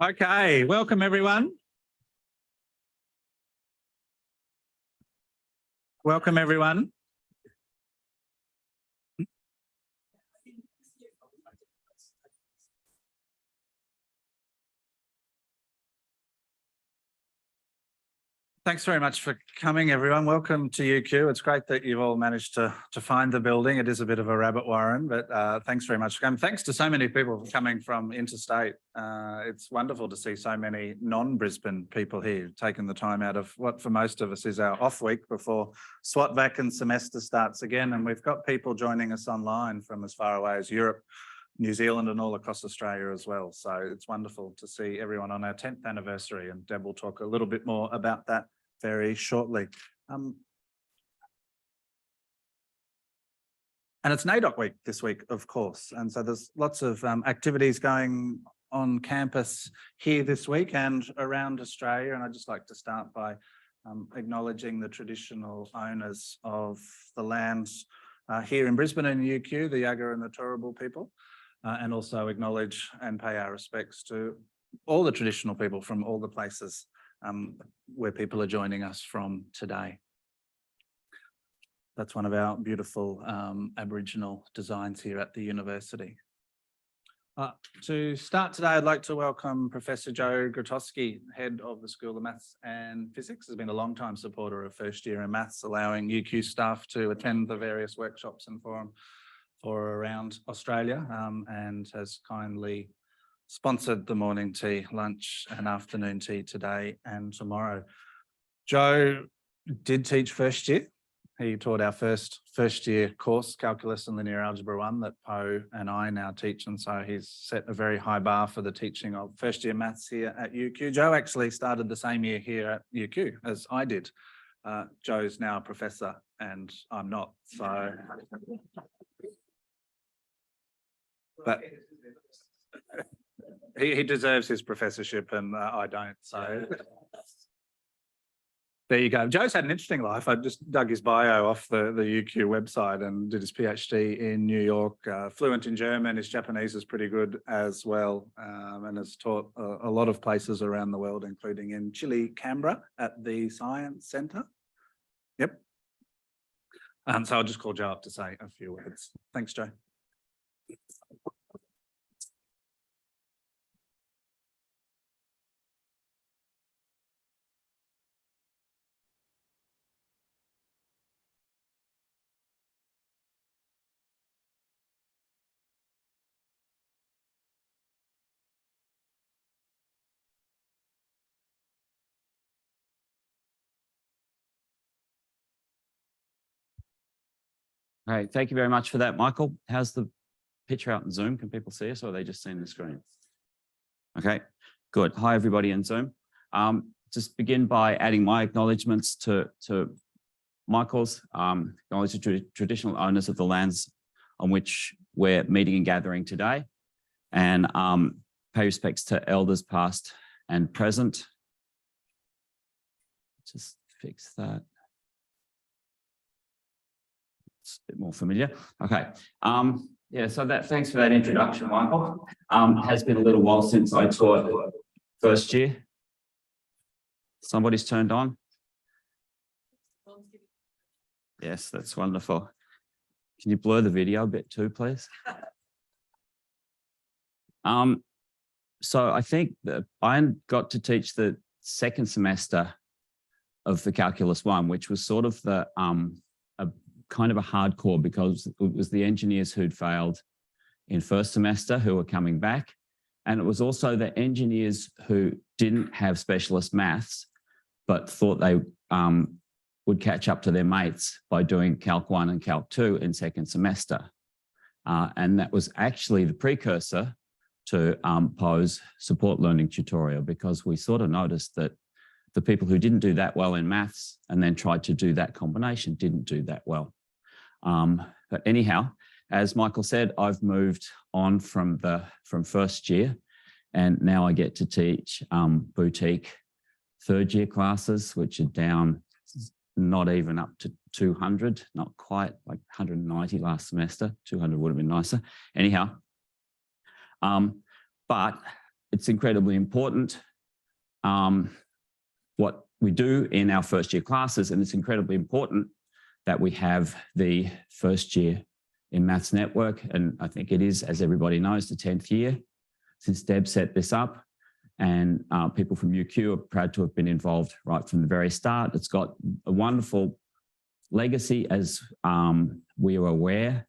Okay, welcome everyone. Welcome everyone. Thanks very much for coming, everyone. Welcome to UQ. It's great that you've all managed to find the building. It is a bit of a rabbit warren, but thanks very much for coming. Thanks to so many people coming from interstate. It's wonderful to see so many non-Brisbane people here taking the time out of what for most of us is our off week before SWAT vac and semester starts again. And we've got people joining us online from as far away as Europe, New Zealand and all across Australia as well. So it's wonderful to see everyone on our 10th anniversary, and Deb will talk a little bit more about that very shortly. And it's NAIDOC week this week, of course. And so there's lots of activities going on campus here this week and around Australia. And I'd just like to start by acknowledging the traditional owners of the lands here in Brisbane and UQ, the Yagara and the Turrbal people. And also acknowledge and pay our respects to all the traditional people from all the places where people are joining us from today. That's one of our beautiful Aboriginal designs here at the university. To start today, I'd like to welcome Professor Joe Grotowski, Head of the School of Maths and Physics. Has been a long time supporter of first year in maths, allowing UQ staff to attend the various workshops and forum for around Australia, and has kindly sponsored the morning tea, lunch and afternoon tea today and tomorrow. Joe did teach first year. He taught our first year course, Calculus and Linear Algebra 1, that Poe and I now teach. And so he's set a very high bar for the teaching of first year maths here at UQ. Joe actually started the same year here at UQ as I did. Joe's now a professor and I'm not, so... But he deserves his professorship and I don't, so there you go. Joe's had an interesting life. I just dug his bio off the UQ website and did his PhD in New York, fluent in German. His Japanese is pretty good as well, and has taught a lot of places around the world, including in Chile, Canberra at the Science Centre. Yep. So I'll just call Joe up to say a few words. Thanks, Joe. Great, thank you very much for that, Michael. How's the picture out in Zoom? Can people see us or are they just seeing the screen? Okay, good. Hi, everybody in Zoom. Just begin by adding my acknowledgements to Michael's, acknowledge the traditional owners of the lands on which we're meeting and gathering today, and pay respects to elders past and present. Just fix that. It's a bit more familiar. Okay. Yeah, so thanks for that introduction, Michael. Has been a little while since I taught first year. Somebody's turned on. Yes, that's wonderful. Can you blur the video a bit too, please? So I think that I got to teach the second semester of the Calculus 1, which was sort of the kind of a hardcore, because it was the engineers who'd failed in first semester who were coming back. And it was also the engineers who didn't have specialist maths, but thought they would catch up to their mates by doing Calc 1 and Calc 2 in second semester. And that was actually the precursor to Poe's support learning tutorial, because we sort of noticed that the people who didn't do that well in maths and then tried to do that combination didn't do that well. But anyhow, as Michael said, I've moved on from first year, and now I get to teach boutique third year classes, which are down not even up to 200, not quite, like 190 last semester. 200 would have been nicer. Anyhow, but it's incredibly important what we do in our first year classes, and it's incredibly important that we have the first year in maths network. And I think it is, as everybody knows, the 10th year since Deb set this up. And people from UQ are proud to have been involved right from the very start. It's got a wonderful legacy, as we are aware.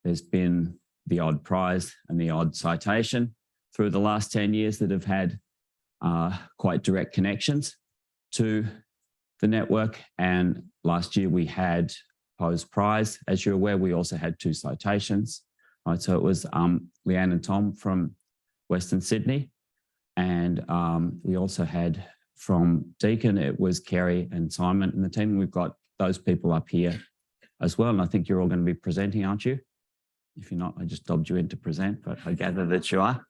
There's been the odd prize and the odd citation through the last 10 years that have had quite direct connections to the network. And last year we had Poe's Prize. As you're aware, we also had 2 citations. Right, so it was Leanne and Tom from Western Sydney. And we also had from Deakin, it was Kerry and Simon and the team. We've got those people up here as well. And I think you're all going to be presenting, aren't you? If you're not, I just dobbed you in to present, but I gather that you are.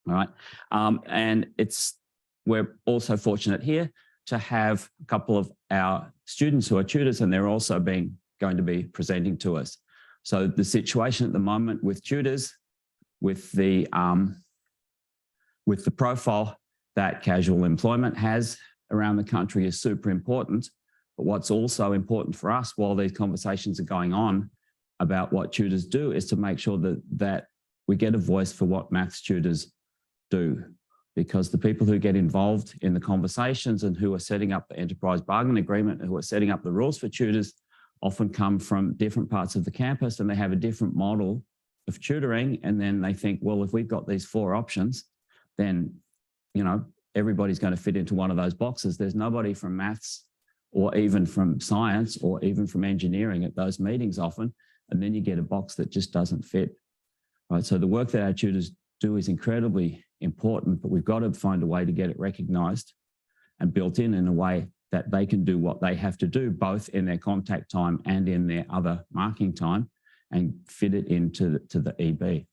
All right. And we're also fortunate here to have a couple of our students who are tutors, and they're also going to be presenting to us. So the situation at the moment with tutors, with the profile that casual employment has around the country is super important. But what's also important for us while these conversations are going on about what tutors do is to make sure that we get a voice for what maths tutors do. Because the people who get involved in the conversations and who are setting up the enterprise bargaining agreement and who are setting up the rules for tutors often come from different parts of the campus, and they have a different model of tutoring. And then they think, well, if we've got these 4 options, then, you know, everybody's going to fit into one of those boxes. There's nobody from maths or even from science or even from engineering at those meetings often. And then you get a box that just doesn't fit. Right. So the work that our tutors do is incredibly important, but we've got to find a way to get it recognized and built in a way that they can do what they have to do, both in their contact time and in their other marking time, and fit it into the EB.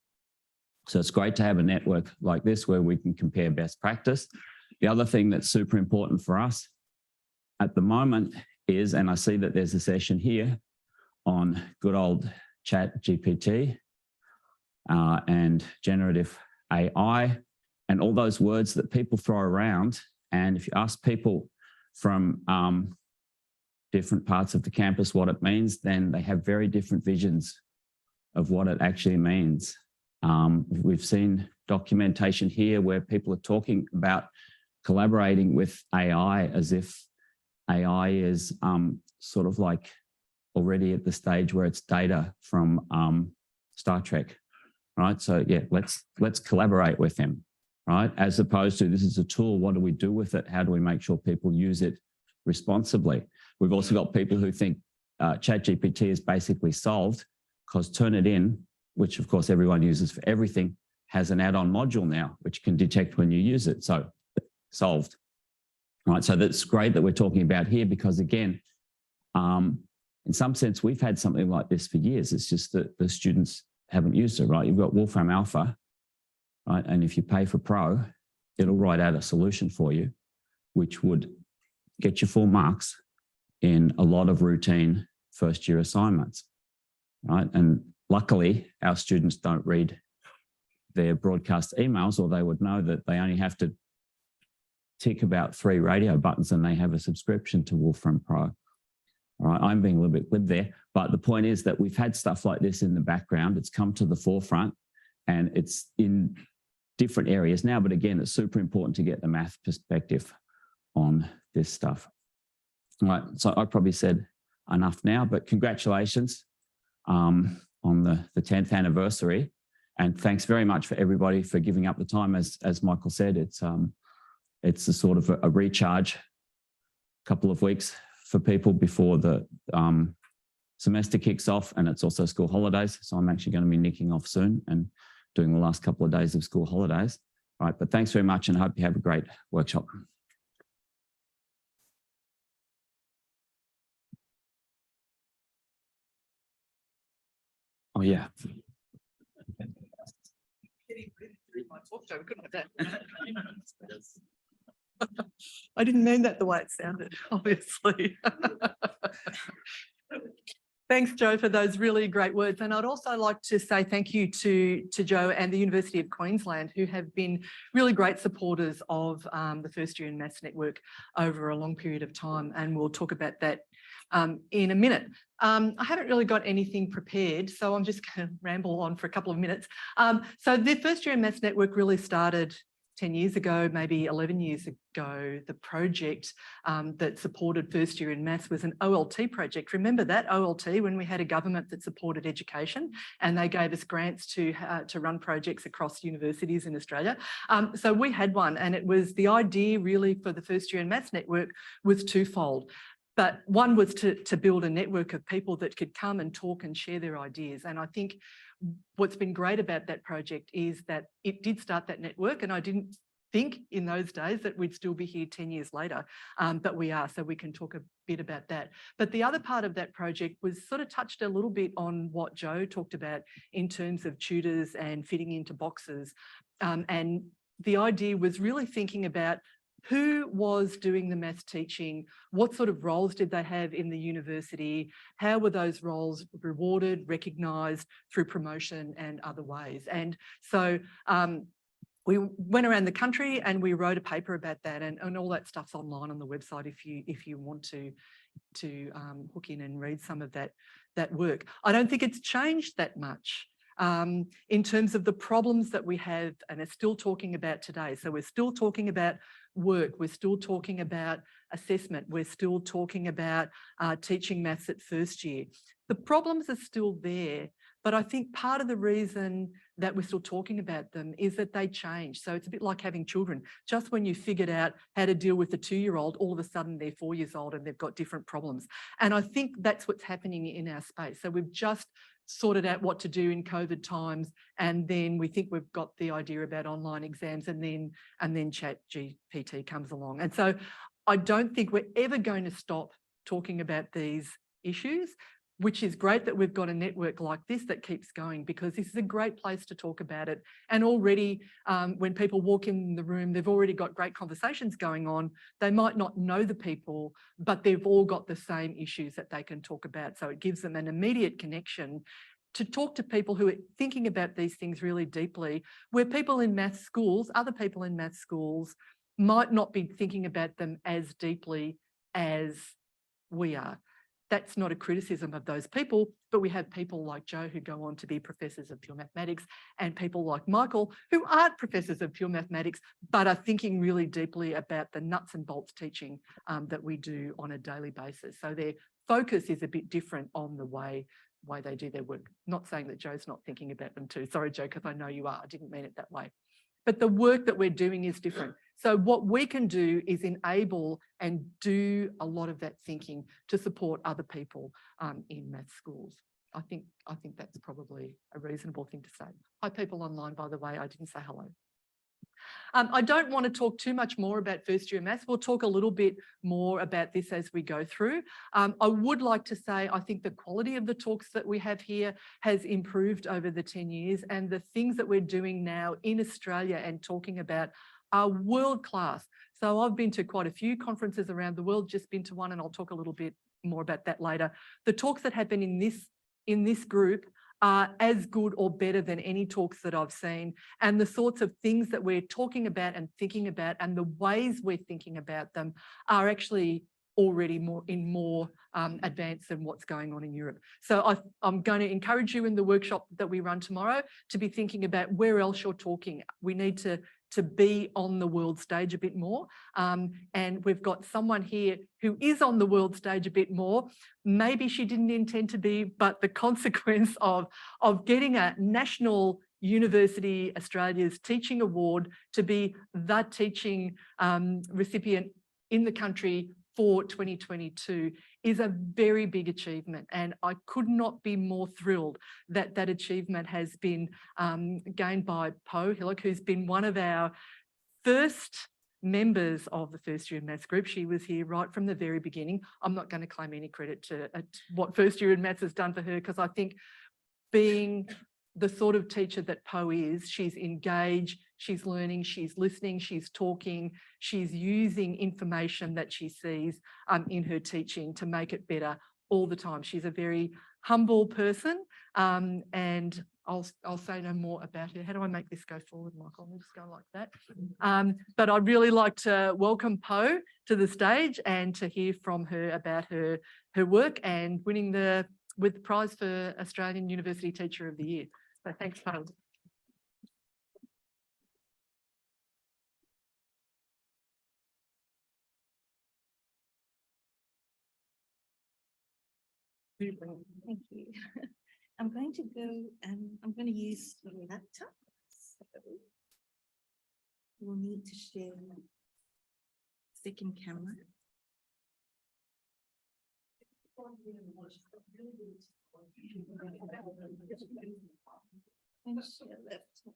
So it's great to have a network like this where we can compare best practice. The other thing that's super important for us at the moment is, and I see that there's a session here on good old Chat GPT and generative AI and all those words that people throw around. And if you ask people from different parts of the campus what it means, then they have very different visions of what it actually means. We've seen documentation here where people are talking about collaborating with AI as if AI is sort of like already at the stage where it's data from Star Trek, right? So yeah, let's collaborate with them, right? As opposed to this is a tool, what do we do with it? How do we make sure people use it responsibly? We've also got people who think ChatGPT is basically solved because Turnitin, which of course everyone uses for everything, has an add-on module now, which can detect when you use it. So solved, right? So that's great that we're talking about here because again, in some sense, we've had something like this for years. It's just that the students haven't used it, right? You've got Wolfram Alpha, right? And if you pay for Pro, it'll write out a solution for you, which would get you full marks in a lot of routine first year assignments, right? And luckily, our students don't read their broadcast emails, or they would know that they only have to tick about 3 radio buttons and they have a subscription to Wolfram Pro. All right, I'm being a little bit glib there, but the point is that we've had stuff like this in the background. It's come to the forefront and it's in different areas now, but again, it's super important to get the math perspective on this stuff. All right, so I probably said enough now, but congratulations on the 10th anniversary. And thanks very much for everybody for giving up the time. As Michael said, it's a sort of a recharge, couple of weeks for people before the semester kicks off, and it's also school holidays. So I'm actually going to be nicking off soon and doing the last couple of days of school holidays. All right, but thanks very much and hope you have a great workshop. Oh yeah. I didn't mean that the way it sounded, obviously. Thanks, Joe, for those really great words. And I'd also like to say thank you to Joe and the University of Queensland, who have been really great supporters of the First Year in Maths Network over a long period of time. And we'll talk about that in a minute. I haven't really got anything prepared, so I'm just going to ramble on for a couple of minutes. So the First Year in Maths Network really started 10 years ago, maybe 11 years ago. The project that supported First Year in Maths was an OLT project. Remember that OLT, when we had a government that supported education and they gave us grants to run projects across universities in Australia. So we had one, and it was the idea really for the First Year in Maths Network was twofold. But one was to build a network of people that could come and talk and share their ideas. And I think what's been great about that project is that it did start that network, and I didn't think in those days that we'd still be here 10 years later, but we are, so we can talk a bit about that. But the other part of that project was sort of touched a little bit on what Joe talked about in terms of tutors and fitting into boxes. And the idea was really thinking about who was doing the maths teaching, what sort of roles did they have in the university, how were those roles rewarded, recognised through promotion and other ways. And so we went around the country and we wrote a paper about that, and all that stuff's online on the website if you want to hook in and read some of that work. I don't think it's changed that much in terms of the problems that we have and are still talking about today. So we're still talking about work, we're still talking about assessment, we're still talking about teaching maths at first year. The problems are still there, but I think part of the reason that we're still talking about them is that they change. So it's a bit like having children. Just when you figured out how to deal with a 2-year-old, all of a sudden they're 4 years old and they've got different problems. And I think that's what's happening in our space. So we've just sorted out what to do in COVID times, and then we think we've got the idea about online exams, and then ChatGPT comes along. And so I don't think we're ever going to stop talking about these issues, which is great that we've got a network like this that keeps going, because this is a great place to talk about it. And already when people walk in the room, they've already got great conversations going on. They might not know the people, but they've all got the same issues that they can talk about. So it gives them an immediate connection to talk to people who are thinking about these things really deeply, where people in maths schools, other people in maths schools, might not be thinking about them as deeply as we are. That's not a criticism of those people, but we have people like Joe who go on to be professors of pure mathematics, and people like Michael who aren't professors of pure mathematics, but are thinking really deeply about the nuts and bolts teaching that we do on a daily basis. So their focus is a bit different on the way they do their work. Not saying that Joe's not thinking about them too. Sorry, Joe, because I know you are. I didn't mean it that way. But the work that we're doing is different. So what we can do is enable and do a lot of that thinking to support other people in maths schools. I think that's probably a reasonable thing to say. Hi, people online, by the way. I didn't say hello. I don't want to talk too much more about first year maths. We'll talk a little bit more about this as we go through. I would like to say I think the quality of the talks that we have here has improved over the 10 years, and the things that we're doing now in Australia and talking about are world class. So I've been to quite a few conferences around the world, just been to one, and I'll talk a little bit more about that later. The talks that happen in this group are as good or better than any talks that I've seen, and the sorts of things that we're talking about and thinking about and the ways we're thinking about them are actually already more advanced than what's going on in Europe. So I'm going to encourage you in the workshop that we run tomorrow to be thinking about where else you're talking. We need to be on the world stage a bit more. And we've got someone here who is on the world stage a bit more. Maybe she didn't intend to be, but the consequence of getting a National University Australia's Teaching Award to be the teaching recipient in the country for 2022 is a very big achievement, and I could not be more thrilled that that achievement has been gained by Po Hillock, who's been one of our first members of the First Year in Maths group. She was here right from the very beginning. I'm not going to claim any credit to what First Year in Maths has done for her, because I think being the sort of teacher that Po is, she's engaged, she's learning, she's listening, she's talking, she's using information that she sees in her teaching to make it better all the time. She's a very humble person, and I'll say no more about her. How do I make this go forward, Michael? I'll just go like that. But I'd really like to welcome Po to the stage and to hear from her about her work and winning the prize for Australian University Teacher of the Year. So thanks, Po. Thank you. I'm going to go and I'm going to use my laptop. So we'll need to share second camera. And share laptop.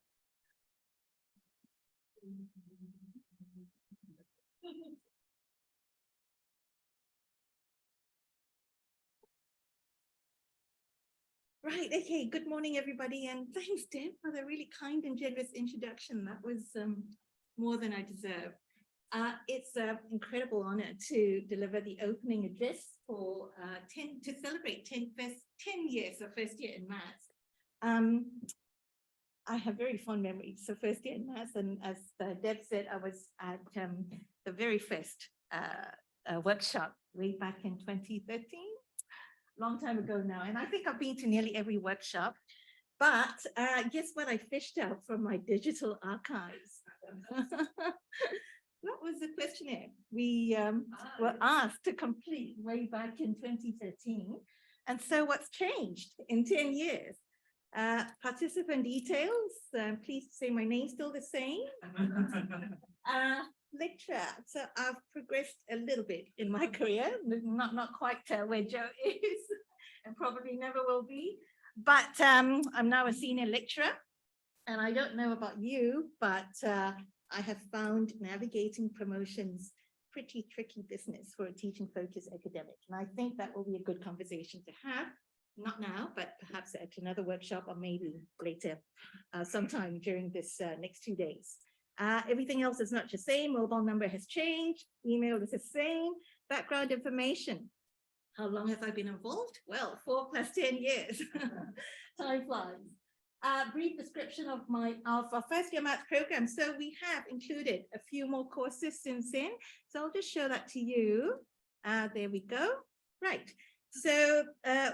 Right, okay, good morning, everybody, and thanks, Deb, for the really kind and generous introduction. That was more than I deserve. It's an incredible honor to deliver the opening address for to celebrate 10 years of first year in maths. I have very fond memories of first year in maths, and as Deb said, I was at the very first workshop way back in 2013. Long time ago now, and I think I've been to nearly every workshop, but guess what I fished out from my digital archives? What was the questionnaire we were asked to complete way back in 2013? And so what's changed in 10 years? Participant details, please say my name's still the same. Lecturer, so I've progressed a little bit in my career, not quite where Joe is, and probably never will be, but I'm now a senior lecturer, and I don't know about you, but I have found navigating promotions pretty tricky business for a teaching focused academic, and I think that will be a good conversation to have, not now, but perhaps at another workshop or maybe later, sometime during this next 2 days. Everything else is not the same. Mobile number has changed. Email is the same. Background information. How long have I been involved? Well, 4 + 10 years. Time flies. Brief description of our first year maths program. So we have included a few more courses since then. So I'll just show that to you. There we go. Right. So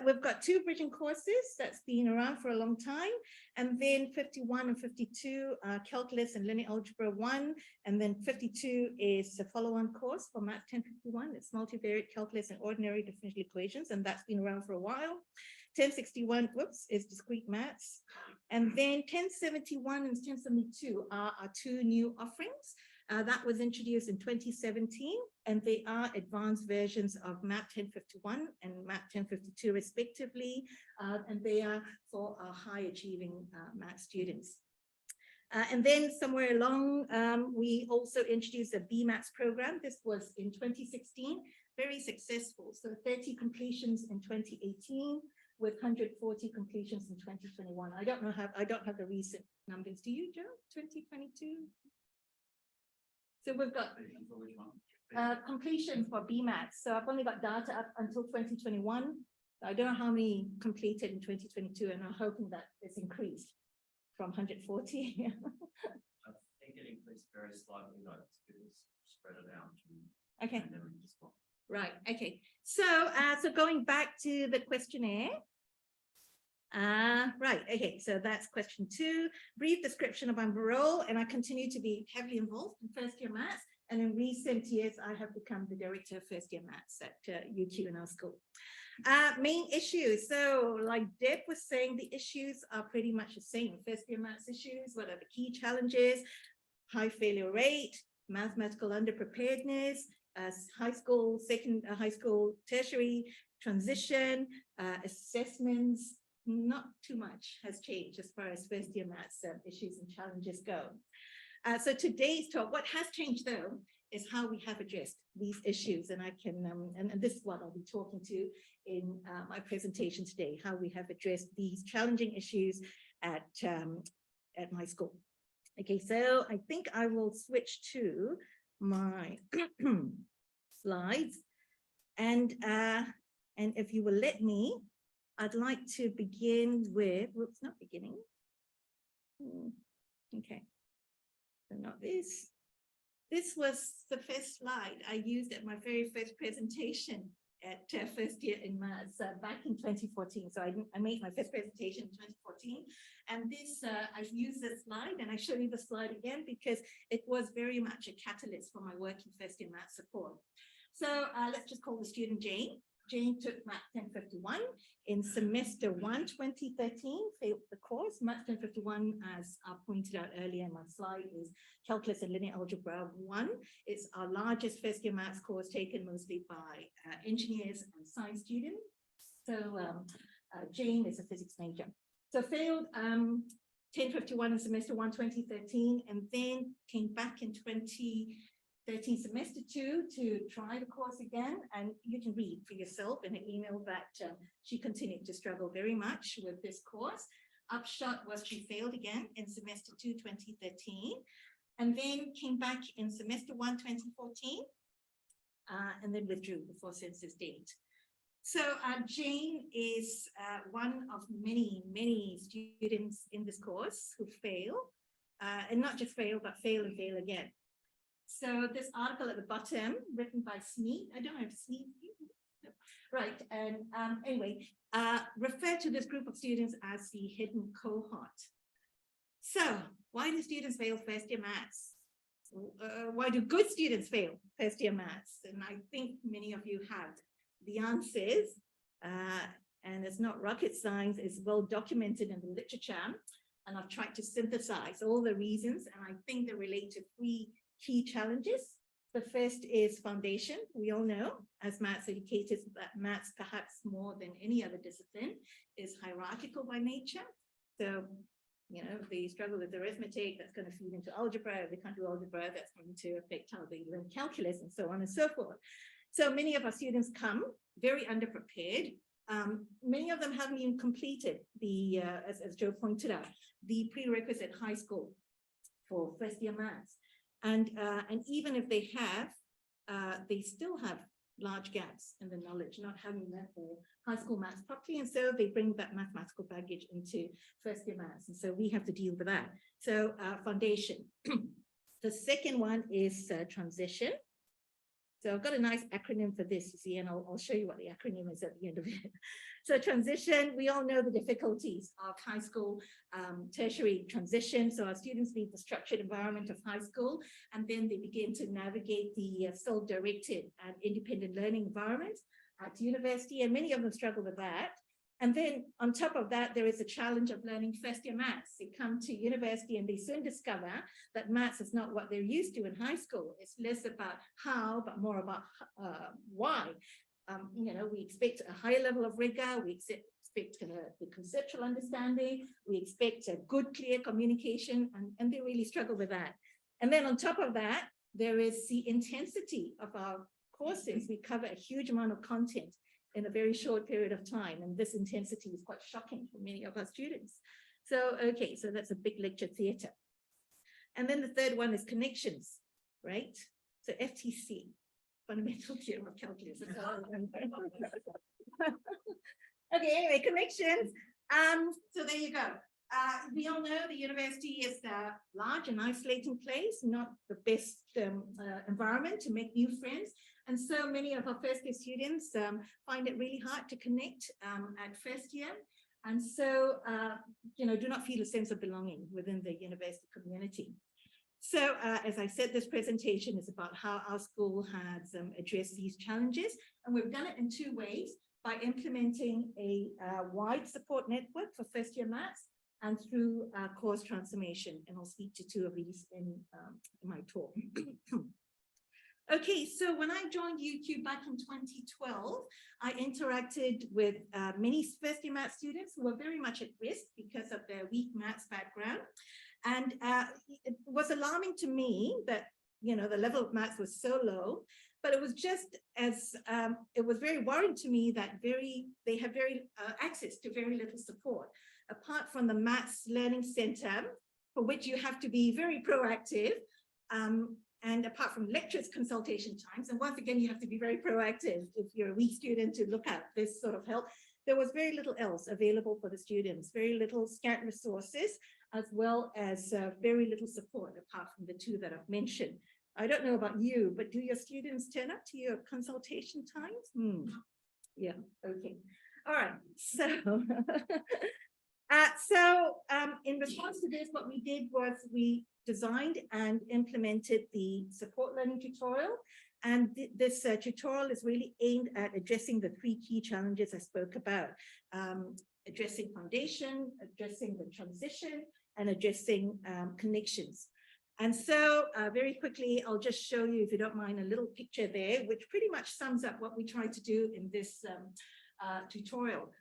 we've got 2 bridging courses that's been around for a long time, and then 51 and 52 calculus and linear algebra 1, and then 52 is a follow-on course for Math 1051. It's multivariate calculus and ordinary differential equations, and that's been around for a while. 1061, whoops, is discrete maths, and then 1071 and 1072 are our 2 new offerings. That was introduced in 2017, and they are advanced versions of Math 1051 and Math 1052 respectively, and they are for our high achieving math students. And then somewhere along, we also introduced a BMaths program. This was in 2016, very successful. So 30 completions in 2018 with 140 completions in 2021. I don't have the recent numbers. Do you, Joe? 2022? So we've got completion for BMaths. So I've only got data up until 2021. I don't know how many completed in 2022, and I'm hoping that it's increased from 140. I think it increased very slightly, though, because spread it out. Okay. Right. Okay. So going back to the questionnaire. Right. Okay. So that's question 2. Brief description of my role, and I continue to be heavily involved in first year maths. And in recent years, I have become the director of first year maths at UQ in our school. Main issues. So like Deb was saying, the issues are pretty much the same. First year maths issues, what are the key challenges? High failure rate, mathematical underpreparedness, high school, tertiary transition, assessments. Not too much has changed as far as first year maths issues and challenges go. So today's talk, what has changed though, is how we have addressed these issues. And I can, and this is what I'll be talking to in my presentation today, how we have addressed these challenging issues at my school. Okay, so I think I will switch to my slides. And if you will let me, I'd like to begin with, whoops, not beginning. Okay, so not this. This was the first slide I used at my very first presentation at first year in maths back in 2014. So I made my first presentation in 2014. And this, I used this slide, and I show you the slide again because it was very much a catalyst for my work in first year maths support. So let's just call the student Jane. Jane took Maths 1051 in semester 1, 2013, failed the course. Maths 1051, as I pointed out earlier in my slide, is Calculus and Linear Algebra 1. It's our largest first year maths course, taken mostly by engineers and science students. So Jane is a physics major. So failed 1051 in semester 1, 2013, and then came back in 2013 semester 2 to try the course again. And you can read for yourself in an email that she continued to struggle very much with this course. Upshot was she failed again in semester 2, 2013, and then came back in semester 1, 2014, and then withdrew before census date. So Jane is one of many students in this course who fail, and not just fail, but fail and fail again. So this article at the bottom, written by Sneed, I don't know if Sneed, right, and anyway, refer to this group of students as the hidden cohort. So why do students fail first year maths? Why do good students fail first year maths? And I think many of you have the answers, and it's not rocket science, it's well documented in the literature, and I've tried to synthesize all the reasons, and I think they relate to 3 key challenges. The first is foundation. We all know as maths educators that maths, perhaps more than any other discipline, is hierarchical by nature. So, you know, if they struggle with arithmetic, that's going to feed into algebra. If they can't do algebra, that's going to affect how they learn calculus, and so on and so forth. So many of our students come very underprepared. Many of them haven't even completed the, as Joe pointed out, the prerequisite high school for first year maths. And even if they have, they still have large gaps in the knowledge, not having learned the high school maths properly. And so they bring that mathematical baggage into first year maths. And so we have to deal with that. So foundation. The second one is transition. So I've got a nice acronym for this, you see, and I'll show you what the acronym is at the end of it. So transition, we all know the difficulties of high school tertiary transition. So our students leave the structured environment of high school, and then they begin to navigate the self-directed and independent learning environment at university, and many of them struggle with that. And then on top of that, there is a challenge of learning first year maths. They come to university and they soon discover that maths is not what they're used to in high school. It's less about how, but more about why. You know, we expect a higher level of rigor. We expect the conceptual understanding. We expect a good, clear communication, and they really struggle with that. And then on top of that, there is the intensity of our courses. We cover a huge amount of content in a very short period of time. And this intensity is quite shocking for many of our students. So, okay, so that's a big lecture theater. And then the third one is connections, right? So FTC, fundamental theorem of calculus. Okay, anyway, connections. So there you go. We all know the university is a large and isolating place, not the best environment to make new friends. And so many of our first year students find it really hard to connect at first year. And so, you know, do not feel a sense of belonging within the university community. So as I said, this presentation is about how our school has addressed these challenges. And we've done it in 2 ways, by implementing a wide support network for first year maths and through course transformation. And I'll speak to 2 of these in my talk. Okay, so when I joined UQ back in 2012, I interacted with many first year maths students who were very much at risk because of their weak maths background. And it was alarming to me that, you know, the level of maths was so low, but it was just as, it was very worrying to me that they have very access to very little support. Apart from the Maths Learning Center, for which you have to be very proactive. And apart from lectures, consultation times, and once again, you have to be very proactive if you're a weak student to look at this sort of help. There was very little else available for the students, very little scant resources, as well as very little support apart from the two that I've mentioned. I don't know about you, but do your students turn up to your consultation times? Yeah, okay. All right, so, in response to this, what we did was we designed and implemented the support learning tutorial. And this tutorial is really aimed at addressing the three key challenges I spoke about, addressing foundation, addressing the transition, and addressing connections. And so very quickly, I'll just show you, if you don't mind, a little picture there, which pretty much sums up what we tried to do in this tutorial.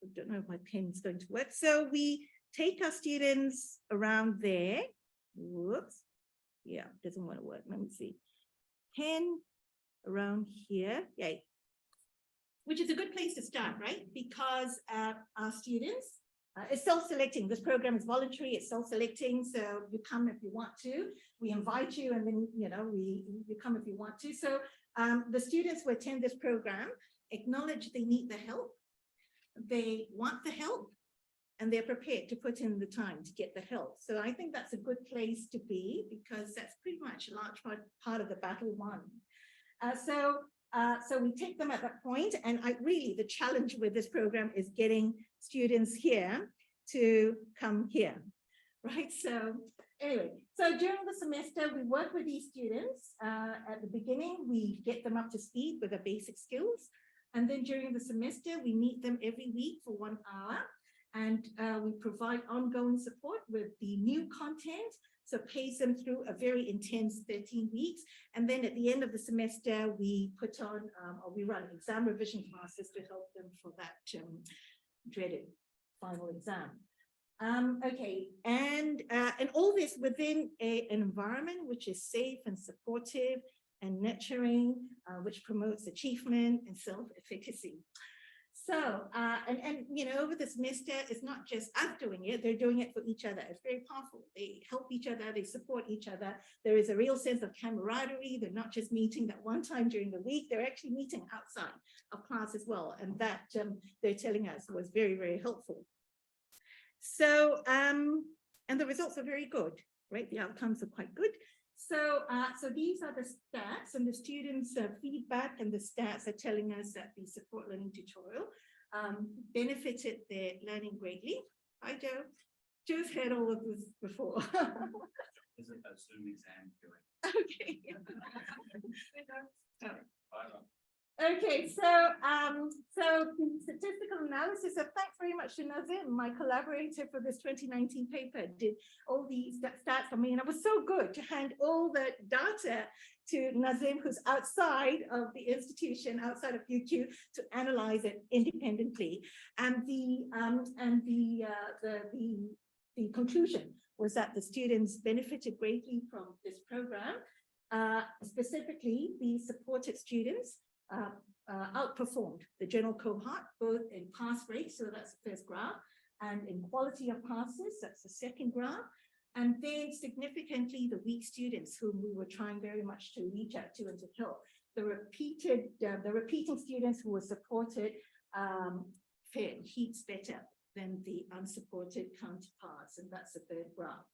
I don't know if my pen is going to work. So we take our students around there. Whoops. Yeah, doesn't want to work. Let me see. Pen around here. Yay. Which is a good place to start, right? Because our students, it's self-selecting. This program is voluntary, it's self-selecting. So you come if you want to. We invite you, and then, you know, you come if you want to. So the students who attend this program acknowledge they need the help. They want the help, and they're prepared to put in the time to get the help. So I think that's a good place to be, because that's pretty much a large part of the battle won. So we take them at that point, and really the challenge with this program is getting students here to come here, right? So anyway, so during the semester, we work with these students. At the beginning, we get them up to speed with the basic skills. And then during the semester, we meet them every week for 1 hour. And we provide ongoing support with the new content. So pace them through a very intense 13 weeks. And then at the end of the semester, we put on, or we run exam revision classes to help them for that dreaded final exam. Okay, and all this within an environment which is safe and supportive and nurturing, which promotes achievement and self-efficacy. So, and you know, over the semester, it's not just us doing it, they're doing it for each other. It's very powerful. They help each other, they support each other. There is a real sense of camaraderie. They're not just meeting that one time during the week, they're actually meeting outside of class as well. And that they're telling us was very, very helpful. So, and the results are very good, right? The outcomes are quite good. So, so these are the stats, and the students' feedback and the stats are telling us that the support learning tutorial benefited their learning greatly. Hi, Joe. Joe's heard all of this before. Is it a Zoom exam doing? Okay. Okay, so the statistical analysis, so thanks very much to Nazim, my collaborator for this 2019 paper, did all these stats for me, and it was so good to hand all the data to Nazim, who's outside of the institution, outside of UQ, to analyze it independently. And the conclusion was that the students benefited greatly from this program. Specifically, the supported students outperformed the general cohort, both in pass rate, so that's the first graph, and in quality of passes, that's the second graph. And then significantly, the weak students whom we were trying very much to reach out to and to help. The repeating students who were supported fared heaps better than the unsupported counterparts, and that's the third graph.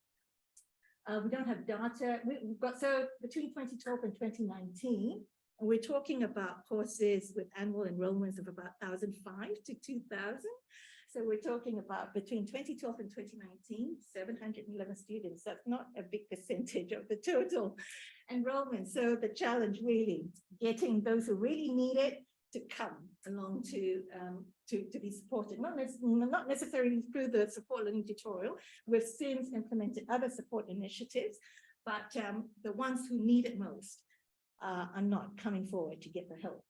We don't have data. We've got, so between 2012 and 2019, and we're talking about courses with annual enrollments of about 1,005 to 2,000. So we're talking about between 2012 and 2019, 711 students. That's not a big percentage of the total enrollment. So the challenge really getting those who really need it to come along to be supported, not necessarily through the support learning tutorial. We've since implemented other support initiatives, but the ones who need it most are not coming forward to get the help.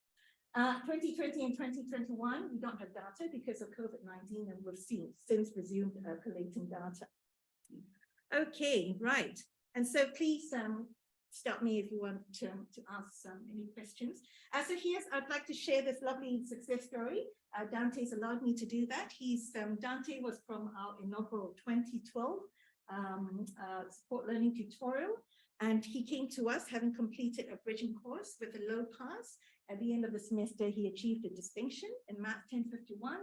2020 and 2021, we don't have data because of COVID-19, and we've since resumed collating data. Okay, right. And so please stop me if you want to ask any questions. So here's, I'd like to share this lovely success story. Dante's allowed me to do that. Dante was from our inaugural 2012 support learning tutorial. And he came to us having completed a bridging course with a low pass. At the end of the semester, he achieved a distinction in Math 1051,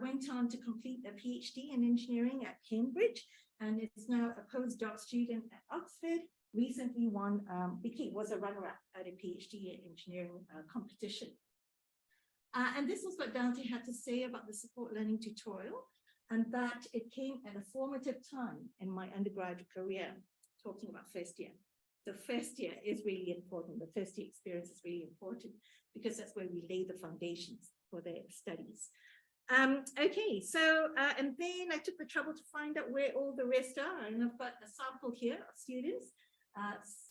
went on to complete a PhD in engineering at Cambridge, and is now a postdoc student at Oxford. Recently was a runner-up at a PhD in engineering competition. And this was what Dante had to say about the support learning tutorial, and that it came at a formative time in my undergraduate career, talking about first year. The first year is really important. The first year experience is really important because that's where we lay the foundations for their studies. Okay, so, and then I took the trouble to find out where all the rest are, and I've got a sample here of students.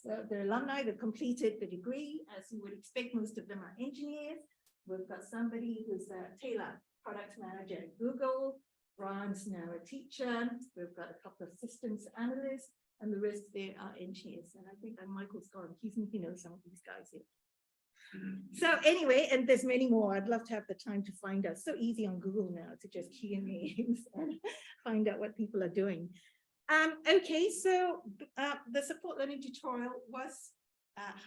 So the alumni that completed the degree, as you would expect, most of them are engineers. We've got somebody who's Taylor, product manager at Google. Brian's now a teacher. We've got a couple of systems analysts, and the rest there are engineers. And I think Michael's gone. He knows some of these guys here. So anyway, and there's many more. I'd love to have the time to find out. So easy on Google now to just key in names and find out what people are doing. Okay, so the support learning tutorial was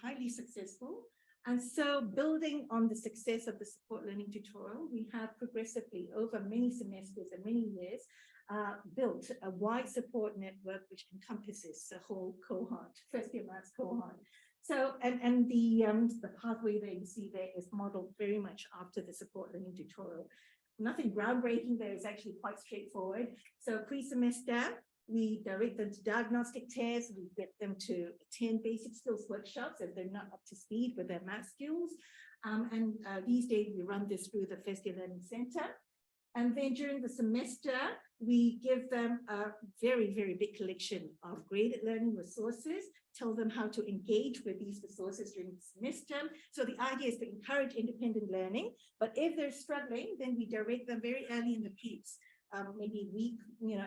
highly successful. And so building on the success of the support learning tutorial, we have progressively over many semesters and many years built a wide support network which encompasses the whole cohort, first year maths cohort. So, and the pathway that you see there is modeled very much after the support learning tutorial. Nothing groundbreaking there, is actually quite straightforward. So pre-semester, we direct them to diagnostic tests, we get them to attend basic skills workshops if they're not up to speed with their math skills. These days we run this through the First Year Learning Center. And then during the semester, we give them a very, very big collection of graded learning resources, tell them how to engage with these resources during the semester. So the idea is to encourage independent learning, but if they're struggling, then we direct them very early in the piece. Maybe week,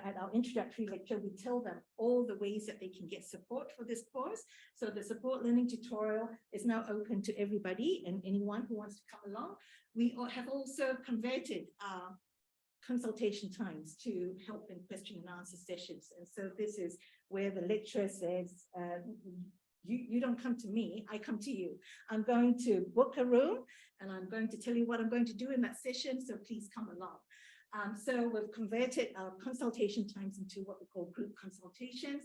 at our introductory lecture, we tell them all the ways that they can get support for this course. So the support learning tutorial is now open to everybody and anyone who wants to come along. We have also converted our consultation times to help in question and answer sessions. And so this is where the lecturer says, you don't come to me, I come to you. I'm going to book a room and I'm going to tell you what I'm going to do in that session. So please come along. So we've converted our consultation times into what we call group consultations.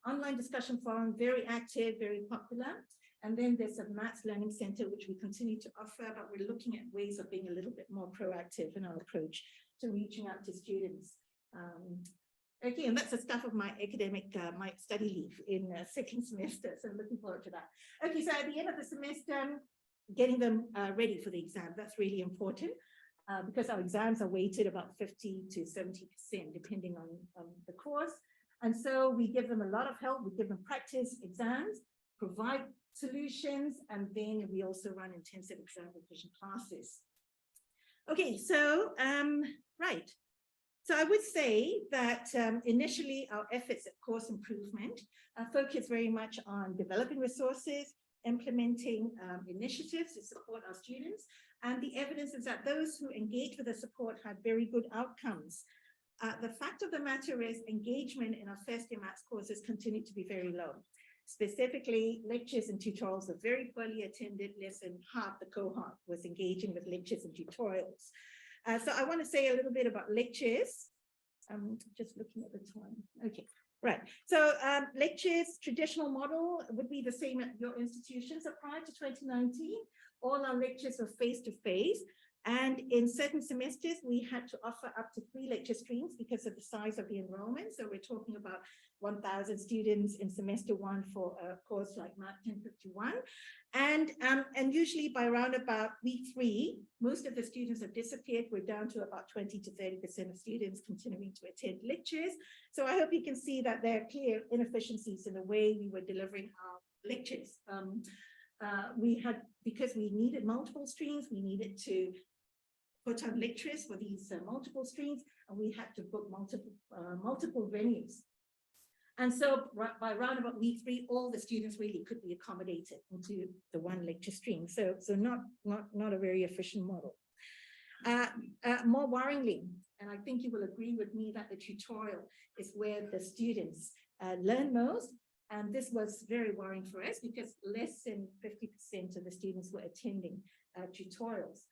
Online discussion forum, very active, very popular. And then there's a Maths Learning Center, which we continue to offer, but we're looking at ways of being a little bit more proactive in our approach to reaching out to students. Okay, and that's the stuff of my academic, my study leave in second semester, so I'm looking forward to that. Okay, so at the end of the semester, getting them ready for the exam, that's really important. Because our exams are weighted about 50 to 70%, depending on the course. And so we give them a lot of help. We give them practice exams, provide solutions, and then we also run intensive exam revision classes. Okay, so, right. So I would say that initially our efforts at course improvement focus very much on developing resources, implementing initiatives to support our students. And the evidence is that those who engage with the support had very good outcomes. The fact of the matter is engagement in our first year maths courses continue to be very low. Specifically, lectures and tutorials are very poorly attended. Less than half the cohort was engaging with lectures and tutorials. So I want to say a little bit about lectures. I'm just looking at the time. Okay. Right. So lectures, traditional model would be the same at your institution. So prior to 2019, all our lectures were face-to-face. And in certain semesters, we had to offer up to 3 lecture streams because of the size of the enrollment. So we're talking about 1,000 students in semester 1 for a course like Math 1051. And usually by around about week 3, most of the students have disappeared. We're down to about 20 to 30% of students continuing to attend lectures. So I hope you can see that there are clear inefficiencies in the way we were delivering our lectures. Because we needed multiple streams, we needed to put on lecturers for these multiple streams, and we had to book multiple venues. And so by around about week 3, all the students really could be accommodated into the one lecture stream. So not a very efficient model. More worryingly, and I think you will agree with me that the tutorial is where the students learn most. And this was very worrying for us because less than 50% of the students were attending tutorials.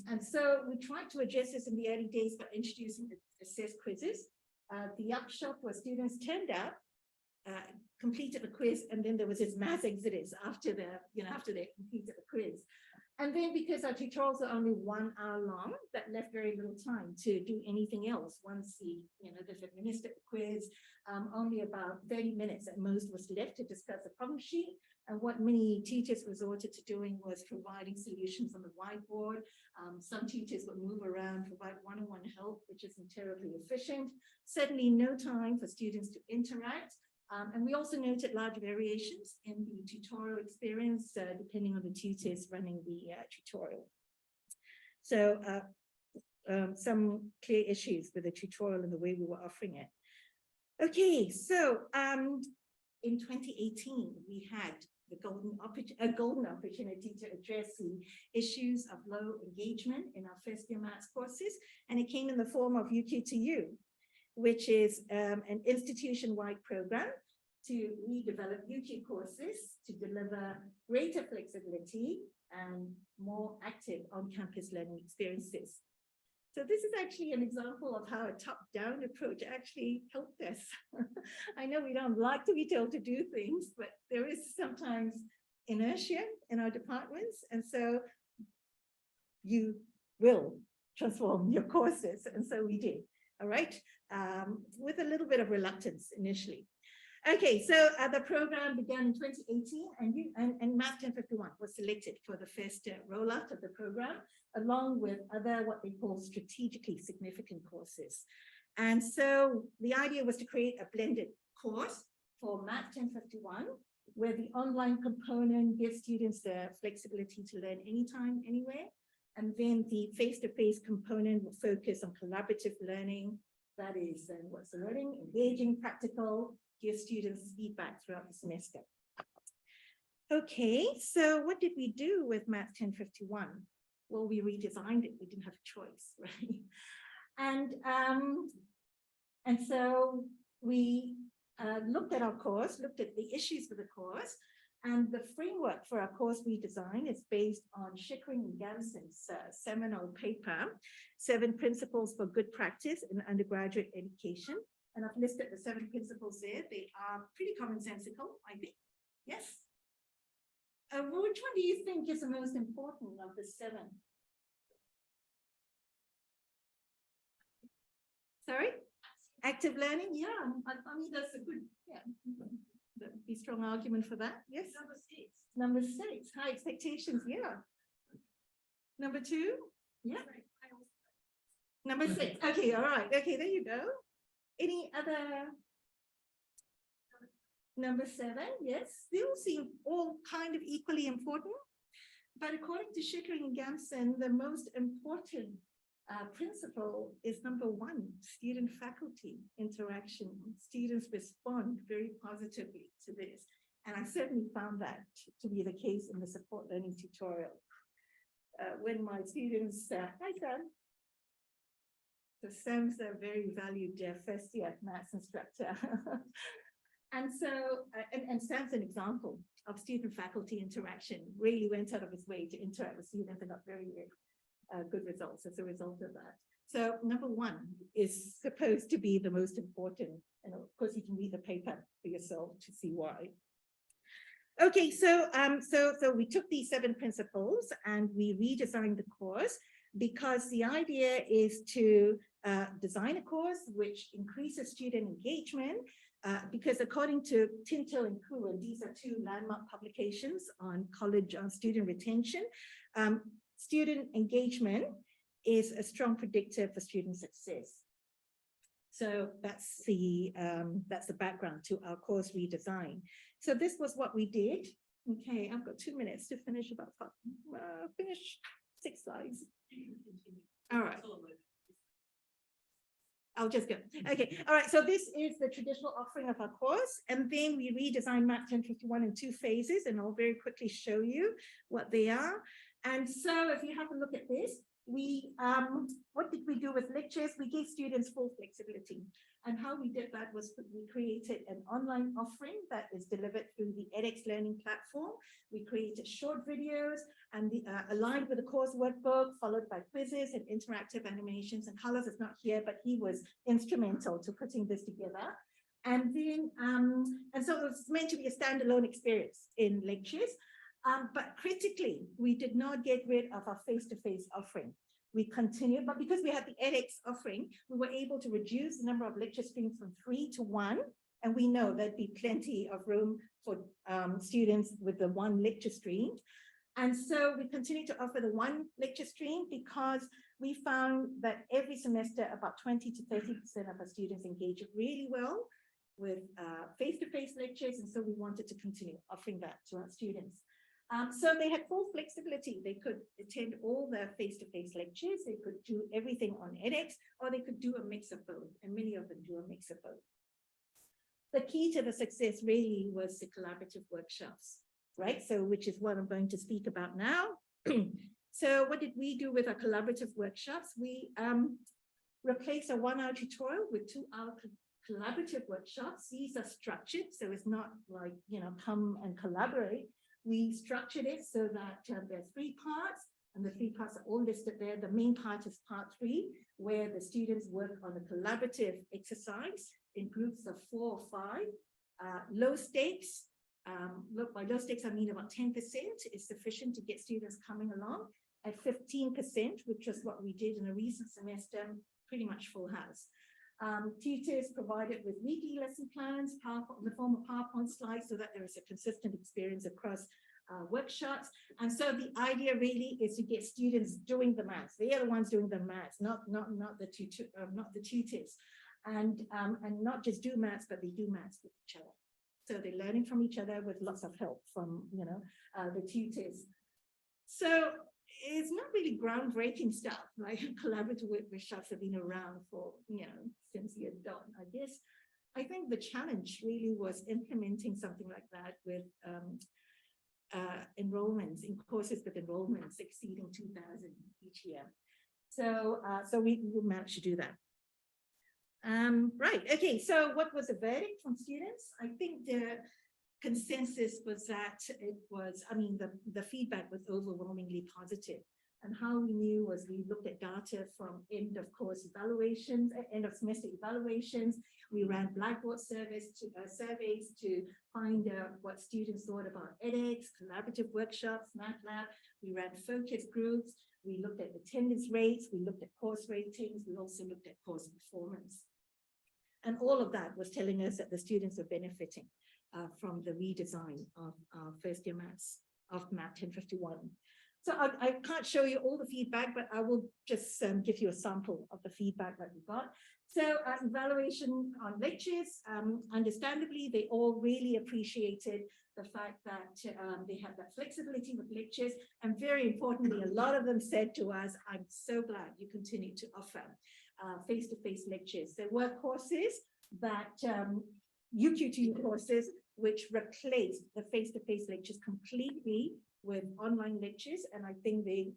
And so we tried to address this in the early days by introducing the assessed quizzes. The upshot was students turned up, completed the quiz, and then there was this mass exodus after they completed the quiz. And then because our tutorials are only 1 hour long, that left very little time to do anything else. Once they've administered the quiz, only about 30 minutes at most was left to discuss the problem sheet. And what many teachers resorted to doing was providing solutions on the whiteboard. Some teachers would move around, provide one-on-one help, which isn't terribly efficient. Certainly no time for students to interact. And we also noted large variations in the tutorial experience, depending on the tutors running the tutorial. So some clear issues with the tutorial and the way we were offering it. Okay, so in 2018, we had the golden opportunity to address the issues of low engagement in our first year maths courses, and it came in the form of UK2U, which is an institution-wide program to redevelop UK courses to deliver greater flexibility and more active on-campus learning experiences. So this is actually an example of how a top-down approach actually helped us. I know we don't like to be told to do things, but there is sometimes inertia in our departments, and so you will transform your courses, and so we did. All right, with a little bit of reluctance initially. Okay, so the program began in 2018, and Math 1051 was selected for the first rollout of the program, along with other what they call strategically significant courses. And so the idea was to create a blended course for Math 1051, where the online component gives students the flexibility to learn anytime, anywhere. And then the face-to-face component will focus on collaborative learning. That is, what's the learning? Engaging, practical, give students feedback throughout the semester. Okay, so what did we do with Math 1051? Well, we redesigned it. We didn't have a choice, right? And so we looked at our course, looked at the issues for the course, and the framework for our course redesign is based on Schickering and Gamson's seminal paper, 7 Principles for Good Practice in Undergraduate Education. And I've listed the 7 principles there. They are pretty commonsensical, I think. Yes? Which one do you think is the most important of the 7? Sorry? Active learning? Yeah, I mean, that's a good, that'd be a strong argument for that. Yes? Number 6. Number 6, high expectations, yeah. Number 2? Yeah. Number 6, okay, all right. Okay, there you go. Any other? Number 7, yes, they all seem all kind of equally important. But according to Schickering and Gamson, the most important principle is number 1, student-faculty interaction. Students respond very positively to this. And I certainly found that to be the case in the support learning tutorial. When my students, hi Sam. So Sam's a very valued first year maths instructor. And so, and Sam's an example of student-faculty interaction, really went out of his way to interact with students and got very, very good results as a result of that. So number 1 is supposed to be the most important. And of course, you can read the paper for yourself to see why. Okay, so we took these 7 principles and we redesigned the course because the idea is to design a course which increases student engagement, because according to Tinto and Kuhn, these are 2 landmark publications on college student retention. Student engagement is a strong predictor for student success. So that's the background to our course redesign. So this was what we did. Okay, I've got 2 minutes to finish finish 6 slides. All right. I'll just go. Okay. All right. So this is the traditional offering of our course. And then we redesigned Math 1051 in 2 phases, and I'll very quickly show you what they are. And so if you have a look at this, what did we do with lectures? We gave students full flexibility. And how we did that was we created an online offering that is delivered through the edX learning platform. We created short videos and aligned with the course workbook, followed by quizzes and interactive animations. And Carlos is not here, but he was instrumental to putting this together. And then, and so it was meant to be a standalone experience in lectures. But critically, we did not get rid of our face-to-face offering. We continued, but because we had the edX offering, we were able to reduce the number of lecture streams from 3 to 1. And we know there'd be plenty of room for students with the 1 lecture stream. And so we continue to offer the 1 lecture stream because we found that every semester about 20 to 30% of our students engage really well with face-to-face lectures. And so we wanted to continue offering that to our students. So they had full flexibility. They could attend all their face-to-face lectures. They could do everything on edX, or they could do a mix of both. And many of them do a mix of both. The key to the success really was the collaborative workshops, right? So which is what I'm going to speak about now. So what did we do with our collaborative workshops? We replaced a 1-hour tutorial with 2-hour collaborative workshops. These are structured, so it's not like, come and collaborate. We structured it so that there's 3 parts, and the 3 parts are all listed there. The main part is part 3, where the students work on a collaborative exercise in groups of 4 or 5. Low stakes, by low stakes, I mean about 10% is sufficient to get students coming along. At 15%, which was what we did in a recent semester, pretty much full house. Tutors provided with weekly lesson plans, in the form of PowerPoint slides, so that there is a consistent experience across workshops. And so the idea really is to get students doing the maths. They are the ones doing the maths, not the tutors. And not just do maths, but they do maths with each other. So they're learning from each other with lots of help from the tutors. So it's not really groundbreaking stuff, like collaborative workshops have been around for, since the dawn, I guess. I think the challenge really was implementing something like that with enrollments in courses with enrollments exceeding 2,000 each year. So, we managed to do that. Right, okay, so what was the verdict from students? I think the consensus was that it was, the feedback was overwhelmingly positive. And how we knew was we looked at data from end of course evaluations, end of semester evaluations. We ran Blackboard surveys to find out what students thought about edX, collaborative workshops, MATLAB. We ran focus groups. We looked at attendance rates. We looked at course ratings. We also looked at course performance. And all of that was telling us that the students are benefiting from the redesign of first year maths, of Math 1051. So I can't show you all the feedback, but I will just give you a sample of the feedback that we got. So evaluation on lectures, understandably, they all really appreciated the fact that they had that flexibility with lectures. And very importantly, a lot of them said to us, I'm so glad you continue to offer face-to-face lectures. There were courses that UQ2 courses which replaced the face-to-face lectures completely with online lectures, and I think they,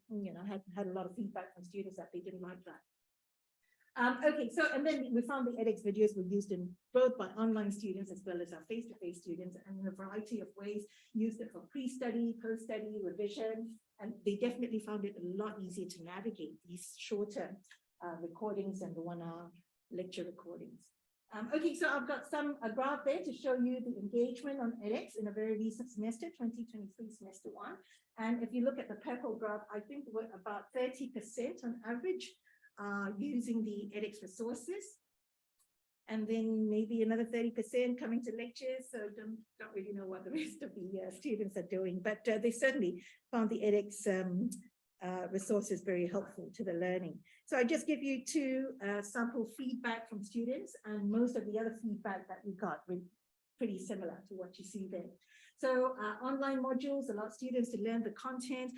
had a lot of feedback from students that they didn't like that. Okay, so and then we found the edX videos were used in both by online students as well as our face-to-face students, and in a variety of ways. Used it for pre-study, post-study, revision, and they definitely found it a lot easier to navigate these shorter recordings and the 1-hour lecture recordings. Okay, so I've got a graph there to show you the engagement on edX in a very recent semester, 2023 semester 1. And if you look at the purple graph, I think we're about 30% on average using the edX resources. And then maybe another 30% coming to lectures. So don't really know what the rest of the students are doing, but they certainly found the edX resources very helpful to the learning. So I just give you 2 sample feedback from students, and most of the other feedback that we got were pretty similar to what you see there. So online modules allow students to learn the content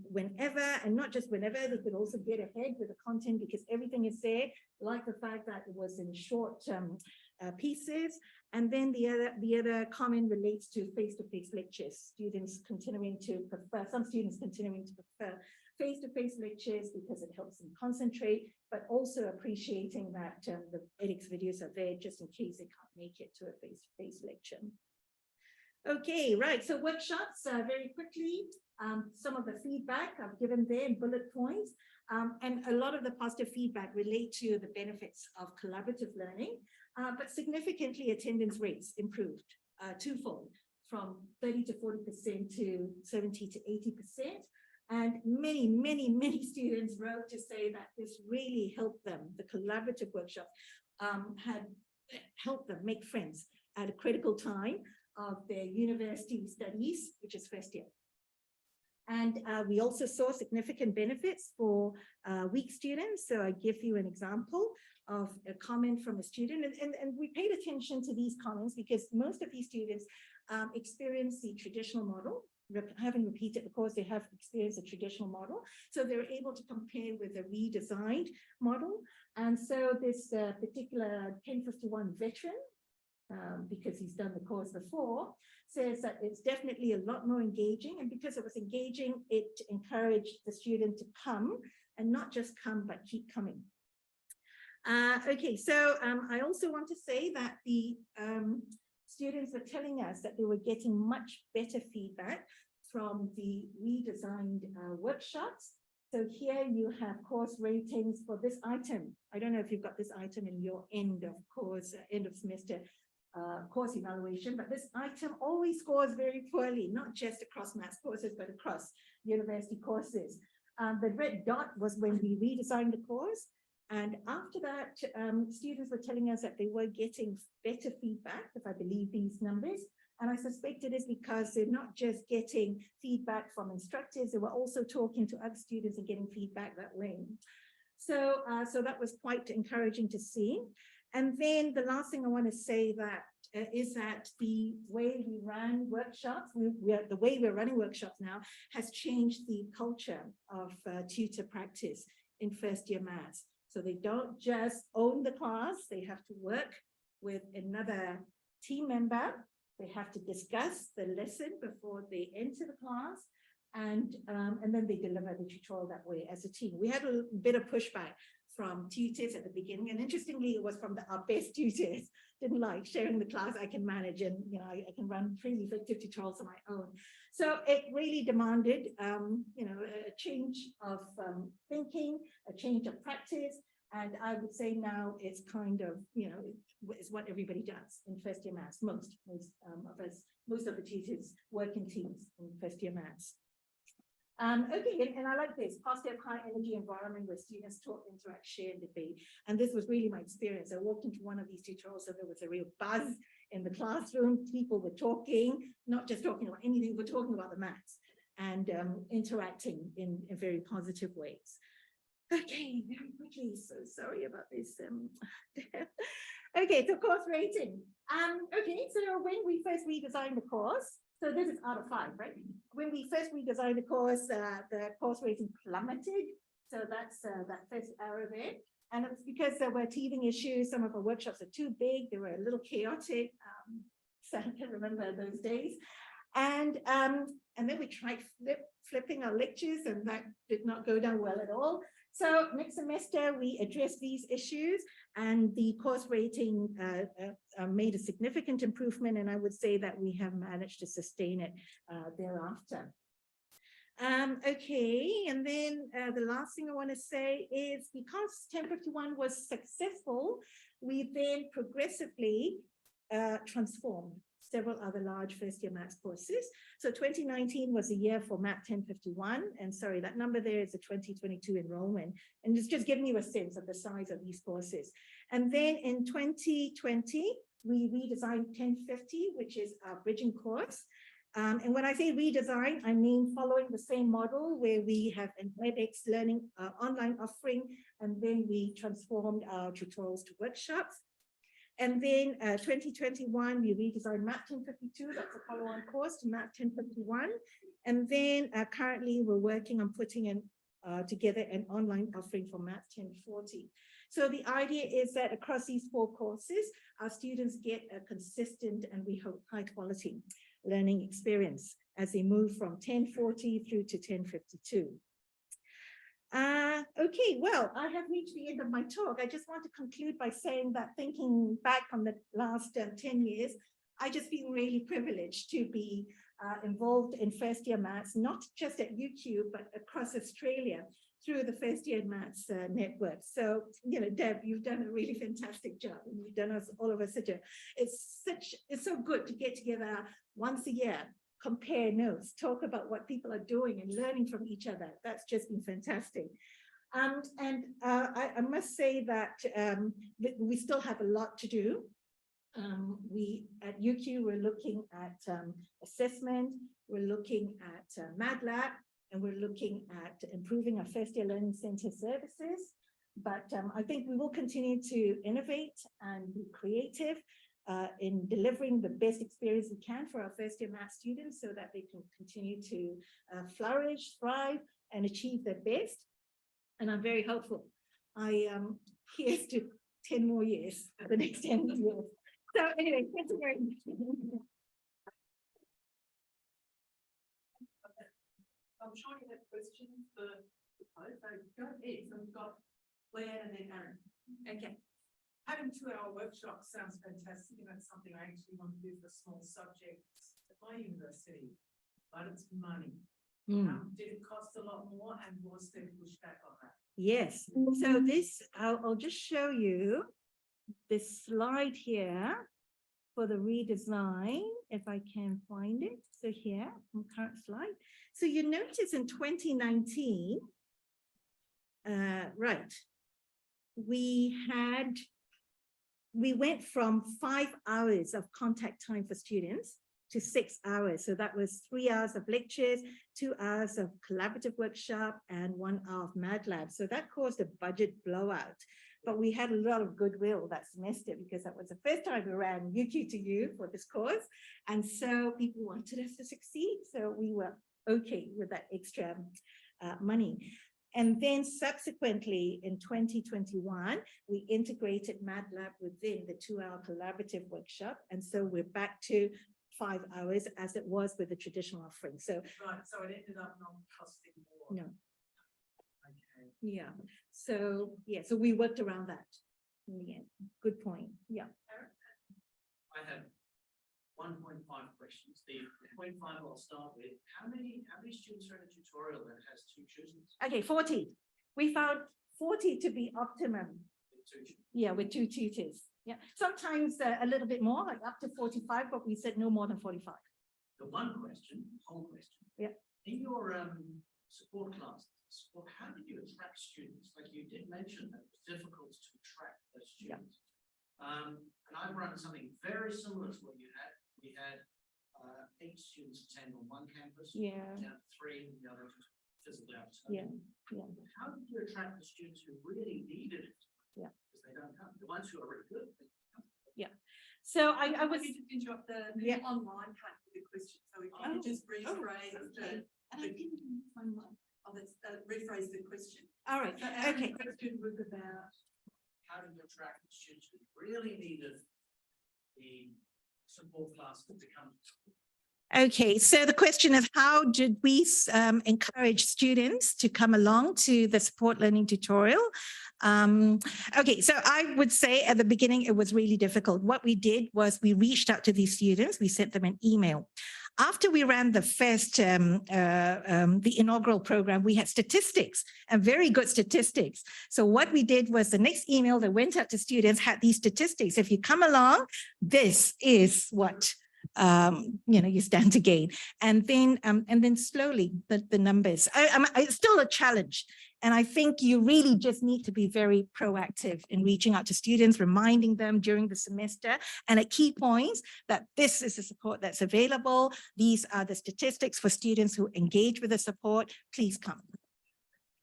whenever, and not just whenever, they could also get ahead with the content because everything is there, like the fact that it was in short pieces. And then the other comment relates to face-to-face lectures. Some students continuing to prefer face-to-face lectures because it helps them concentrate, but also appreciating that the edX videos are there just in case they can't make it to a face-to-face lecture. Okay, right, so workshops, very quickly, some of the feedback I've given there in bullet points, and a lot of the positive feedback relate to the benefits of collaborative learning, but significantly attendance rates improved twofold, from 30 to 40% to 70 to 80%. And many students wrote to say that this really helped them. The collaborative workshop had helped them make friends at a critical time of their university studies, which is first year. And we also saw significant benefits for weak students. So I give you an example of a comment from a student. And we paid attention to these comments because most of these students experience the traditional model. Having repeated the course, they have experienced a traditional model. So they're able to compare with a redesigned model. And so this particular 1051 veteran, because he's done the course before, says that it's definitely a lot more engaging. And because it was engaging, it encouraged the student to come, and not just come, but keep coming. Okay, so I also want to say that the students were telling us that they were getting much better feedback from the redesigned workshops. So here you have course ratings for this item. I don't know if you've got this item in your end of course, end of semester course evaluation, but this item always scores very poorly, not just across maths courses, but across university courses. The red dot was when we redesigned the course. And after that, students were telling us that they were getting better feedback, if I believe these numbers. And I suspect it is because they're not just getting feedback from instructors, they were also talking to other students and getting feedback that way. So, so that was quite encouraging to see. And then the last thing I want to say that is that the way we ran workshops, the way we're running workshops now has changed the culture of tutor practice in first year maths. So they don't just own the class, they have to work with another team member. They have to discuss the lesson before they enter the class, and then they deliver the tutorial that way as a team. We had a bit of pushback from tutors at the beginning, and interestingly, it was from our best tutors. Didn't like sharing the class. I can manage, and I can run pretty effective tutorials on my own. So it really demanded, a change of thinking, a change of practice, and I would say now it's kind of, it's what everybody does in first year maths. Most of the tutors work in teams in first year maths. Okay, and I like this positive high energy environment where students talk, interact, share, and debate. And this was really my experience. I walked into one of these tutorials, so there was a real buzz in the classroom. People were talking, not just talking about anything, but talking about the maths and interacting in very positive ways. Okay, very quickly. So sorry about this. Okay, so course rating. Okay, so when we first redesigned the course, so this is out of 5, right? When we first redesigned the course rating plummeted. So that's that first arrow there. And it's because there were teething issues. Some of our workshops are too big. They were a little chaotic. So I can remember those days. And then we tried flipping our lectures, and that did not go down well at all. So next semester, we addressed these issues, and the course rating made a significant improvement, and I would say that we have managed to sustain it thereafter. Okay, and then the last thing I want to say is because 1051 was successful, we then progressively transformed several other large first year maths courses. So 2019 was a year for Math 1051, and sorry, that number there is the 2022 enrollment, and it's just giving you a sense of the size of these courses. And then in 2020, we redesigned 1050, which is our bridging course. And when I say redesign, I mean following the same model where we have an edX learning online offering, and then we transformed our tutorials to workshops. And then 2021, we redesigned Math 1052, that's a follow-on course to Math 1051. And then currently we're working on putting in together an online offering for Maths 1040. So the idea is that across these 4 courses, our students get a consistent and we hope high quality learning experience as they move from 1040 through to 1052. Okay, well, I have reached the end of my talk. I just want to conclude by saying that thinking back on the last 10 years, I just feel really privileged to be involved in first year maths, not just at UQ, but across Australia through the first year maths network. So, you know, Deb, you've done a really fantastic job. And you've done us all of us it's so good to get together once a year, compare notes, talk about what people are doing and learning from each other. That's just been fantastic. I must say that we still have a lot to do. We at UQ, we're looking at assessment, we're looking at MATLAB, and we're looking at improving our first year learning center services. But I think we will continue to innovate and be creative in delivering the best experience we can for our first year math students so that they can continue to flourish, thrive, and achieve their best. And I'm very hopeful. Here's to 10 more years, the next 10 years. So anyway, thank you very much. I'm sure you have questions for the post. So go ahead. So we've got Claire and then Aaron. Okay. Having 2-hour workshops sounds fantastic, and that's something I actually want to do for small subjects at my university, but it's money. Did it cost a lot more, and was there pushback on that? Yes. So this, I'll just show you this slide here for the redesign, if I can find it. So here, on current slide. So you notice in 2019, right, we went from 5 hours of contact time for students to 6 hours. So that was 3 hours of lectures, 2 hours of collaborative workshop, and 1 hour of MATLAB. So that caused a budget blowout. But we had a lot of goodwill that semester because that was the first time we ran UQ to U for this course. And so people wanted us to succeed. So we were okay with that extra money. And then subsequently in 2021, we integrated MATLAB within the 2-hour collaborative workshop. And so we're back to 5 hours as it was with the traditional offering. So, Right, so it ended up not costing more. no, Okay. yeah. So, yeah, so we worked around that in the end. Good point. Yeah. I have 1.5 questions. The 0.5 I'll start with. How many students are in a tutorial that has 2 tutors? Okay, 40. We found 40 to be optimum. With 2 tutors? Yeah, with 2 tutors. Yeah, sometimes a little bit more, like up to 45, but we said no more than 45. The whole question. Yeah. In your support classes, how did you attract students? Like you did mention that it was difficult to attract those students. Yeah. And I've run something very similar to what you had. We had 8 students attend on one campus. Yeah. Down to 3, and the other just fizzled out. Yeah. Yeah. How did you attract the students who really needed it? Yeah. Because they don't come. The ones who are really good. Yeah. So I was. You just interrupt the online part of the question. So if you could just rephrase okay. And I didn't find one. let's rephrase the question. All right. So our Okay. question was about how do you attract the students who really needed the support classes to come? Okay, so the question is, how did we encourage students to come along to the support learning tutorial? Okay, so I would say at the beginning, it was really difficult. What we did was we reached out to these students, we sent them an email. After we ran the first, the inaugural program, we had statistics and very good statistics. So what we did was the next email that went out to students had these statistics. If you come along, this is what you stand to gain. And then slowly the numbers. It's still a challenge. And I think you really just need to be very proactive in reaching out to students, reminding them during the semester and at key points that this is the support that's available. These are the statistics for students who engage with the support. Please come.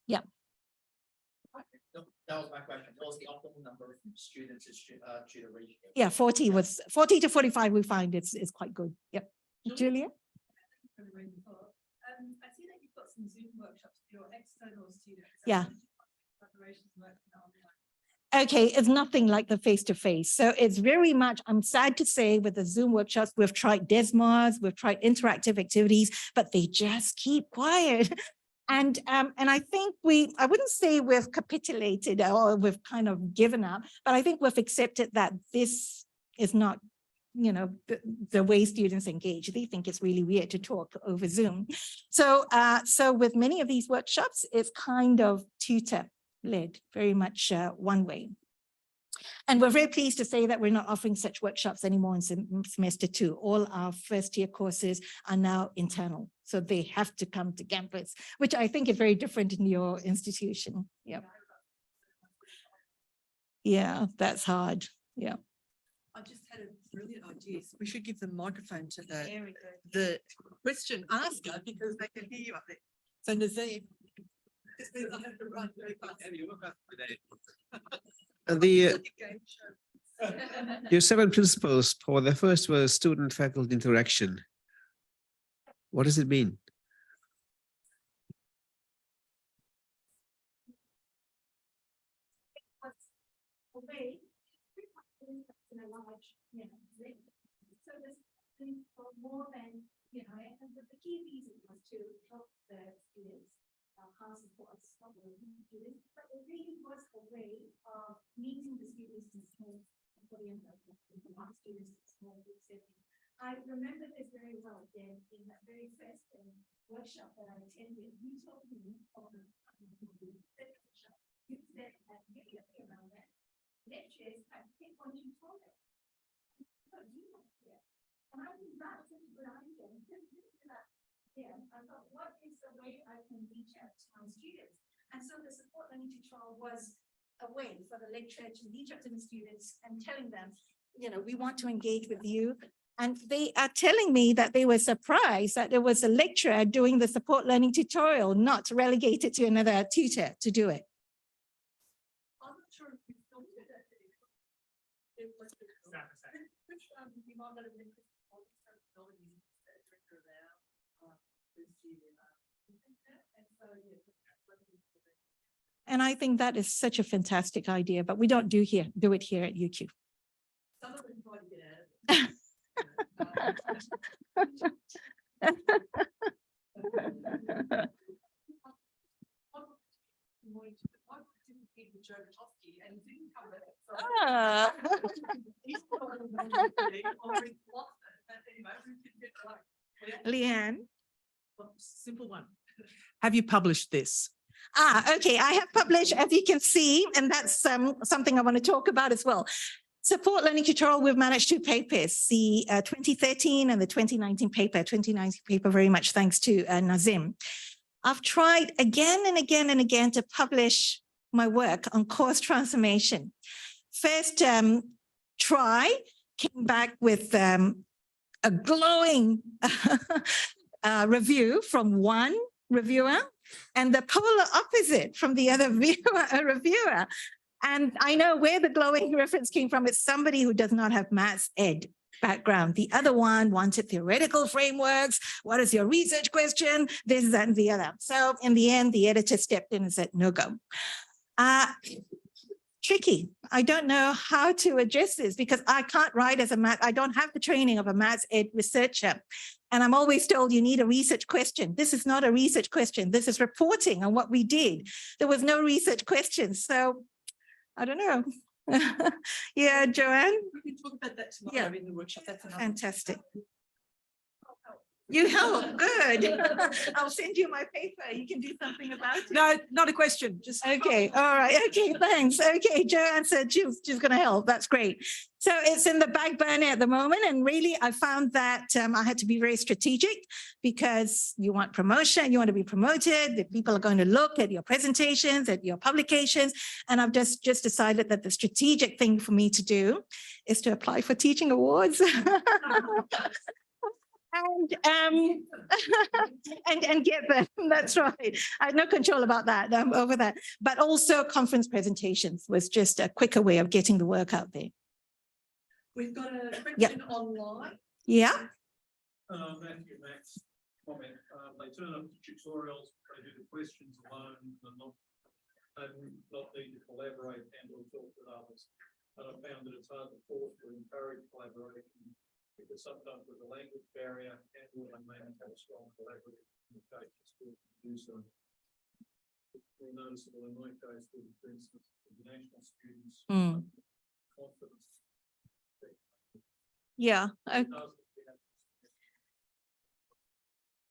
Yeah. That was my question. What was the optimal number of students tutor ratio? Yeah, 40 to 45 we find is quite good. Yep. Julia? I see that you've got some Zoom workshops for your external students. Yeah. Preparations working online. Okay, it's nothing like the face-to-face. So it's very much, I'm sad to say, with the Zoom workshops, we've tried Desmos, we've tried interactive activities, but they just keep quiet. And I think I wouldn't say we've capitulated or we've kind of given up, but I think we've accepted that this is not, you know, the way students engage. They think it's really weird to talk over Zoom. So, so with many of these workshops, it's kind of tutor led, very much one way. And we're very pleased to say that we're not offering such workshops anymore in semester 2. All our first year courses are now internal. So they have to come to campus, which I think is very different in your institution. Yeah. Yeah, that's hard. Yeah. I just had a brilliant idea. So we should give the microphone to the question asker because they can hear you up there. So Nazim. I have to run very fast. Your 7 principles for the first was student-faculty interaction. What does it mean? Away, in a large, you know, so this thing for more than, you know, and the key reason was to help the students, pass the course, students, but it really was a way of meeting the students in small, from students in small group setting. I remember this very well again in that very first workshop that I attended. You told me of the workshop. You said that maybe around that. Lectures, I think when you told it, and I think that's such a good idea. I thought, what is the way I can reach out to my students? And so the support learning tutorial was a way for the lecturer to reach out to the students and telling them, you know, we want to engage with you. And they are telling me that they were surprised that there was a lecturer doing the support learning tutorial, not relegated to another tutor to do it. I'm not sure if we still do that. And I think that is such a fantastic idea, but we don't do it here at UQ. Some of them try to get out of it. Joe Grotowski and he didn't come back. So Ah. he's probably already lost it. But anyway, we can get like Leanne. Simple one. Have you published this? Okay, I have published, as you can see, and that's something I want to talk about as well. Support learning tutorial, we've managed 2 papers, the 2013 and the 2019 paper. 2019 paper, very much thanks to Nazim. I've tried again and again and again to publish my work on course transformation. First try, came back with a glowing review from one reviewer and the polar opposite from the other reviewer. And I know where the glowing reference came from. It's somebody who does not have maths ed background. The other one wanted theoretical frameworks. What is your research question? This, that, and the other. So in the end, the editor stepped in and said, no go. Tricky. I don't know how to address this because I can't write as a math. I don't have the training of a maths ed researcher. And I'm always told you need a research question. This is not a research question. This is reporting on what we did. There was no research question. So I don't know. Yeah, Joanne? we can talk about that tomorrow in the workshop. That's another. Fantastic. You help, good. I'll send you my paper. You can do something about it. No, not a question. Just Okay, all right. Okay, thanks. Okay, Joanne said she's going to help. That's great. So it's in the back burner at the moment. And really, I found that I had to be very strategic because you want promotion, you want to be promoted. The people are going to look at your presentations, at your publications. And I've just decided that the strategic thing for me to do is to apply for teaching awards. And get them. That's right. I have no control about that. I'm over that. But also conference presentations was just a quicker way of getting the work out there. we've got a question online. Yeah. Matthew Max comment. They turn up to tutorials, they do the questions alone and not need to collaborate and or talk with others. And I found that it's hard to force to encourage collaboration because sometimes with a language barrier and or they may not have a strong collaborative communication skills to do so. It's more noticeable in my case with, for instance, international students. Confidence. Yeah.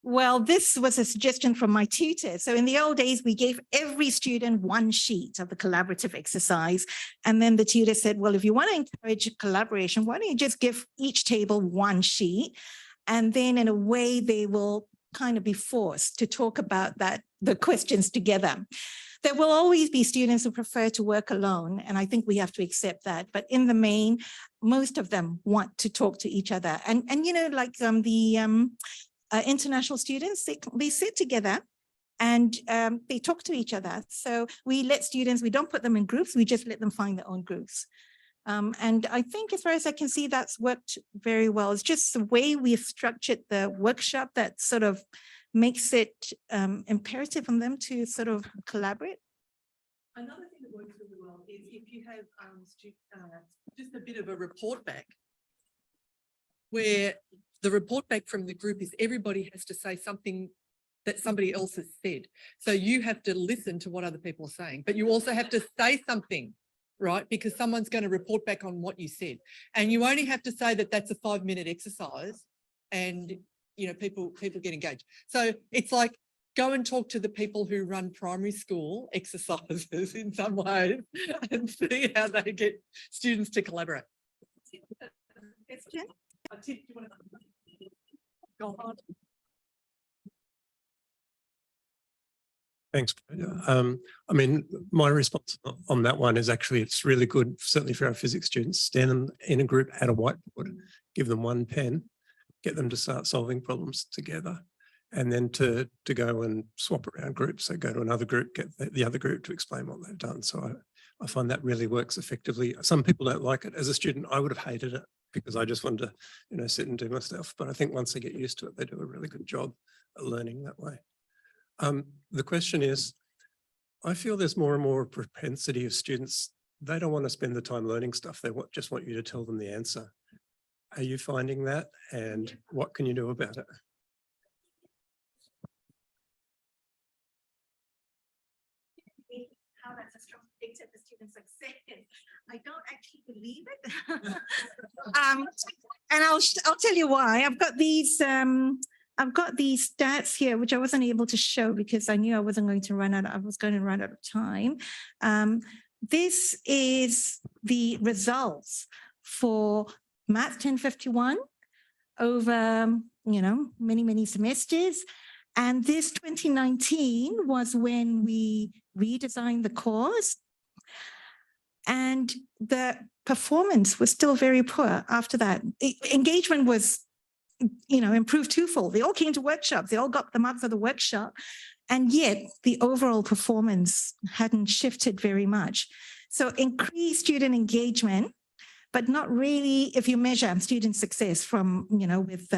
Well, this was a suggestion from my tutor. So in the old days, we gave every student one sheet of the collaborative exercise. And then the tutor said, well, if you want to encourage collaboration, why don't you just give each table one sheet? And then in a way, they will kind of be forced to talk about the questions together. There will always be students who prefer to work alone, and I think we have to accept that. But in the main, most of them want to talk to each other. And you know, like the international students, they sit together and they talk to each other. So we let students, we don't put them in groups, we just let them find their own groups. And I think as far as I can see, that's worked very well. It's just the way we've structured the workshop that sort of makes it imperative on them to sort of collaborate. Another thing that works really well is if you have just a bit of a report back, where the report back from the group is everybody has to say something that somebody else has said. So you have to listen to what other people are saying, but you also have to say something, right? Because someone's going to report back on what you said. And you only have to say that that's a 5-minute exercise and, you know, people get engaged. So it's like, go and talk to the people who run primary school exercises in some ways and see how they get students to collaborate. Question? Go on. Thanks. I mean, my response on that one is actually it's really good, certainly for our physics students, stand them in a group at a whiteboard, give them one pen, get them to start solving problems together, and then to go and swap around groups. So go to another group, get the other group to explain what they've done. So I find that really works effectively. Some people don't like it. As a student, I would have hated it because I just wanted to, you know, sit and do my stuff. But I think once they get used to it, they do a really good job at learning that way. The question is, I feel there's more and more propensity of students, they don't want to spend the time learning stuff. They just want you to tell them the answer. Are you finding that? And what can you do about it? How that's a strong predictor for student success. I don't actually believe it. And I'll tell you why. I've got these stats here, which I wasn't able to show because I knew I wasn't going to run out. I was going to run out of time. This is the results for Maths 1051 over, you know, many semesters. And this 2019 was when we redesigned the course. And the performance was still very poor after that. Engagement was, you know, improved twofold. They all came to workshops. They all got the marks of the workshop. And yet the overall performance hadn't shifted very much. So increased student engagement, but not really, if you measure student success from, you know, with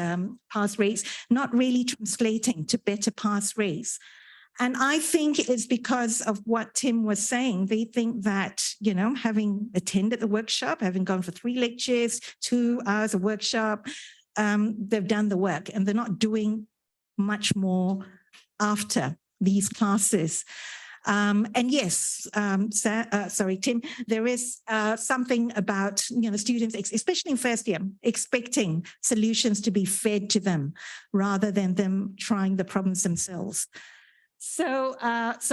pass rates, not really translating to better pass rates. And I think it's because of what Tim was saying. They think that, you know, having attended the workshop, having gone for 3 lectures, 2 hours of workshop, they've done the work and they're not doing much more after these classes. And yes, sorry, Tim, there is something about, you know, students, especially in first year, expecting solutions to be fed to them rather than them trying the problems themselves. So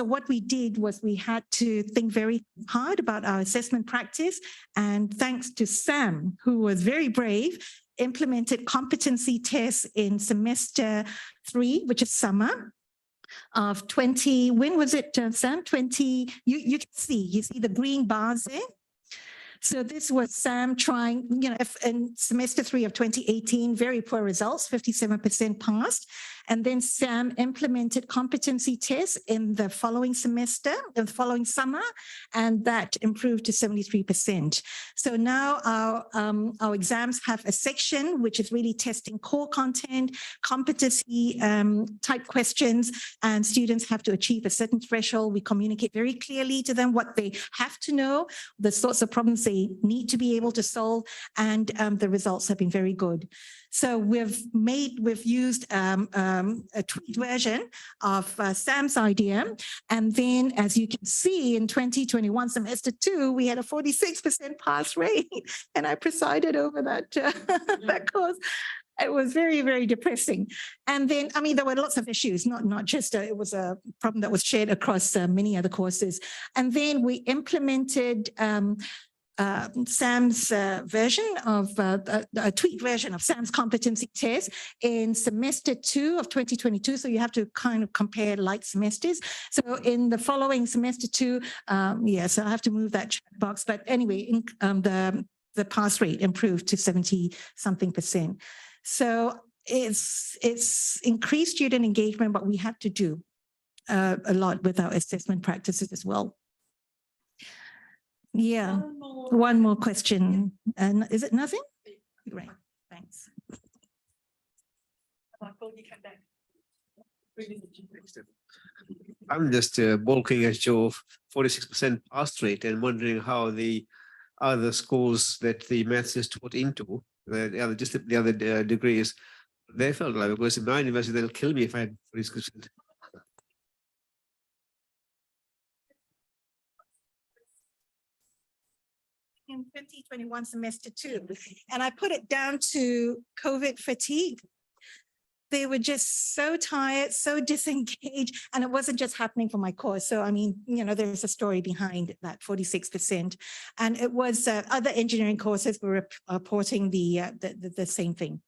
what we did was we had to think very hard about our assessment practice. And thanks to Sam, who was very brave, implemented competency tests in semester 3, which is summer of 20, when was it, Sam? 20, you can see, you see the green bars there? So this was Sam trying, you know, in semester 3 of 2018, very poor results, 57% passed. And then Sam implemented competency tests in the following semester, the following summer, and that improved to 73%. So now our exams have a section which is really testing core content, competency type questions, and students have to achieve a certain threshold. We communicate very clearly to them what they have to know, the sorts of problems they need to be able to solve, and the results have been very good. So we've used a tweaked version of Sam's idea. And then, as you can see, in 2021 semester 2, we had a 46% pass rate, and I presided over that, that course. It was very, very depressing. And then, I mean, there were lots of issues, not just, it was a problem that was shared across many other courses. And then we implemented Sam's version of a tweaked version of Sam's competency test in semester 2 of 2022. So you have to kind of compare like semesters. So in the following semester 2, so I have to move that checkbox. But anyway, the pass rate improved to 70-something%. So it's increased student engagement, but we have to do a lot with our assessment practices as well. Yeah, one more question. And is it nothing? Great, thanks. I'm just balking at your 46% pass rate and wondering how the other schools that the maths is taught into, the other degrees, they felt like, because in my university, they'll kill me if I had 46%. In 2021 semester 2, and I put it down to COVID fatigue. They were just so tired, so disengaged, and it wasn't just happening for my course. So, I mean, you know, there's a story behind that 46%, and it was other engineering courses were reporting the same thing.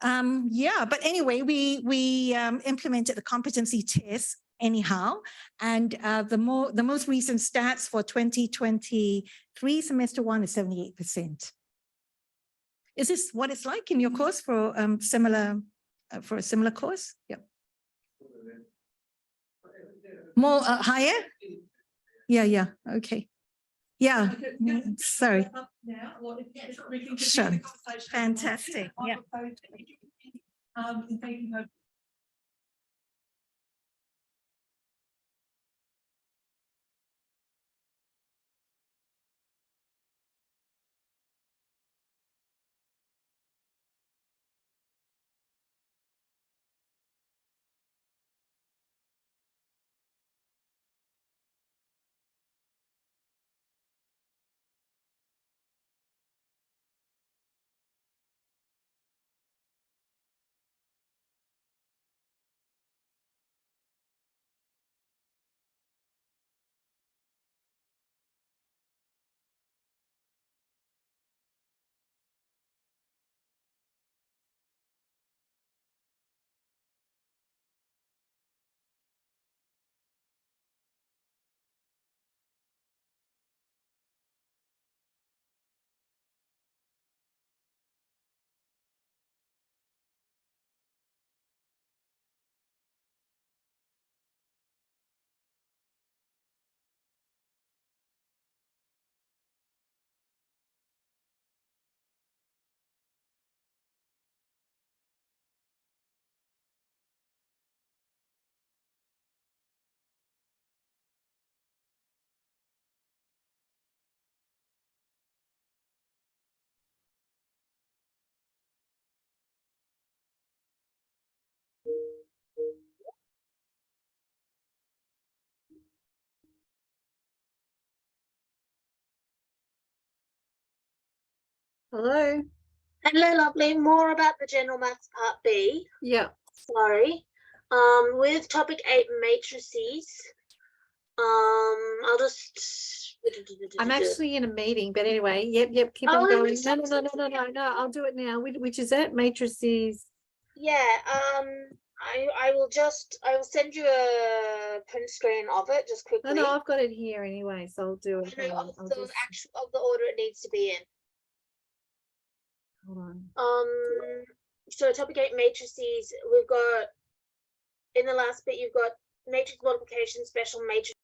But anyway, we implemented the competency test anyhow, and the most recent stats for 2023 semester 1 is 78%. Is this what it's like in your course for a similar course? Yep. More higher? Yeah. Okay. Yeah. Sorry. Sure. Fantastic. Yeah. Hello. Hello, lovely. More about the general maths part B. Yeah. Sorry. With topic 8 matrices. I'll just. I'm actually in a meeting, but anyway, yep, keep on going. No, I'll do it now. Which is it? Matrices. Yeah, I will send you a print screen of it just quickly. No, I've got it here anyway, so I'll do it. Of the order it needs to be in. Hold on. so topic 8 matrices, we've got, in the last bit, you've got matrix multiplication, special matrix.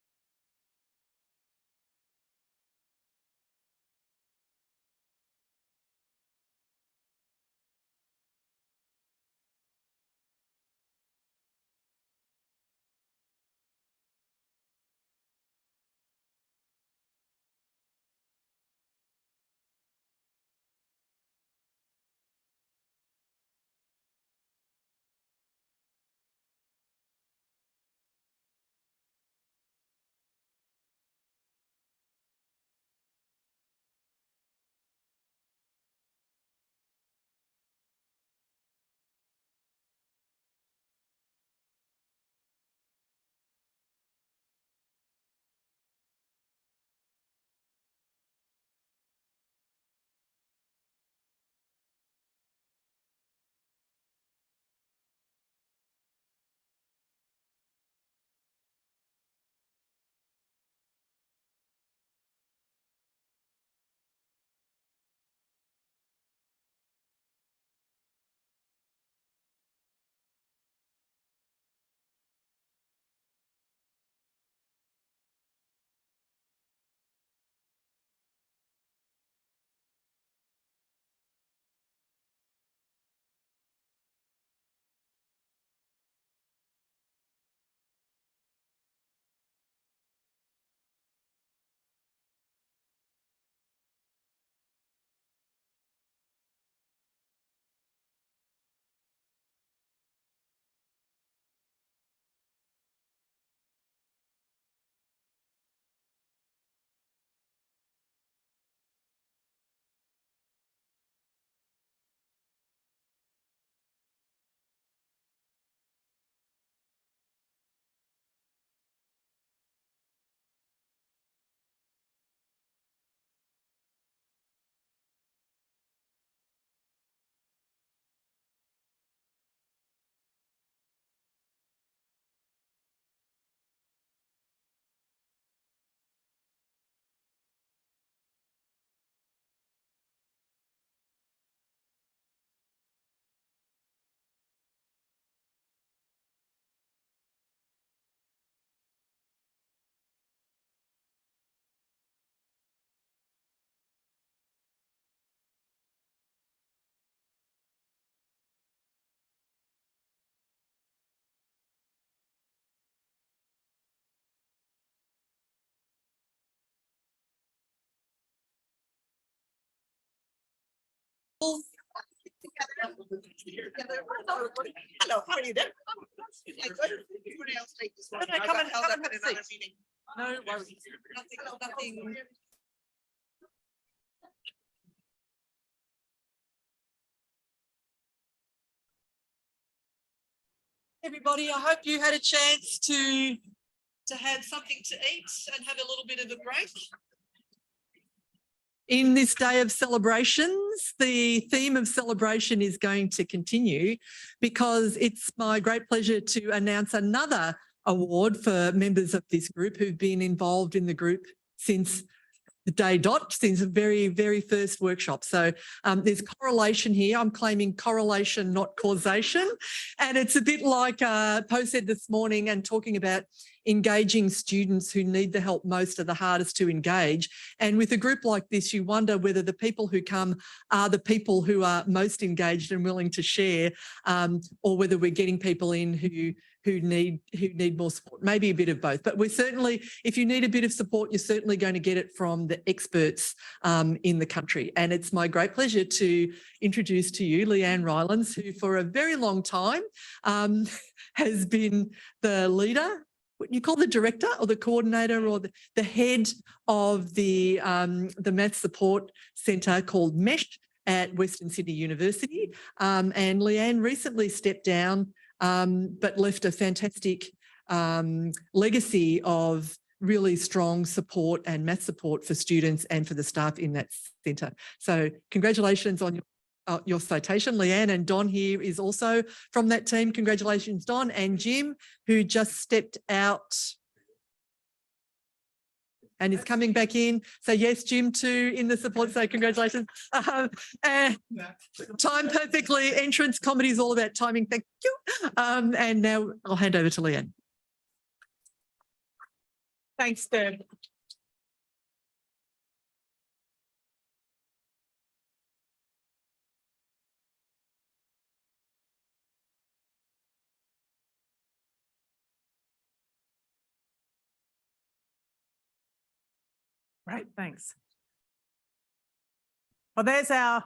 Hello, how are you doing? Come and have a seat. No worries. Nothing. Everybody, I hope you had a chance to have something to eat and have a little bit of a break. In this day of celebrations, the theme of celebration is going to continue because it's my great pleasure to announce another award for members of this group who've been involved in the group since the day dot, since the very, very first workshop. So there's correlation here. I'm claiming correlation, not causation. And it's a bit like Poe said this morning and talking about engaging students who need the help most are the hardest to engage. And with a group like this, you wonder whether the people who come are the people who are most engaged and willing to share, or whether we're getting people in who need more support, maybe a bit of both. But we're certainly, if you need a bit of support, you're certainly going to get it from the experts in the country. And it's my great pleasure to introduce to you Leanne Rylands, who for a very long time has been the leader, what you call the director or the coordinator or the head of the Maths Support Centre called MESH at Western Sydney University. And Leanne recently stepped down but left a fantastic legacy of really strong support and math support for students and for the staff in that centre. So congratulations on your citation. Leanne, and Don here is also from that team. Congratulations, Don, and Jim, who just stepped out. and is coming back in. So yes, Jim too in the support. So congratulations. And time perfectly. Entrance comedy is all about timing. Thank you. And now I'll hand over to Leanne. Thanks, Deb. Right, thanks. Well, there's our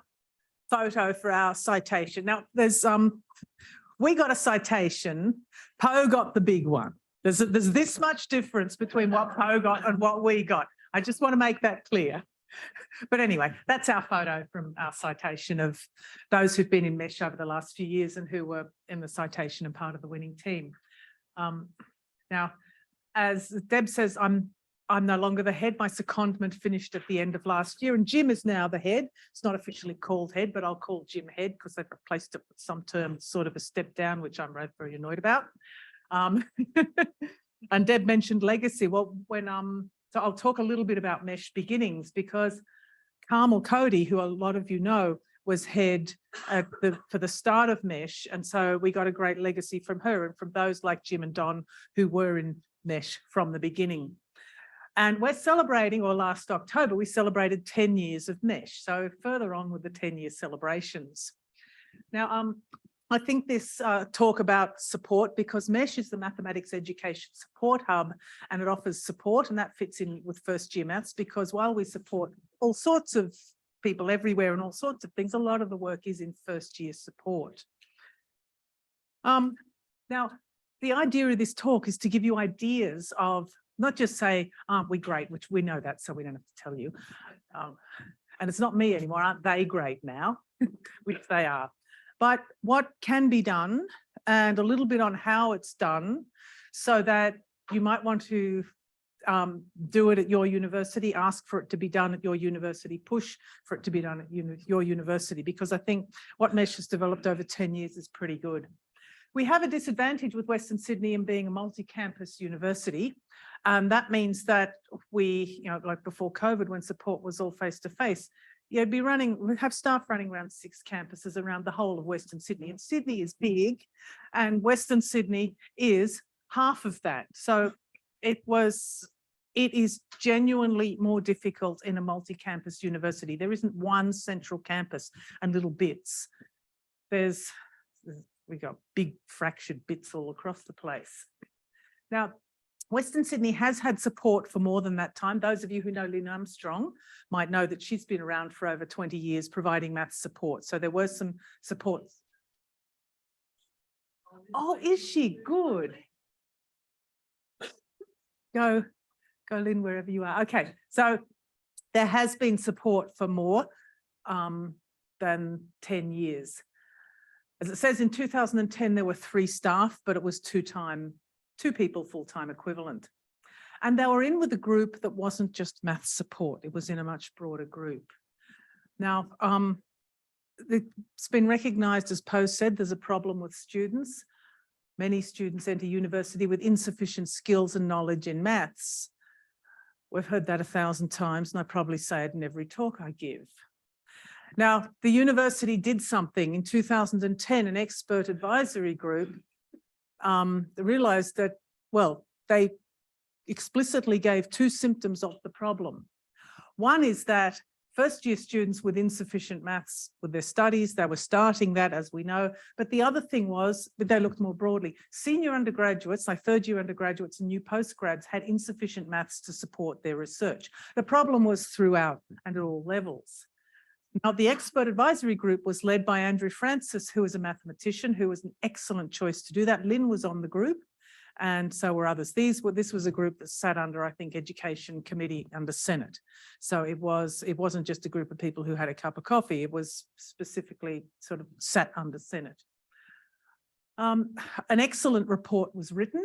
photo for our citation. Now, there's we got a citation. Poe got the big one. There's this much difference between what Poe got and what we got. I just want to make that clear. But anyway, that's our photo from our citation of those who've been in MESH over the last few years and who were in the citation and part of the winning team. Now, as Deb says, I'm no longer the head. My secondment finished at the end of last year, and Jim is now the head. It's not officially called head, but I'll call Jim head because they've replaced it with some term, sort of a step down, which I'm very annoyed about. And Deb mentioned legacy. Well, so I'll talk a little bit about MESH beginnings, because Carmel Cody, who a lot of you know, was head for the start of MESH. And so we got a great legacy from her and from those like Jim and Don who were in MESH from the beginning. And we're celebrating, or last October, we celebrated 10 years of MESH. So further on with the 10-year celebrations. Now, I think this talk about support, because MESH is the Mathematics Education Support Hub, and it offers support, and that fits in with first year maths, because while we support all sorts of people everywhere and all sorts of things, a lot of the work is in first year support. Now, the idea of this talk is to give you ideas of, not just say, aren't we great, which we know that, so we don't have to tell you. And it's not me anymore, aren't they great now? Which they are. But what can be done, and a little bit on how it's done, so that you might want to do it at your university, ask for it to be done at your university, push for it to be done at your university, because I think what MESH has developed over 10 years is pretty good. We have a disadvantage with Western Sydney in being a multi-campus university. That means that we, like before COVID, when support was all face-to-face, we'd have staff running around 6 campuses around the whole of Western Sydney. And Sydney is big, and Western Sydney is half of that. So it is genuinely more difficult in a multi-campus university. There isn't one central campus and little bits. We got big fractured bits all across the place. Now, Western Sydney has had support for more than that time. Those of you who know Lynn Armstrong might know that she's been around for over 20 years providing maths support. So there were some supports. Oh, is she? Good. Go Lynn, wherever you are. Okay, so there has been support for more than 10 years. As it says, in 2010, there were 3 staff, but it was 2 people full-time equivalent. And they were in with a group that wasn't just maths support. It was in a much broader group. Now, it's been recognised, as Poe said, there's a problem with students. Many students enter university with insufficient skills and knowledge in maths. We've heard that 1,000 times, and I probably say it in every talk I give. Now, the university did something in 2010, an expert advisory group realised that, well, they explicitly gave 2 symptoms of the problem. One is that first year students with insufficient maths with their studies, they were starting that, as we know. But the other thing was, but they looked more broadly, senior undergraduates, like 3rd year undergraduates and new postgrads, had insufficient maths to support their research. The problem was throughout and at all levels. Now, the expert advisory group was led by Andrew Francis, who is a mathematician, who was an excellent choice to do that. Lynn was on the group, and so were others. This was a group that sat under, I think, Education Committee under Senate. So it wasn't just a group of people who had a cup of coffee. It was specifically sort of sat under Senate. An excellent report was written.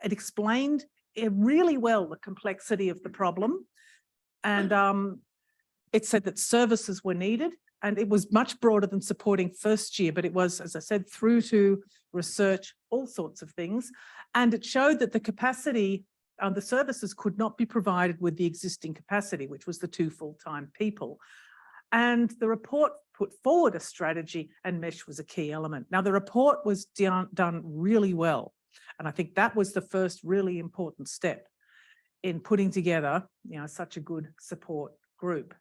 It explained really well the complexity of the problem, and it said that services were needed, and it was much broader than supporting first year, but it was, as I said, through to research, all sorts of things. And it showed that the capacity the services could not be provided with the existing capacity, which was the 2 full-time people. And the report put forward a strategy, and mesh was a key element. Now, the report was done really well. And I think that was the first really important step in putting together, such a good support group.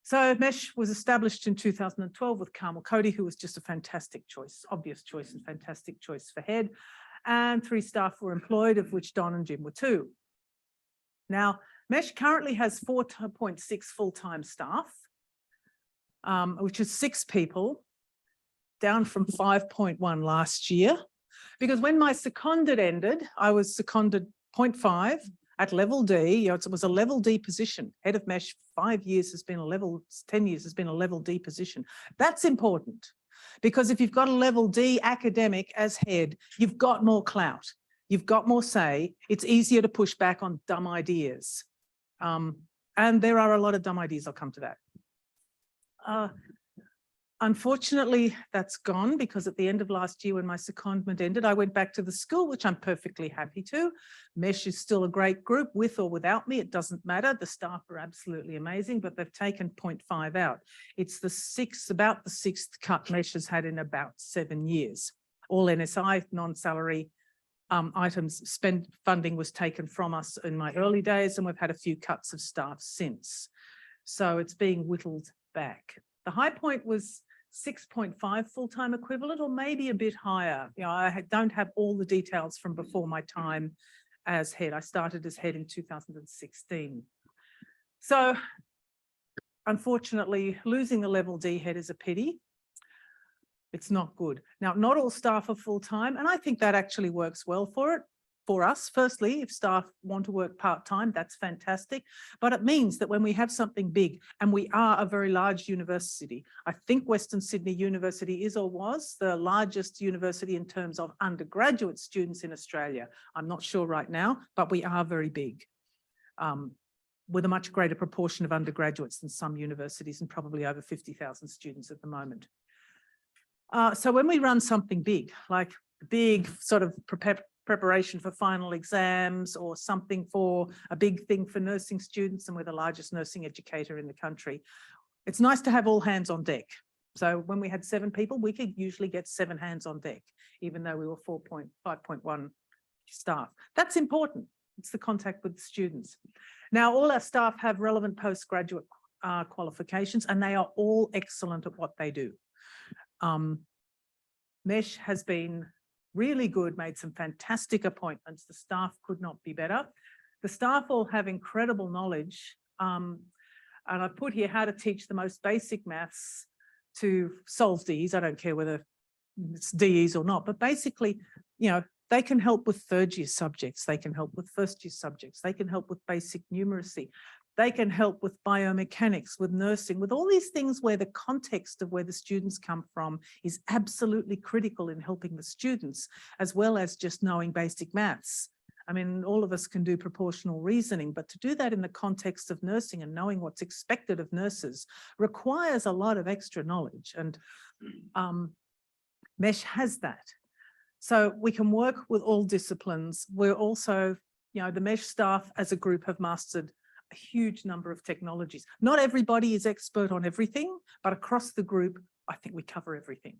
So mesh was established in 2012 with Carmel Cody, who was just a fantastic choice, obvious choice and fantastic choice for head. And 3 staff were employed, of which Don and Jim were 2. Now, mesh currently has 4.6 full-time staff, which is 6 people, down from 5.1 last year. Because when my seconded ended, I was seconded 0.5 at level D. It was a level D position. Head of mesh 5 years has been a level, 10 years has been a level D position. That's important because if you've got a level D academic as head, you've got more clout. You've got more say. It's easier to push back on dumb ideas. And there are a lot of dumb ideas. I'll come to that. Unfortunately, that's gone because at the end of last year when my secondment ended, I went back to the school, which I'm perfectly happy to. Mesh is still a great group with or without me. It doesn't matter. The staff are absolutely amazing, but they've taken 0.5 out. It's about the 6th cut Mesh has had in about 7 years. All NSI, non-salary items, funding was taken from us in my early days, and we've had a few cuts of staff since. So it's being whittled back. The high point was 6.5 full-time equivalent, or maybe a bit higher. I don't have all the details from before my time as head. I started as head in 2016. So unfortunately, losing the level D head is a pity. It's not good. Now, not all staff are full-time, and I think that actually works well for us. Firstly, if staff want to work part-time, that's fantastic. But it means that when we have something big, and we are a very large university, I think Western Sydney University is or was the largest university in terms of undergraduate students in Australia. I'm not sure right now, but we are very big, with a much greater proportion of undergraduates than some universities, and probably over 50,000 students at the moment. So when we run something big, like big sort of preparation for final exams or something for a big thing for nursing students, and we're the largest nursing educator in the country, it's nice to have all hands on deck. So when we had 7 people, we could usually get 7 hands on deck, even though we were 5.1 staff. That's important. It's the contact with the students. Now, all our staff have relevant postgraduate qualifications, and they are all excellent at what they do. Mesh has been really good, made some fantastic appointments. The staff could not be better. The staff all have incredible knowledge. And I've put here how to teach the most basic maths to solve Ds. I don't care whether it's DEs or not, but basically, they can help with 3rd-year subjects. They can help with 1st-year subjects. They can help with basic numeracy. They can help with biomechanics, with nursing, with all these things where the context of where the students come from is absolutely critical in helping the students, as well as just knowing basic maths. I mean, all of us can do proportional reasoning, but to do that in the context of nursing and knowing what's expected of nurses requires a lot of extra knowledge, and Mesh has that. So we can work with all disciplines. We're also, the Mesh staff as a group have mastered a huge number of technologies. Not everybody is expert on everything, but across the group, I think we cover everything.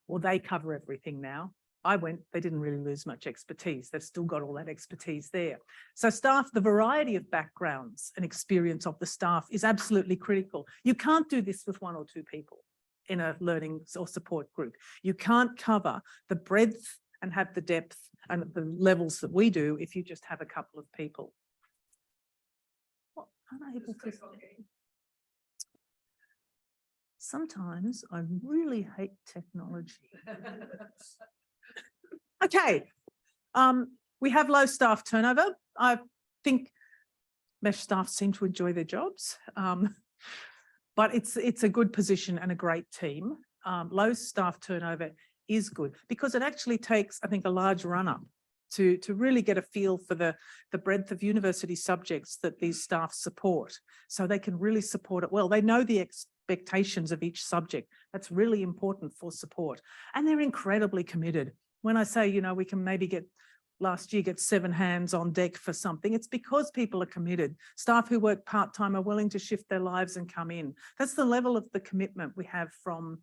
Well, they cover everything now. They didn't really lose much expertise. They've still got all that expertise there. So staff, the variety of backgrounds and experience of the staff is absolutely critical. You can't do this with 1 or 2 people in a learning or support group. You can't cover the breadth and have the depth and the levels that we do if you just have a couple of people. Unable to. Sometimes I really hate technology. Okay, we have low staff turnover. I think Mesh staff seem to enjoy their jobs, but it's a good position and a great team. Low staff turnover is good because it actually takes, I think, a large run-up to really get a feel for the breadth of university subjects that these staff support, so they can really support it well. They know the expectations of each subject. That's really important for support. And they're incredibly committed. When I say, we can maybe get last year get 7 hands on deck for something. It's because people are committed. Staff who work part-time are willing to shift their lives and come in. That's the level of the commitment we have from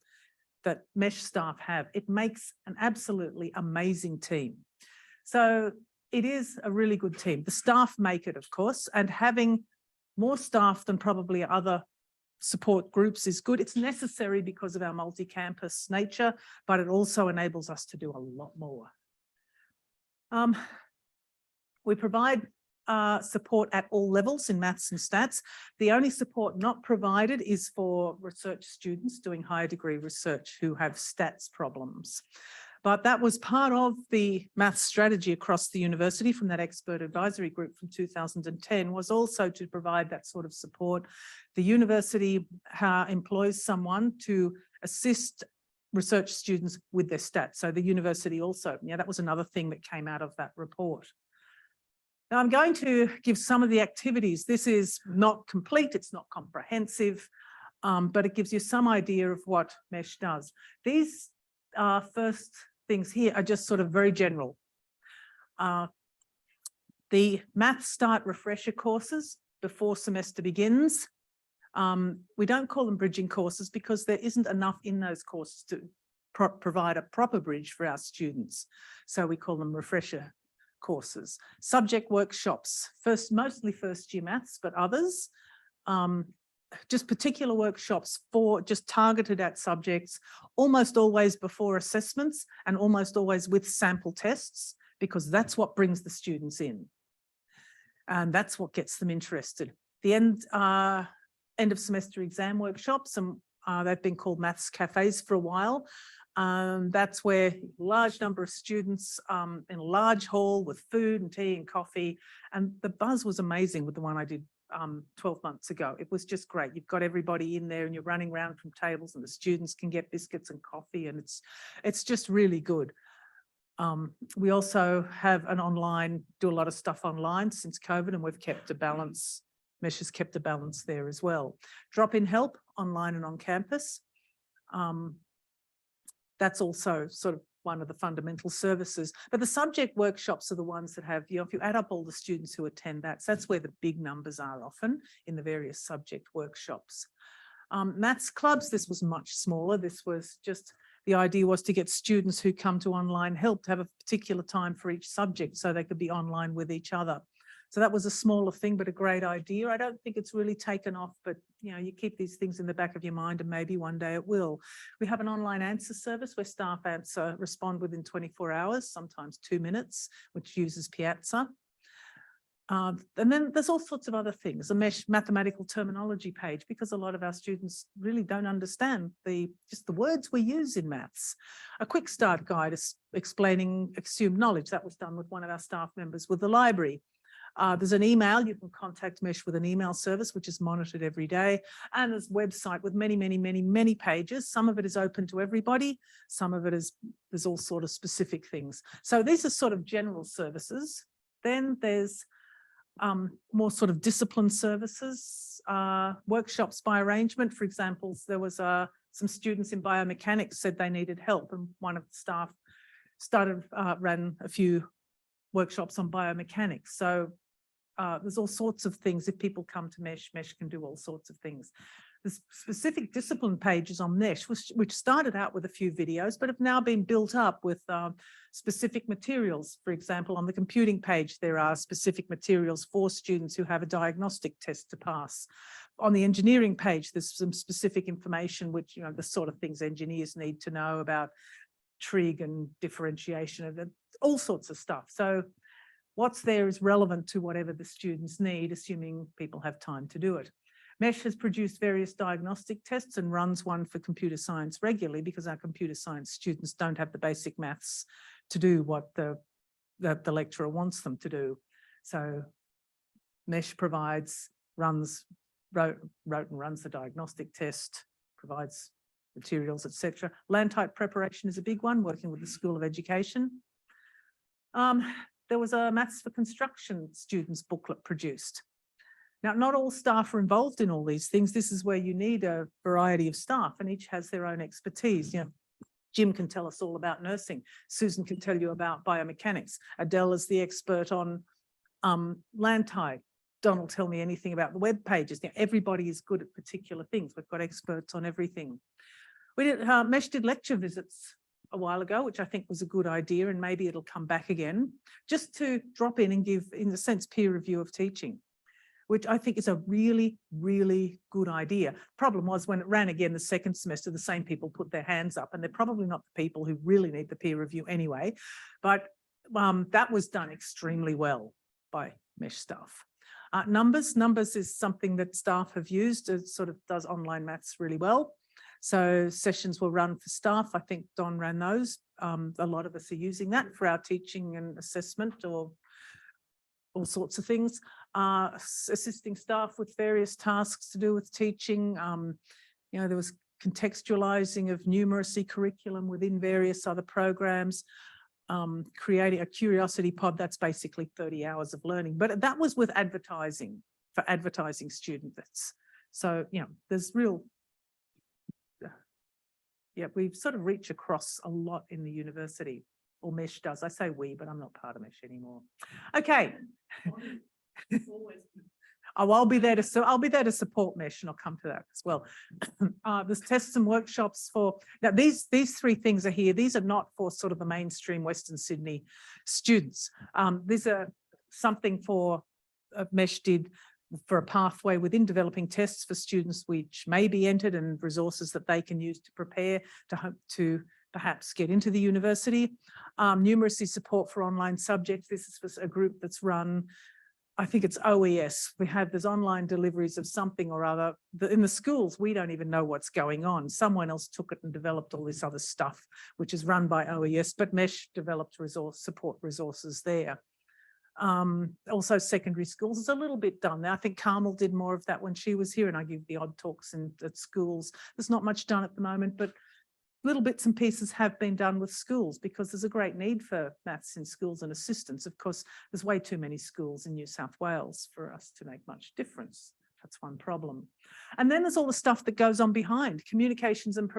that MESH staff have. It makes an absolutely amazing team. So it is a really good team. The staff make it, of course, and having more staff than probably other support groups is good. It's necessary because of our multi-campus nature, but it also enables us to do a lot more. We provide support at all levels in maths and stats. The only support not provided is for research students doing higher degree research who have stats problems. But that was part of the maths strategy across the university from that expert advisory group from 2010, was also to provide that sort of support. The university employs someone to assist research students with their stats. So the university also, that was another thing that came out of that report. Now I'm going to give some of the activities. This is not complete, it's not comprehensive, but it gives you some idea of what MESH does. These first things here are just sort of very general. The Maths Start refresher courses before semester begins. We don't call them bridging courses because there isn't enough in those courses to provide a proper bridge for our students. So we call them refresher courses. Subject workshops, mostly first year maths, but others. Just particular workshops for just targeted at subjects, almost always before assessments and almost always with sample tests, because that's what brings the students in. And that's what gets them interested. The end of semester exam workshops, and they've been called maths cafes for a while. That's where a large number of students in a large hall with food and tea and coffee. And the buzz was amazing with the one I did 12 months ago. It was just great. You've got everybody in there and you're running around from tables and the students can get biscuits and coffee, and it's just really good. We also have do a lot of stuff online since COVID, and we've kept a balance. MESH has kept a balance there as well. Drop-in help online and on campus. That's also sort of one of the fundamental services. But the subject workshops are the ones that have, if you add up all the students who attend that's where the big numbers are often in the various subject workshops. Maths clubs, this was much smaller. This was just, the idea was to get students who come to online help to have a particular time for each subject so they could be online with each other. So that was a smaller thing, but a great idea. I don't think it's really taken off, but you keep these things in the back of your mind and maybe one day it will. We have an online answer service where staff respond within 24 hours, sometimes 2 minutes, which uses Piazza. And then there's all sorts of other things, a MESH mathematical terminology page, because a lot of our students really don't understand just the words we use in maths. A quick start guide is explaining assumed knowledge. That was done with one of our staff members with the library. There's an email, you can contact MESH with an email service, which is monitored every day. And there's a website with many pages. Some of it is open to everybody. Some of it there's all sort of specific things. So these are sort of general services. Then there's more sort of discipline services, workshops by arrangement. For example, there was some students in biomechanics said they needed help, and one of the staff ran a few workshops on biomechanics. So there's all sorts of things. If people come to MESH, MESH can do all sorts of things. The specific discipline pages on MESH, which started out with a few videos, but have now been built up with specific materials. For example, on the computing page, there are specific materials for students who have a diagnostic test to pass. On the engineering page, there's some specific information, which, the sort of things engineers need to know about trig and differentiation of all sorts of stuff. So what's there is relevant to whatever the students need, assuming people have time to do it. MESH has produced various diagnostic tests and runs one for computer science regularly, because our computer science students don't have the basic maths to do what the lecturer wants them to do. So MESH wrote and runs the diagnostic test, provides materials, etc. Land type preparation is a big one, working with the School of Education. There was a Maths for Construction students booklet produced. Now, not all staff are involved in all these things. This is where you need a variety of staff, and each has their own expertise. Jim can tell us all about nursing. Susan can tell you about biomechanics. Adele is the expert on land tide. Don will tell me anything about the web pages. Now, everybody is good at particular things. We've got experts on everything. We did, Mesh did lecture visits a while ago, which I think was a good idea, and maybe it'll come back again, just to drop in and give, in a sense, peer review of teaching, which I think is a really, really good idea. Problem was when it ran again the second semester, the same people put their hands up, and they're probably not the people who really need the peer review anyway, but that was done extremely well by Mesh staff. Numbers is something that staff have used. It sort of does online maths really well. So sessions will run for staff. I think Don ran those. A lot of us are using that for our teaching and assessment or all sorts of things. Assisting staff with various tasks to do with teaching. You know, there was contextualizing of numeracy curriculum within various other programs. Creating a curiosity pod, that's basically 30 hours of learning. But that was with advertising, for advertising students. So, you know, there's real, yeah, we've sort of reached across a lot in the university, or Mesh does. I say we, but I'm not part of Mesh anymore. Okay. Oh, I'll be there to support Mesh, and I'll come to that as well. There's tests and workshops for, now these three things are here. These are not for sort of the mainstream Western Sydney students. These are something for Mesh did for a pathway within developing tests for students which may be entered and resources that they can use to prepare to hope to perhaps get into the university. Numeracy support for online subjects. This is for a group that's run, I think it's OES. There's online deliveries of something or other. In the schools, we don't even know what's going on. Someone else took it and developed all this other stuff, which is run by OES, but Mesh developed support resources there. Also secondary schools is a little bit done there. I think Carmel did more of that when she was here, and I give the odd talks at schools. There's not much done at the moment, but little bits and pieces have been done with schools because there's a great need for maths in schools and assistance. Of course, there's way too many schools in New South Wales for us to make much difference. That's one problem. And then there's all the stuff that goes on behind, communications and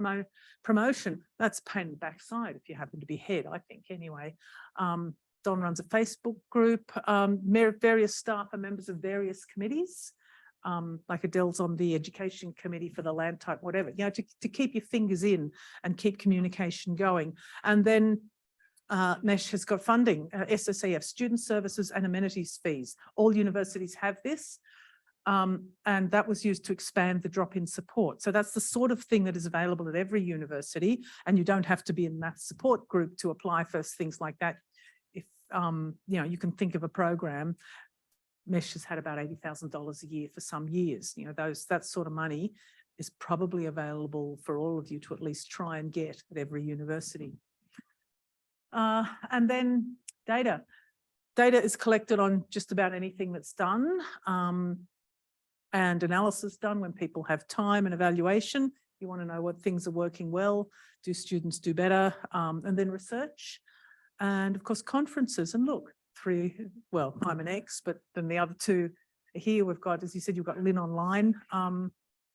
promotion. That's a pain in the backside if you happen to be head, I think, anyway. Don runs a Facebook group. Various staff are members of various committees. Like Adele's on the education committee for the land type, whatever, you know, to keep your fingers in and keep communication going. And then Mesh has got funding, SSEF, student services and amenities fees. All universities have this. And that was used to expand the drop-in support. So that's the sort of thing that is available at every university, and you don't have to be in that support group to apply for things like that. If, you know, you can think of a program. Mesh has had about $80,000 a year for some years. You know, that sort of money is probably available for all of you to at least try and get at every university. And then data. Data is collected on just about anything that's done, and analysis done when people have time and evaluation. You want to know what things are working well, do students do better, and then research. And of course, conferences. And look, well, I'm an ex, but then the other two here we've got, as you said, you've got Lynn Online.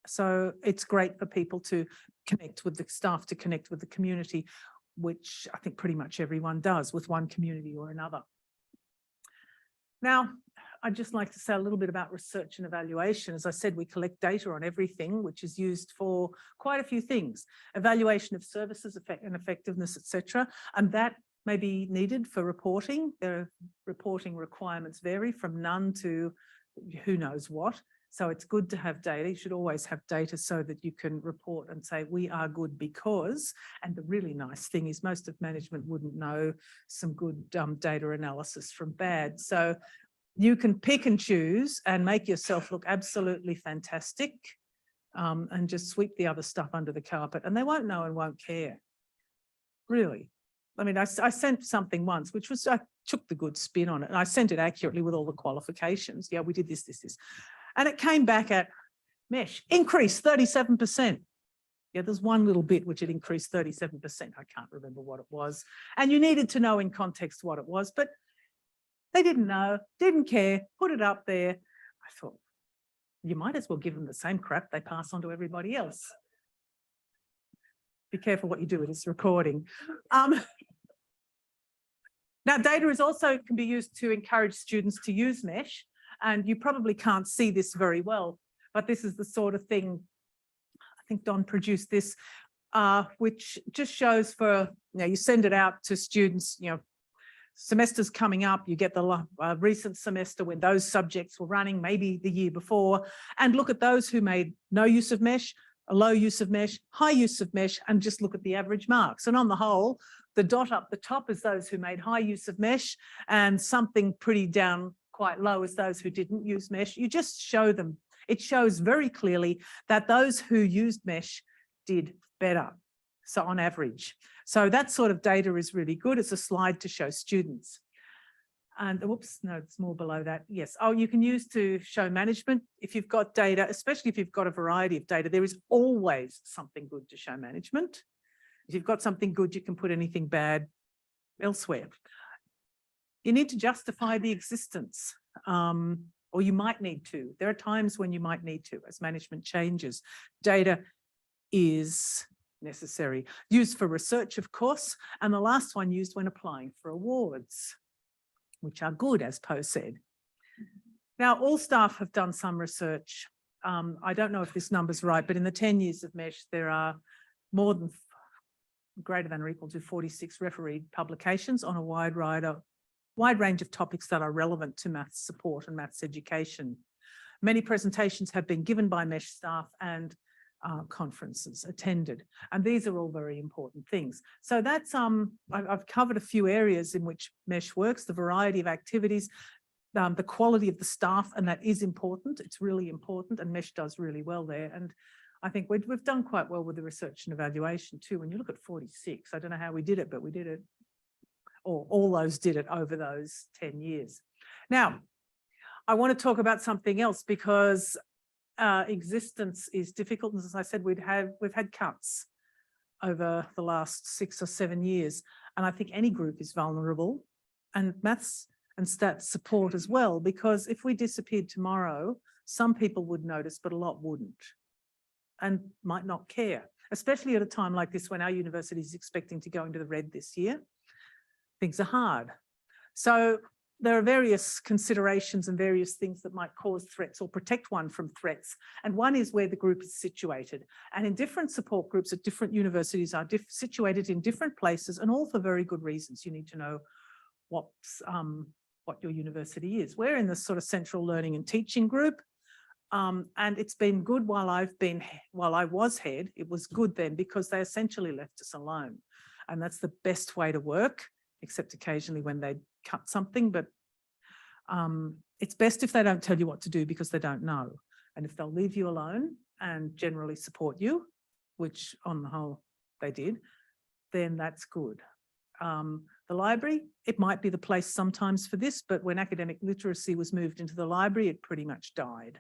So it's great for people to connect with the staff, to connect with the community, which I think pretty much everyone does with one community or another. Now, I'd just like to say a little bit about research and evaluation. As I said, we collect data on everything, which is used for quite a few things. Evaluation of services and effectiveness, etc. And that may be needed for reporting. Their reporting requirements vary from none to who knows what. So it's good to have data. You should always have data so that you can report and say, we are good because, and the really nice thing is most of management wouldn't know some good data analysis from bad. So you can pick and choose and make yourself look absolutely fantastic, and just sweep the other stuff under the carpet, and they won't know and won't care. Really. I mean, I sent something once, which was, I took the good spin on it, and I sent it accurately with all the qualifications. Yeah, we did this. And it came back at Mesh, increase 37%. Yeah, there's one little bit which it increased 37%. I can't remember what it was. And you needed to know in context what it was, but they didn't know, didn't care, put it up there. I thought, you might as well give them the same crap they pass on to everybody else. Be careful what you do with this recording. Now, data is also can be used to encourage students to use mesh, and you probably can't see this very well, but this is the sort of thing, I think Don produced this, which just shows for, you send it out to students, semesters coming up, you get the recent semester when those subjects were running, maybe the year before, and look at those who made no use of mesh, a low use of mesh, high use of mesh, and just look at the average marks. And on the whole, the dot up the top is those who made high use of mesh, and something pretty down quite low is those who didn't use mesh. You just show them. It shows very clearly that those who used mesh did better. So on average. So that sort of data is really good. It's a slide to show students. And whoops, no, it's more below that. Yes. Oh, you can use to show management. If you've got data, especially if you've got a variety of data, there is always something good to show management. If you've got something good, you can put anything bad elsewhere. You need to justify the existence, or you might need to. There are times when you might need to as management changes. Data is necessary. Used for research, of course, and the last one used when applying for awards, which are good, as Poe said. Now, all staff have done some research. I don't know if this number's right, but in the 10 years of MESH, there are more than greater than or equal to 46 refereed publications on a wide range of topics that are relevant to maths support and maths education. Many presentations have been given by MESH staff and conferences attended, and these are all very important things. So that's I've covered a few areas in which MESH works, the variety of activities, the quality of the staff, and that is important. It's really important, and MESH does really well there. And I think we've done quite well with the research and evaluation too. When you look at 46, I don't know how we did it, but we did it, or all those did it over those 10 years. Now, I want to talk about something else because existence is difficult. And as I said, we've had cuts over the last 6 or 7 years. And I think any group is vulnerable, and maths and stats support as well, because if we disappeared tomorrow, some people would notice, but a lot wouldn't and might not care, especially at a time like this when our university is expecting to go into the red this year. Things are hard. So there are various considerations and various things that might cause threats or protect one from threats. And one is where the group is situated. And in different support groups at different universities are situated in different places, and all for very good reasons. You need to know what your university is. We're in the sort of central learning and teaching group. And it's been good while I was head. It was good then because they essentially left us alone. And that's the best way to work, except occasionally when they cut something, but it's best if they don't tell you what to do because they don't know. And if they'll leave you alone and generally support you, which on the whole they did, then that's good. The library, it might be the place sometimes for this, but when academic literacy was moved into the library, it pretty much died.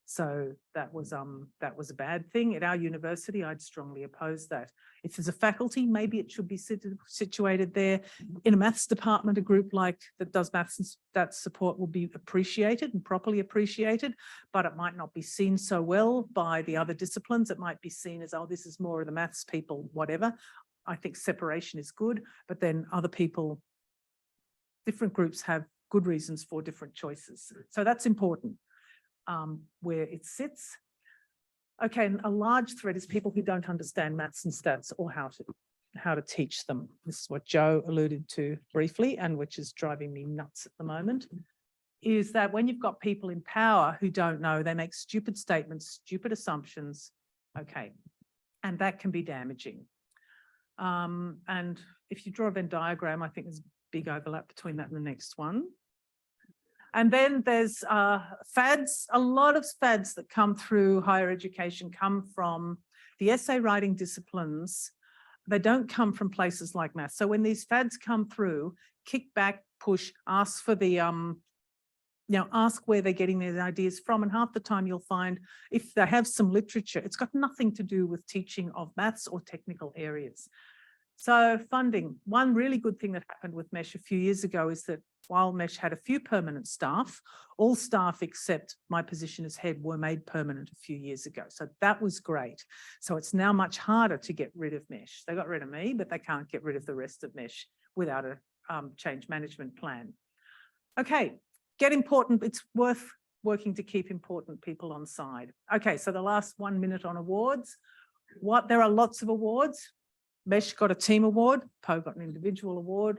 So that was a bad thing. At our university, I'd strongly oppose that. If there's a faculty, maybe it should be situated there. In a maths department, a group like that does maths and stats support will be appreciated and properly appreciated, but it might not be seen so well by the other disciplines. It might be seen as, oh, this is more of the maths people, whatever. I think separation is good, but then other people, different groups have good reasons for different choices. So that's important. Where it sits. Okay, and a large threat is people who don't understand maths and stats or how to teach them. This is what Joe alluded to briefly, and which is driving me nuts at the moment, is that when you've got people in power who don't know, they make stupid statements, stupid assumptions, okay, and that can be damaging. And if you draw a Venn diagram, I think there's a big overlap between that and the next one. And then there's fads. A lot of fads that come through higher education come from the essay writing disciplines. They don't come from places like maths. So when these fads come through, kick back, push, ask for the, ask where they're getting their ideas from. And half the time you'll find if they have some literature, it's got nothing to do with teaching of maths or technical areas. So funding, one really good thing that happened with MESH a few years ago is that while Mesh had a few permanent staff, all staff except my position as head were made permanent a few years ago. So that was great. So it's now much harder to get rid of Mesh. They got rid of me, but they can't get rid of the rest of Mesh without a change management plan. Okay, it's worth working to keep important people on side. Okay, so the last 1 minute on awards. There are lots of awards. Mesh got a team award, Poe got an individual award.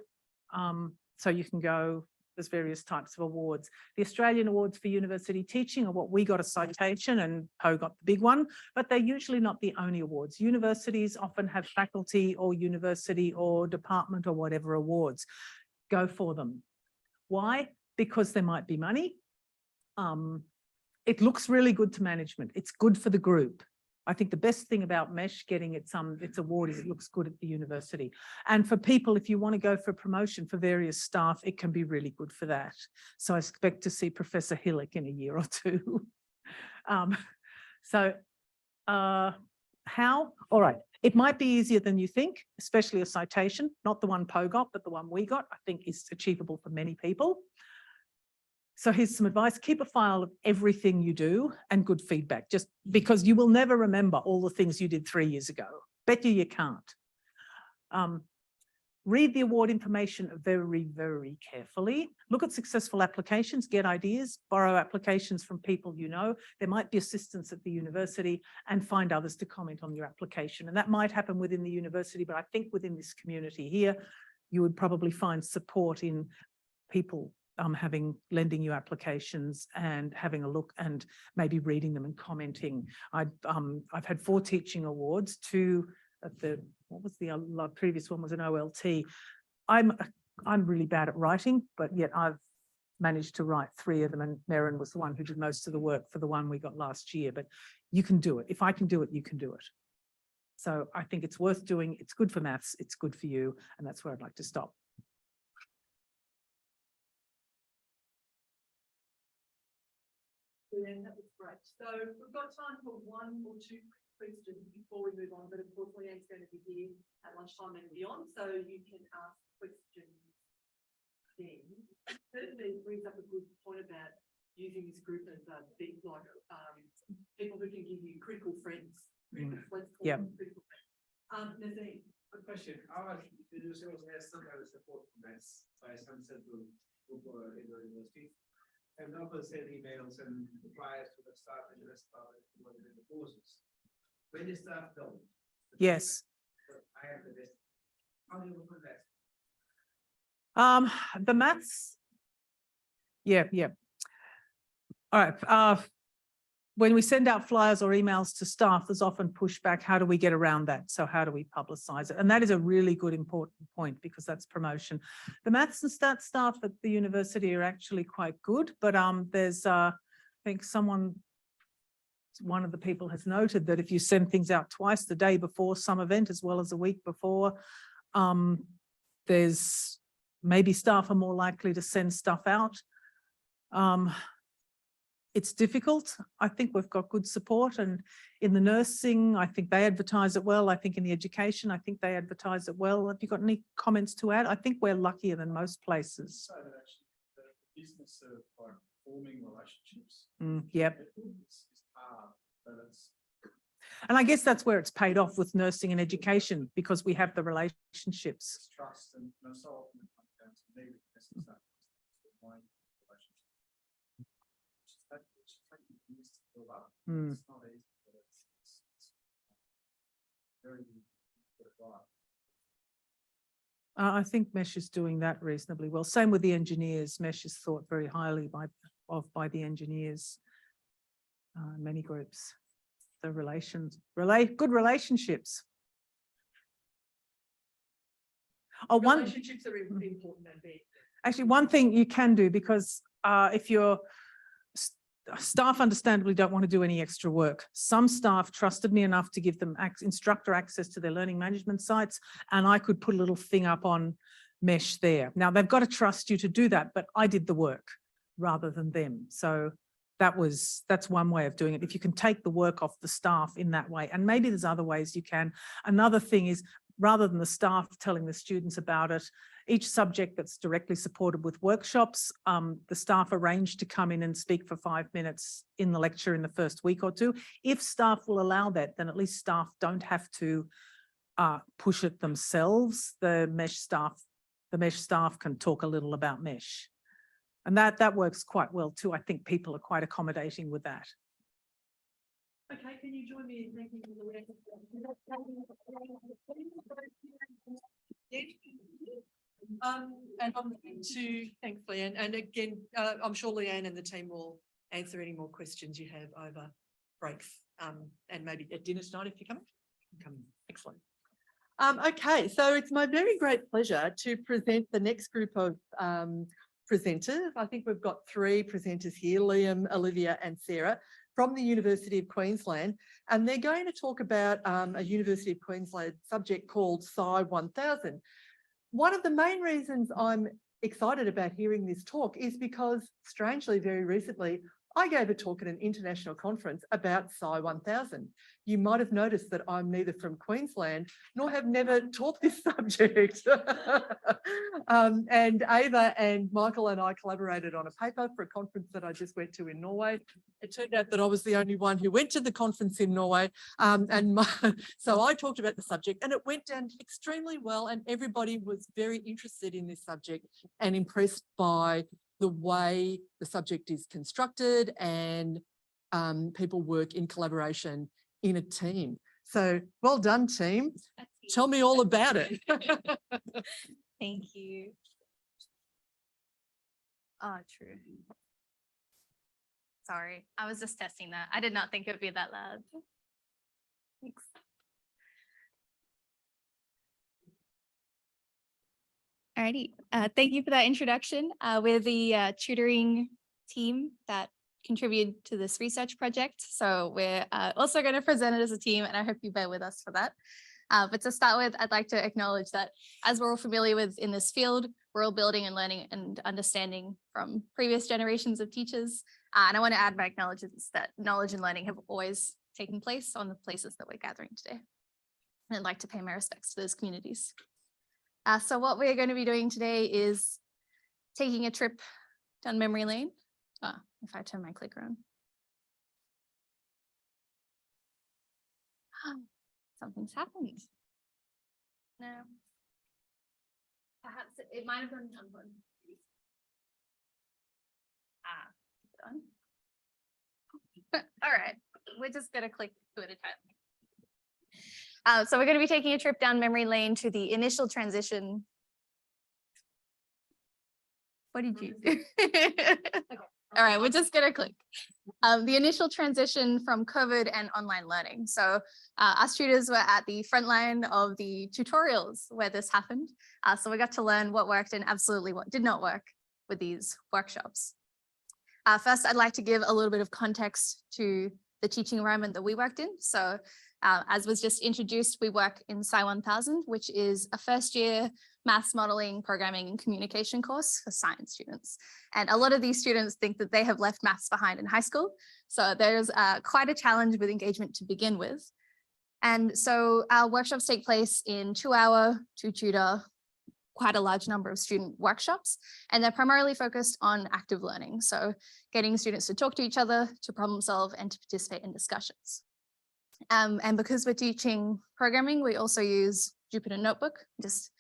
So you can go, there's various types of awards. The Australian Awards for University Teaching are what we got a citation and Poe got the big one, but they're usually not the only awards. Universities often have faculty or university or department or whatever awards. Go for them. Why? Because there might be money. It looks really good to management. It's good for the group. I think the best thing about Mesh getting its award is it looks good at the university. And for people, if you want to go for promotion for various staff, it can be really good for that. So I expect to see Professor Hillick in a year or two. How? All right. It might be easier than you think, especially a citation, not the one Poe got, but the one we got, I think is achievable for many people. So here's some advice. Keep a file of everything you do and good feedback, just because you will never remember all the things you did 3 years ago. Bet you can't. Read the award information very, very carefully. Look at successful applications, get ideas, borrow applications from people you know. There might be assistants at the university, and find others to comment on your application. And that might happen within the university, but I think within this community here, you would probably find support in people lending you applications and having a look and maybe reading them and commenting. I've had 4 teaching awards, 2 at what was the previous one was an OLT. I'm really bad at writing, but yet I've managed to write 3 of them, and Merrin was the one who did most of the work for the one we got last year. But you can do it. If I can do it, you can do it. So I think it's worth doing. It's good for maths. It's good for you. And that's where I'd like to stop. Brilliant, that was great. So we've got time for 1 or 2 questions before we move on, but of course Leanne's going to be here at lunchtime and beyond, so you can ask questions then. Certainly brings up a good point about using this group as a big, like people who can give you critical friends. Let's call them critical friends. Nazim, a question. Our institution also has some kind of support from maths by some central group or in the university. And others send emails and replies to the staff and the staff in the courses. When the staff don't. Yes. I have the best. How do you look at that? The maths. Yeah. All right. When we send out flyers or emails to staff, there's often pushback. How do we get around that? So how do we publicise it? And that is a really good, important point, because that's promotion. The maths and stats staff at the university are actually quite good, but there's, I think one of the people has noted that if you send things out twice, the day before some event as well as a week before, there's maybe staff are more likely to send stuff out. It's difficult. I think we've got good support, and in the nursing, I think they advertise it well. I think in the education, I think they advertise it well. Have you got any comments to add? I think we're luckier than most places. So that actually the business of like forming relationships. Yep. Is hard, but it's. And I guess that's where it's paid off with nursing and education, because we have the relationships. It's trust, and so often it comes down to me with this and stuff. My relationship. It's not easy, but it's very right. I think Mesh is doing that reasonably well. Same with the engineers. Mesh is thought very highly by the engineers. Many groups. The good relationships. Relationships are important and big. Actually, one thing you can do, because if your staff understandably don't want to do any extra work. Some staff trusted me enough to give them instructor access to their learning management sites, and I could put a little thing up on Mesh there. Now, they've got to trust you to do that, but I did the work rather than them. So that's one way of doing it. If you can take the work off the staff in that way, and maybe there's other ways you can. Another thing is, rather than the staff telling the students about it, each subject that's directly supported with workshops, the staff arrange to come in and speak for 5 minutes in the lecture in the first week or two. If staff will allow that, then at least staff don't have to push it themselves. The mesh staff can talk a little about mesh. And that works quite well too. I think people are quite accommodating with that. Okay, can you join me in thanking and I'm going to thanks, Leanne. And again, I'm sure Leanne and the team will answer any more questions you have over breaks and maybe at dinner tonight if you're coming. Excellent. Okay, so it's my very great pleasure to present the next group of presenters. I think we've got 3 presenters here, Liam, Olivia and Sarah from the University of Queensland, and they're going to talk about a University of Queensland subject called Sci 1000. One of the main reasons I'm excited about hearing this talk is because, strangely, very recently, I gave a talk at an international conference about Sci 1000. You might have noticed that I'm neither from Queensland nor have never taught this subject. And Ava and Michael and I collaborated on a paper for a conference that I just went to in Norway. It turned out that I was the only one who went to the conference in Norway. So I talked about the subject and it went down extremely well, and everybody was very interested in this subject and impressed by the way the subject is constructed and people work in collaboration in a team. So well done, team. Tell me all about it. Thank you. Oh, true. Sorry, I was just testing that. I did not think it would be that loud. Thanks. Alrighty, thank you for that introduction. We're the tutoring team that contributed to this research project. So we're also going to present it as a team, and I hope you bear with us for that. But to start with, I'd like to acknowledge that as we're all familiar with in this field, we're all building and learning and understanding from previous generations of teachers. And I want to add my acknowledgements that knowledge and learning have always taken place on the places that we're gathering today. And I'd like to pay my respects to those communities. So what we're going to be doing today is taking a trip down memory lane. If I turn my clicker on. Something's happened. No. Perhaps it might have been unplugged. Done. All right, we're just going to click 2 at a time. So we're going to be taking a trip down memory lane to the initial transition. What did you do? All right, we're just going to click. The initial transition from COVID and online learning. So us tutors were at the front line of the tutorials where this happened. So we got to learn what worked and absolutely what did not work with these workshops. First, I'd like to give a little bit of context to the teaching environment that we worked in. So as was just introduced, we work in Sci 1000, which is a first year maths modeling, programming and communication course for science students. And a lot of these students think that they have left maths behind in high school. So there's quite a challenge with engagement to begin with. And so our workshops take place in 2-hour, 2-tutor, quite a large number of student workshops, and they're primarily focused on active learning. So getting students to talk to each other, to problem solve and to participate in discussions. And because we're teaching programming, we also use Jupyter Notebook, just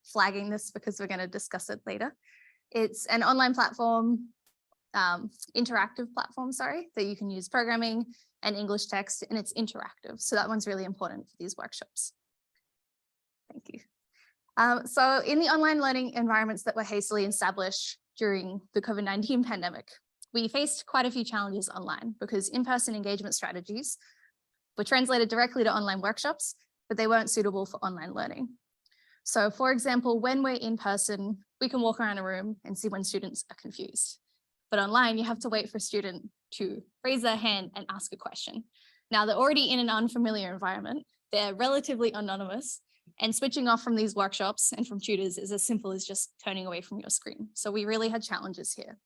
flagging this because we're going to discuss it later. It's an online platform, interactive platform, sorry, that you can use programming and English text, and it's interactive. So that one's really important for these workshops. Thank you. So in the online learning environments that were hastily established during the COVID-19 pandemic, we faced quite a few challenges online because in-person engagement strategies were translated directly to online workshops, but they weren't suitable for online learning. So for example, when we're in person, we can walk around a room and see when students are confused. But online, you have to wait for a student to raise their hand and ask a question. Now they're already in an unfamiliar environment. They're relatively anonymous, and switching off from these workshops and from tutors is as simple as just turning away from your screen. So we really had challenges here.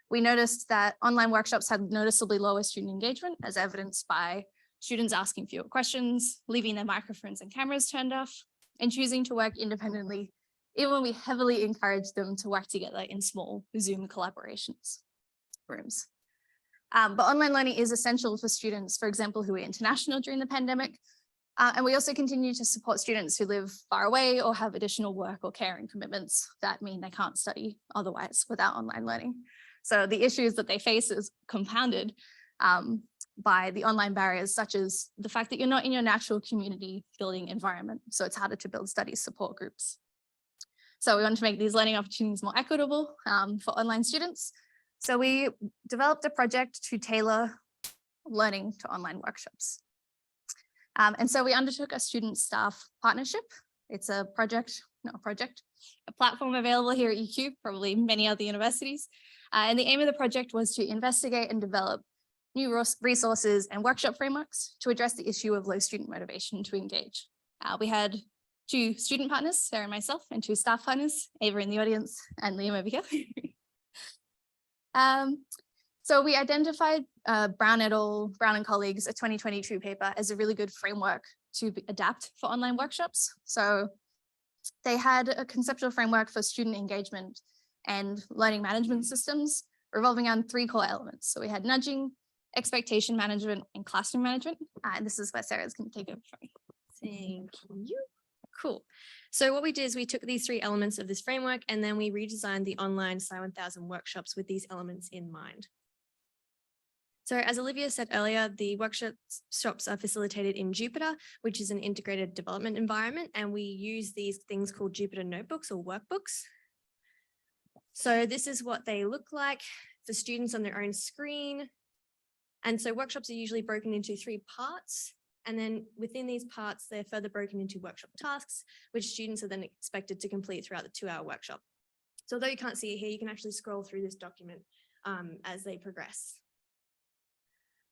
We noticed that online workshops had noticeably lower student engagement, as evidenced by students asking fewer questions, leaving their microphones and cameras turned off, and choosing to work independently even when we heavily encourage them to work together in small Zoom collaborations rooms. But online learning is essential for students, for example, who are international during the pandemic. And we also continue to support students who live far away or have additional work or caring commitments that mean they can't study otherwise without online learning. So the issues that they face is compounded by the online barriers, such as the fact that you're not in your natural community building environment. So it's harder to build study support groups. So we want to make these learning opportunities more equitable for online students. So we developed a project to tailor learning to online workshops. And so we undertook a student staff partnership. It's a project, not a project, a platform available here at UQ, probably many other universities. And the aim of the project was to investigate and develop new resources and workshop frameworks to address the issue of low student motivation to engage. We had 2 student partners, Sarah and myself, and 2 staff partners, Ava in the audience and Liam over here. So we identified Brown and colleagues, a 2022 paper, as a really good framework to adapt for online workshops. So they had a conceptual framework for student engagement and learning management systems revolving around 3 core elements. So we had nudging, expectation management, and classroom management. And this is where Sarah's going to take over from me. Thank you. Cool. So what we did is we took these 3 elements of this framework and then we redesigned the online Sci 1000 workshops with these elements in mind. So as Olivia said earlier, the workshops are facilitated in Jupyter, which is an integrated development environment, and we use these things called Jupyter notebooks or workbooks. So this is what they look like for students on their own screen. And so workshops are usually broken into 3 parts. And then within these parts, they're further broken into workshop tasks, which students are then expected to complete throughout the 2-hour workshop. So although you can't see it here, you can actually scroll through this document as they progress.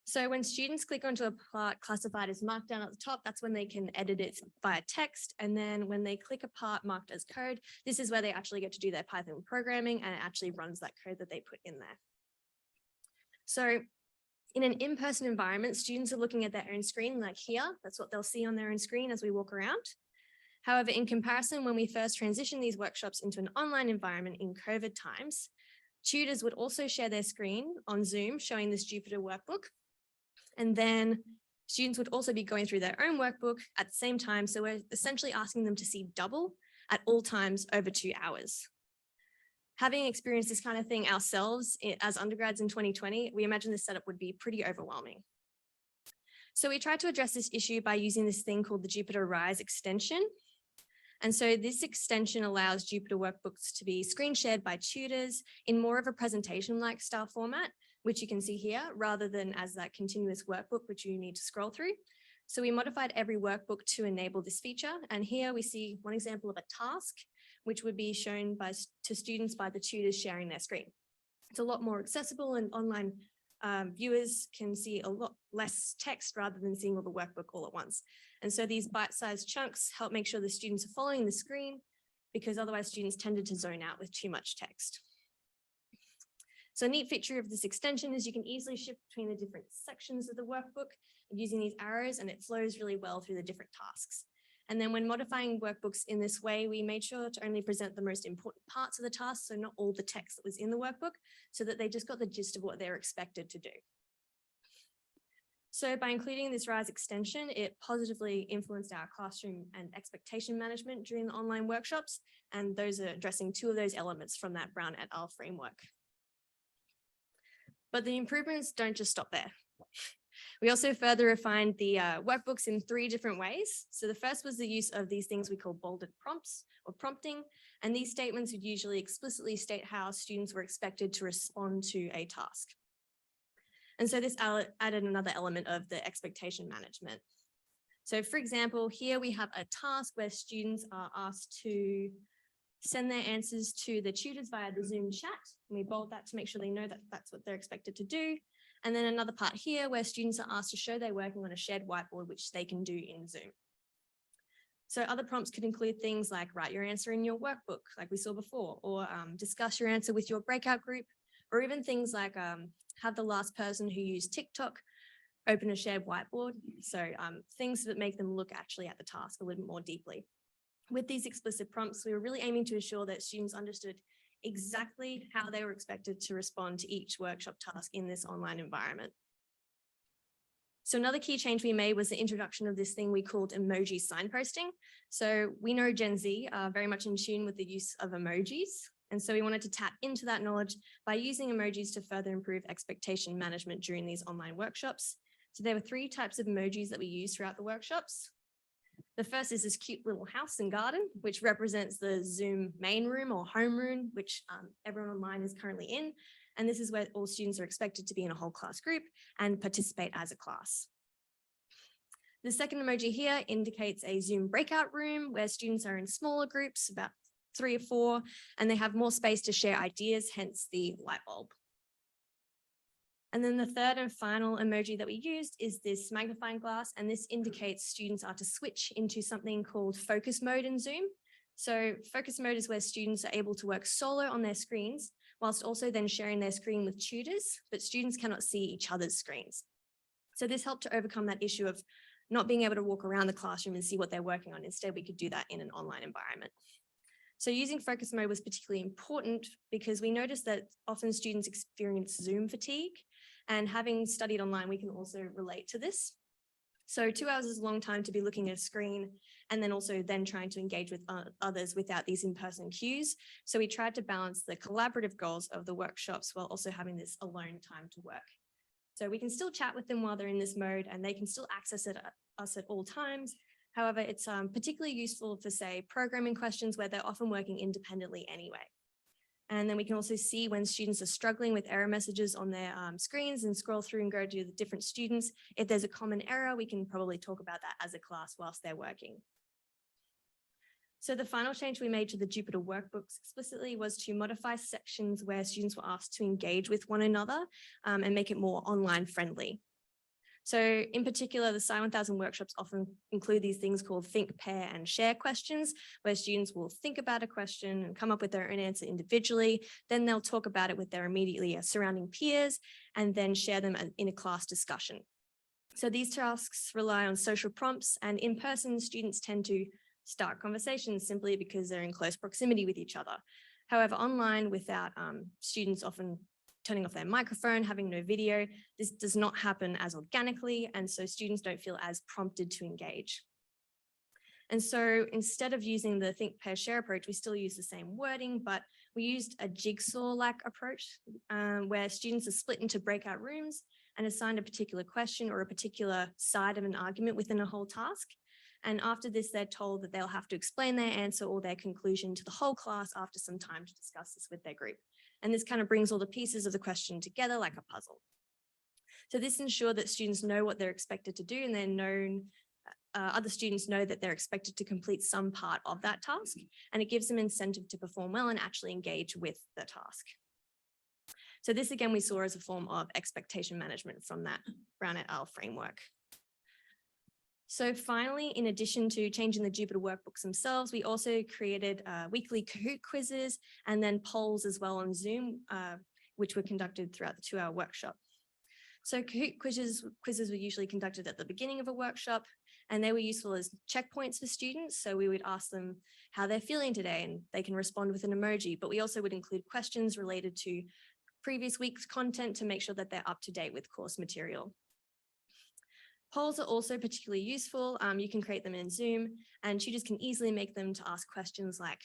So when students click onto a part classified as Markdown at the top, that's when they can edit it via text. And then when they click a part marked as code, this is where they actually get to do their Python programming, and it actually runs that code that they put in there. So in an in-person environment, students are looking at their own screen like here. That's what they'll see on their own screen as we walk around. However, in comparison, when we first transitioned these workshops into an online environment in COVID times, tutors would also share their screen on Zoom showing this Jupyter workbook. And then students would also be going through their own workbook at the same time. So we're essentially asking them to see double at all times over 2 hours. Having experienced this kind of thing ourselves as undergrads in 2020, we imagine this setup would be pretty overwhelming. So we tried to address this issue by using this thing called the Jupyter Rise extension. And so this extension allows Jupyter workbooks to be screen shared by tutors in more of a presentation-like style format, which you can see here, rather than as that continuous workbook, which you need to scroll through. So we modified every workbook to enable this feature. And here we see one example of a task, which would be shown to students by the tutors sharing their screen. It's a lot more accessible, and online viewers can see a lot less text rather than seeing all the workbook all at once. And so these bite-sized chunks help make sure the students are following the screen, because otherwise students tended to zone out with too much text. So a neat feature of this extension is you can easily shift between the different sections of the workbook using these arrows, and it flows really well through the different tasks. And then when modifying workbooks in this way, we made sure to only present the most important parts of the task, so not all the text that was in the workbook, so that they just got the gist of what they're expected to do. So by including this Rise extension, it positively influenced our classroom and expectation management during the online workshops, and those are addressing 2 of those elements from that Brown et al. Framework. But the improvements don't just stop there. We also further refined the workbooks in 3 different ways. So the first was the use of these things we call bolded prompts or prompting. And these statements would usually explicitly state how students were expected to respond to a task. And so this added another element of the expectation management. So for example, here we have a task where students are asked to send their answers to the tutors via the Zoom chat. And we bold that to make sure they know that that's what they're expected to do. And then another part here where students are asked to show they're working on a shared whiteboard, which they can do in Zoom. So other prompts could include things like write your answer in your workbook, like we saw before, or discuss your answer with your breakout group, or even things like have the last person who used TikTok open a shared whiteboard. So things that make them look actually at the task a little bit more deeply. With these explicit prompts, we were really aiming to ensure that students understood exactly how they were expected to respond to each workshop task in this online environment. So another key change we made was the introduction of this thing we called emoji signposting. So we know Gen Z are very much in tune with the use of emojis. And so we wanted to tap into that knowledge by using emojis to further improve expectation management during these online workshops. So there were 3 types of emojis that we used throughout the workshops. The first is this cute little house and garden, which represents the Zoom main room or homeroom, which everyone online is currently in. And this is where all students are expected to be in a whole class group and participate as a class. The second emoji here indicates a Zoom breakout room where students are in smaller groups, about 3 or 4, and they have more space to share ideas, hence the light bulb. And then the third and final emoji that we used is this magnifying glass, and this indicates students are to switch into something called focus mode in Zoom. So focus mode is where students are able to work solo on their screens, whilst also then sharing their screen with tutors, but students cannot see each other's screens. So this helped to overcome that issue of not being able to walk around the classroom and see what they're working on. Instead, we could do that in an online environment. So using focus mode was particularly important because we noticed that often students experience Zoom fatigue, and having studied online, we can also relate to this. So 2 hours is a long time to be looking at a screen and then also then trying to engage with others without these in-person cues. So we tried to balance the collaborative goals of the workshops while also having this alone time to work. So we can still chat with them while they're in this mode and they can still access us at all times. However, it's particularly useful for, say, programming questions where they're often working independently anyway. And then we can also see when students are struggling with error messages on their screens and scroll through and go to the different students. If there's a common error, we can probably talk about that as a class whilst they're working. So the final change we made to the Jupyter workbooks explicitly was to modify sections where students were asked to engage with one another and make it more online friendly. So in particular, the Sci 1000 workshops often include these things called think, pair and share questions, where students will think about a question and come up with their own answer individually. Then they'll talk about it with their immediately surrounding peers and then share them in a class discussion. So these tasks rely on social prompts, and in person, students tend to start conversations simply because they're in close proximity with each other. However, online, without students often turning off their microphone, having no video, this does not happen as organically, and so students don't feel as prompted to engage. And so instead of using the think, pair, share approach, we still use the same wording, but we used a jigsaw-like approach where students are split into breakout rooms and assigned a particular question or a particular side of an argument within a whole task. And after this, they're told that they'll have to explain their answer or their conclusion to the whole class after some time to discuss this with their group. And this kind of brings all the pieces of the question together like a puzzle. So this ensures that students know what they're expected to do, and they're known, other students know that they're expected to complete some part of that task, and it gives them incentive to perform well and actually engage with the task. So this again, we saw as a form of expectation management from that Brown et al. Framework. So finally, in addition to changing the Jupyter workbooks themselves, we also created weekly Kahoot quizzes and then polls as well on Zoom, which were conducted throughout the 2-hour workshop. So Kahoot quizzes were usually conducted at the beginning of a workshop, and they were useful as checkpoints for students. So we would ask them how they're feeling today, and they can respond with an emoji, but we also would include questions related to previous week's content to make sure that they're up to date with course material. Polls are also particularly useful. You can create them in Zoom, and tutors can easily make them to ask questions like,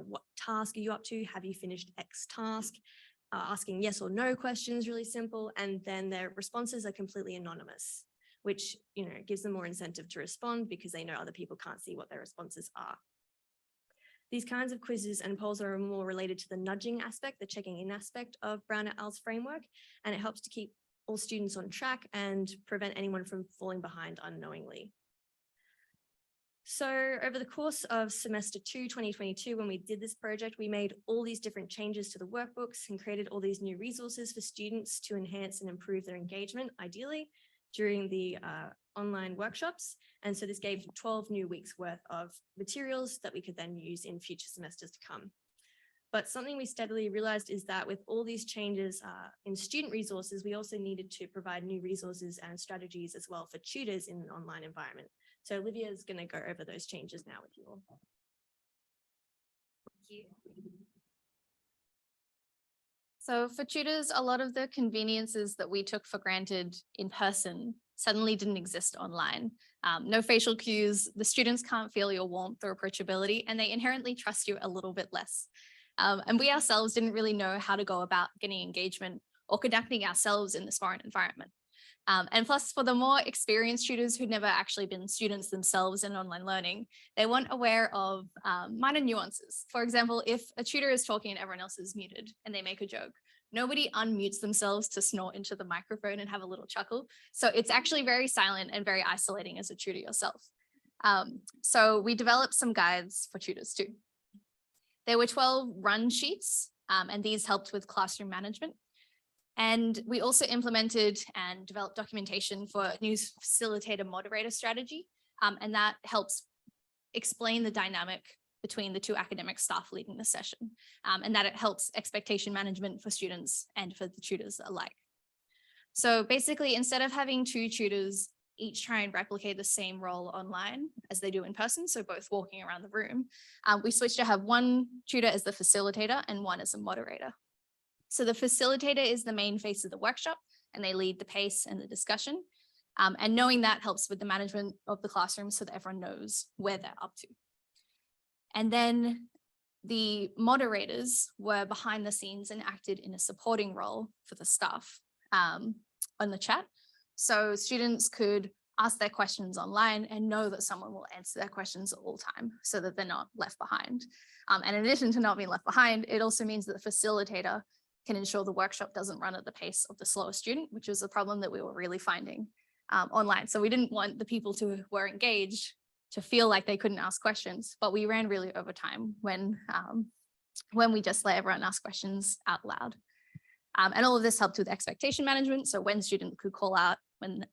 what task are you up to? Have you finished X task? Asking yes or no questions, really simple. And then their responses are completely anonymous, which gives them more incentive to respond because they know other people can't see what their responses are. These kinds of quizzes and polls are more related to the nudging aspect, the checking in aspect of Brown et al.'s framework, and it helps to keep all students on track and prevent anyone from falling behind unknowingly. So over the course of semester 2, 2022, when we did this project, we made all these different changes to the workbooks and created all these new resources for students to enhance and improve their engagement, ideally, during the online workshops. And so this gave 12 new weeks worth of materials that we could then use in future semesters to come. But something we steadily realized is that with all these changes in student resources, we also needed to provide new resources and strategies as well for tutors in an online environment. So Olivia is going to go over those changes now with you all. you. So for tutors, a lot of the conveniences that we took for granted in person suddenly didn't exist online. No facial cues, the students can't feel your warmth or approachability, and they inherently trust you a little bit less. And we ourselves didn't really know how to go about getting engagement or conducting ourselves in this foreign environment. And plus, for the more experienced tutors who'd never actually been students themselves in online learning, they weren't aware of minor nuances. For example, if a tutor is talking and everyone else is muted and they make a joke, nobody unmutes themselves to snort into the microphone and have a little chuckle. So it's actually very silent and very isolating as a tutor yourself. So we developed some guides for tutors too. There were 12 run sheets, and these helped with classroom management. And we also implemented and developed documentation for a new facilitator moderator strategy. And that helps explain the dynamic between the two academic staff leading the session. And that it helps expectation management for students and for the tutors alike. So basically, instead of having two tutors each try and replicate the same role online as they do in person, so both walking around the room, we switched to have one tutor as the facilitator and one as a moderator. So the facilitator is the main face of the workshop and they lead the pace and the discussion. And knowing that helps with the management of the classroom so that everyone knows where they're up to. And then the moderators were behind the scenes and acted in a supporting role for the staff on the chat. So students could ask their questions online and know that someone will answer their questions at all time so that they're not left behind. And in addition to not being left behind, it also means that the facilitator can ensure the workshop doesn't run at the pace of the slower student, which is a problem that we were really finding online. So we didn't want the people who were engaged to feel like they couldn't ask questions, but we ran really over time when we just let everyone ask questions out loud. And all of this helped with expectation management. So when students could call out when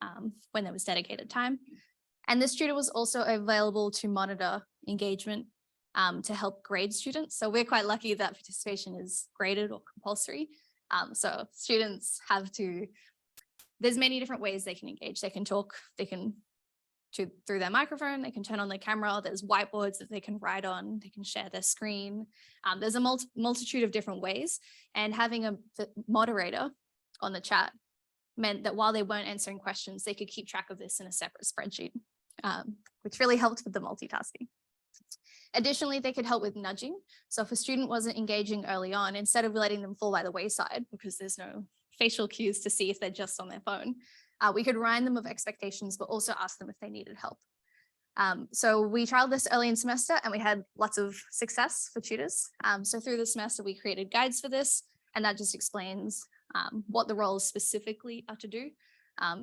there was dedicated time. And this tutor was also available to monitor engagement to help grade students. So we're quite lucky that participation is graded or compulsory. So students have to, there's many different ways they can engage. They can talk, they can through their microphone, they can turn on their camera, there's whiteboards that they can write on, they can share their screen. There's a multitude of different ways. And having a moderator on the chat meant that while they weren't answering questions, they could keep track of this in a separate spreadsheet, which really helped with the multitasking. Additionally, they could help with nudging. So if a student wasn't engaging early on, instead of letting them fall by the wayside, because there's no facial cues to see if they're just on their phone, we could remind them of expectations, but also ask them if they needed help. So we trialed this early in semester and we had lots of success for tutors. So through the semester, we created guides for this, and that just explains what the roles specifically are to do,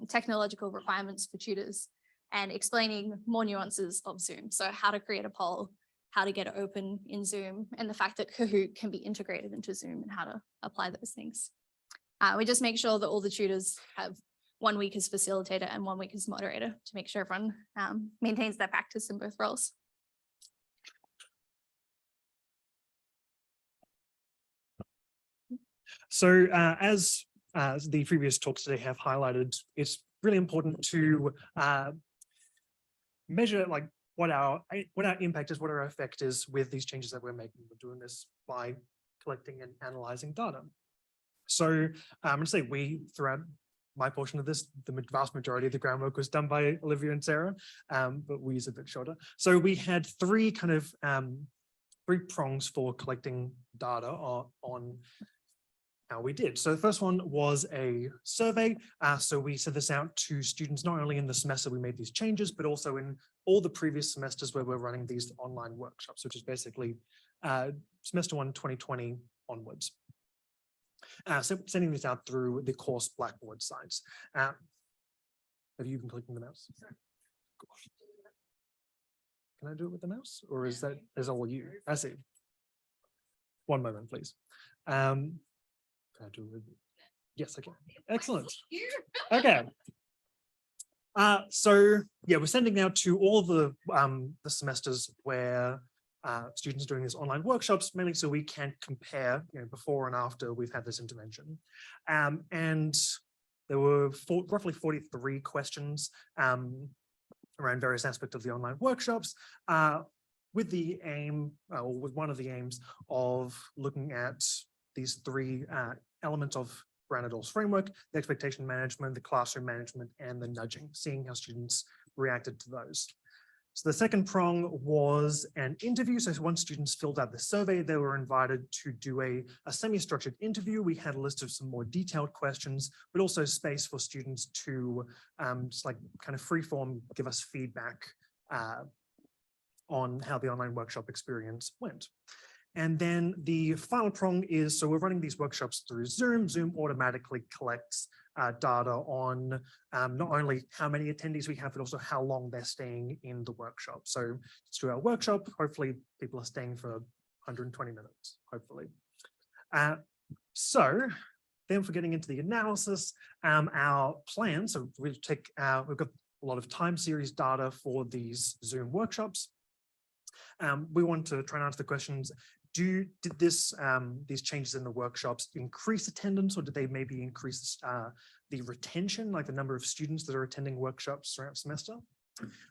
technological requirements for tutors, and explaining more nuances of Zoom. So how to create a poll, how to get it open in Zoom, and the fact that Kahoot can be integrated into Zoom and how to apply those things. We just make sure that all the tutors have 1 week as facilitator and 1 week as moderator to make sure everyone maintains their practice in both roles. So as the previous talks today have highlighted, it's really important to measure like what our impact is, what our effect is with these changes that we're making. We're doing this by collecting and analyzing data. So I'm going to say throughout my portion of this, the vast majority of the groundwork was done by Olivia and Sarah, but we use a bit shorter. So we had three prongs for collecting data on how we did. So the first one was a survey. So we sent this out to students, not only in the semester we made these changes, but also in all the previous semesters where we're running these online workshops, which is basically semester 1, 2020 onwards. So sending this out through the course Blackboard sites. Have you been clicking the mouse? Can I do it with the mouse, or is that all you? I see. One moment, please. Can I do it with? Yes, I can. Excellent. Okay. So yeah, we're sending out to all the semesters where students doing these online workshops, mainly so we can compare, before and after we've had this intervention. And there were roughly 43 questions around various aspects of the online workshops. with the aim, or with one of the aims of looking at these three elements of Brandador's framework: the expectation management, the classroom management, and the nudging, seeing how students reacted to those. So the second prong was an interview. So once students filled out the survey, they were invited to do a semi-structured interview. We had a list of some more detailed questions, but also space for students to just like kind of freeform give us feedback on how the online workshop experience went. And then the final prong is, so we're running these workshops through Zoom. Zoom automatically collects data on not only how many attendees we have, but also how long they're staying in the workshop. So through our workshop, hopefully people are staying for 120 minutes, hopefully. So then for getting into the analysis, our plan, so we've got a lot of time series data for these Zoom workshops. We want to try and answer the questions. Did these changes in the workshops increase attendance, or did they maybe increase the retention, like the number of students that are attending workshops throughout the semester?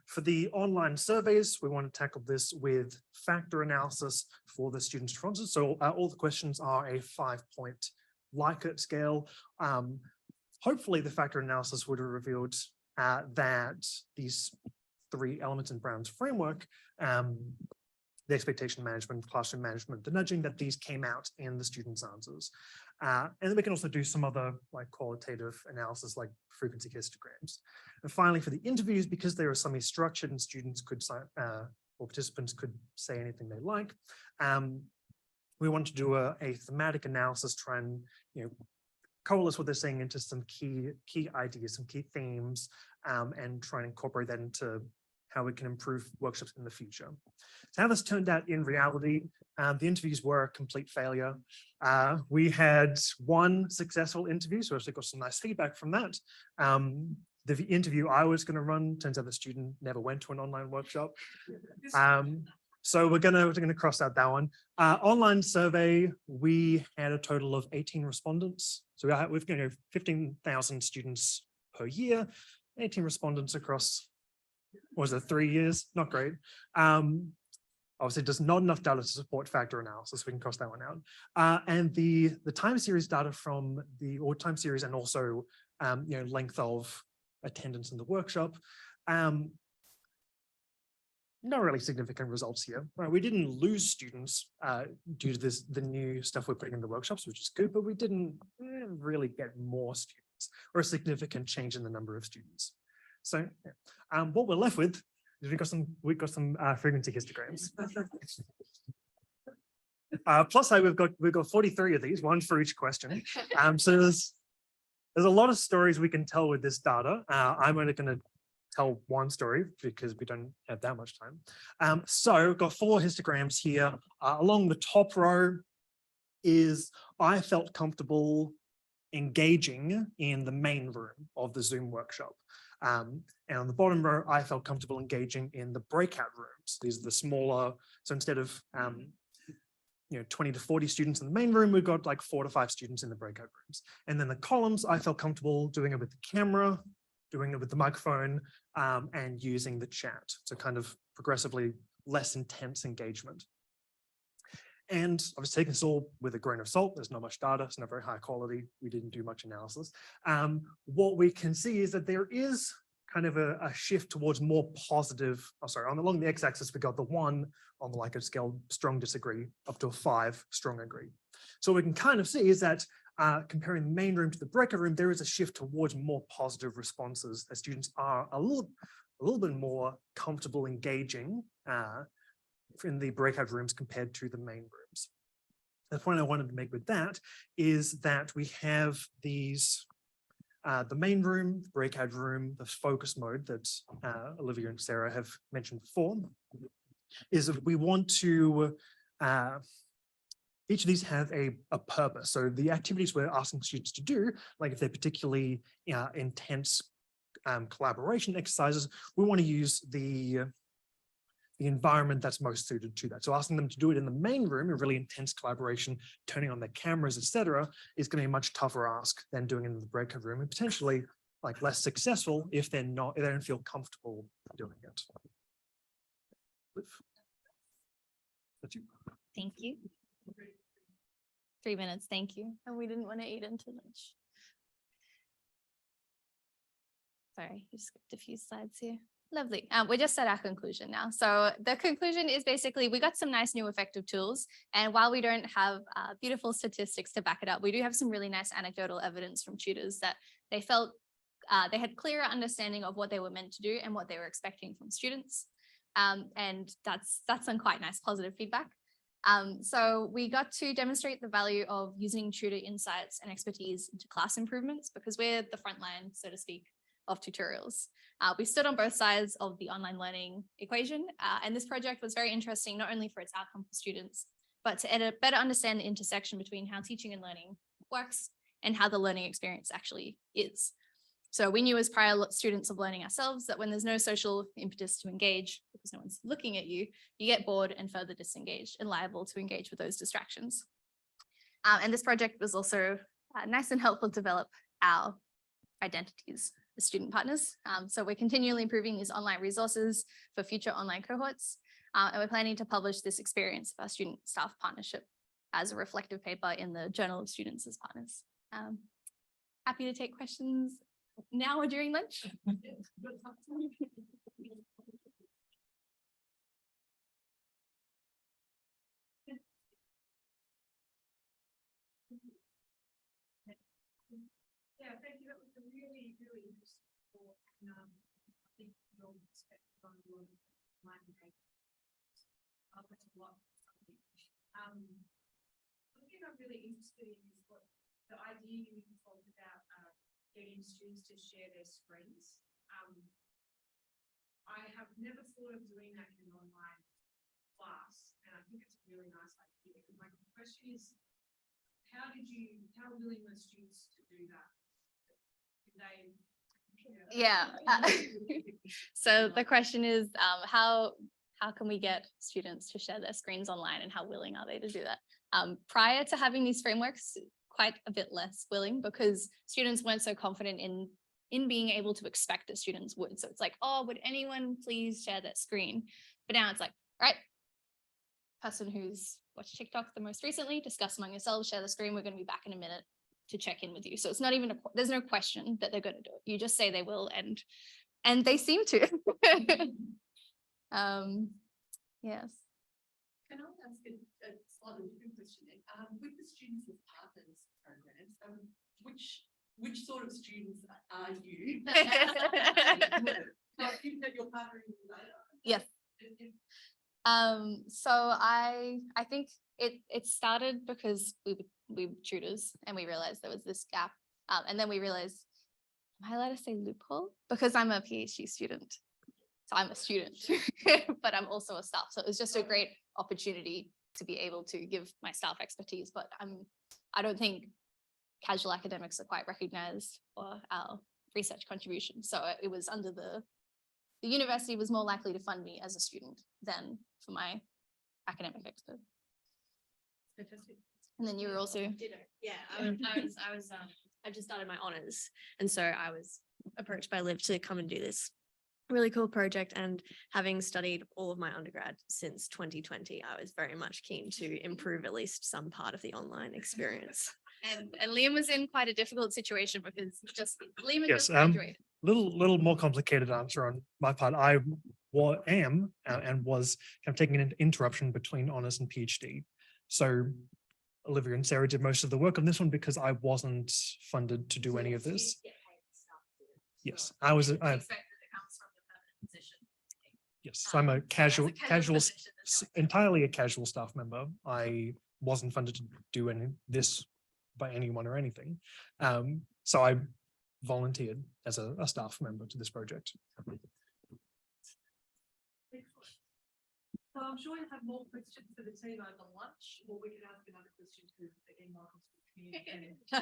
For the online surveys, we want to tackle this with factor analysis for the students' responses. So all the questions are a 5-point Likert scale. Hopefully the factor analysis would have revealed that these three elements in Brown's framework, the expectation management, classroom management, the nudging, that these came out in the students' answers. And then we can also do some other like qualitative analysis like frequency histograms. And finally, for the interviews, because they were semi-structured and students could, or participants could say anything they like, we want to do a thematic analysis, try and coalesce what they're saying into some key ideas, some key themes, and try and incorporate that into how we can improve workshops in the future. So how this turned out in reality, the interviews were a complete failure. We had one successful interview, so we actually got some nice feedback from that. The interview I was going to run, turns out the student never went to an online workshop. So we're gonna cross out that one. Online survey, we had a total of 18 respondents. So we've got 15,000 students per year, 18 respondents across, what was it, 3 years? Not great. Obviously, just not enough data to support factor analysis. We can cross that one out. And the time series data from time series and also length of attendance in the workshop. No really significant results here. Right, we didn't lose students due to the new stuff we're putting in the workshops, which is good, but we didn't really get more students or a significant change in the number of students. So what we're left with is we've got some frequency histograms. Plus, we've got 43 of these, one for each question. So there's a lot of stories we can tell with this data. I'm only going to tell one story because we don't have that much time. So we've got 4 histograms here. Along the top row is I felt comfortable engaging in the main room of the Zoom workshop. And on the bottom row, I felt comfortable engaging in the breakout rooms. These are the smaller, so instead of 20 to 40 students in the main room, we've got like 4 to 5 students in the breakout rooms. And then the columns, I felt comfortable doing it with the camera, doing it with the microphone, and using the chat. So kind of progressively less intense engagement. And I was taking this all with a grain of salt. There's not much data. It's not very high quality. We didn't do much analysis. What we can see is that there is kind of a shift towards more positive. Along the x-axis, we got the 1 on the Likert scale, strong disagree, up to a 5, strong agree. So what we can kind of see is that comparing the main room to the breakout room, there is a shift towards more positive responses as students are a little bit more comfortable engaging in the breakout rooms compared to the main rooms. The point I wanted to make with that is that we have these, the main room, the breakout room, the focus mode that Olivia and Sarah have mentioned before, is that we want to, each of these have a purpose. So the activities we're asking students to do, like if they're particularly intense collaboration exercises, we want to use the environment that's most suited to that. So asking them to do it in the main room, a really intense collaboration, turning on their cameras, etc., is going to be a much tougher ask than doing it in the breakout room, and potentially like less successful if they don't feel comfortable doing it. That's you. Thank you. 3 minutes, thank you. And we didn't want to eat into lunch. Sorry, you skipped a few slides here. Lovely. We're just at our conclusion now. So the conclusion is basically we got some nice new effective tools. And while we don't have beautiful statistics to back it up, we do have some really nice anecdotal evidence from tutors that they felt they had clearer understanding of what they were meant to do and what they were expecting from students. And that's some quite nice positive feedback. So we got to demonstrate the value of using tutor insights and expertise into class improvements because we're the front line, so to speak, of tutorials. We stood on both sides of the online learning equation, and this project was very interesting, not only for its outcome for students, but to better understand the intersection between how teaching and learning works and how the learning experience actually is. So we knew as prior students of learning ourselves that when there's no social impetus to engage, because no one's looking at you, you get bored and further disengaged and liable to engage with those distractions. And this project was also nice and helpful to develop our identities as student partners. So we're continually improving these online resources for future online cohorts. And we're planning to publish this experience of our student staff partnership as a reflective paper in the Journal of Students as Partners. Happy to take questions now or during lunch. Yeah, thank you. That was a really, really interesting talk. And I think your perspective on the mind that's a lot. One thing I'm really interested in is what the idea you talked about getting students to share their screens. I have never thought of doing that in an online class, and I think it's a really nice idea. My question is, how willing were students to do that? Yeah. So the question is, how can we get students to share their screens online and how willing are they to do that? Prior to having these frameworks, quite a bit less willing because students weren't so confident in being able to expect that students would. So it's like, oh, would anyone please share that screen? But now it's like, all right, person who's watched TikTok the most recently, discuss among yourselves, share the screen. We're going to be back in a minute to check in with you. So it's not even there's no question that they're going to do it. You just say they will, and they seem to. Yes. Can I ask a slightly different question then? With the Students as Partners programs, which sort of students are you? I think that you're partnering with later. Yes. So I think it started because we were tutors and we realized there was this gap. And then we realized, am I allowed to say loophole? Because I'm a PhD student. So I'm a student, but I'm also a staff. So it was just a great opportunity to be able to give my staff expertise. But I don't think casual academics are quite recognized for our research contribution. So it was under the university was more likely to fund me as a student than for my academic expert. Fantastic. And then you were also Yeah, I just started my honors, and so I was approached by Liv to come and do this really cool project. And having studied all of my undergrad since 2020, I was very much keen to improve at least some part of the online experience. and Liam was in quite a difficult situation because Liam had Yes, just graduated. little more complicated answer on my part. I am and was kind of taking an interruption between honors and PhD. So Olivia and Sarah did most of the work on this one because I wasn't funded to do any of this. Yes, yes, so I'm a casual, entirely a casual staff member. I wasn't funded to do any this by anyone or anything. So I volunteered as a staff member to this project. So I'm sure you'll have more questions for the team over lunch, or we can ask another question to again Michael's community. So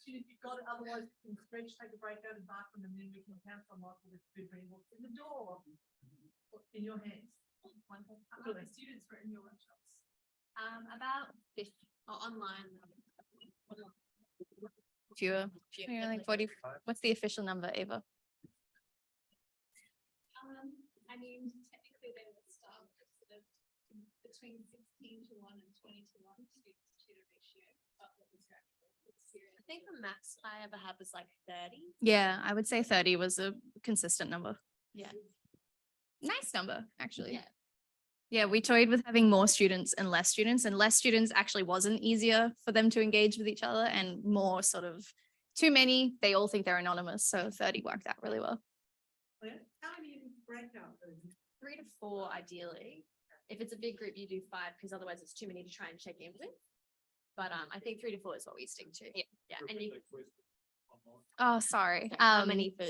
if you've got it, otherwise you can stretch, take a break out and bark from them, and then we can count on Michael with food bring what's in the door in your hands. How many students were in your workshops? About 50 Online. fewer, like 40. What's the official number, Ava? I mean, technically they would start with between 16:1 and 20:1 student ratio. I think the max I ever had was like 30. Yeah, I would say 30 was a consistent number. Yeah. Nice number, actually. Yeah. Yeah, we toyed with having more students, and less students actually wasn't easier for them to engage with each other, and more sort of too many, they all think they're anonymous. So 30 worked out really well. How many breakout rooms? 3 to 4 ideally. If it's a big group, you do 5 because otherwise it's too many to try and check in with. But I think 3 to 4 is what we stick to. Yeah. And you Oh, sorry. how many for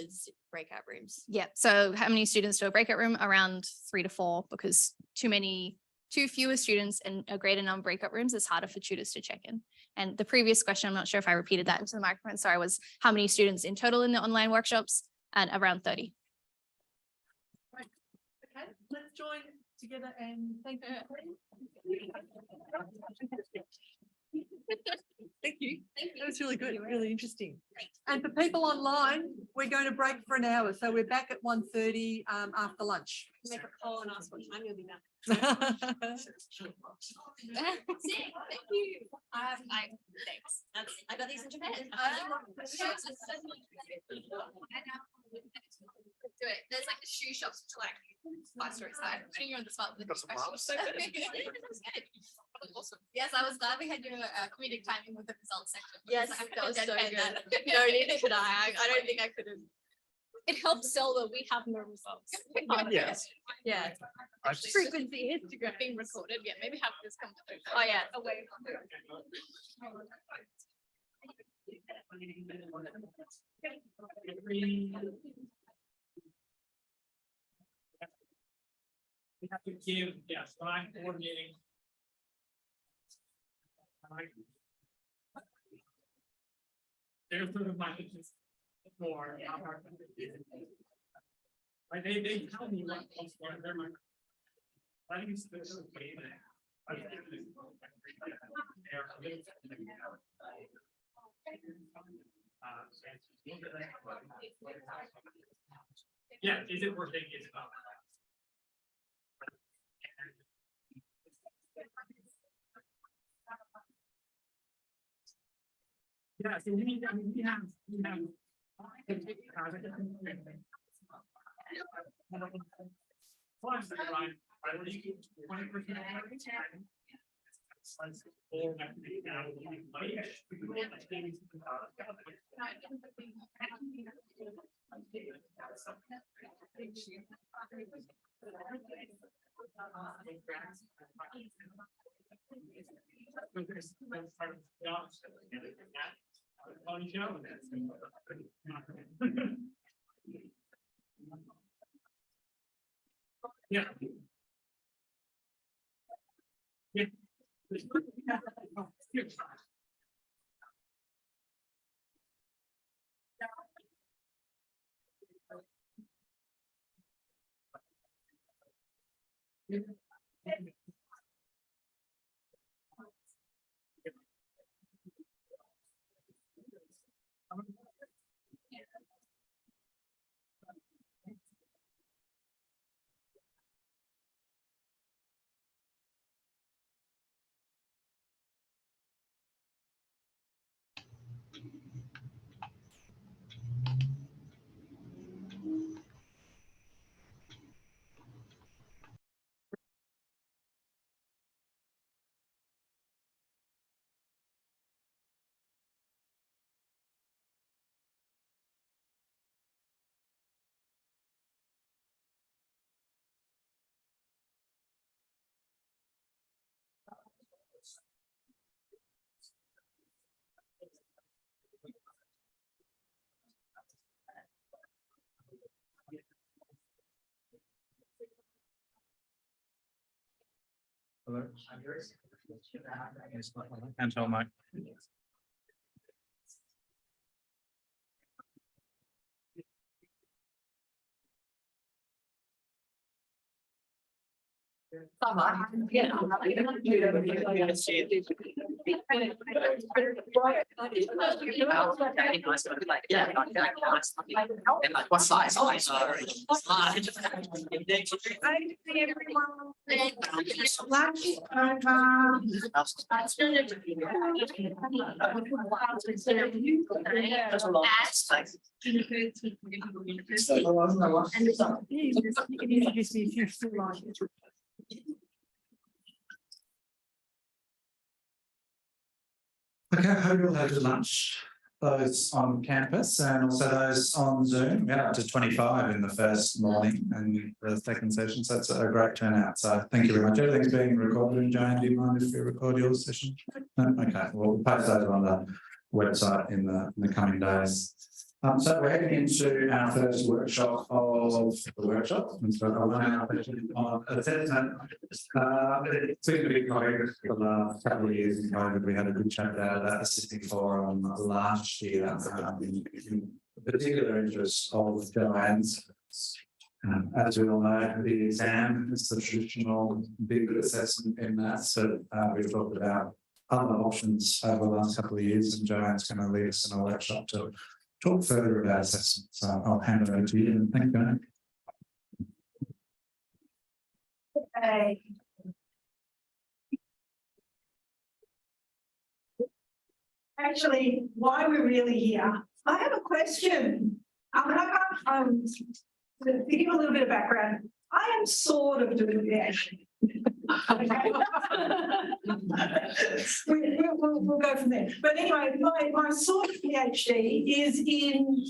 breakout rooms? Yeah. So how many students to a breakout room? Around 3 to 4, because too fewer students and a greater number of breakout rooms is harder for tutors to check in. And the previous question, I'm not sure if I repeated that into the microphone, sorry, was how many students in total in the online workshops? And around 30. Okay, let's join together and thank you. Thank you. That was really good, really interesting. And for people online, we're going to break for an hour. So we're back at 1:30 after lunch. Make a call and ask what time you'll be back. Thank you. Thanks. I got these in Japan. Do it. There's like the shoe shops which are like 5 stories high. Putting you on the spot with this question. So good. Awesome. Yes, I was glad we had your comedic timing with the results section. Yes, because that was so deadpan good. that. No, neither could I. I don't think I could have. It helps sell that we have no results. Yes. Yeah. Frequency Instagram being recorded. Yeah, maybe have this conversation. Oh, yeah. Away from it. We have to give, yes, line coordinating. There's sort of my just for. Like they tell me what comes for their mind. I think it's this way that. Yeah, is it worth it? Is it not? Yeah, so we have. Plus, right, I would equal to 20%. Yeah. Yeah. Hello. And tell Mike. What size? Okay, I hope you all had your lunch, those on campus and also those on Zoom. We had up to 25 in the first morning and the second session, so it's a great turnout. So thank you very much. Everything's being recorded. And Jane, do you mind if we record your session? No? Okay, we'll post those on the website in the coming days. So we're heading into our first workshop of the workshop. And so I'll run our session on assessment. It's been a big topic for the last couple of years in COVID. We had a good chat about that assisting forum last year, in particular interest of Joanne's. As we all know, the exam is the traditional big assessment in maths, so we've talked about other options over the last couple of years, and Joanne's going to lead us in a workshop to talk further about assessment. So I'll hand it over to you, and thank you. Okay. Actually, why we're really here, I have a question. To give you a little bit of background, I am sort of doing PhD. We'll go from there. But anyway, my sort of PhD is in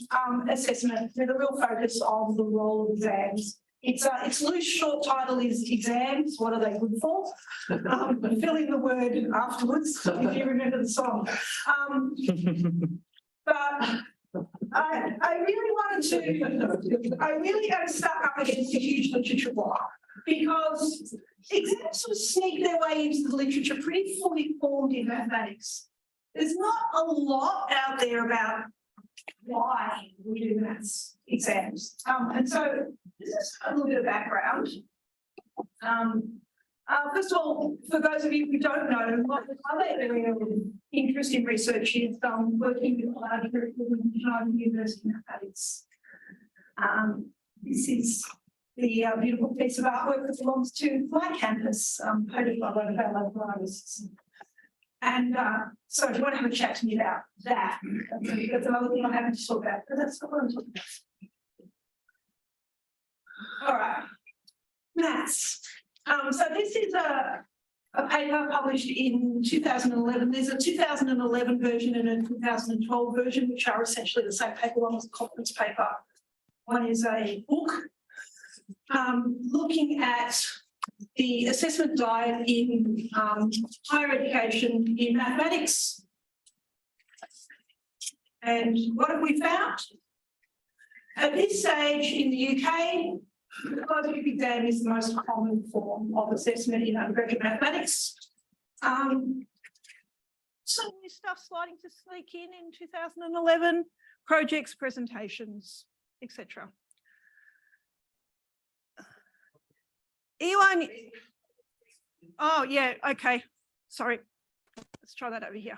assessment with a real focus on the role of exams. Its loose short title is Exams, What Are They Good For? Fill in the word afterwards if you remember the song. But I really got to start up against a huge literature block because exams sort of sneak their way into the literature pretty fully formed in mathematics. There's not a lot out there about why we do maths exams. And so this is a little bit of background. First of all, for those of you who don't know, my other area of interest in research is working with a large group of university mathematics. This is the beautiful piece of artwork that belongs to my campus, painted by one of our local artists. And so if you want to have a chat to me about that, that's another thing I'm happy to talk about, but that's not what I'm talking about. All right, maths. So this is a paper published in 2011. There's a 2011 version and a 2012 version, which are essentially the same paper. One was a conference paper. One is a book looking at the assessment diet in higher education in mathematics. And what have we found? At this stage in the UK, the closed book exam is the most common form of assessment in undergraduate mathematics. Some new stuff starting to sneak in 2011, projects, presentations, etc. E1, oh yeah, okay, sorry. Let's try that over here.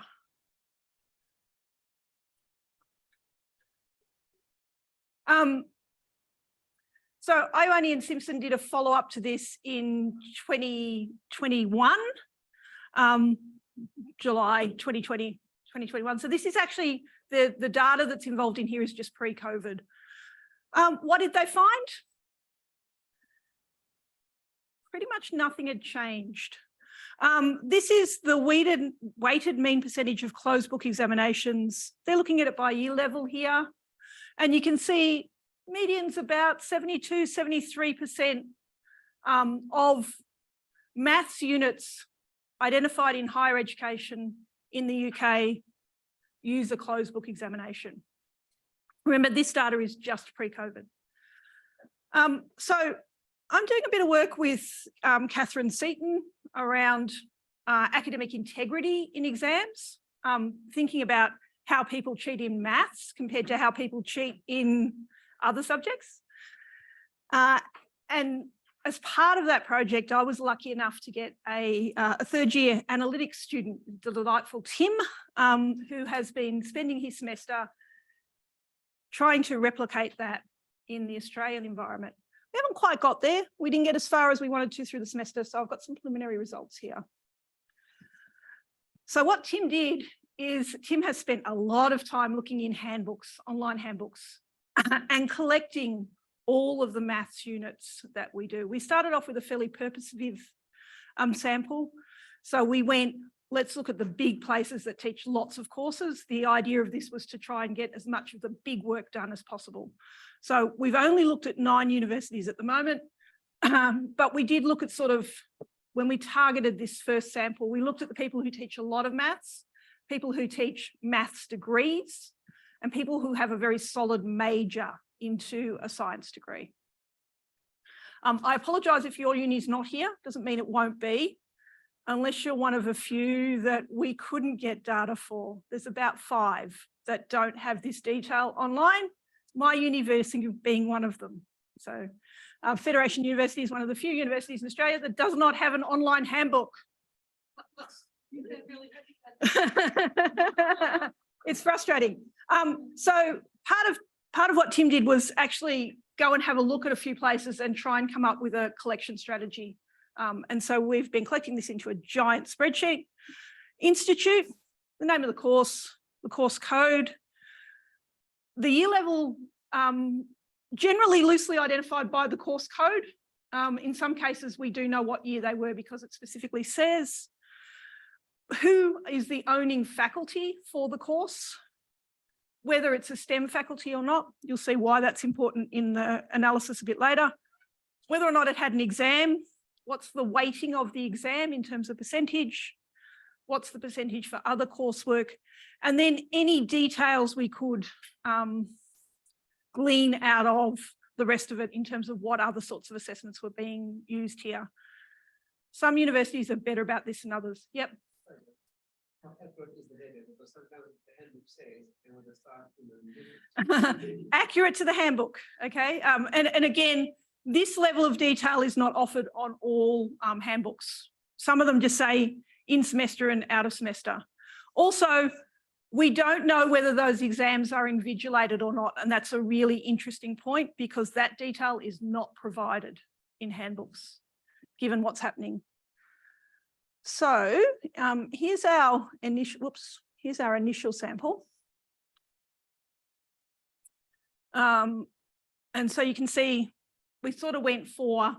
So Ione and Simpson did a follow-up to this in 2021, July 2020, 2021. So this is actually the data that's involved in here is just pre-COVID. What did they find? Pretty much nothing had changed. This is the weighted mean percentage of closed book examinations. They're looking at it by year level here. And you can see median's about 72, 73% of maths units identified in higher education in the UK use a closed book examination. Remember, this data is just pre-COVID. So I'm doing a bit of work with Catherine Seaton around academic integrity in exams, thinking about how people cheat in maths compared to how people cheat in other subjects. And as part of that project, I was lucky enough to get a third year analytics student, the delightful Tim, who has been spending his semester trying to replicate that in the Australian environment. We haven't quite got there. We didn't get as far as we wanted to through the semester, so I've got some preliminary results here. So what Tim did is Tim has spent a lot of time looking in handbooks, online handbooks, and collecting all of the maths units that we do. We started off with a fairly purposive sample. So we went, let's look at the big places that teach lots of courses. The idea of this was to try and get as much of the big work done as possible. So we've only looked at 9 universities at the moment, but we did look at sort of, when we targeted this first sample, we looked at the people who teach a lot of maths, people who teach maths degrees, and people who have a very solid major into a science degree. I apologise if your uni is not here, doesn't mean it won't be, unless you're one of a few that we couldn't get data for. There's about 5 that don't have this detail online, my university being one of them. So Federation University is one of the few universities in Australia that does not have an online handbook. It's frustrating. So part of what Tim did was actually go and have a look at a few places and try and come up with a collection strategy. And so we've been collecting this into a giant spreadsheet. Institute, the name of the course code, the year level, generally loosely identified by the course code. In some cases, we do know what year they were because it specifically says who is the owning faculty for the course, whether it's a STEM faculty or not. You'll see why that's important in the analysis a bit later. Whether or not it had an exam, what's the weighting of the exam in terms of percentage, what's the percentage for other coursework, and then any details we could glean out of the rest of it in terms of what other sorts of assessments were being used here. Some universities are better about this than others. Yep. How accurate is the data? Because sometimes the handbook says they want to start in the accurate to the handbook, okay? And again, this level of detail is not offered on all handbooks. Some of them just say in semester and out of semester. Also, we don't know whether those exams are invigilated or not, and that's a really interesting point because that detail is not provided in handbooks, given what's happening. So here's our initial sample. And so you can see we sort of went for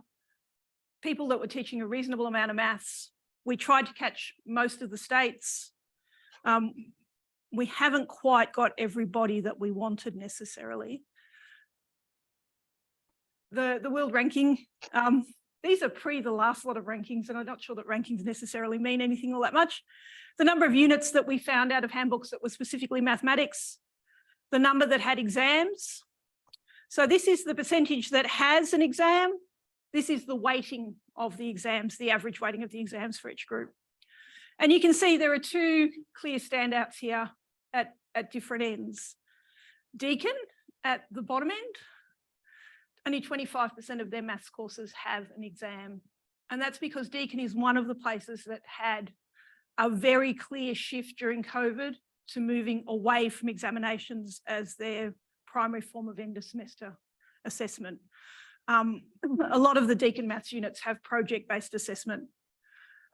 people that were teaching a reasonable amount of maths. We tried to catch most of the states. We haven't quite got everybody that we wanted necessarily. The world ranking, these are pre the last lot of rankings, and I'm not sure that rankings necessarily mean anything all that much. The number of units that we found out of handbooks that were specifically mathematics, the number that had exams. So this is the percentage that has an exam. This is the weighting of the exams, the average weighting of the exams for each group. And you can see there are 2 clear standouts here at different ends. Deakin at the bottom end, only 25% of their maths courses have an exam. And that's because Deakin is one of the places that had a very clear shift during COVID to moving away from examinations as their primary form of end of semester assessment. A lot of the Deakin maths units have project-based assessment.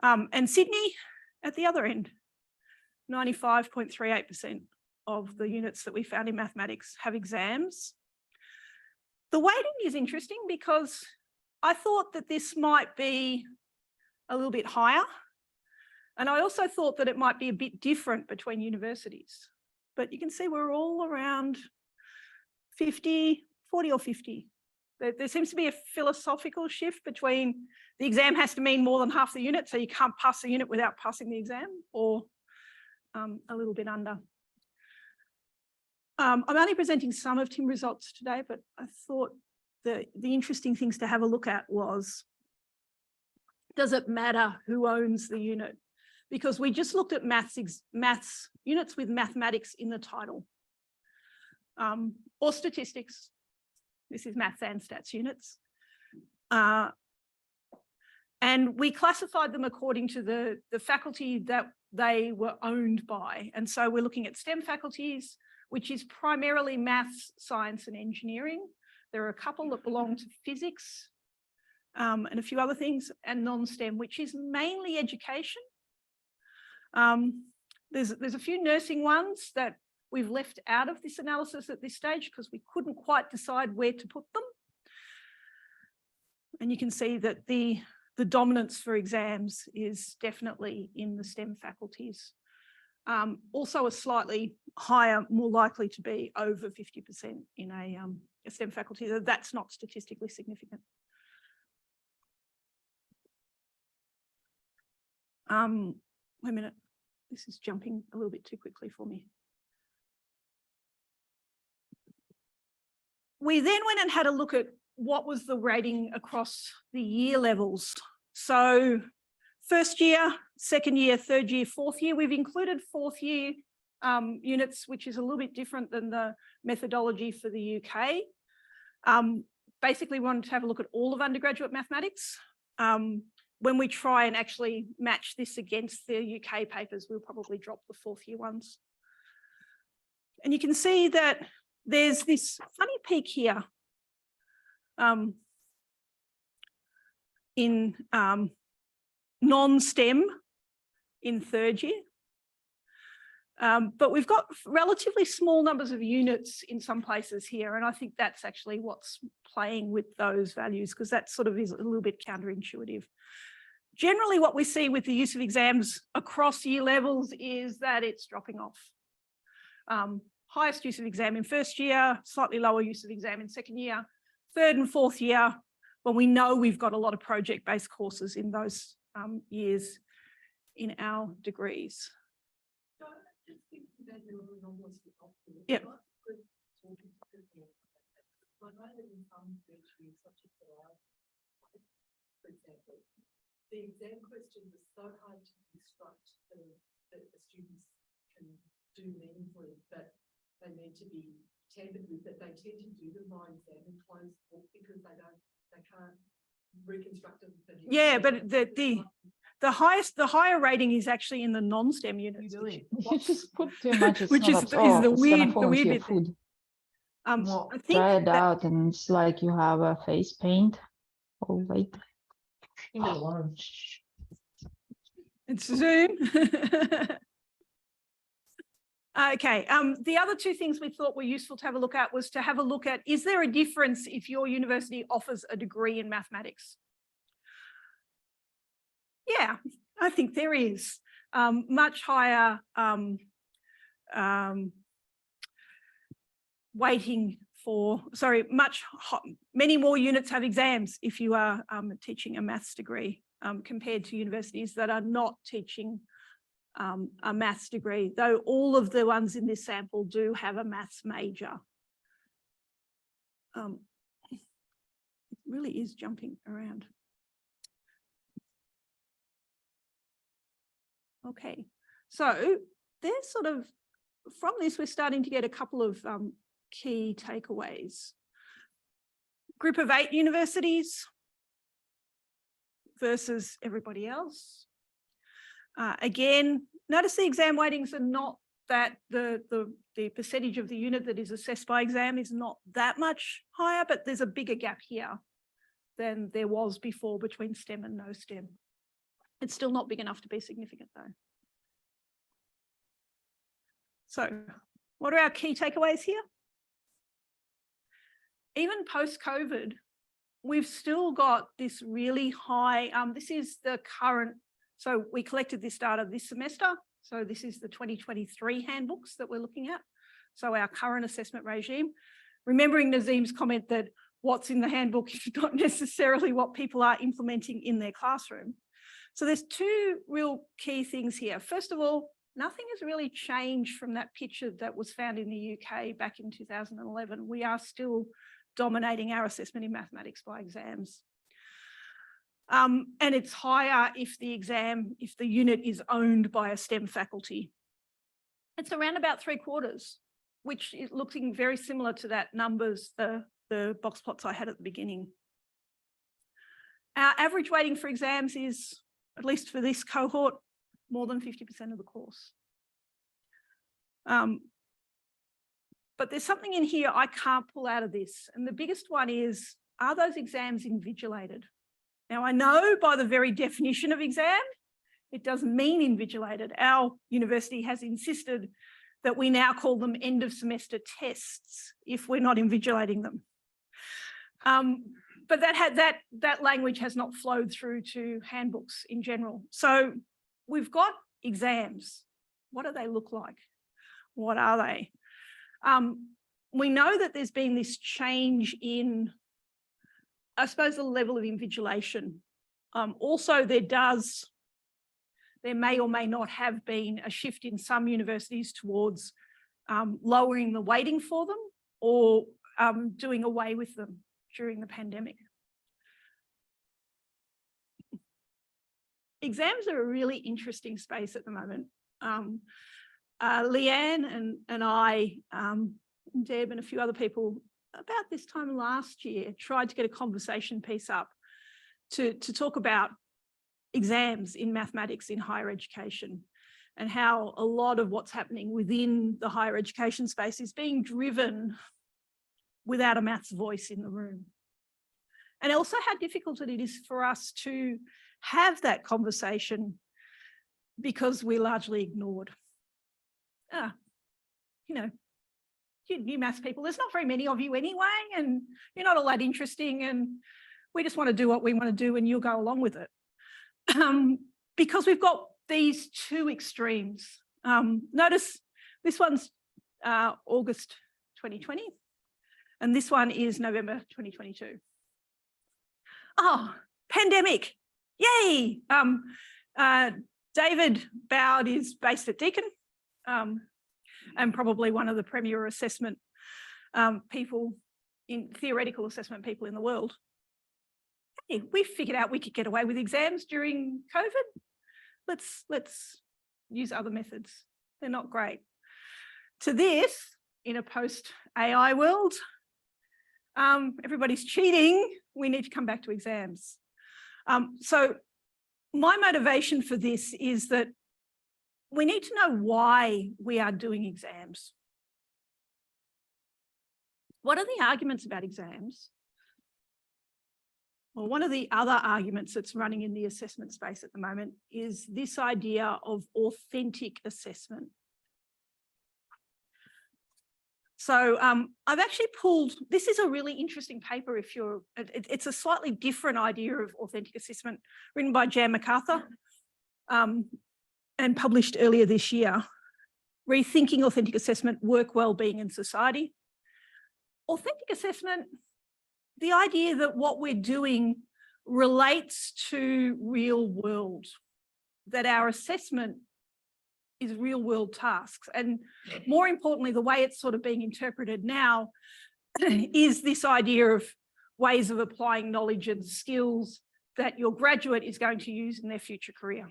And Sydney at the other end, 95.38% of the units that we found in mathematics have exams. The weighting is interesting because I thought that this might be a little bit higher. And I also thought that it might be a bit different between universities. But you can see we're all around 50, 40 or 50. There seems to be a philosophical shift between the exam has to mean more than half the unit, so you can't pass the unit without passing the exam, or a little bit under. I'm only presenting some of Tim's results today, but I thought the interesting things to have a look at was, does it matter who owns the unit? Because we just looked at maths units with mathematics in the title, or statistics. This is maths and stats units. And we classified them according to the faculty that they were owned by. And so we're looking at STEM faculties, which is primarily maths, science and engineering. There are a couple that belong to physics and a few other things, and non-STEM, which is mainly education. There's a few nursing ones that we've left out of this analysis at this stage because we couldn't quite decide where to put them. And you can see that the dominance for exams is definitely in the STEM faculties. Also a slightly higher, more likely to be over 50% in a STEM faculty. That's not statistically significant. Wait a minute, this is jumping a little bit too quickly for me. We then went and had a look at what was the rating across the year levels. So first year, second year, third year, fourth year. We've included fourth year units, which is a little bit different than the methodology for the UK. Basically, we wanted to have a look at all of undergraduate mathematics. When we try and actually match this against the UK papers, we'll probably drop the fourth year ones. And you can see that there's this funny peak here in non-STEM in third year. But we've got relatively small numbers of units in some places here. And I think that's actually what's playing with those values, because that sort of is a little bit counterintuitive. Generally, what we see with the use of exams across year levels is that it's dropping off. Highest use of exam in first year, slightly lower use of exam in second year, third and fourth year, when we know we've got a lot of project-based courses in those years in our degrees. Yep. The exam questions are so hard to construct that the students can do meaningfully, but they need to be tampered with, that they tend to do them by exam and closed book because they can't reconstruct them. Yeah, but the higher rating is actually in the non-STEM units. You just put too much. Which is the weird bit. Food. I think try it out, and it's like you have a face paint. Oh wait. It's Zoom. Okay, the other two things we thought were useful to have a look at was to have a look at, is there a difference if your university offers a degree in mathematics? Yeah, I think there is. Much higher weighting for, many more units have exams if you are teaching a maths degree compared to universities that are not teaching a maths degree, though all of the ones in this sample do have a maths major. It really is jumping around. Okay, so there's sort of, from this, we're starting to get a couple of key takeaways. Group of 8 universities versus everybody else. Again, notice the exam weightings are not that the percentage of the unit that is assessed by exam is not that much higher, but there's a bigger gap here than there was before between STEM and no STEM. It's still not big enough to be significant though. So what are our key takeaways here? Even post-COVID, we've still got this really high, this is the current, so we collected this data this semester. So this is the 2023 handbooks that we're looking at. So our current assessment regime, remembering Nazim's comment that what's in the handbook is not necessarily what people are implementing in their classroom. So there's two real key things here. First of all, nothing has really changed from that picture that was found in the UK back in 2011. We are still dominating our assessment in mathematics by exams. And it's higher if the unit is owned by a STEM faculty. It's around about 3/4, which is looking very similar to that numbers, the box plots I had at the beginning. Our average weighting for exams is, at least for this cohort, more than 50% of the course. But there's something in here I can't pull out of this. And the biggest one is, are those exams invigilated? Now, I know by the very definition of exam, it doesn't mean invigilated. Our university has insisted that we now call them end of semester tests if we're not invigilating them. But that language has not flowed through to handbooks in general. So we've got exams. What do they look like? What are they? We know that there's been this change in, I suppose, the level of invigilation. Also, there may or may not have been a shift in some universities towards lowering the weighting for them or doing away with them during the pandemic. Exams are a really interesting space at the moment. Leanne and I, Deb and a few other people, about this time last year, tried to get a conversation piece up to talk about exams in mathematics in higher education and how a lot of what's happening within the higher education space is being driven without a maths voice in the room. And also how difficult it is for us to have that conversation because we're largely ignored. You know, you maths people, there's not very many of you anyway, and you're not all that interesting, and we just want to do what we want to do and you'll go along with it. Because we've got these two extremes. Notice this one's August 2020, and this one is November 2022. Oh, pandemic, yay! David Bowd is based at Deakin, and probably one of the premier assessment people, theoretical assessment people in the world. Hey, we figured out we could get away with exams during COVID. Let's use other methods. They're not great. To this, in a post-AI world, everybody's cheating. We need to come back to exams. So my motivation for this is that we need to know why we are doing exams. What are the arguments about exams? Well, one of the other arguments that's running in the assessment space at the moment is this idea of authentic assessment. So I've actually pulled, this is a really interesting paper if you're, it's a slightly different idea of authentic assessment written by Jan MacArthur and published earlier this year. Rethinking Authentic Assessment, Work, Wellbeing and Society. Authentic assessment, the idea that what we're doing relates to real world, that our assessment is real world tasks. And more importantly, the way it's sort of being interpreted now is this idea of ways of applying knowledge and skills that your graduate is going to use in their future career.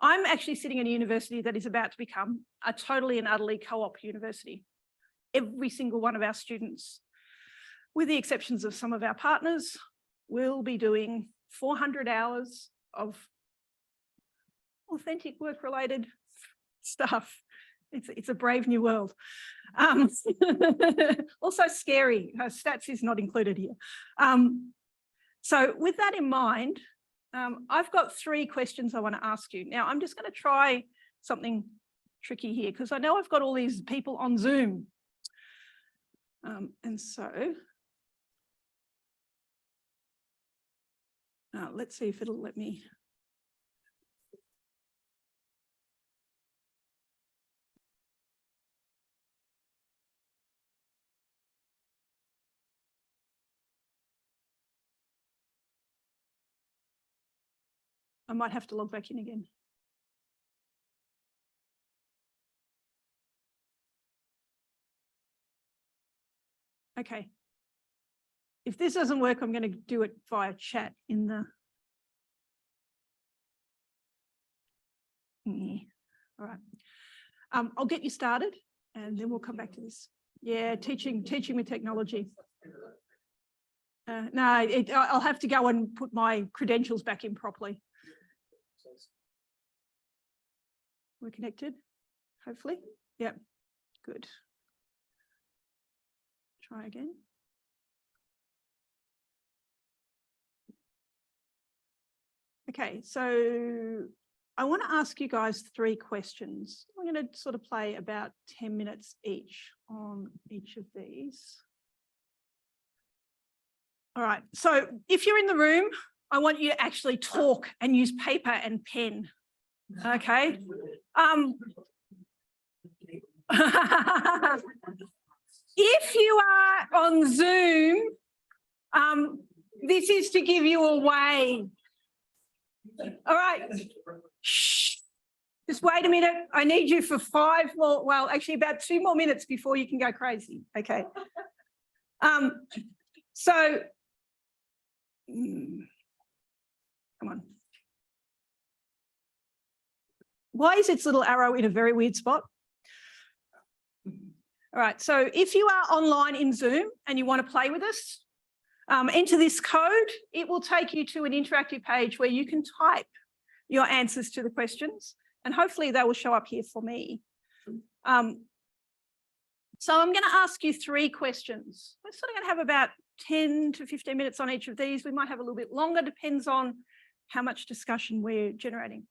I'm actually sitting in a university that is about to become a totally and utterly co-op university. Every single one of our students, with the exceptions of some of our partners, will be doing 400 hours of authentic work-related stuff. It's a brave new world. Also scary. Stats is not included here. So with that in mind, I've got 3 questions I want to ask you. Now, I'm just going to try something tricky here because I know I've got all these people on Zoom. And so let's see if it'll let me. I might have to log back in again. Okay. If this doesn't work, I'm going to do it via chat in the. All right. I'll get you started and then we'll come back to this. Yeah, teaching with technology. No, I'll have to go and put my credentials back in properly. We're connected, hopefully. Yep, good. Try again. Okay, so I want to ask you guys 3 questions. I'm going to sort of play about 10 minutes each on each of these. All right, so if you're in the room, I want you to actually talk and use paper and pen, okay? If you are on Zoom, this is to give you a way. All right, shh. Just wait a minute. I need you for 5 more, well, actually about 2 more minutes before you can go crazy, okay? So, come on. Why is its little arrow in a very weird spot? All right, so if you are online in Zoom and you want to play with us, enter this code. It will take you to an interactive page where you can type your answers to the questions, and hopefully they will show up here for me. So I'm going to ask you 3 questions. We're sort of going to have about 10 to 15 minutes on each of these. We might have a little bit longer, depends on how much discussion we're generating.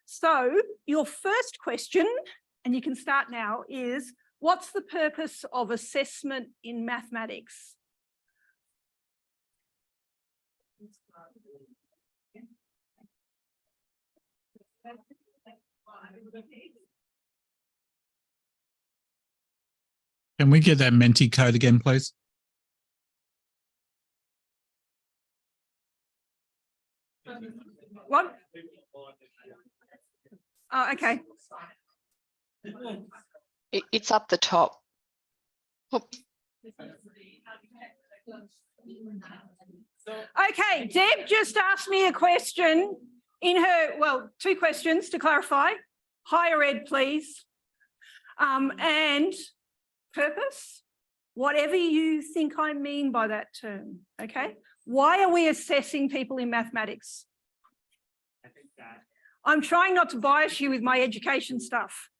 So your first question, and you can start now, is what's the purpose of assessment in mathematics? Can we get that Menti code again, please? What? Oh, okay. It's up the top. Okay, Deb just asked me a question in her, well, 2 questions to clarify. Higher ed, please. And purpose, whatever you think I mean by that term, okay? Why are we assessing people in mathematics? I'm trying not to bias you with my education stuff.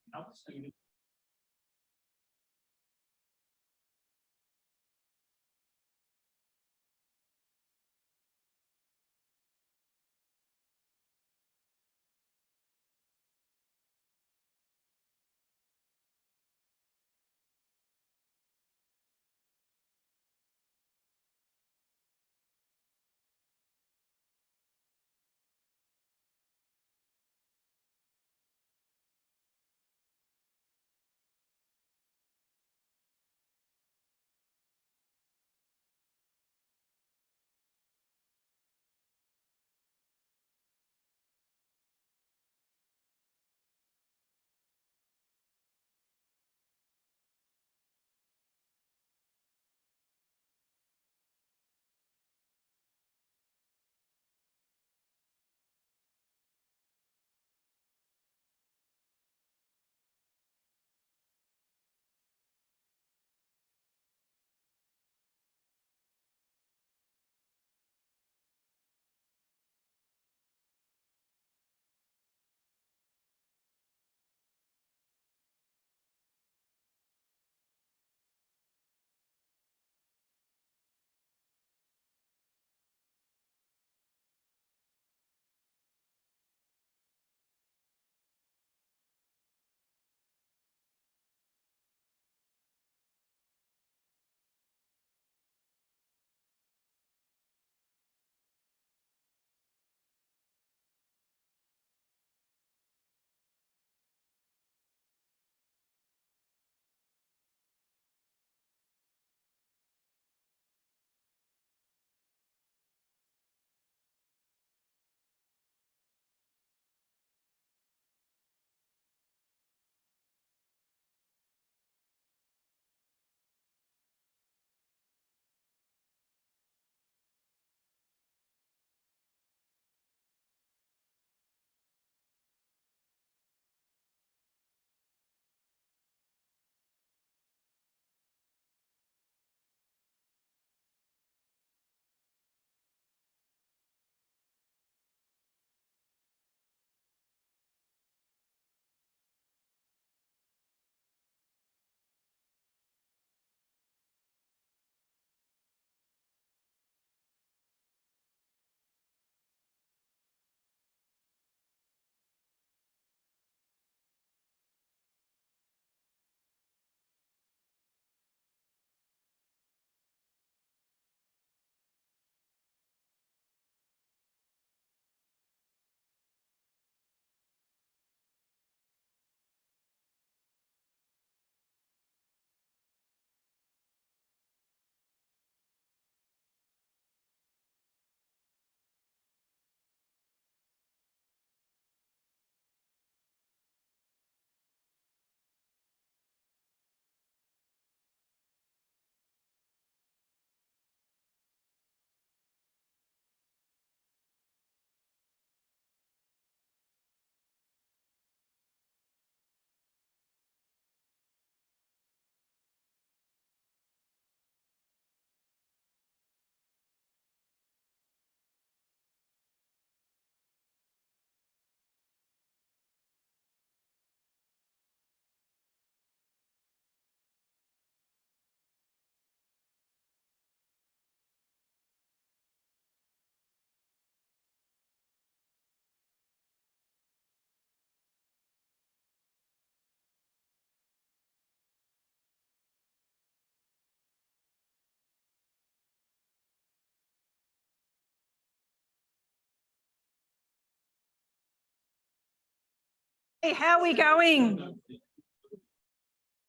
Hey, how are we going?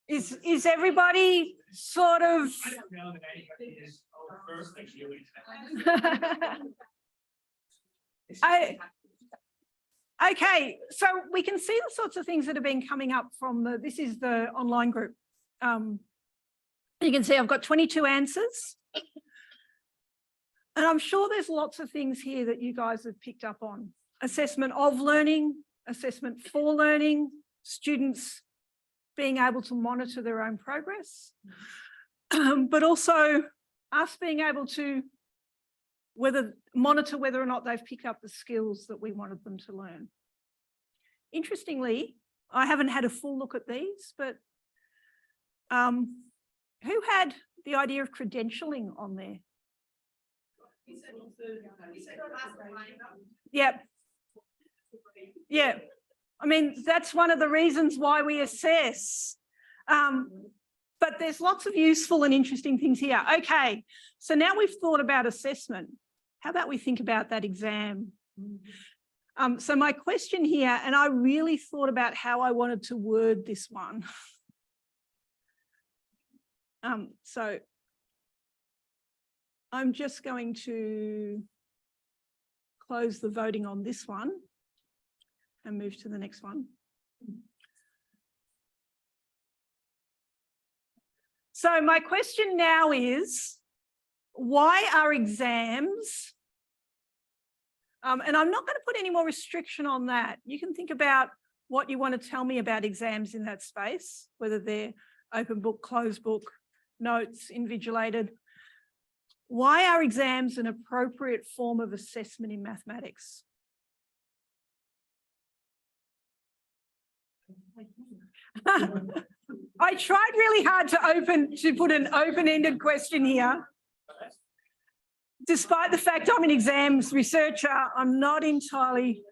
Is everybody sort of? Okay, so we can see the sorts of things that have been coming up from this is the online group. You can see I've got 22 answers. And I'm sure there's lots of things here that you guys have picked up on. Assessment of learning, assessment for learning, students being able to monitor their own progress, but also us being able to monitor whether or not they've picked up the skills that we wanted them to learn. Interestingly, I haven't had a full look at these, but who had the idea of credentialing on there? Yep. Yeah. I mean, that's one of the reasons why we assess. But there's lots of useful and interesting things here. Okay, so now we've thought about assessment. How about we think about that exam? So my question here, and I really thought about how I wanted to word this one. So I'm just going to close the voting on this one and move to the next one. So my question now is, why are exams, and I'm not going to put any more restriction on that. You can think about what you want to tell me about exams in that space, whether they're open book, closed book, notes, invigilated. Why are exams an appropriate form of assessment in mathematics? I tried really hard to put an open-ended question here. Despite the fact I'm an exams researcher, I'm not entirely,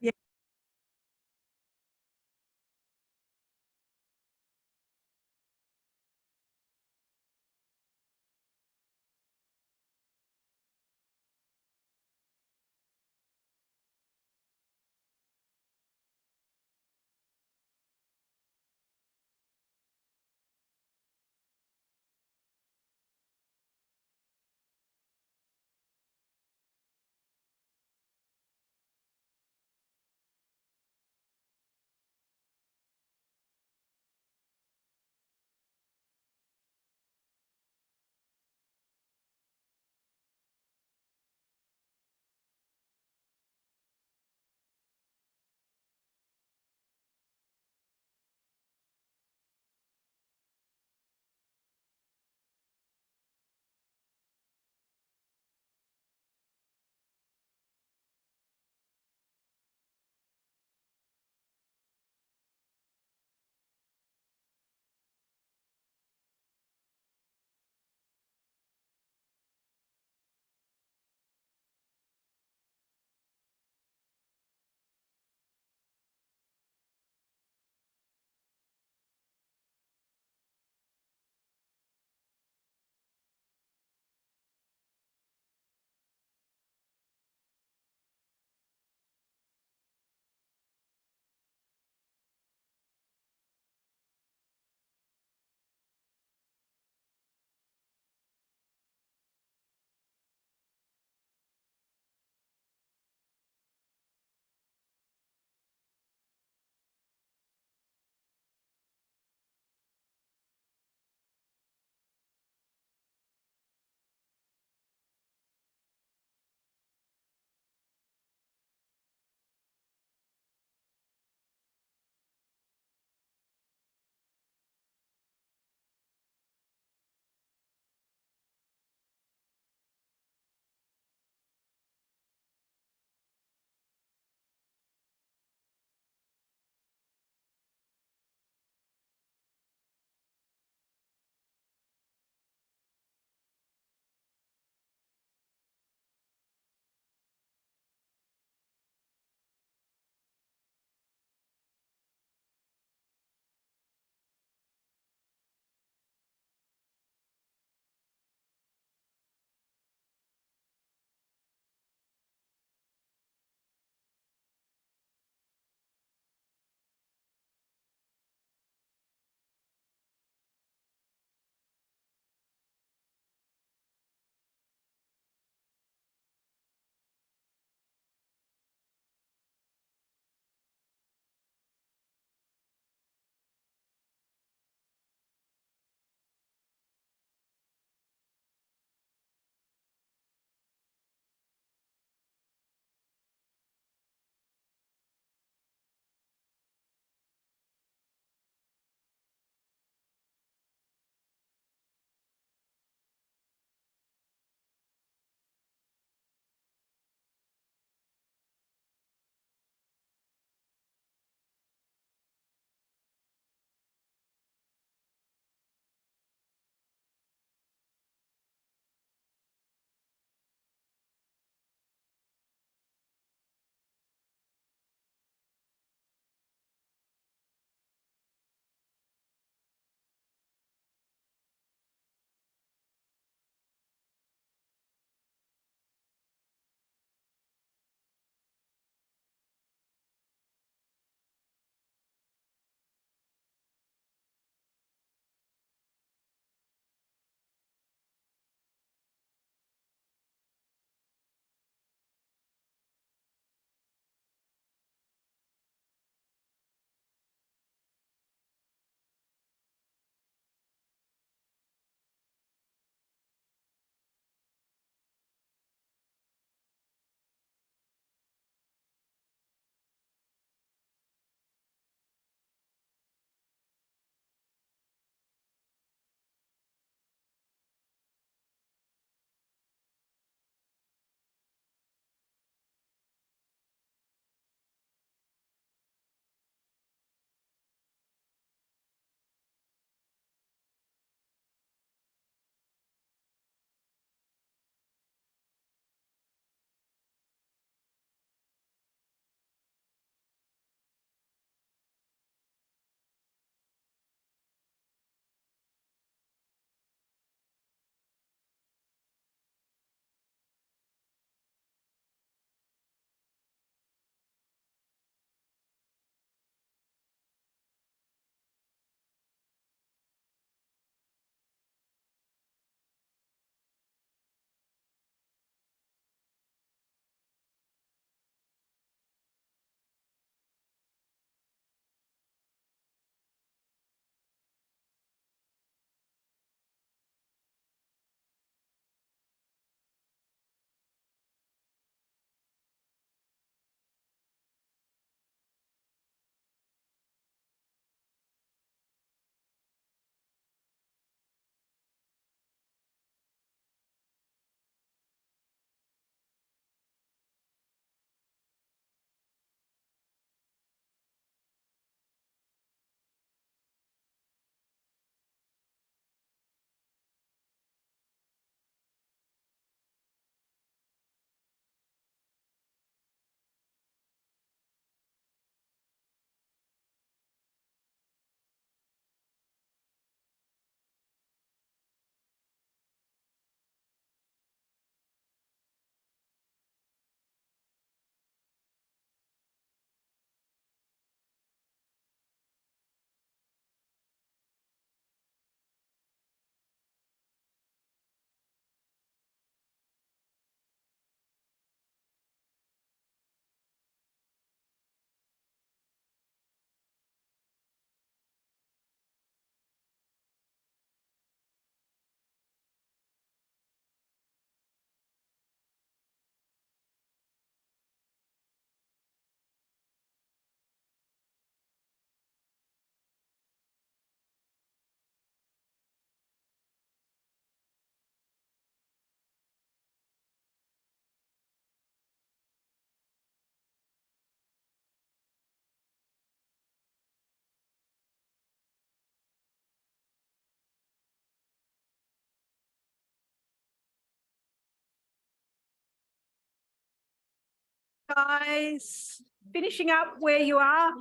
guys, finishing up where you are.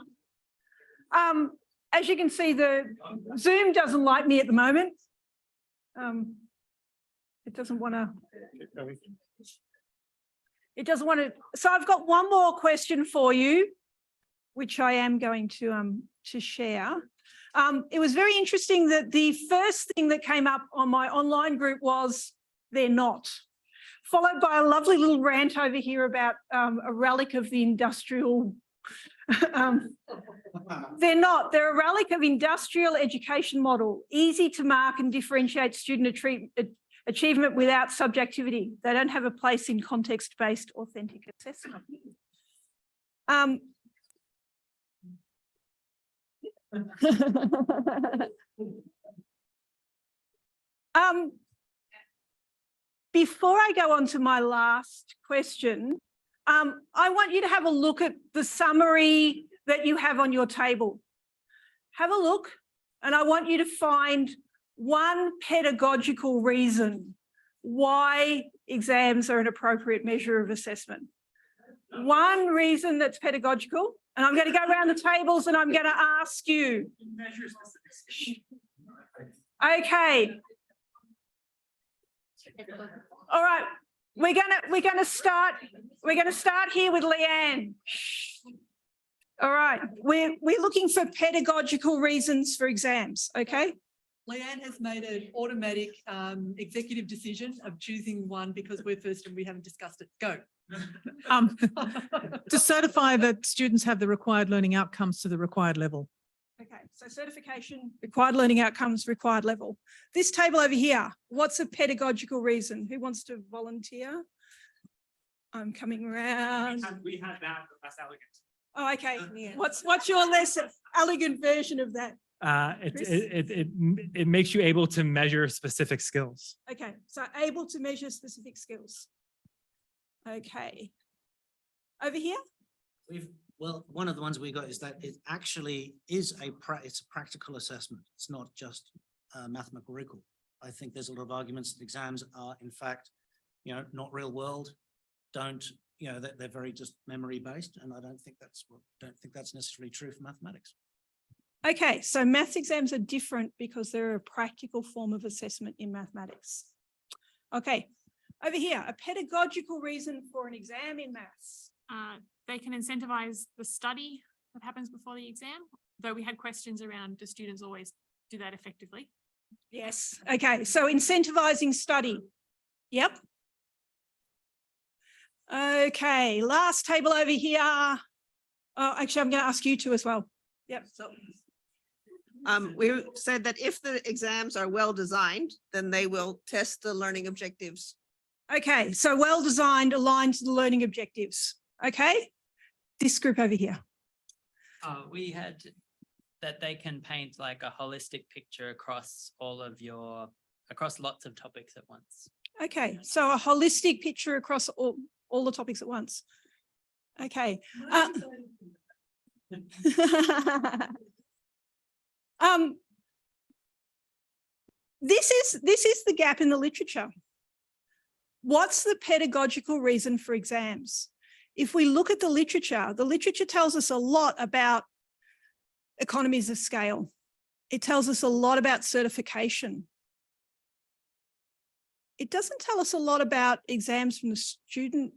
As you can see, the Zoom doesn't like me at the moment. It doesn't want to. It doesn't want to. So I've got one more question for you, which I am going to share. It was very interesting that the first thing that came up on my online group was they're not, followed by a lovely little rant over here about a relic of the industrial. They're not. They're a relic of industrial education model, easy to mark and differentiate student achievement without subjectivity. They don't have a place in context-based authentic assessment. Before I go on to my last question, I want you to have a look at the summary that you have on your table. Have a look, and I want you to find one pedagogical reason why exams are an appropriate measure of assessment. One reason that's pedagogical, and I'm going to go around the tables and I'm going to ask you. Okay. All right. We're gonna start here with Leanne. All right. We're looking for pedagogical reasons for exams. Okay. Leanne has made an automatic executive decision of choosing one because we're first and we haven't discussed it. Go. To certify that students have the required learning outcomes to the required level. Okay, so certification, required learning outcomes, required level. This table over here, what's a pedagogical reason? Who wants to volunteer? I'm coming around. We had that, but that's elegant. Oh, okay. Yeah. What's your less elegant version of that? It makes you able to measure specific skills. Okay, so able to measure specific skills. Okay. Over here? Well, one of the ones we got is that it actually is it's a practical assessment. It's not just mathematical recall. I think there's a lot of arguments that exams are, in fact, not real world. They're very just memory based, and I don't think that's necessarily true for mathematics. Okay, so maths exams are different because they're a practical form of assessment in mathematics. Okay, over here, a pedagogical reason for an exam in maths. They can incentivize the study that happens before the exam, though we had questions around, do students always do that effectively? Yes, okay, so incentivizing study. Yep. Okay, last table over here. Oh, actually, I'm going to ask you two as well. Yep. So, we said that if the exams are well designed, then they will test the learning objectives. Okay, so well designed, aligned to the learning objectives. Okay, this group over here. We had that they can paint like a holistic picture across across lots of topics at once. Okay, so a holistic picture across all the topics at once. Okay. This is the gap in the literature. What's the pedagogical reason for exams? If we look at the literature tells us a lot about economies of scale. It tells us a lot about certification. It doesn't tell us a lot about exams from the student.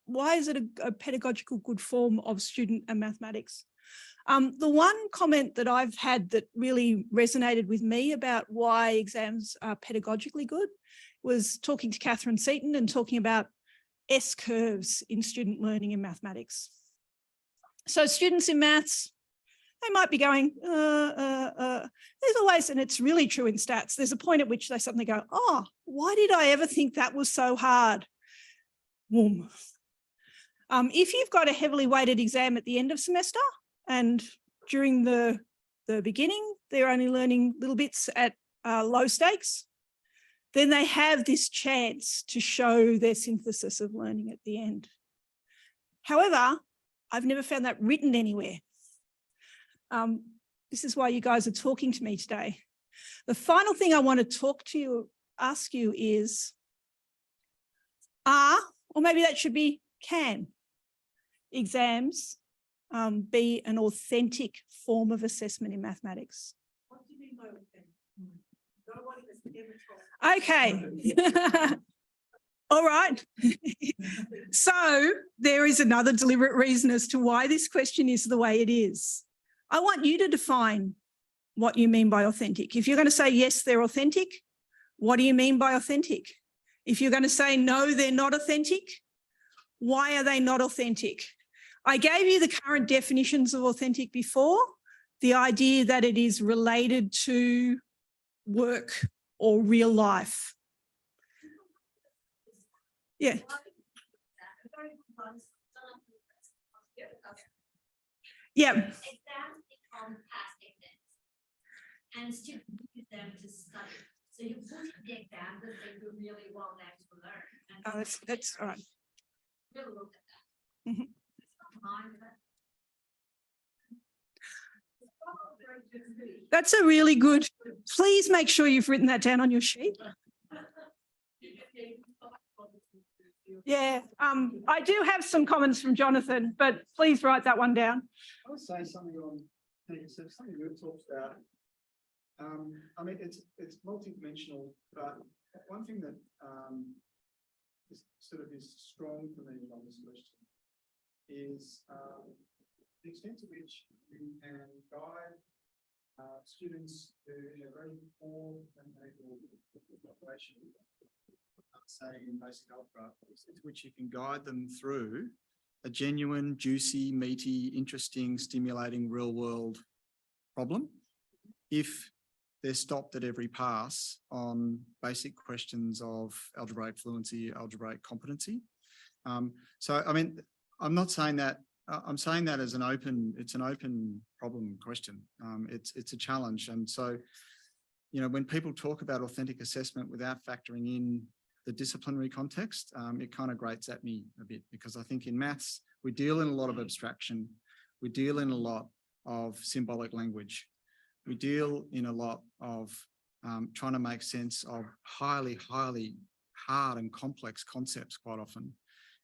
Why is it a pedagogical good form of student and mathematics? The one comment that I've had that really resonated with me about why exams are pedagogically good was talking to Catherine Seaton and talking about S-curves in student learning in mathematics. So students in maths, they might be going, there's always, and it's really true in stats, there's a point at which they suddenly go, oh, why did I ever think that was so hard? Boom. If you've got a heavily weighted exam at the end of semester and during the beginning, they're only learning little bits at low stakes, then they have this chance to show their synthesis of learning at the end. However, I've never found that written anywhere. This is why you guys are talking to me today. The final thing I want to ask you is, or maybe that should be can. exams be an authentic form of assessment in mathematics? What do you mean by authentic? Nobody has ever told. Okay. All right. So there is another deliberate reason as to why this question is the way it is. I want you to define what you mean by authentic. If you're going to say, yes, they're authentic, what do you mean by authentic? If you're going to say, no, they're not authentic, why are they not authentic? I gave you the current definitions of authentic before, the idea that it is related to work or real life. Yeah. Yeah. Exams become past exams, and students use them to study. So you put the exam that they do really well there to learn. And Oh, that's all right. really look at that. Mhm. It's not mine, but That's a really good, please make sure you've written that down on your sheet. Yeah, I do have some comments from Jonathan, but please write that one down. I was saying something on, something we've talked about. I mean, it's multidimensional, but one thing that is strong for me on this question is the extent to which you can guide students who have very poor mathematical operation, say in basic algebra, the extent to which you can guide them through a genuine, juicy, meaty, interesting, stimulating real world problem if they're stopped at every pass on basic questions of algebraic fluency, algebraic competency. So, I mean, I'm not saying that, I'm saying that as an open, it's an open problem question. It's a challenge. And so, you know, when people talk about authentic assessment without factoring in the disciplinary context, it kind of grates at me a bit, because I think in maths, we deal in a lot of abstraction. We deal in a lot of symbolic language. We deal in a lot of trying to make sense of highly, highly hard and complex concepts quite often.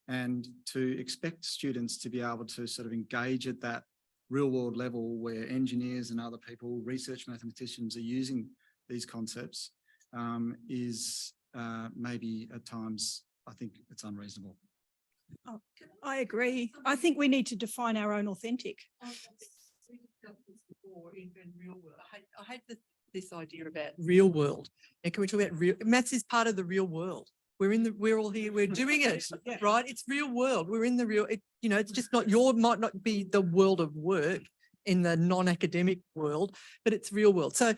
And to expect students to be able to sort of engage at that real world level where engineers and other people, research mathematicians, are using these concepts is maybe at times, I think it's unreasonable. Oh, I agree. I think we need to define our own authentic. We discussed this before in real world. I hate this idea about real world. And can we talk about real? Maths is part of the real world. We're all here. We're doing it, right? It's real world. We're in the real. You know, it's just not might not be the world of work in the non-academic world, but it's real world. So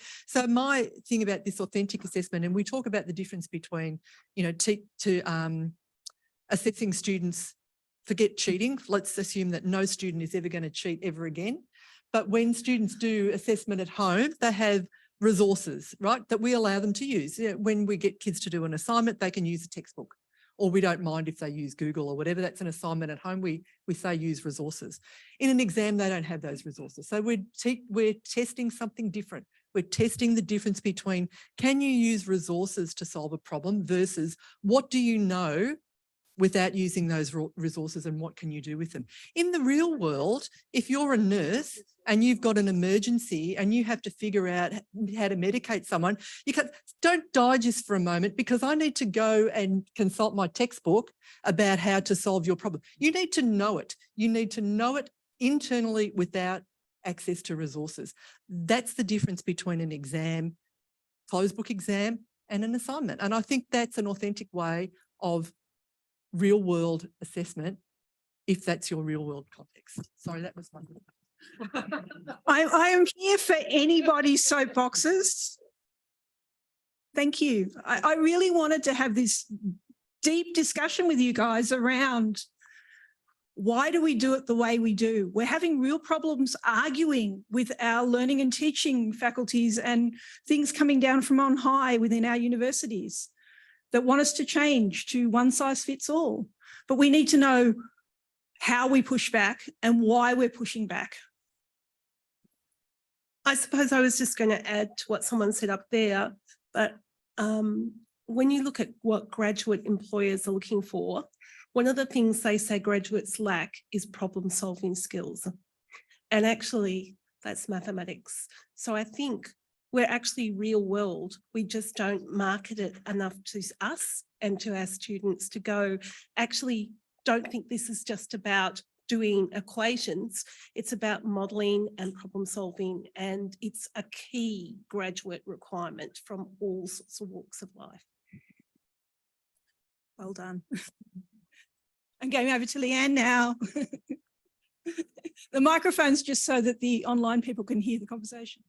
my thing about this authentic assessment, and we talk about the difference between, you know, assessing students. Forget cheating. Let's assume that no student is ever going to cheat ever again. But when students do assessment at home, they have resources, right, that we allow them to use. You know, when we get kids to do an assignment, they can use a textbook, or we don't mind if they use Google or whatever. That's an assignment at home. We say use resources. In an exam, they don't have those resources. So we're testing something different. We're testing the difference between can you use resources to solve a problem versus what do you know without using those resources and what can you do with them. In the real world, if you're a nurse and you've got an emergency and you have to figure out how to medicate someone, don't digest for a moment, because I need to go and consult my textbook about how to solve your problem. You need to know it. You need to know it internally without access to resources. That's the difference between an exam, closed book exam, and an assignment. And I think that's an authentic way of real world assessment, if that's your real world context. Sorry, that was my. I am here for anybody's soapboxes. Thank you. I really wanted to have this deep discussion with you guys around why do we do it the way we do? We're having real problems arguing with our learning and teaching faculties and things coming down from on high within our universities that want us to change to one size fits all. But we need to know how we push back and why we're pushing back. I suppose I was just going to add to what someone said up there, but when you look at what graduate employers are looking for, one of the things they say graduates lack is problem solving skills. And actually that's mathematics. So I think we're actually real world. We just don't market it enough to us and to our students to go, actually don't think this is just about doing equations. It's about modelling and problem solving, and it's a key graduate requirement from all sorts of walks of life. Well done. I'm going over to Leanne now. The microphone's just so that the online people can hear the conversation.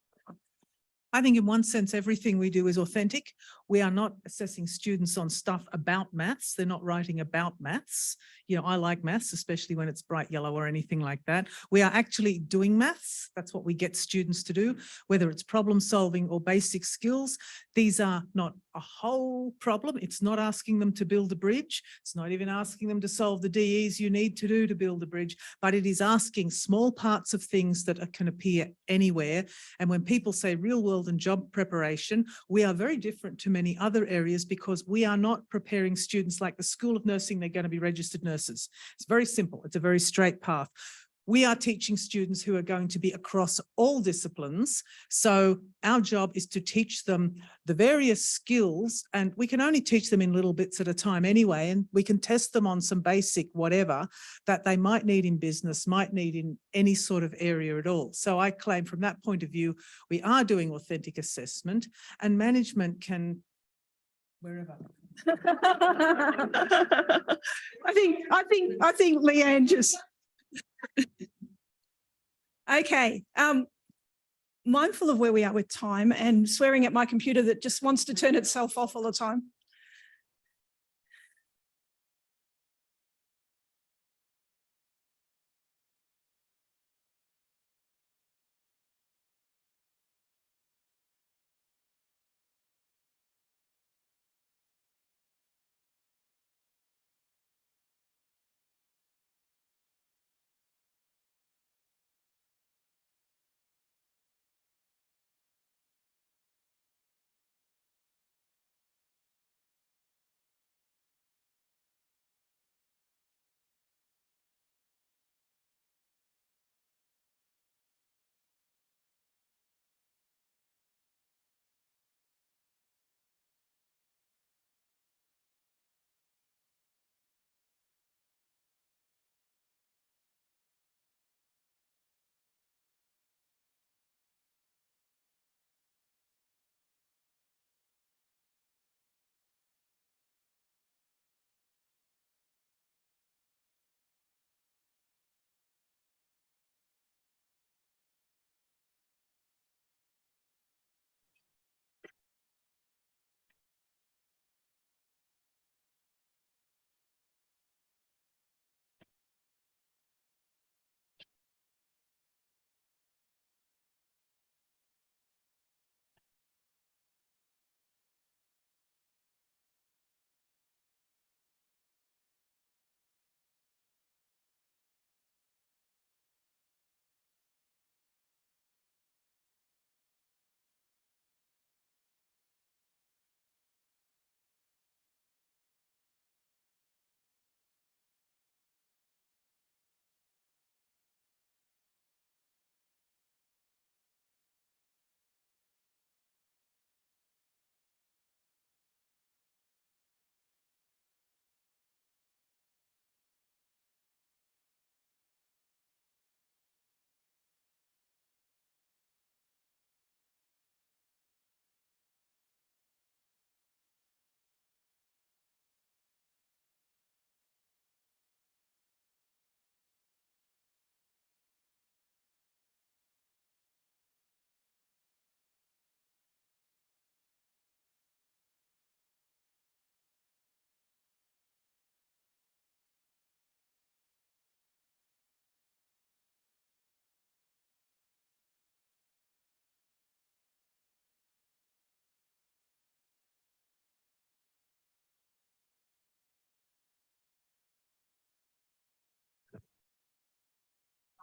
I think in one sense, everything we do is authentic. We are not assessing students on stuff about maths. They're not writing about maths. You know, I like maths, especially when it's bright yellow or anything like that. We are actually doing maths. That's what we get students to do, whether it's problem solving or basic skills. These are not a whole problem. It's not asking them to build a bridge. It's not even asking them to solve the DEs you need to do to build a bridge, but it is asking small parts of things that can appear anywhere. And when people say real world and job preparation, we are very different to many other areas because we are not preparing students like the School of Nursing. They're going to be registered nurses. It's very simple. It's a very straight path. We are teaching students who are going to be across all disciplines. So our job is to teach them the various skills, and we can only teach them in little bits at a time anyway. And we can test them on some basic whatever that they might need in business, might need in any sort of area at all. So I claim from that point of view, we are doing authentic assessment, and management can, wherever. I think Leanne just. Okay, mindful of where we are with time and swearing at my computer that just wants to turn itself off all the time.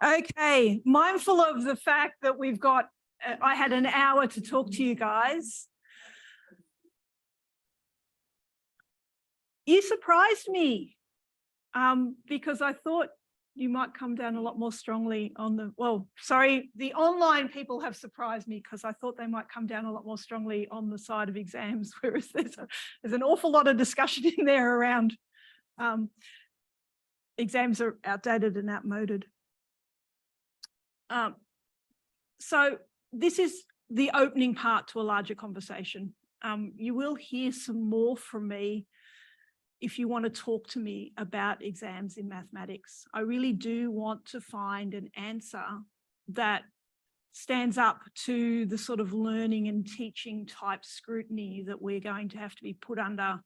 Okay, mindful of the fact that we've got, I had an hour to talk to you guys. You surprised me. because I thought you might come down a lot more strongly on the, well, sorry, the online people have surprised me because I thought they might come down a lot more strongly on the side of exams, whereas there's an awful lot of discussion in there around exams are outdated and outmoded. So this is the opening part to a larger conversation. You will hear some more from me if you want to talk to me about exams in mathematics. I really do want to find an answer that stands up to the sort of learning and teaching type scrutiny that we're going to have to be put under.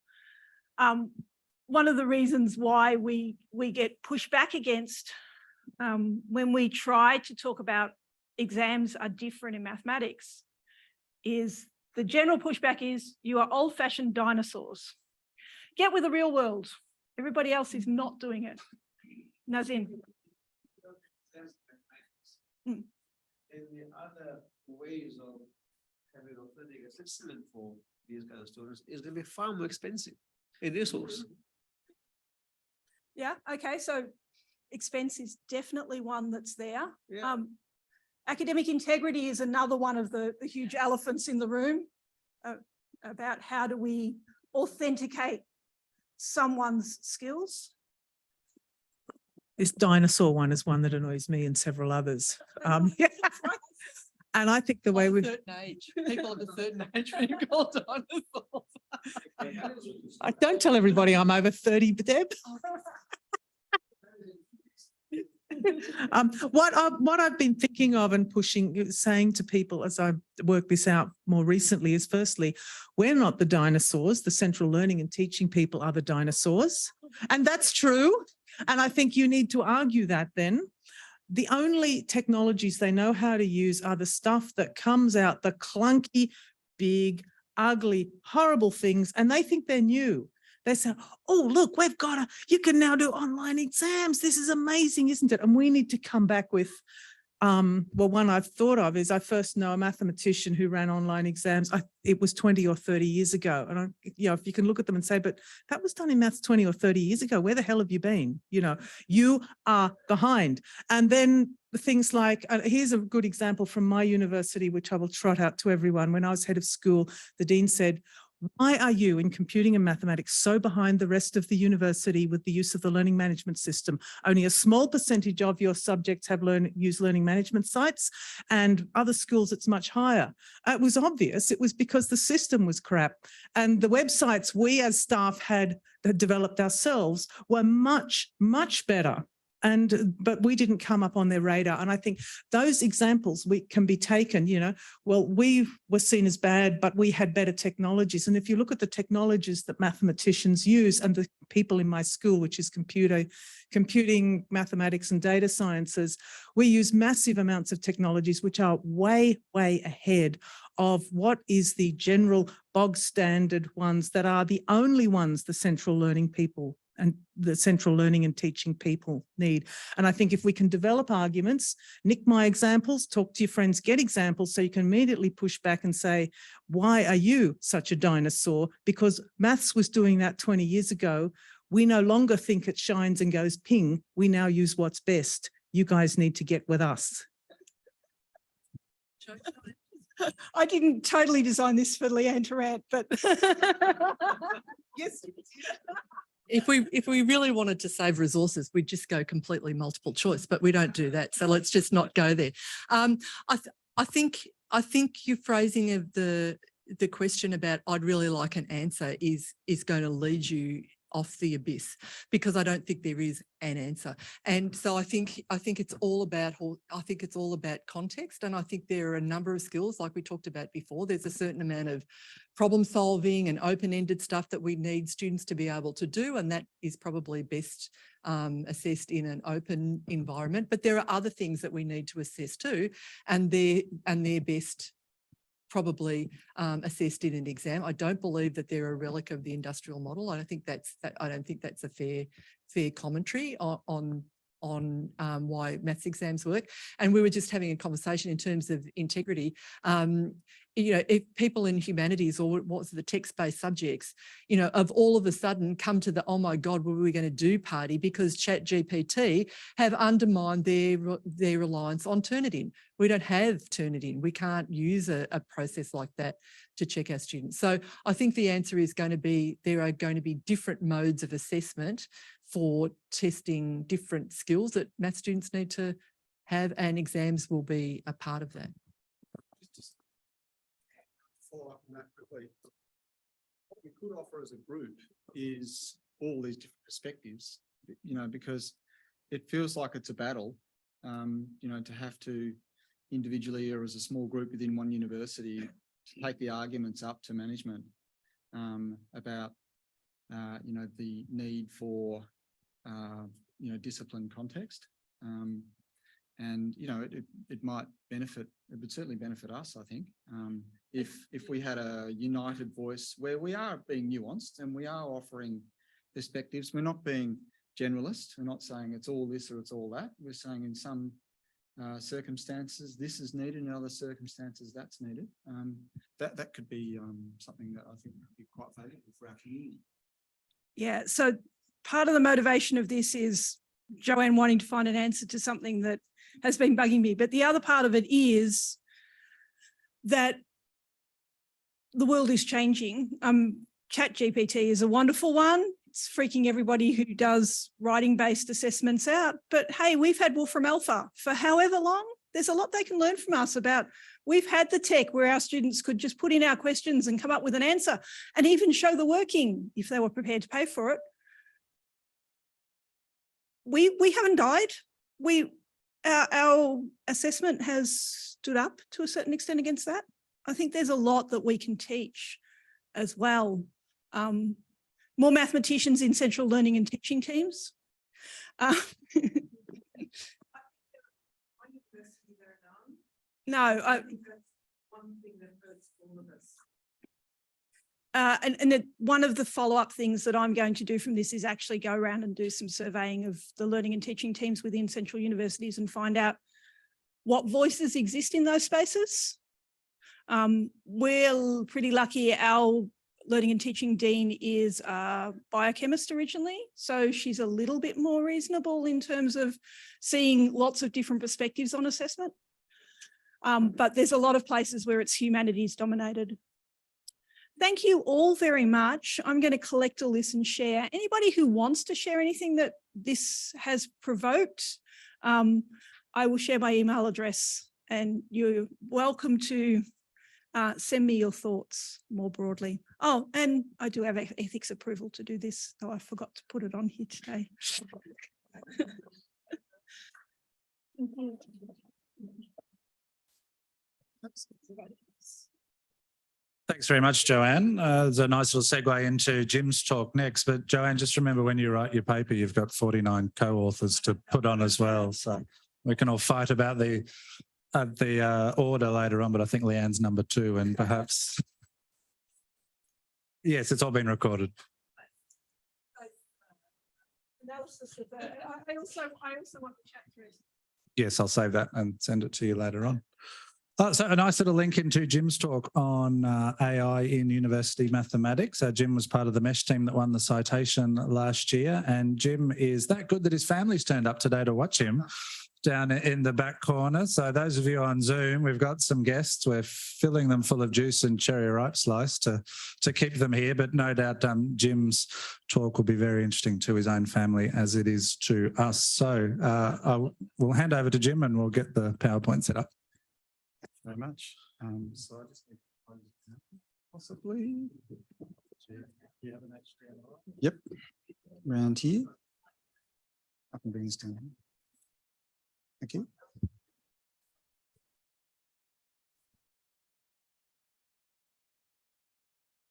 One of the reasons why we get pushed back against when we try to talk about exams are different in mathematics is the general pushback is you are old-fashioned dinosaurs. Get with the real world. Everybody else is not doing it. Nazim. And the other ways of having authentic assessment for these kind of students is going to be far more expensive in resource. Yeah, okay, so expense is definitely one that's there. Yeah. Academic integrity is another one of the huge elephants in the room about how do we authenticate someone's skills. This dinosaur one is one that annoys me and several others. And I think the way we People of a certain age when you call dinosaurs. I don't tell everybody I'm over 30, but Deb. What I've been thinking of and pushing, saying to people as I work this out more recently is firstly, we're not the dinosaurs. The central learning and teaching people are the dinosaurs. And that's true. And I think you need to argue that then. The only technologies they know how to use are the stuff that comes out, the clunky, big, ugly, horrible things, and they think they're new. They say, oh, look, you can now do online exams. This is amazing, isn't it? And we need to come back with, well, one I've thought of is I first know a mathematician who ran online exams. It was 20 or 30 years ago. And if you can look at them and say, but that was done in maths 20 or 30 years ago. Where the hell have you been? You are behind. And then things like, here's a good example from my university, which I will trot out to everyone. When I was head of school, the dean said, why are you in computing and mathematics so behind the rest of the university with the use of the learning management system? Only a small percentage of your subjects have used learning management sites, and other schools it's much higher. It was obvious. It was because the system was crap, and the websites we as staff had developed ourselves were much, much better. But we didn't come up on their radar. And I think those examples can be taken, well, we were seen as bad, but we had better technologies. And if you look at the technologies that mathematicians use and the people in my school, which is computing, mathematics and data sciences, we use massive amounts of technologies which are way, way ahead of what is the general bog standard ones that are the only ones the central learning people and the central learning and teaching people need. And I think if we can develop arguments, nick my examples, talk to your friends, get examples so you can immediately push back and say, why are you such a dinosaur? Because maths was doing that 20 years ago. We no longer think it shines and goes ping. We now use what's best. You guys need to get with us. I didn't totally design this for Leanne to rant, but yes. If we really wanted to save resources, we'd just go completely multiple choice, but we don't do that. So let's just not go there. I think your phrasing of the question about I'd really like an answer is going to lead you off the abyss, because I don't think there is an answer. And so I think it's all about context. And I think there are a number of skills, like we talked about before. There's a certain amount of problem solving and open-ended stuff that we need students to be able to do, and that is probably best assessed in an open environment. But there are other things that we need to assess too, and they're best probably assessed in an exam. I don't believe that they're a relic of the industrial model. I don't think that's a fair commentary on on why maths exams work. And we were just having a conversation in terms of integrity. You know, if people in humanities or what's the text-based subjects, you know, of all of a sudden come to the, oh my God, what are we going to do party because ChatGPT have undermined their reliance on Turnitin. We don't have Turnitin. We can't use a process like that to check our students. So I think the answer is going to be, there are going to be different modes of assessment for testing different skills that math students need to have, and exams will be a part of that. Follow up on that quickly. What we could offer as a group is all these different perspectives, you know, because it feels like it's a battle, you know, to have to individually or as a small group within one university take the arguments up to management about, you know, the need for, you know, discipline context. And, you know, it might benefit, it would certainly benefit us, I think, if we had a united voice where we are being nuanced and we are offering perspectives. We're not being generalist. We're not saying it's all this or it's all that. We're saying in some circumstances this is needed, in other circumstances that's needed. That could be something that I think would be quite valuable for our community. Yeah, so part of the motivation of this is Joanne wanting to find an answer to something that has been bugging me. But the other part of it is that the world is changing. ChatGPT is a wonderful one. It's freaking everybody who does writing-based assessments out. But hey, we've had Wolfram Alpha for however long. There's a lot they can learn from us about. We've had the tech where our students could just put in our questions and come up with an answer and even show the working if they were prepared to pay for it. We haven't died. Our assessment has stood up to a certain extent against that. I think there's a lot that we can teach as well. More mathematicians in central learning and teaching teams. No, one thing that hurts all of us. One of the follow-up things that I'm going to do from this is actually go around and do some surveying of the learning and teaching teams within central universities and find out what voices exist in those spaces. We're pretty lucky. Our learning and teaching dean is a biochemist originally, so she's a little bit more reasonable in terms of seeing lots of different perspectives on assessment. But there's a lot of places where it's humanities dominated. Thank you all very much. I'm going to collect a list and share. Anybody who wants to share anything that this has provoked, I will share my email address and you're welcome to send me your thoughts more broadly. Oh, and I do have ethics approval to do this, though I forgot to put it on here today. Thanks very much, Joanne. There's a nice little segue into Jim's talk next. But Joanne, just remember when you write your paper, you've got 49 co-authors to put on as well. So we can all fight about the order later on, but I think Leanne's number 2 and perhaps... Yes, it's all been recorded. Analysis of that. I also want to chat through. Yes, I'll save that and send it to you later on. So a nice little link into Jim's talk on AI in university mathematics. Jim was part of the MESH team that won the citation last year, and Jim is that good that his family's turned up today to watch him down in the back corner. So those of you on Zoom, we've got some guests. We're filling them full of juice and cherry ripe slice to keep them here, but no doubt Jim's talk will be very interesting to his own family as it is to us. So we'll hand over to Jim and we'll get the PowerPoint set up. Very much. So I just need to possibly. Yep. Around here. I can bring this down. Thank you.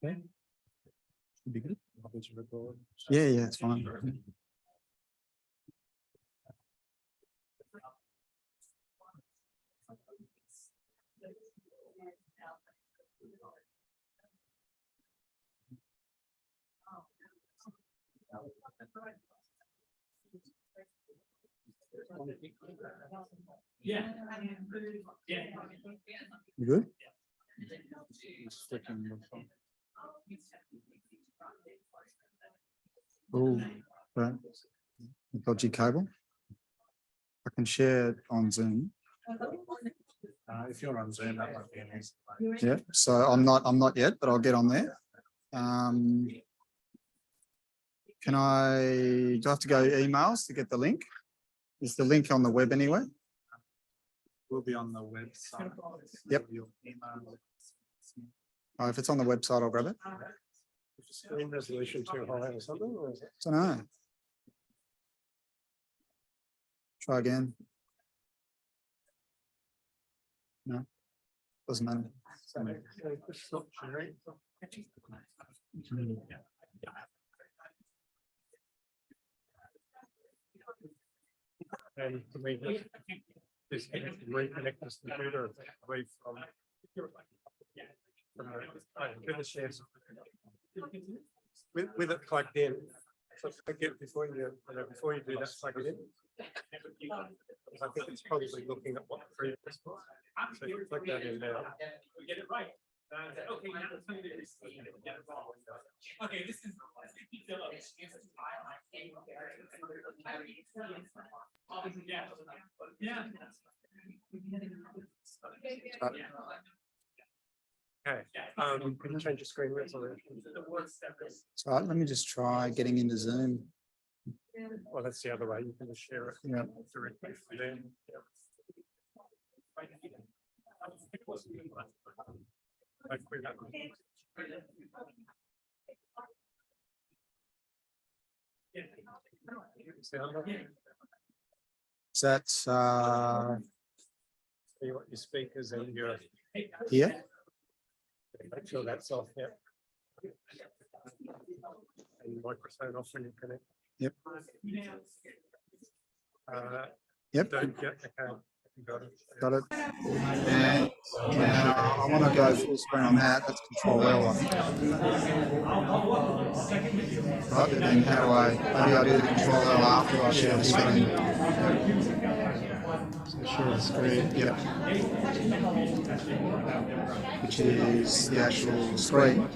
Okay. Should be good. Yeah, it's fine. Yeah. Yeah. You good? Oh, right. Dodgy cable. I can share it on Zoom. If you're on Zoom, that might be an easy way. Yeah, so I'm not yet, but I'll get on there. Do I have to go emails to get the link? Is the link on the web anyway? Will be on the website. Yep. Oh, if it's on the website, I'll grab it. Screen resolution too high or something, or is it? Don't know. Try again. No, doesn't matter. It's not sharing. And for me, this reconnect this computer away from with it plugged in. So plug it before you do that, plug it in. Because I think it's probably looking at what the previous was. So you plug that in now. We get it right. Okay, now it's going to be received. Get it wrong. Okay, this is. Yeah. Okay, can you change your screen resolution? So let me just try getting into Zoom. Well, that's the other way. You can just share it. Yeah. Directly from there. Yeah. Hopefully that will- Sound okay? Is that See what your speakers and your here? make sure that's off, yeah. And microphone off when you connect. Yep. Yep. Yep. Okay. Got it. Got it. And I want to go full screen on that. That's Control L, I think. Right, and then how do maybe I do the Control L after I share the screen. So share the screen. Yep. Which is the actual screen.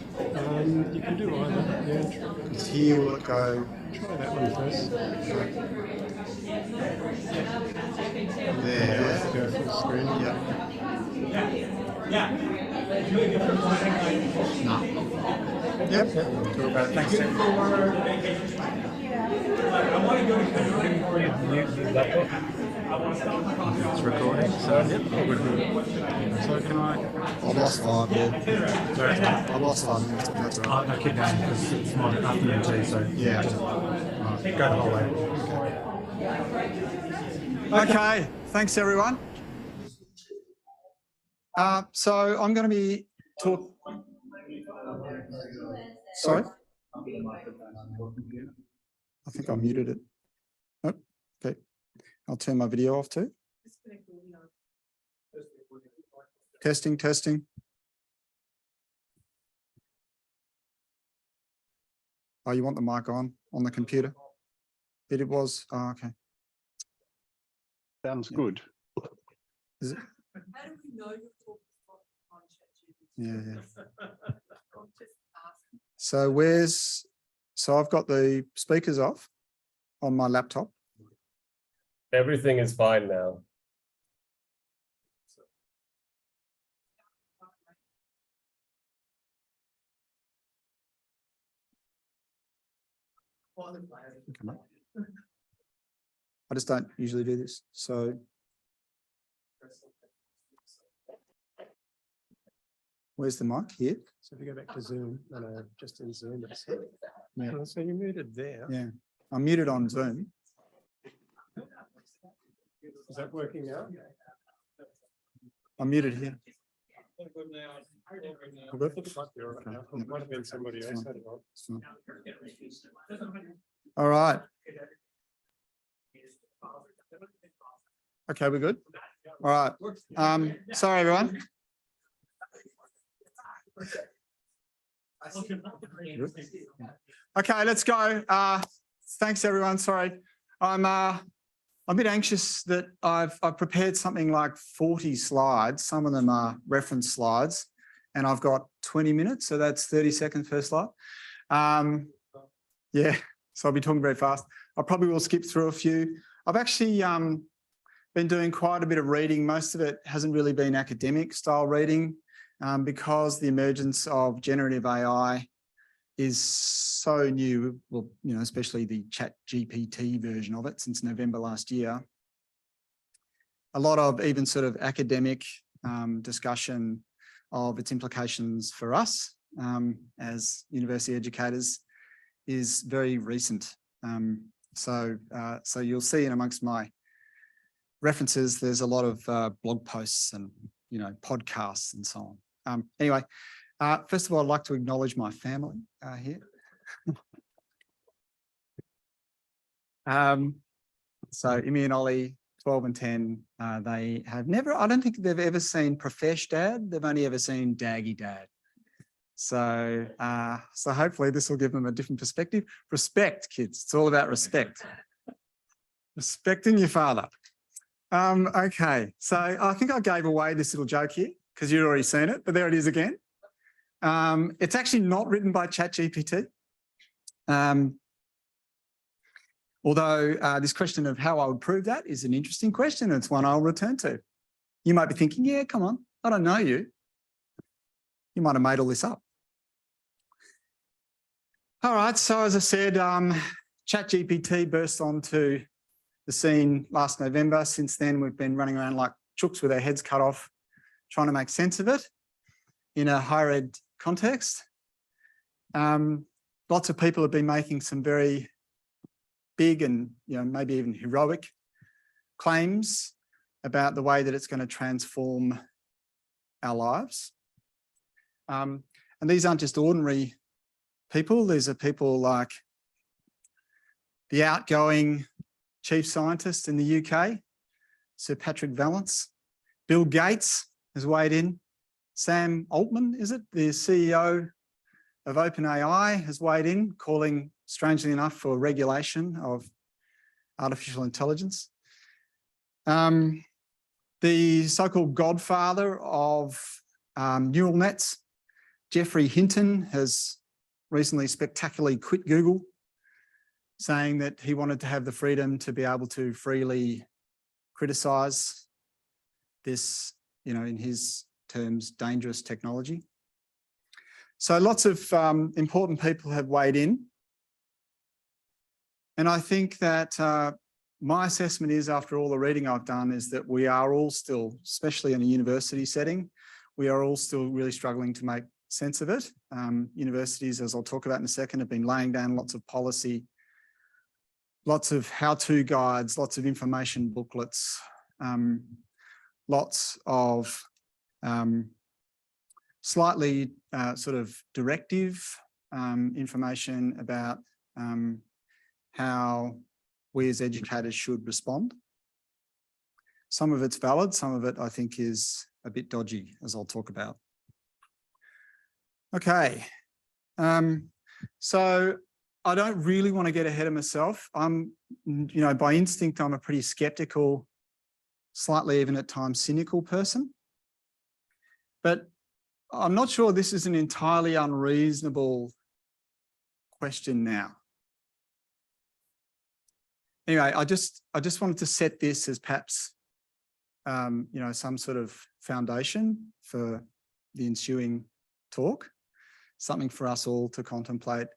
You can do either. Yeah. Because here will it go. Try that one first. There. Go full screen. Yep. Yeah. No. Yep. Cool, great. Thanks, Tim. I want to go to. It's recording. So, so can I've lost 5 yeah. I've lost 5 minutes, but that's all right. I'll keep going because it's my afternoon tea, so Yeah. go the whole way. Okay, thanks everyone. So I'm going to be Sorry? I think I muted it. Oh, okay. I'll turn my video off too. Testing, testing. Oh, you want the mic on the computer? It was, oh, okay. Sounds good. Is it? How do we know you're talking on Yeah, yeah. So I've got the speakers off on my laptop. Everything is fine now. I just don't usually do this. So where's the mic? Here? So if you go back to Zoom, no, just in Zoom. Yeah. Oh, so you muted there. Yeah. I'm muted on Zoom. Is that working now? I'm muted here. Well, that looks like you're right now. It might have been somebody else had it on. All right. Okay, we're good. All right. Sorry, everyone. Okay, let's go. Thanks, everyone. Sorry. I'm I'm a bit anxious that I've prepared something like 40 slides. Some of them are reference slides, and I've got 20 minutes, so that's 30 seconds per slide. Yeah, so I'll be talking very fast. I probably will skip through a few. I've actually been doing quite a bit of reading. Most of it hasn't really been academic style reading because the emergence of generative AI is so new, well, you know, especially the ChatGPT version of it since November last year. A lot of even sort of academic discussion of its implications for us as university educators is very recent. So you'll see in amongst my references, there's a lot of blog posts and, you know, podcasts and so on. Anyway, first of all, I'd like to acknowledge my family here. So Imi and Ollie, 12 and 10, they have never, I don't think they've ever seen Profesh Dad. They've only ever seen Daggy Dad. So, so hopefully this will give them a different perspective. Respect, kids. It's all about respect. Respecting your father. Okay, so I think I gave away this little joke here because you'd already seen it, but there it is again. It's actually not written by ChatGPT. Although this question of how I would prove that is an interesting question. It's one I'll return to. You might be thinking, yeah, come on, I don't know you. You might have made all this up. All right, so as I said, ChatGPT burst onto the scene last November. Since then, we've been running around like chooks with our heads cut off, trying to make sense of it in a higher ed context. Lots of people have been making some very big and, you know, maybe even heroic claims about the way that it's going to transform our lives. And these aren't just ordinary people. These are people like the outgoing chief scientist in the UK, Sir Patrick Vallance. Bill Gates has weighed in. Sam Altman, is it? The CEO of OpenAI has weighed in, calling, strangely enough, for regulation of artificial intelligence. The so-called godfather of neural nets, Geoffrey Hinton, has recently spectacularly quit Google, saying that he wanted to have the freedom to be able to freely criticize this, you know, in his terms, dangerous technology. So lots of important people have weighed in. And I think that my assessment is, after all the reading I've done, is that we are all still, especially in a university setting, we are all still really struggling to make sense of it. Universities, as I'll talk about in a second, have been laying down lots of policy, lots of how-to guides, lots of information booklets, lots of slightly sort of directive information about how we as educators should respond. Some of it's valid, some of it I think is a bit dodgy, as I'll talk about. Okay, so I don't really want to get ahead of myself. I'm, you know, by instinct, I'm a pretty skeptical, slightly even at times cynical person. But I'm not sure this is an entirely unreasonable question now. Anyway, I just wanted to set this as perhaps, you know, some sort of foundation for the ensuing talk, something for us all to contemplate.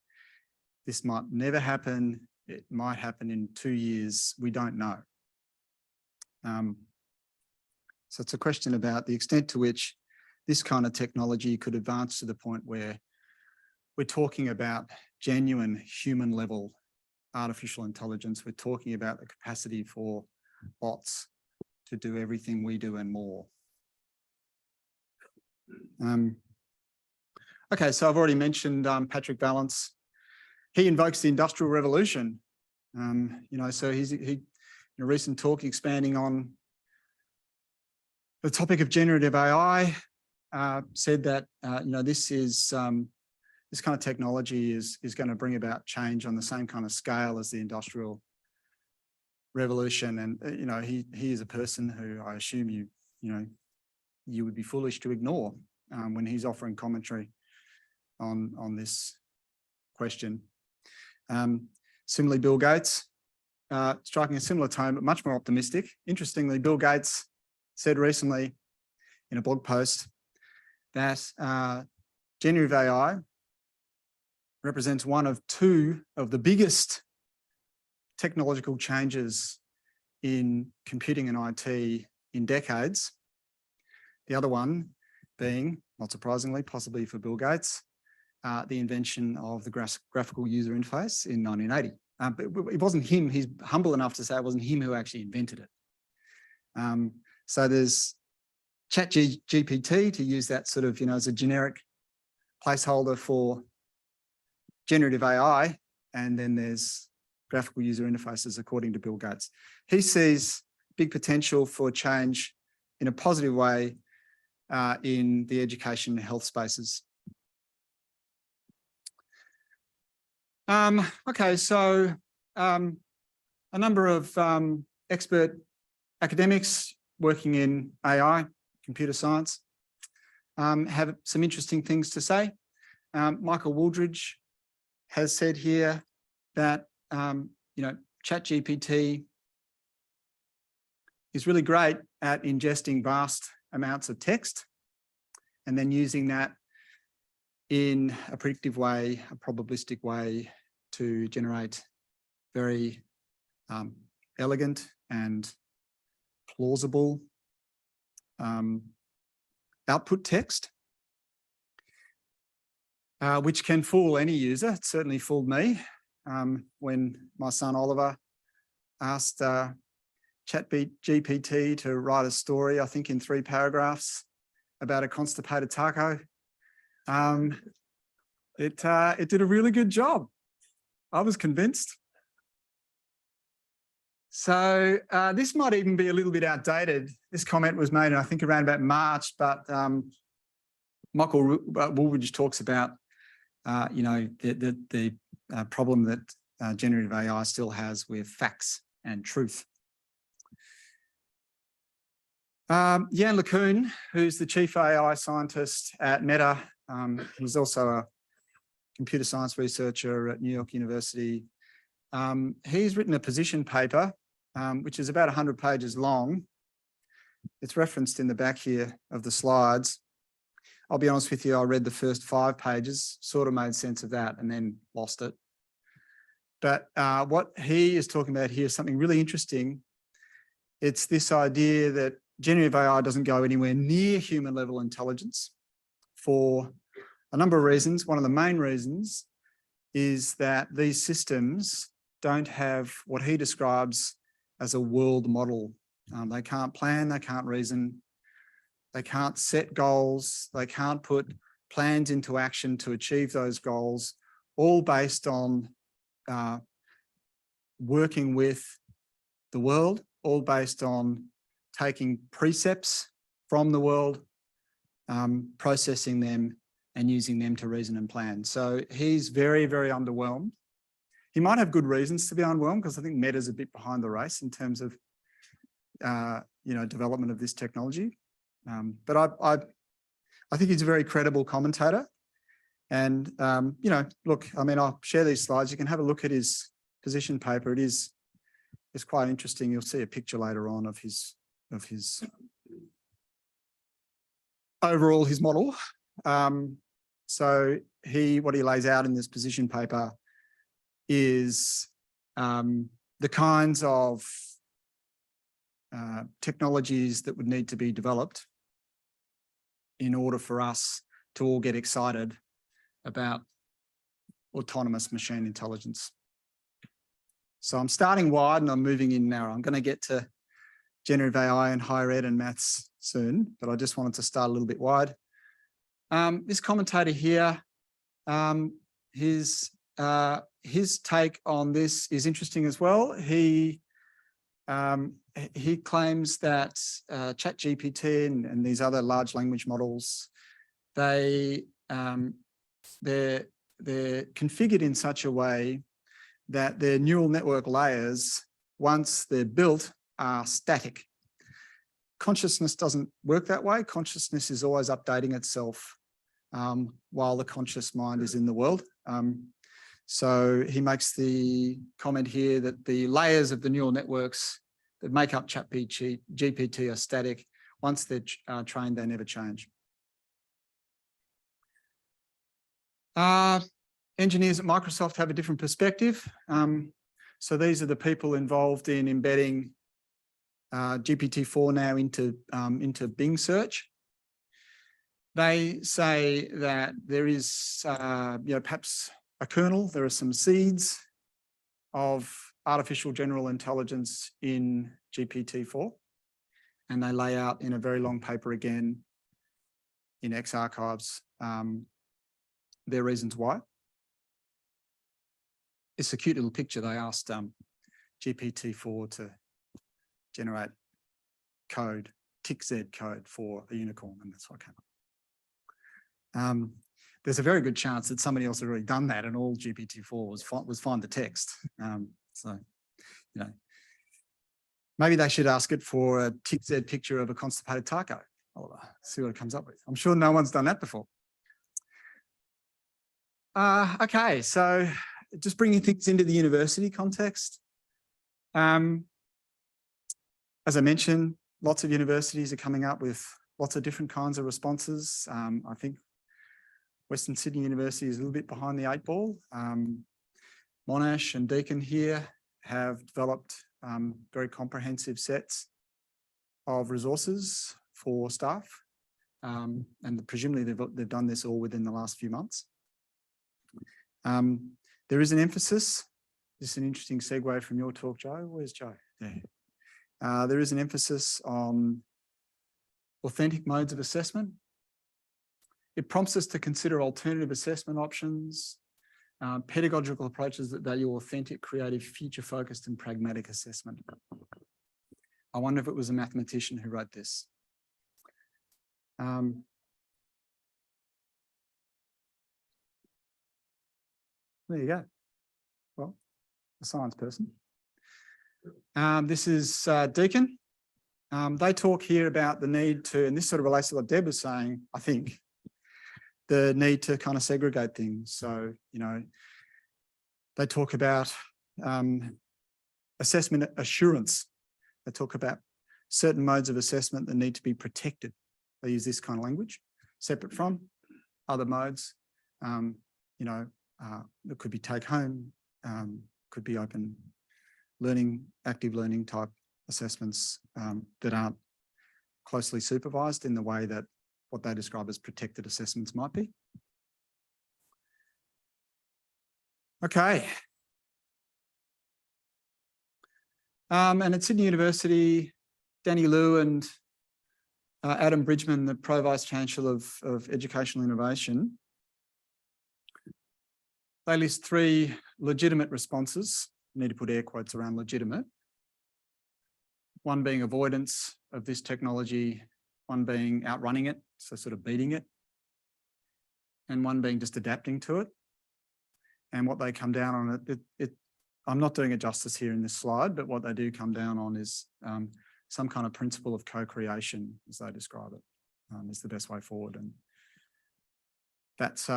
This might never happen. It might happen in 2 years. We don't know. So it's a question about the extent to which this kind of technology could advance to the point where we're talking about genuine human level artificial intelligence. We're talking about the capacity for bots to do everything we do and more. Okay, so I've already mentioned Patrick Vallance. He invokes the Industrial Revolution. You know, so he in a recent talk expanding on the topic of generative AI, said that you know, this kind of technology is going to bring about change on the same kind of scale as the Industrial revolution. And, he is a person who I assume you would be foolish to ignore when he's offering commentary on this question. Similarly, Bill Gates, striking a similar tone, but much more optimistic. Interestingly, Bill Gates said recently in a blog post that generative AI represents one of two of the biggest technological changes in computing and IT in decades. The other one being, not surprisingly, possibly for Bill Gates, the invention of the graphical user interface in 1980. But it wasn't him, he's humble enough to say it wasn't him who actually invented it. So there's ChatGPT, to use that sort of, as a generic placeholder for generative AI, and then there's graphical user interfaces, according to Bill Gates. He sees big potential for change in a positive way in the education and health spaces. Okay, so a number of expert academics working in AI, computer science, have some interesting things to say. Michael Wooldridge has said here that ChatGPT is really great at ingesting vast amounts of text and then using that in a predictive way, a probabilistic way, to generate very elegant and plausible output text, which can fool any user. It certainly fooled me when my son Oliver asked ChatGPT to write a story, I think in 3 paragraphs, about a constipated taco. It did a really good job. I was convinced. So this might even be a little bit outdated. This comment was made, I think, around about March, but Michael Woolridge talks about, the problem that generative AI still has with facts and truth. Jan LeCun, who's the chief AI scientist at Meta, he's also a computer science researcher at New York University. He's written a position paper, which is about 100 pages long. It's referenced in the back here of the slides. I'll be honest with you, I read the first 5 pages, sort of made sense of that and then lost it. But what he is talking about here is something really interesting. It's this idea that generative AI doesn't go anywhere near human level intelligence for a number of reasons. One of the main reasons is that these systems don't have what he describes as a world model. They can't plan, they can't reason, they can't set goals, they can't put plans into action to achieve those goals, all based on working with the world, all based on taking precepts from the world, processing them and using them to reason and plan. So he's very, very underwhelmed. He might have good reasons to be underwhelmed, because I think Meta's a bit behind the race in terms of development of this technology. But I think he's a very credible commentator. And look, I mean, I'll share these slides. You can have a look at his position paper. It's quite interesting. You'll see a picture later on of his overall his model. So what he lays out in this position paper is the kinds of technologies that would need to be developed in order for us to all get excited about autonomous machine intelligence. So I'm starting wide and I'm moving in narrow. I'm going to get to generative AI and higher ed and maths soon, but I just wanted to start a little bit wide. This commentator here, his take on this is interesting as well. He claims that ChatGPT and these other large language models, they're configured in such a way that their neural network layers once they're built, are static. Consciousness doesn't work that way. Consciousness is always updating itself while the conscious mind is in the world. So he makes the comment here that the layers of the neural networks that make up GPT are static. Once they're trained, they never change. Engineers at Microsoft have a different perspective. So these are the people involved in embedding GPT-4 now into Bing search. They say that there is, perhaps a kernel, there are some seeds of artificial general intelligence in GPT-4, and they lay out in a very long paper again in X archives their reasons why. It's a cute little picture. They asked GPT-4 to generate code, tick-Z code for a unicorn, and that's what came up. There's a very good chance that somebody else had already done that, and all GPT-4 was find the text. So, maybe they should ask it for a tick-Z picture of a constipated taco. I'll see what it comes up with. I'm sure no one's done that before. Okay, so just bringing things into the university context. As I mentioned, lots of universities are coming up with lots of different kinds of responses. I think Western Sydney University is a little bit behind the 8 ball. Monash and Deakin here have developed very comprehensive sets of resources for staff. And presumably they've done this all within the last few months. There is an emphasis. This is an interesting segue from your talk, Joe. Where's Joe? There. There is an emphasis on authentic modes of assessment. It prompts us to consider alternative assessment options, pedagogical approaches that value authentic, creative, future-focused and pragmatic assessment. I wonder if it was a mathematician who wrote this. There you go. Well, a science person. This is Deakin. They talk here about the need to, and this sort of relates to what Deb was saying, I think, the need to kind of segregate things. So, they talk about assessment assurance. They talk about certain modes of assessment that need to be protected. They use this kind of language, separate from other modes, that could be take home, could be open learning, active learning type assessments that aren't closely supervised in the way that what they describe as protected assessments might be. Okay. And at Sydney University, Danny Liu and Adam Bridgman, the Pro-Vice Chancellor of Educational Innovation, they list 3 legitimate responses. You need to put air quotes around legitimate. One being avoidance of this technology, one being outrunning it, so sort of beating it, and one being just adapting to it. And what they come down on, I'm not doing it justice here in this slide, but what they do come down on is some kind of principle of co-creation, as they describe it, is the best way forward. And that's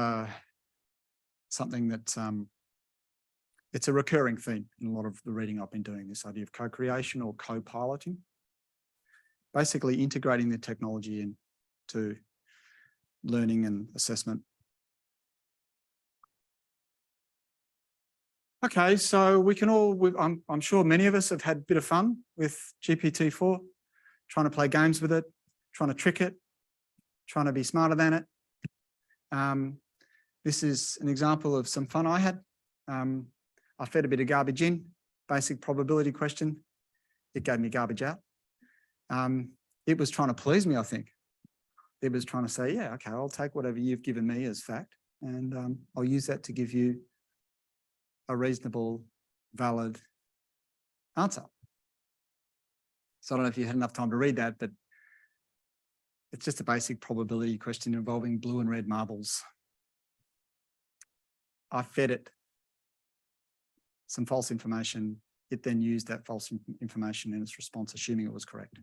something that it's a recurring theme in a lot of the reading I've been doing, this idea of co-creation or co-piloting, basically integrating the technology into learning and assessment. Okay, so we can all, I'm sure many of us have had a bit of fun with GPT-4, trying to play games with it, trying to trick it, trying to be smarter than it. This is an example of some fun I had. I fed a bit of garbage in, basic probability question. It gave me garbage out. It was trying to please me, I think. It was trying to say, yeah, okay, I'll take whatever you've given me as fact, and I'll use that to give you a reasonable, valid answer. So I don't know if you had enough time to read that, but it's just a basic probability question involving blue and red marbles. I fed it some false information it then used that false information in its response, assuming it was correct.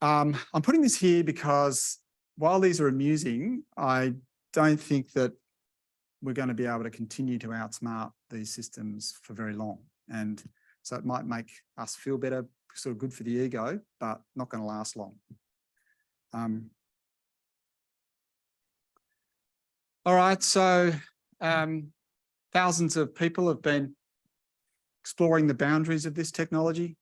I'm putting this here because while these are amusing, I don't think that we're going to be able to continue to outsmart these systems for very long. And so it might make us feel better, sort of good for the ego, but not going to last long. All right, so thousands of people have been exploring the boundaries of this technology.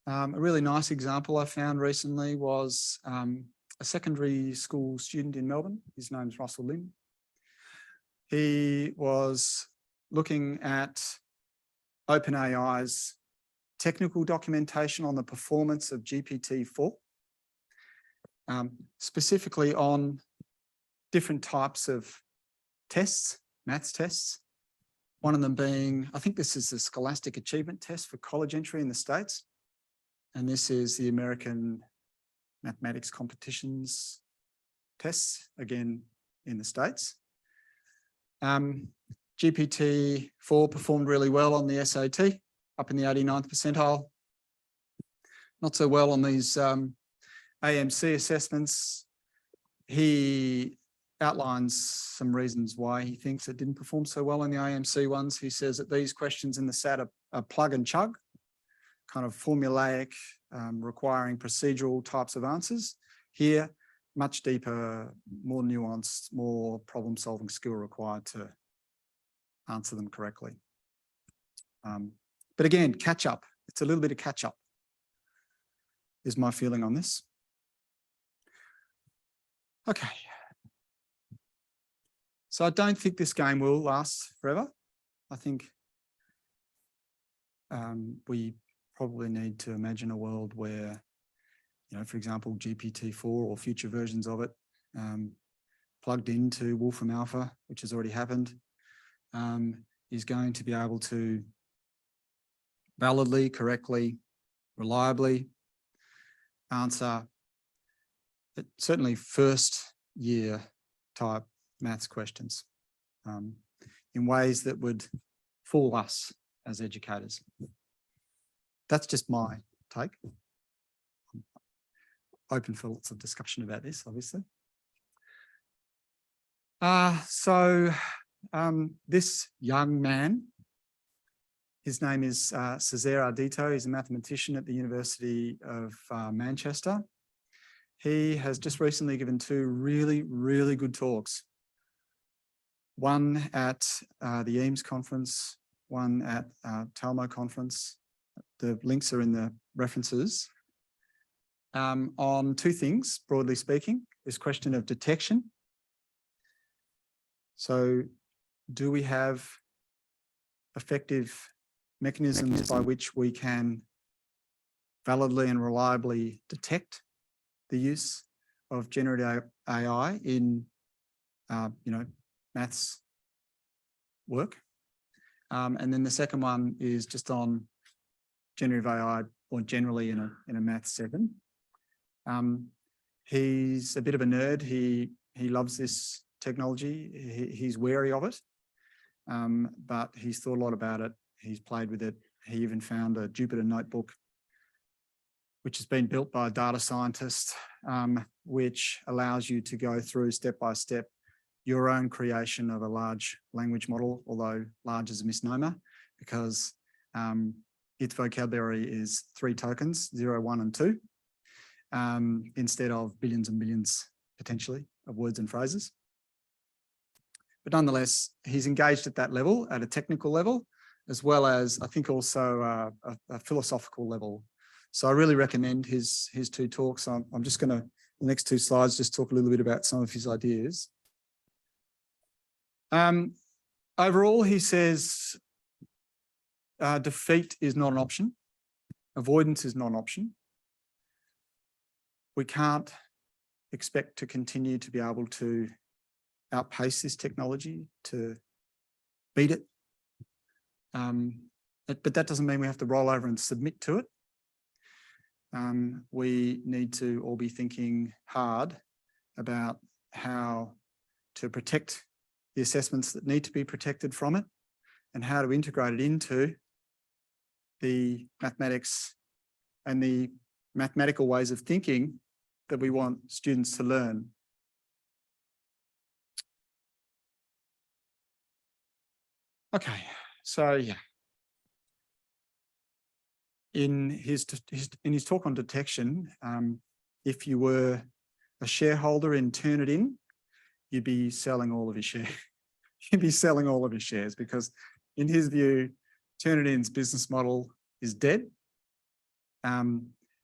A really nice example I found recently was a secondary school student in Melbourne. His name's Russell Lim. He was looking at OpenAI's technical documentation on the performance of GPT-4, specifically on different types of tests, maths tests. One of them being, I think this is the Scholastic Achievement Test for college entry in the States. And this is the American Mathematics Competitions tests, again, in the States. GPT-4 performed really well on the SAT, up in the 89th percentile. Not so well on these AMC assessments. He outlines some reasons why he thinks it didn't perform so well in the AMC ones. He says that these questions in the SAT are plug and chug, kind of formulaic, requiring procedural types of answers. Here, much deeper, more nuanced, more problem-solving skill required to answer them correctly. But again, catch up. It's a little bit of catch up, is my feeling on this. Okay. So I don't think this game will last forever. I think we probably need to imagine a world where, you know, for example, GPT-4 or future versions of it plugged into Wolfram Alpha, which has already happened, is going to be able to validly, correctly, reliably answer certainly first year type maths questions in ways that would fool us as educators. That's just my take. I'm open for lots of discussion about this, obviously. This young man, his name is Cesare Ardito. He's a mathematician at the University of Manchester. He has just recently given two really, really good talks. One at the EAMS conference, one at Talmo conference. The links are in the references. On two things, broadly speaking, this question of detection. So do we have effective mechanisms by which we can validly and reliably detect the use of generative AI in, maths work? And then the second one is just on generative AI or generally in a maths setting. He's a bit of a nerd. He loves this technology. He's wary of it, but he's thought a lot about it. He's played with it. He even found a Jupyter notebook, which has been built by a data scientist, which allows you to go through step by step your own creation of a large language model, although large is a misnomer because its vocabulary is 3 tokens, 0, 1, and 2, instead of billions and billions, potentially, of words and phrases. But nonetheless, he's engaged at that level, at a technical level, as well as I think also a philosophical level. So I really recommend his two talks. I'm just going to, the next 2 slides, just talk a little bit about some of his ideas. Overall, he says defeat is not an option. Avoidance is not an option. We can't expect to continue to be able to outpace this technology, to beat it. But that doesn't mean we have to roll over and submit to it. We need to all be thinking hard about how to protect the assessments that need to be protected from it, and how to integrate it into the mathematics and the mathematical ways of thinking that we want students to learn. Okay, so yeah. In his talk on detection, if you were a shareholder in Turnitin, you'd be selling all of your shares. You'd be selling all of his shares because in his view, Turnitin's business model is dead.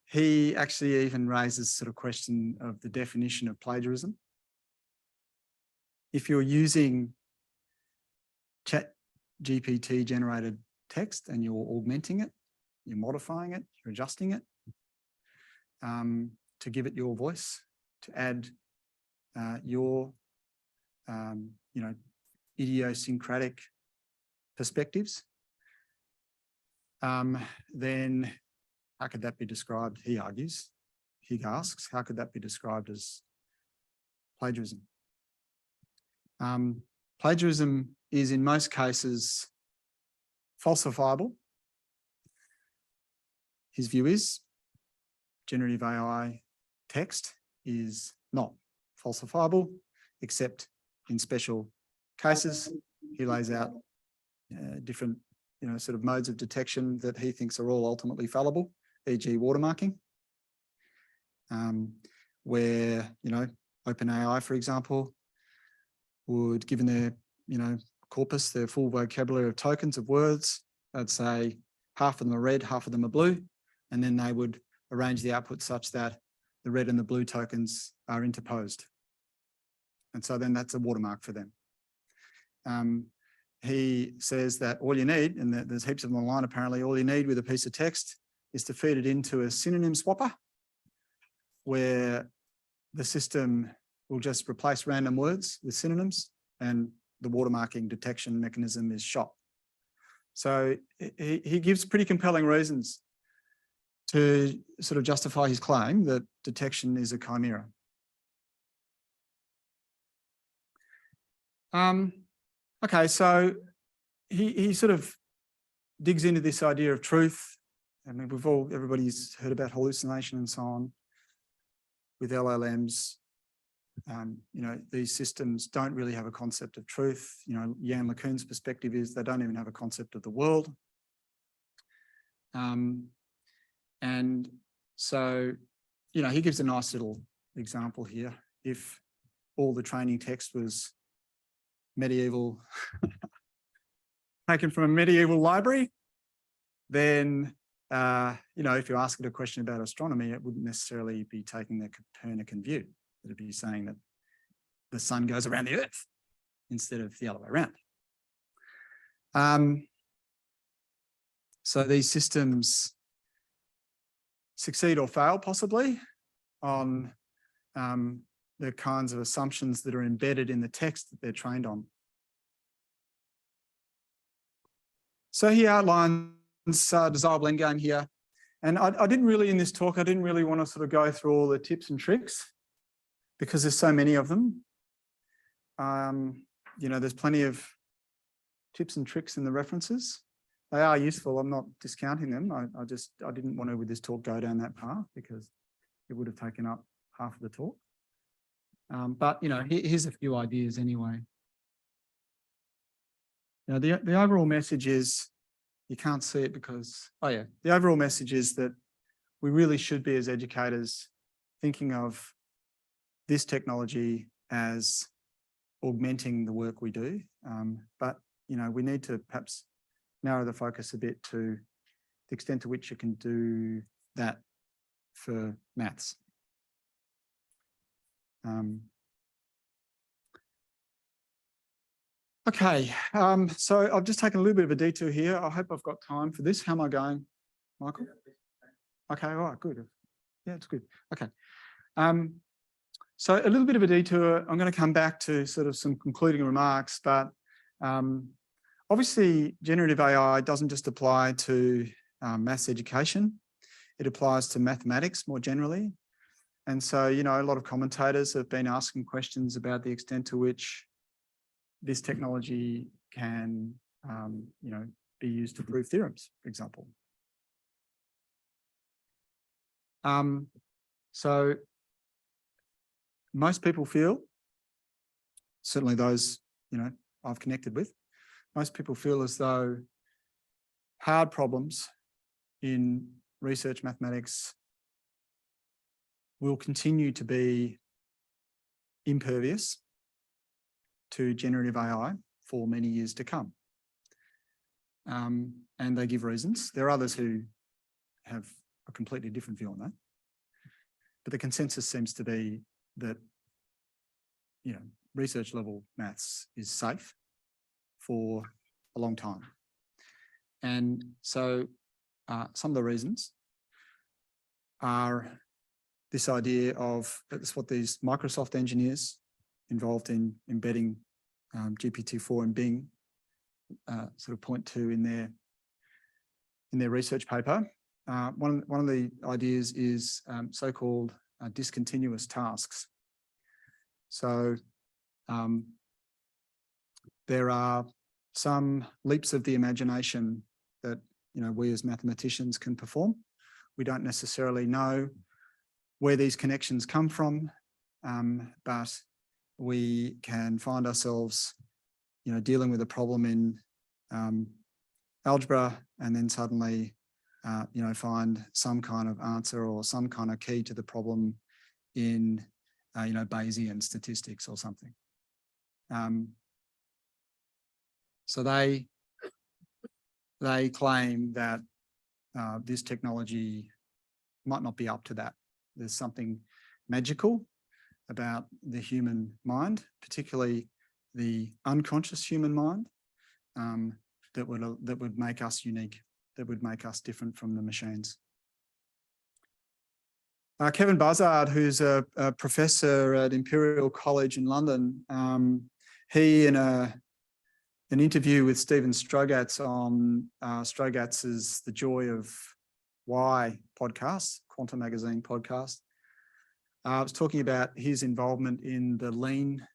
He actually even raises sort of question of the definition of plagiarism. If you're using ChatGPT generated text and you're augmenting it, you're modifying it, you're adjusting it to give it your voice, to add your, idiosyncratic perspectives, then how could that be described? He argues, he asks, how could that be described as plagiarism? Plagiarism is in most cases falsifiable. His view is generative AI text is not falsifiable, except in special cases. He lays out different, sort of modes of detection that he thinks are all ultimately fallible, e.g. watermarking, where, OpenAI, for example, would, given their, corpus, their full vocabulary of tokens of words, they'd say half of them are red, half of them are blue, and then they would arrange the output such that the red and the blue tokens are interposed. And so then that's a watermark for them. He says that all you need, and there's heaps of them online apparently, all you need with a piece of text is to feed it into a synonym swapper where the system will just replace random words with synonyms and the watermarking detection mechanism is shot. So he gives pretty compelling reasons to sort of justify his claim that detection is a chimera. Okay, so he sort of digs into this idea of truth. I mean, everybody's heard about hallucination and so on with LLMs. These systems don't really have a concept of truth. Jan LeCun's perspective is they don't even have a concept of the world. And so, he gives a nice little example here. If all the training text was medieval, taken from a medieval library, then, if you ask it a question about astronomy, it wouldn't necessarily be taking the Copernican view. It'd be saying that the sun goes around the earth instead of the other way around. So these systems succeed or fail possibly on the kinds of assumptions that are embedded in the text that they're trained on. So he outlines desirable endgame here. And I didn't really, in this talk, I didn't really want to sort of go through all the tips and tricks because there's so many of them. There's plenty of tips and tricks in the references. They are useful. I'm not discounting them. I didn't want to, with this talk, go down that path because it would have taken up half of the talk. But here's a few ideas anyway. The overall message is, you can't see it because, the overall message is that we really should be, as educators, thinking of this technology as augmenting the work we do. But, we need to perhaps narrow the focus a bit to the extent to which you can do that for maths. Okay, so I've just taken a little bit of a detour here. I hope I've got time for this. How am I going, Michael? Okay, all right, good. Yeah, it's good. Okay. So a little bit of a detour. I'm going to come back to sort of some concluding remarks, but obviously generative AI doesn't just apply to maths education. It applies to mathematics more generally. And so, a lot of commentators have been asking questions about the extent to which this technology can you know, be used to prove theorems, for example. So most people feel, certainly those, you know, I've connected with, most people feel as though hard problems in research mathematics will continue to be impervious to generative AI for many years to come. And they give reasons. There are others who have a completely different view on that. But the consensus seems to be that, you know, research level maths is safe for a long time. And so some of the reasons are this idea of, that's what these Microsoft engineers involved in embedding GPT-4 and Bing sort of point to in their research paper. One of the ideas is so-called discontinuous tasks. So there are some leaps of the imagination that, you know, we as mathematicians can perform. We don't necessarily know where these connections come from, but we can find ourselves, you know, dealing with a problem in algebra, and then suddenly, you know, find some kind of answer or some kind of key to the problem in, you know, Bayesian statistics or something. So they claim that this technology might not be up to that. There's something magical about the human mind, particularly the unconscious human mind, that would make us unique, that would make us different from the machines. Kevin Buzzard, who's a professor at Imperial College in London, he in an interview with Stephen Strogatz on Strogatz's The Joy of Why podcast, Quantum Magazine podcast, was talking about his involvement in the lean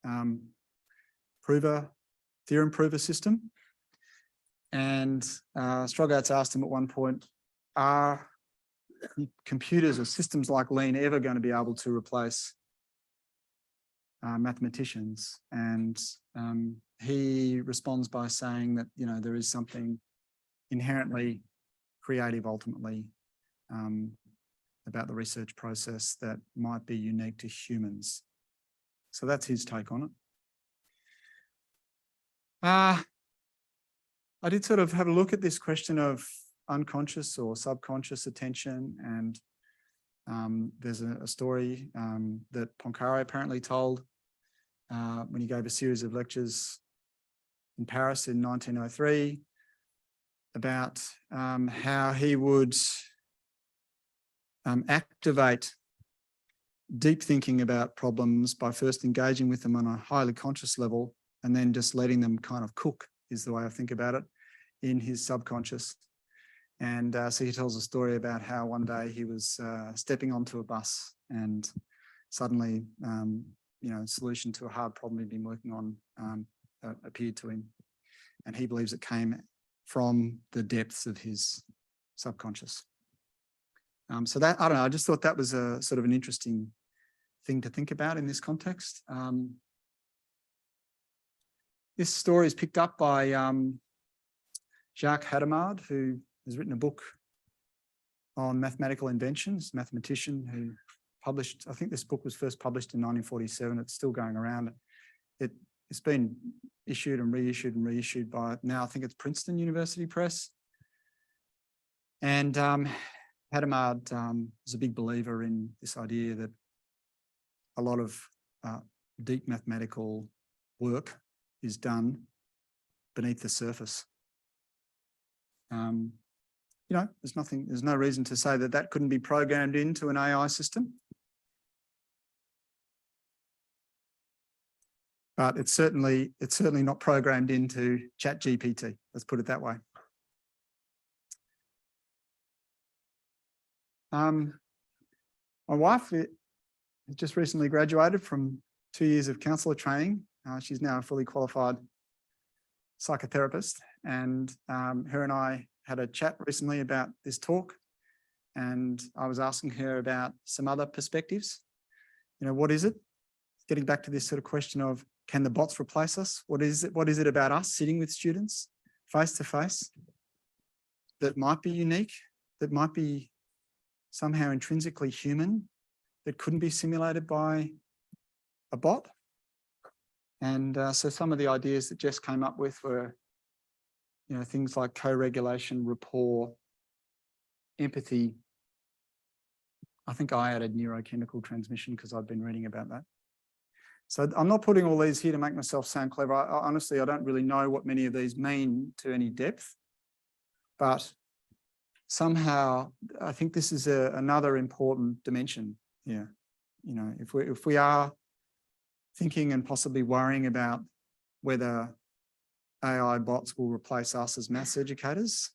theorem prover system. And Strogatz asked him at one point, are computers or systems like lean ever going to be able to replace mathematicians? And he responds by saying that, you know, there is something inherently creative ultimately about the research process that might be unique to humans. So that's his take on it. I did sort of have a look at this question of unconscious or subconscious attention, and there's a story that Poincaré apparently told when he gave a series of lectures in Paris in 1903 about how he would activate deep thinking about problems by first engaging with them on a highly conscious level and then just letting them kind of cook, is the way I think about it, in his subconscious. And so he tells a story about how one day he was stepping onto a bus and suddenly, you know, a solution to a hard problem he'd been working on appeared to him. And he believes it came from the depths of his subconscious. So that, I don't know, I just thought that was a sort of an interesting thing to think about in this context. This story is picked up by Jacques Hadamard, who has written a book on mathematical inventions, mathematician who published, I think this book was first published in 1947. It's still going around. It's been issued and reissued by now, I think it's Princeton University Press. And Hadamard is a big believer in this idea that a lot of deep mathematical work is done beneath the surface. You know, there's no reason to say that that couldn't be programmed into an AI system. But it's certainly not programmed into ChatGPT. Let's put it that way. My wife has just recently graduated from 2 years of counsellor training. She's now a fully qualified psychotherapist, and her and I had a chat recently about this talk, and I was asking her about some other perspectives. You know, what is it? Getting back to this sort of question of, can the bots replace us? What is it about us sitting with students face to face that might be unique, that might be somehow intrinsically human, that couldn't be simulated by a bot? And so some of the ideas that Jess came up with were, you know, things like co-regulation, rapport, empathy. I think I added neurochemical transmission because I've been reading about that. So I'm not putting all these here to make myself sound clever. Honestly, I don't really know what many of these mean to any depth, but somehow I think this is another important dimension here. You know, if we are thinking and possibly worrying about whether AI bots will replace us as maths educators,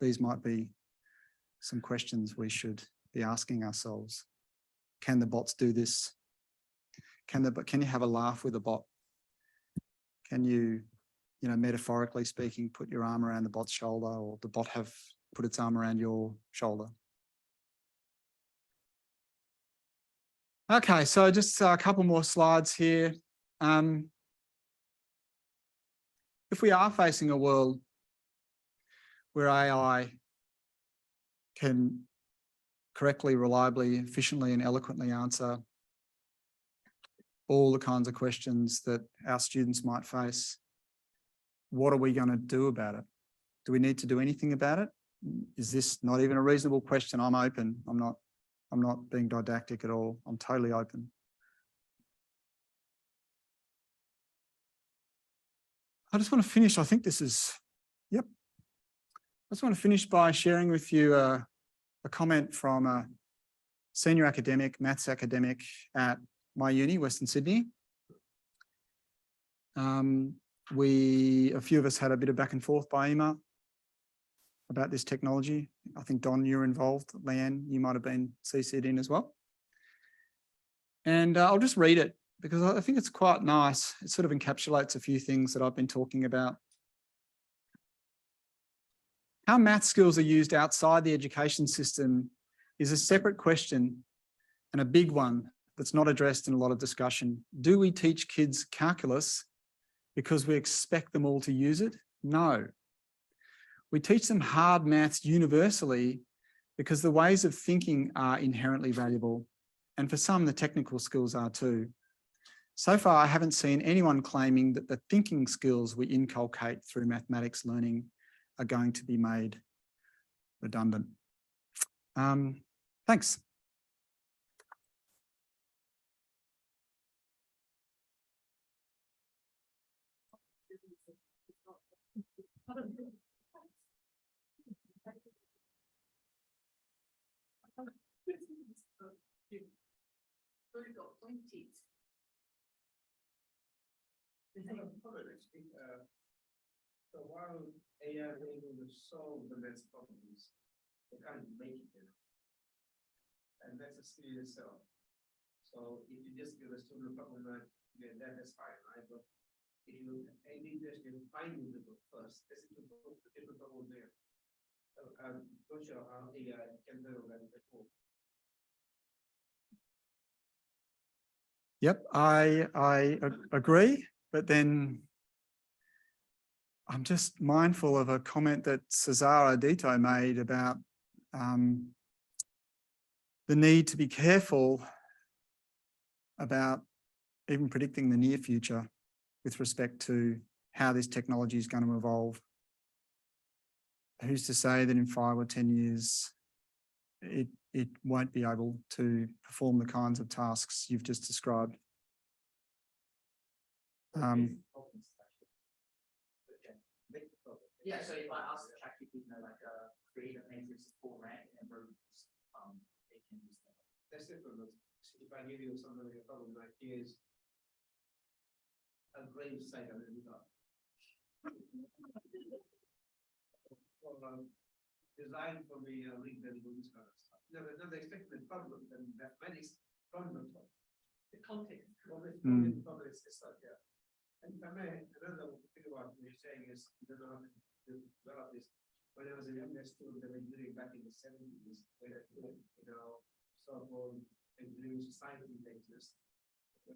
these might be some questions we should be asking ourselves. Can the bots do this? Can you have a laugh with a bot? Can you know, metaphorically speaking, put your arm around the bot's shoulder, or the bot have put its arm around your shoulder? Okay, so just a couple more slides here. If we are facing a world where AI can correctly, reliably, efficiently, and eloquently answer all the kinds of questions that our students might face, what are we going to do about it? Do we need to do anything about it? Is this not even a reasonable question? I'm open. I'm not being didactic at all. I'm totally open. I just want to finish. I think this is, yep. I just want to finish by sharing with you a comment from a senior academic, maths academic at my uni, Western Sydney. A few of us had a bit of back and forth by email about this technology. I think, Don, you're involved. Leanne, you might have been CC'd in as well. And I'll just read it because I think it's quite nice. It sort of encapsulates a few things that I've been talking about. How math skills are used outside the education system is a separate question, and a big one that's not addressed in a lot of discussion. Do we teach kids calculus because we expect them all to use it? No. We teach them hard maths universally because the ways of thinking are inherently valuable, and for some, the technical skills are too. So far, I haven't seen anyone claiming that the thinking skills we inculcate through mathematics learning are going to be made redundant. Thanks. So while AI is able to solve the maths problems, they can't make it. And that's a skill itself. So if you just give a student a problem, yeah, that is fine, right? But if you just finding the book first, this is the book, the different problem there. I'm not sure how AI can do that before. Yep, I agree, but then I'm just mindful of a comment that Cesare Dito made about the need to be careful about even predicting the near future with respect to how this technology is going to evolve. Who's to say that in 5 or 10 years, it won't be able to perform the kinds of tasks you've just described? Yeah, so if I ask the ChatGPT, like create a matrix of 4 rank and they can use that. That's different. If I give you something like a problem like here's a grave site I really got. Designed for the link that will this kind of stuff. No, they expect the problem and mathematics problem. The context. Problem is like, yeah. And if I may, another thing about what you're saying is, you don't know how to develop this. When I was a younger student, they were doing back in the 70s, when so-called engineering society exist.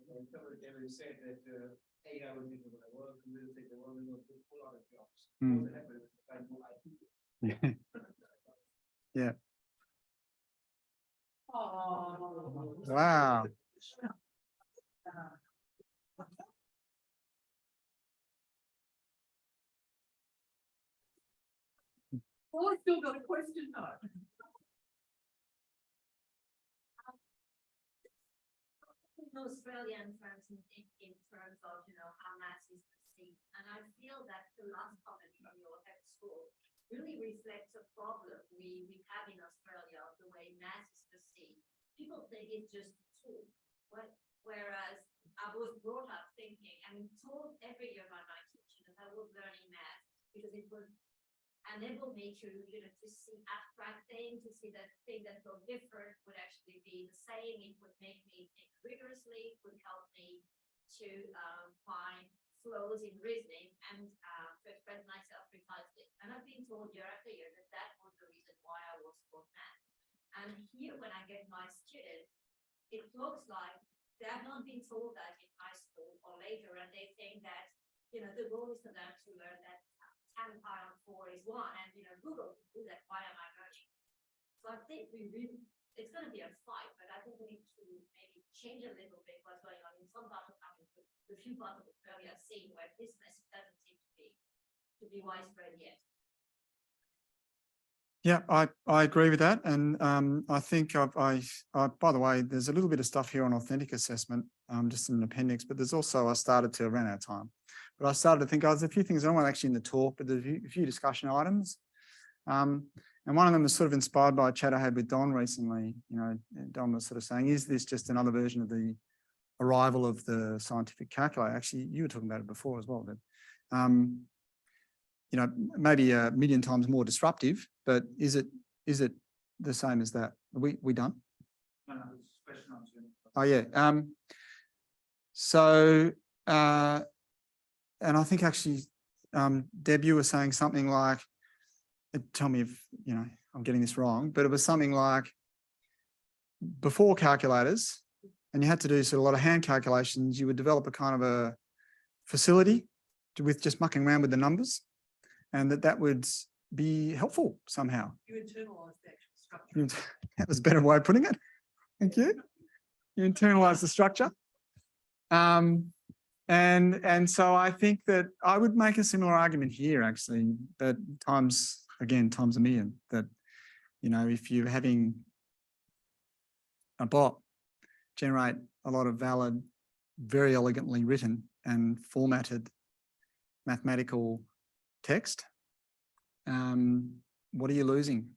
When somebody came and said that AI was going to work, and we'll take the world, we're going to pull out of jobs. What happened? Like, more IT. Yeah. Oh. Wow. Oh, I still got a question though. In Australian terms, in terms of, how maths is perceived. And I feel that the last comment from your head school really reflects a problem we have in Australia of the way maths is perceived. People think it's just a tool. Whereas I was brought up thinking, and told every year by my teacher that I was learning math because it would enable me to, to see abstract things, to see that thing that was different would actually be the same. It would make me think rigorously, it would help me to find flows in reasoning and to express myself precisely. And I've been told year after year that that was the reason why I was taught math. And here, when I get my students, it looks like they have not been told that in high school or later, and they think that, the goal is for them to learn that 10 pi on 4 is 1, and Google can do that. Why am I learning? So I think it's going to be a fight, but I think we need to maybe change a little bit what's going on in some parts of the few parts of Australia seeing where this message doesn't seem to be widespread yet. Yeah, I agree with that. And I think by the way, there's a little bit of stuff here on authentic assessment, just in an appendix, but there's also, I ran out of time, but I started to think, there's a few things I don't want actually in the talk, but there's a few discussion items. And one of them was sort of inspired by a chat I had with Don recently. Don was sort of saying, is this just another version of the arrival of the scientific calculator? Actually, you were talking about it before as well, but maybe a million times more disruptive, but is it the same as that? Are we done? No, it's a question on Zoom. Oh yeah. So and I think actually Deb, you were saying something like, tell me if I'm getting this wrong, but it was something like before calculators, and you had to do sort of a lot of hand calculations, you would develop a kind of a facility with just mucking around with the numbers, and that would be helpful somehow. You internalise the actual structure. That was a better way of putting it. Thank you. You internalise the structure. And so I think that I would make a similar argument here, actually, but times a million, that, if you're having a bot generate a lot of valid, very elegantly written and formatted mathematical text, what are you losing?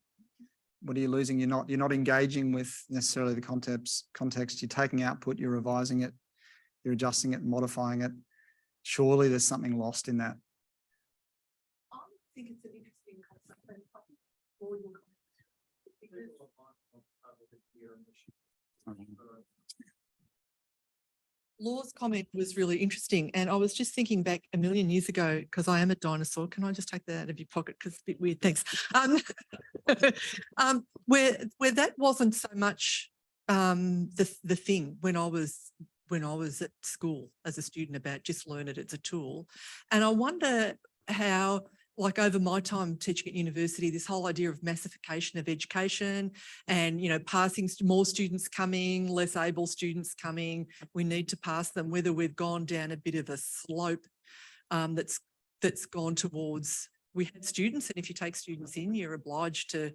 What are you losing? You're not engaging with necessarily the context. You're taking output, you're revising it, you're adjusting it, modifying it. Surely there's something lost in that. I think it's an interesting concept. Law's comment was really interesting, and I was just thinking back a million years ago, because I am a dinosaur. Can I just take that out of your pocket because it's a bit weird? Thanks. Where that wasn't so much the thing when I was at school as a student, about just learn it, it's a tool. And I wonder how, like over my time teaching at university, this whole idea of massification of education and, passing more students coming, less able students coming, we need to pass them, whether we've gone down a bit of a slope that's gone towards, we had students, and if you take students in, you're obliged to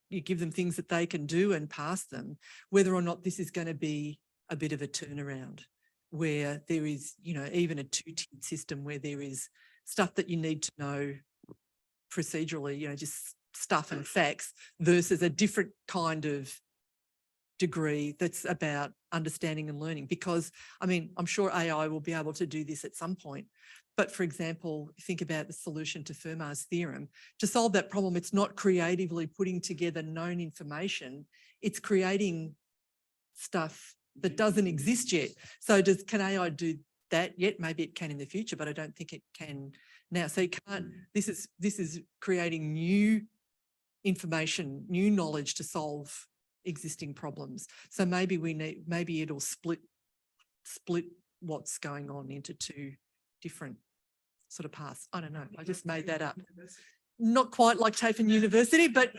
you give them things that they can do and pass them, whether or not this is going to be a bit of a turnaround where there is, even a two-tiered system where there is stuff that you need to know procedurally, just stuff and facts, versus a different kind of degree that's about understanding and learning. Because, I'm sure AI will be able to do this at some point. But for example, think about the solution to Fermat's theorem. To solve that problem, it's not creatively putting together known information, it's creating stuff that doesn't exist yet. So can AI do that yet. Maybe it can in the future, but I don't think it can now. So you can't, this is creating new information, new knowledge to solve existing problems. So maybe maybe it'll split what's going on into two different sort of paths. I don't know. I just made that up. Not quite like TAFE University, but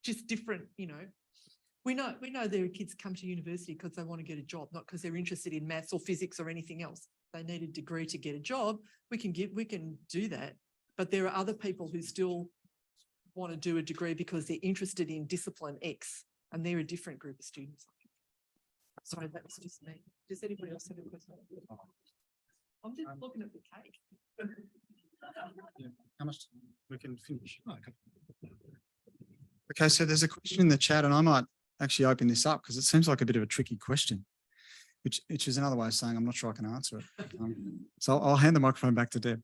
just different, you know. We know there are kids come to university because they want to get a job, not because they're interested in maths or physics or anything else. They need a degree to get a job. We can do that. But there are other people who still want to do a degree because they're interested in discipline X, and they're a different group of students. Sorry, that was just me. Does anybody else have a question? I'm just looking at the cake. Yeah, how much we can finish? Okay, so there's a question in the chat, and I might actually open this up because it seems like a bit of a tricky question, which is another way of saying I'm not sure I can answer it. So I'll hand the microphone back to Deb.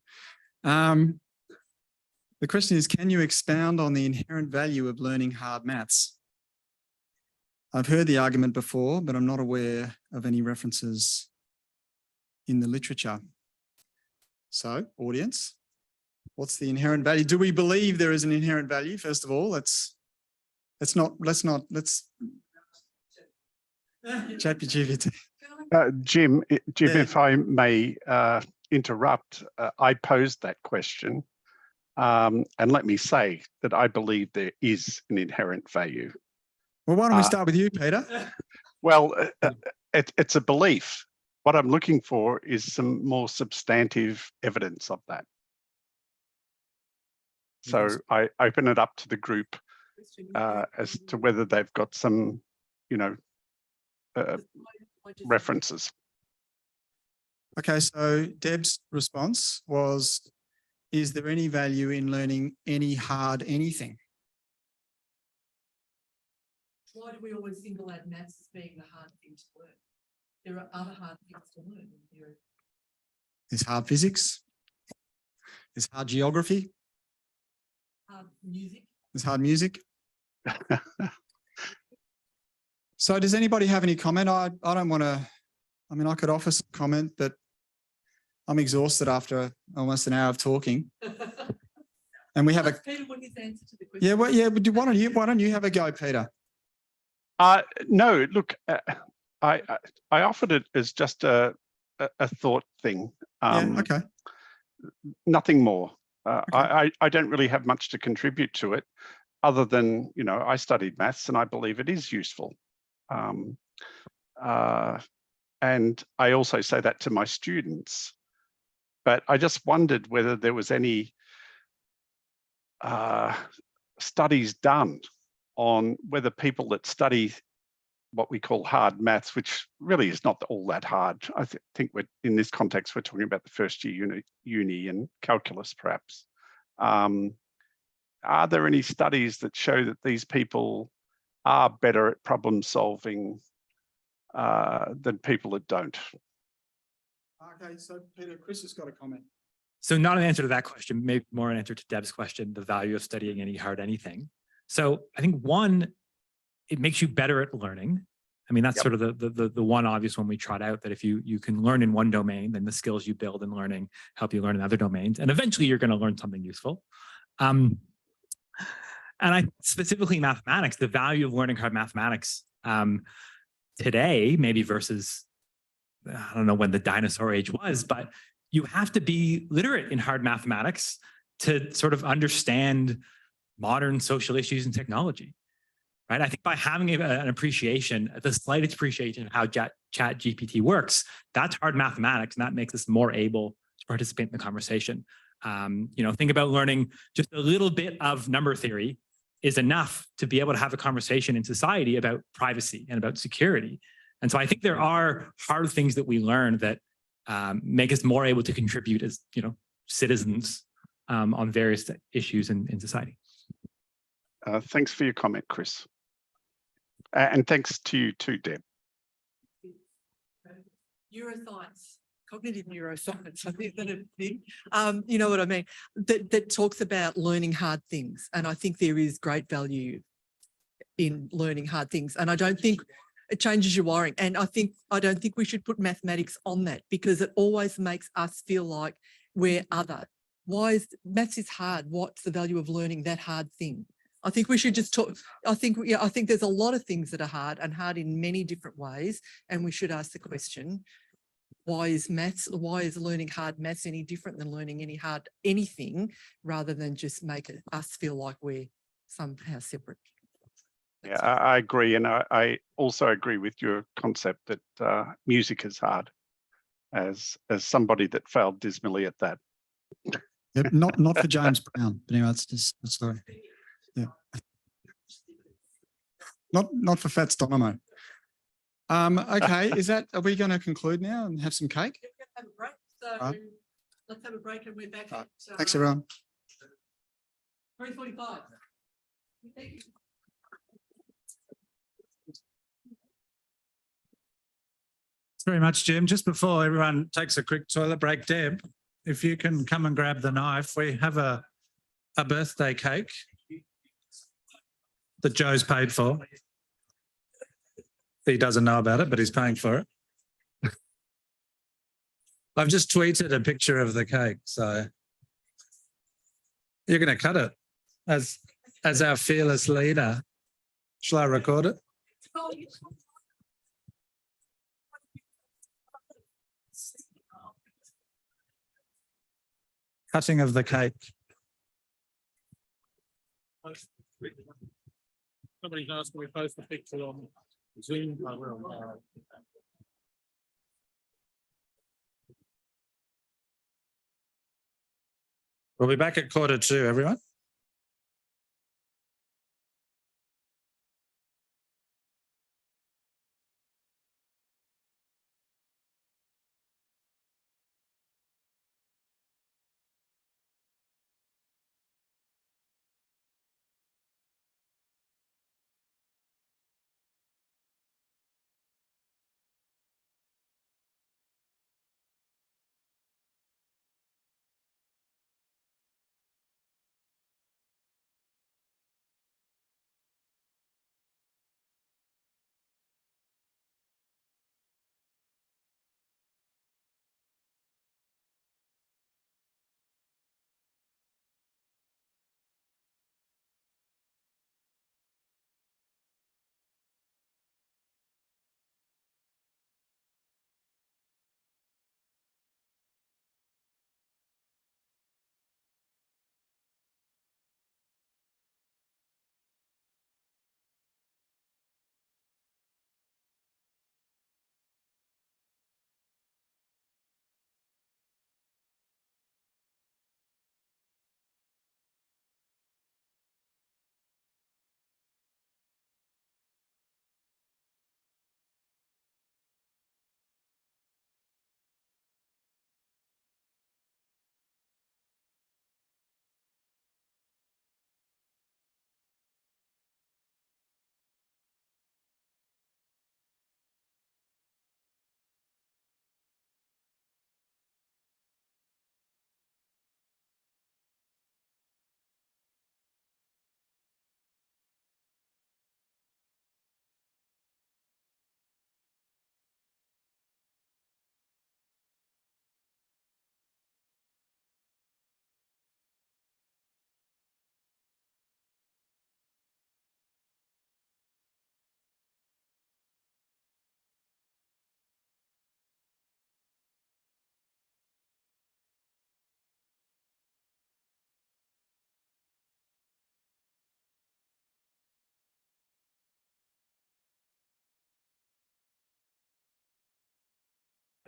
The question is, can you expound on the inherent value of learning hard maths? I've heard the argument before, but I'm not aware of any references in the literature. So, audience, what's the inherent value? Do we believe there is an inherent value? First of all, let's ChatGPT. Jim, if I may interrupt, I posed that question. And let me say that I believe there is an inherent value. Well, why don't we start with you, Peter? Well, it's a belief. What I'm looking for is some more substantive evidence of that. So I open it up to the group as to whether they've got some, references. Okay, so Deb's response was, is there any value in learning any hard anything? Why do we always single out maths as being the hard thing to learn? There are other hard things to learn. There's hard physics. There's hard geography. Hard music. There's hard music. So does anybody have any comment? I don't want to, I mean, I could offer some comment, but I'm exhausted after almost an hour of talking. And we have a... Peter, what is the answer to the question? Yeah, well, yeah, but why don't you have a go, Peter? No, look, I offered it as just a thought thing. Yeah, okay. Nothing more. I don't really have much to contribute to it other than, I studied maths and I believe it is useful. And I also say that to my students, but I just wondered whether there was any studies done on whether people that study what we call hard maths, which really is not all that hard. I think we're in this context, we're talking about the first year uni and calculus, perhaps. Are there any studies that show that these people are better at problem solving than people that don't? Okay, so Peter, Chris has got a comment. So not an answer to that question, maybe more an answer to Deb's question, the value of studying any hard anything. So I think one, it makes you better at learning. I mean, that's sort of the one obvious one we trot out, that if you can learn in one domain, then the skills you build in learning help you learn in other domains. And eventually you're going to learn something useful. And I specifically mathematics, the value of learning hard mathematics today, maybe versus, I don't know when the dinosaur age was, but you have to be literate in hard mathematics to sort of understand modern social issues and technology, right? I think by having an appreciation, the slightest appreciation of how ChatGPT works, that's hard mathematics, and that makes us more able to participate in the conversation. Think about learning just a little bit of number theory is enough to be able to have a conversation in society about privacy and about security. And so I think there are hard things that we learn that make us more able to contribute as, citizens on various issues in society. Thanks for your comment, Chris. And thanks to you too, Deb. Neuroscience, cognitive neuroscience, I think that you know what I mean, that talks about learning hard things. And I think there is great value in learning hard things. And I don't think It changes your wiring. And I don't think we should put mathematics on that because it always makes us feel like we're other. Why is maths is hard? What's the value of learning that hard thing? I think we should just talk. I think there's a lot of things that are hard and hard in many different ways. And we should ask the question, why is learning hard maths any different than learning any hard anything, rather than just make us feel like we're somehow separate? Yeah, I agree. And I also agree with your concept that music is hard, as somebody that failed dismally at that. Yeah, not for James Brown, but anyway, that's just a story. Yeah. Not for Fats Dynamo. Okay, are we going to conclude now and have some cake? Have a break. So let's have a break and we're back at Thanks, everyone. 3:45. Thank you. Thanks very much, Jim. Just before everyone takes a quick toilet break, Deb, if you can come and grab the knife, we have a birthday cake that Joe's paid for. He doesn't know about it, but he's paying for it. I've just tweeted a picture of the cake, so you're going to cut it as our fearless leader. Shall I record it? Cutting of the cake. Somebody's asked me to post a picture on Zoom. I will. We'll be back at 1:45, everyone.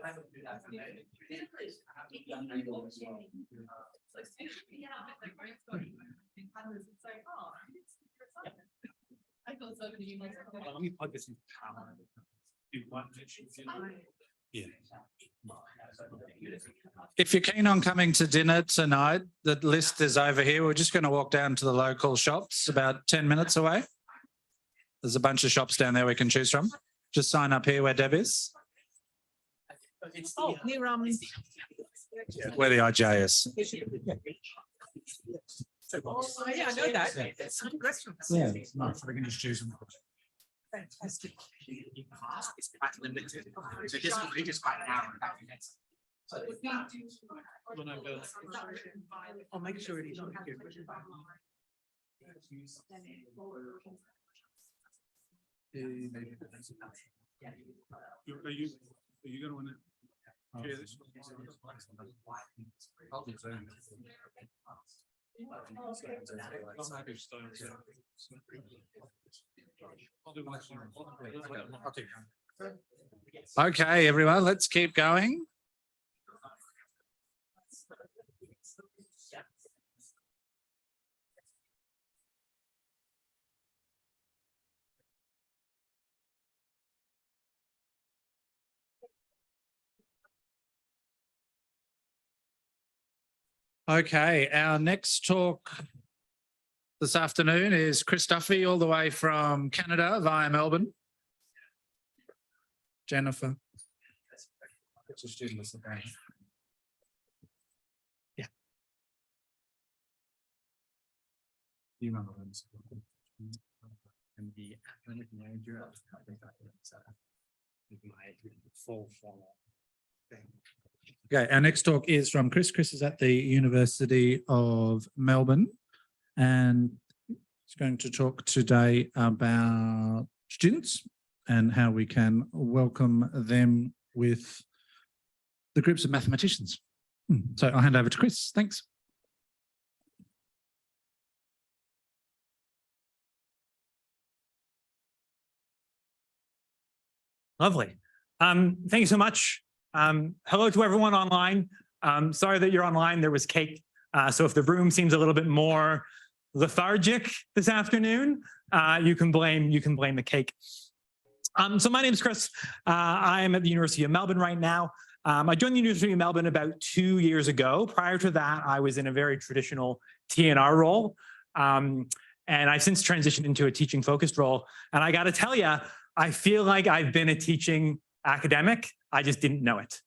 Let me plug this in. Yeah. If you're keen on coming to dinner tonight, the list is over here. We're just going to walk down to the local shops about 10 minutes away. There's a bunch of shops down there we can choose from. Just sign up here where Deb is. Oh, near Where the IJ is. Oh, yeah, I know that. Some restaurants. Yeah, we can just choose them. Fantastic. It's quite limited. So history is quite narrow. I'll make sure it is. Are you going to share this? Okay, everyone, let's keep going. Okay, our next talk this afternoon is Chris Duffy, all the way from Canada via Melbourne. Jennifer. Yeah. You remember and the academic manager of my full formal thing. Okay, our next talk is from Chris. Chris is at the University of Melbourne and he's going to talk today about students and how we can welcome them with the groups of mathematicians. So I'll hand over to Chris. Thanks. Lovely. Thank you so much. Hello to everyone online. Sorry that you're online. There was cake. So if the room seems a little bit more lethargic this afternoon, you can blame the cake. So my name is Chris. I am at the University of Melbourne right now. I joined the University of Melbourne about 2 years ago. Prior to that, I was in a very traditional TNR role. And I've since transitioned into a teaching focused role. And I got to tell you, I feel like I've been a teaching academic. I just didn't know it.